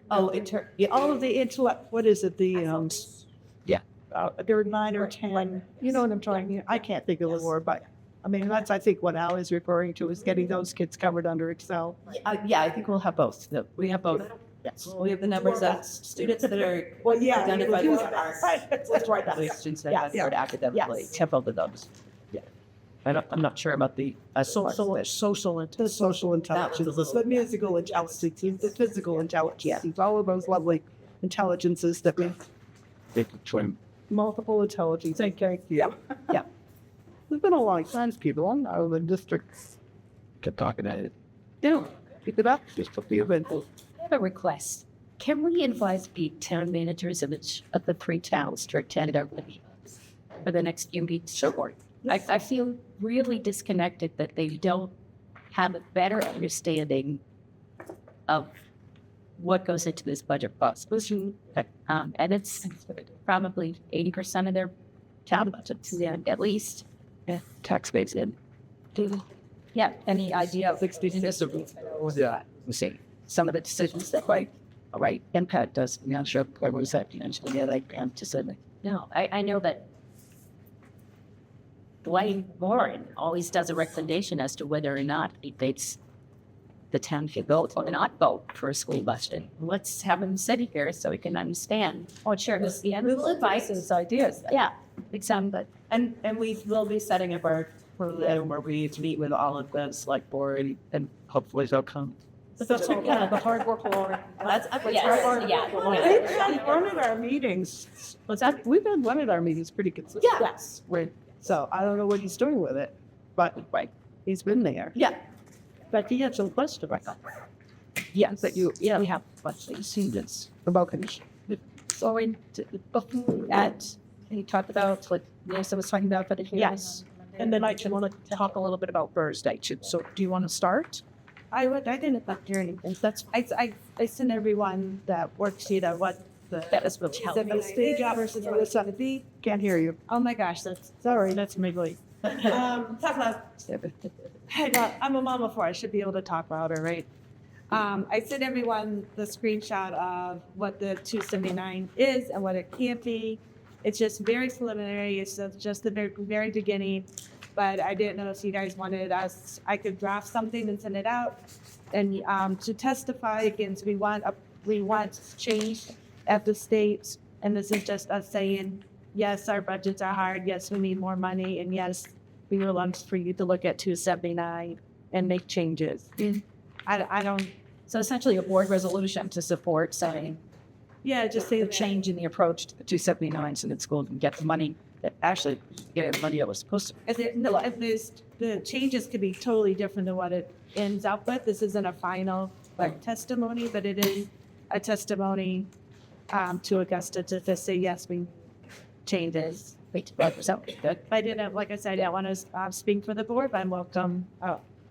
Oh, all of the intellect. What is it? The there are 9 or 10. You know what I'm trying. I can't think of the word, but I mean that's I think what Al is referring to is getting those kids covered under Excel. Yeah, I think we'll have both. We have both. Yes, we have the numbers of students that are identified as Let's write that. students that are academically. Have both of those. Yeah, I'm not sure about the social intelligence, the musical intelligence, the physical intelligence, all of those lovely intelligences that we multiple intelligence. Okay. Yeah. There's been a lot of times people out of the districts Kept talking at it. don't pick it up just for the event. I have a request. Can we advise the town managers of the 3 towns to attend our meeting for the next few weeks? Sure. I feel really disconnected that they don't have a better understanding of what goes into this budget process. And it's probably 80% of their town budgets, at least. Tax base in. Yeah, any idea of We'll see. Some of the decisions that impact us. I'm not sure what was that No, I know that Dwight Warren always does a recommendation as to whether or not he thinks the town should vote or not vote for a school budget. Let's have him sit here so we can understand. Oh, sure. We'll advise his ideas. Yeah, exactly. And we will be setting up our program where we meet with all of the select board and hopefully they'll come. That's all kind of the hard work along. We've been running our meetings. We've been running our meetings pretty consistently. Yes. So I don't know what he's doing with it, but he's been there. Yeah. But he had some questions. Yes, that we have questions about condition. So before that, can you talk about what Lisa was talking about for the hearing? Yes. And then I want to talk a little bit about Thursday too. So do you want to start? I didn't hear anything. I sent everyone that worksheet of what that is really helpful. the stage versus what it's going to be. Can't hear you. Oh my gosh, that's me. talk loud. I'm a mom before. I should be able to talk louder, right? I sent everyone the screenshot of what the 279 is and what it can't be. It's just very preliminary. It's just the very, very beginning. but I didn't know if you guys wanted us, I could draft something and send it out. And to testify against, we want change at the state. And this is just us saying, yes, our budgets are hard. Yes, we need more money. And yes, we would love for you to look at 279 and make changes. I don't. So essentially a board resolution to support saying, Yeah, just say the change in the approach to the 279 so that school can get the money that actually get the money that was supposed to. If the changes could be totally different than what it ends up with. This isn't a final testimony, but it is a testimony to Augusta to just say, yes, we change this. I didn't, like I said, I want to speak for the board, but I'm welcome.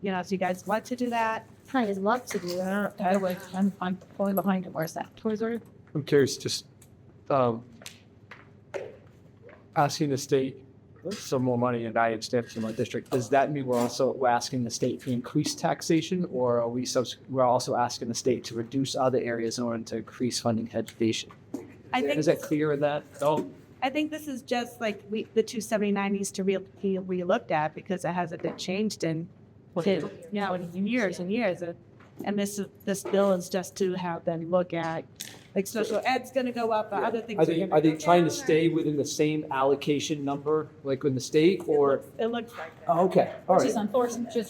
If you guys want to do that. I'd love to do that. I'm fully behind it. Where's that? I'm curious, just asking the state some more money, and I understand from our district. Does that mean we're asking the state to increase taxation, or are we're also asking the state to reduce other areas in order to increase funding education? Is that clear in that? No. I think this is just like the 279 needs to be relooked at because it hasn't been changed in years and years. And this bill is just to have them look at, like special ed's going to go up, but other things Are they trying to stay within the same allocation number, like in the state, or? It looks like that. Oh, okay, all right. Supposed to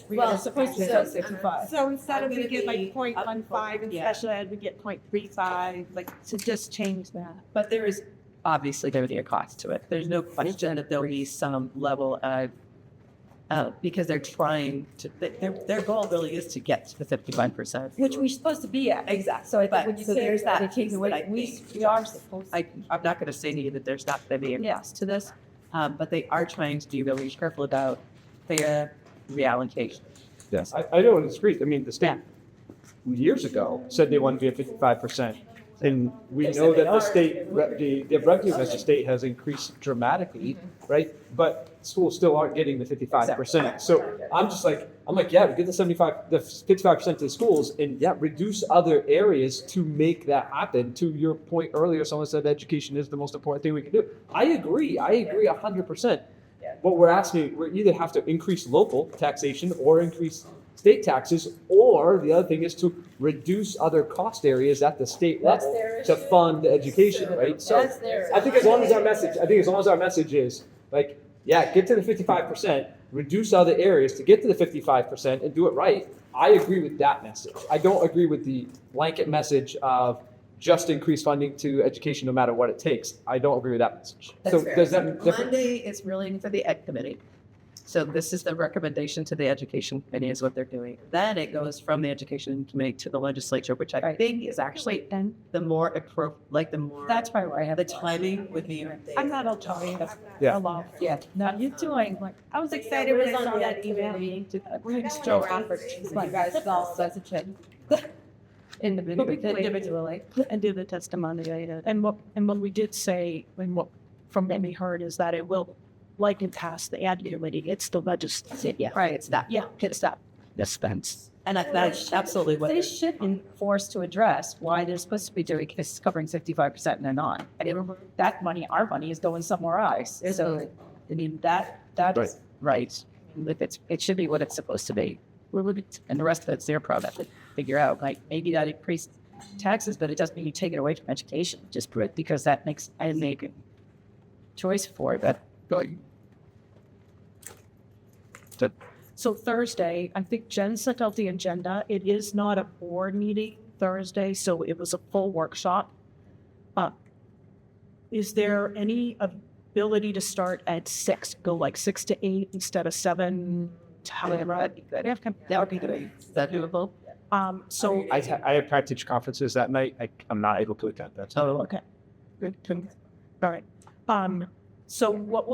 say 65. So instead of we get like 0.15 in special ed, we get 0.35, like to just change that. But there is obviously going to be a cost to it. There's no question that there'll be some level of, because they're trying to, their goal really is to get to the 55%. Which we're supposed to be at. Exactly. So I think But- when you so say there's that, that it takes piece away, that I we think- are supposed to. I'm not going to say to you that there's not going to be a cost to this, but they are trying to be really careful about their reallocation. Yes, I don't disagree. I mean, the state years ago said they wanted to be at 55%. And we know that the state, the revenue as a state has increased dramatically, right? But schools still aren't getting the 55%. So I'm like, yeah, get the 55% to the schools and reduce other areas to make that happen. To your point earlier, someone said education is the most important thing we can do. I agree 100%. What we're asking, we either have to increase local taxation or increase state taxes, or the other thing is to reduce other cost areas at the state level to fund education, right? So I think as long as our message is like, get to the 55%, reduce other areas to get to the 55% and do it right. I agree with that message. I don't agree with the blanket message of just increase funding to education no matter what it takes. I don't agree with that message. That's fair. Monday is really for the Ed Committee. So this is the recommendation to the Education Committee is what they're doing. Then it goes from the Education Committee to the legislature, which I think is actually the more appropriate, That's probably where I have the timing would be. I'm not all talking Yeah. alone. Yeah. No, you're doing like. I was excited when I saw that email. We're just Joe Roberts. You guys all such a chick. Individually. And do the testimony later. And what we did say, and what from what we heard is that it will likely pass the ad committee. It's the legislature. Yeah. Right. It's that. Yeah. It's that. Dispense. And that's absolutely what They should be forced to address why they're supposed to be doing this, covering 55% and they're not. And that money, our money, is going somewhere else. So, I mean, that's right. It should be what it's supposed to be. And the rest of it's their product to figure out. Like maybe that increased taxes, but it doesn't mean you take it away from education. Just because that makes I make a choice for it. But So Thursday, I think Jen sent out the agenda. It is not a board meeting Thursday, so it was a full workshop. Is there any ability to start at 6, go like 6 to 8 instead of 7? That would be good. Is that doable? So I have parent-teacher conferences that night. I'm not able to attend. That's okay. Good. All right. So what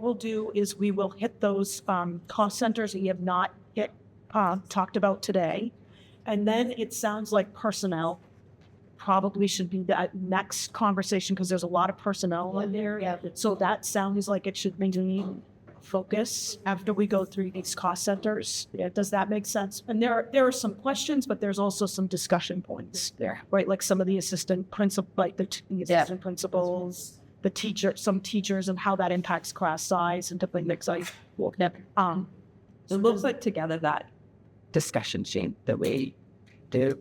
we'll do is we will hit those cost centers we have not yet talked about today, and then it sounds like personnel probably should be that next conversation because there's a lot of personnel in there. Yeah. So that sounds like it should maybe focus after we go through these cost centers. Yeah, does that make sense? And there are some questions, but there's also some discussion points there, right? Like some of the assistant principal, like the assistant principals, the teacher, some teachers and how that impacts class size and different things like, So we'll put together that discussion sheet that we do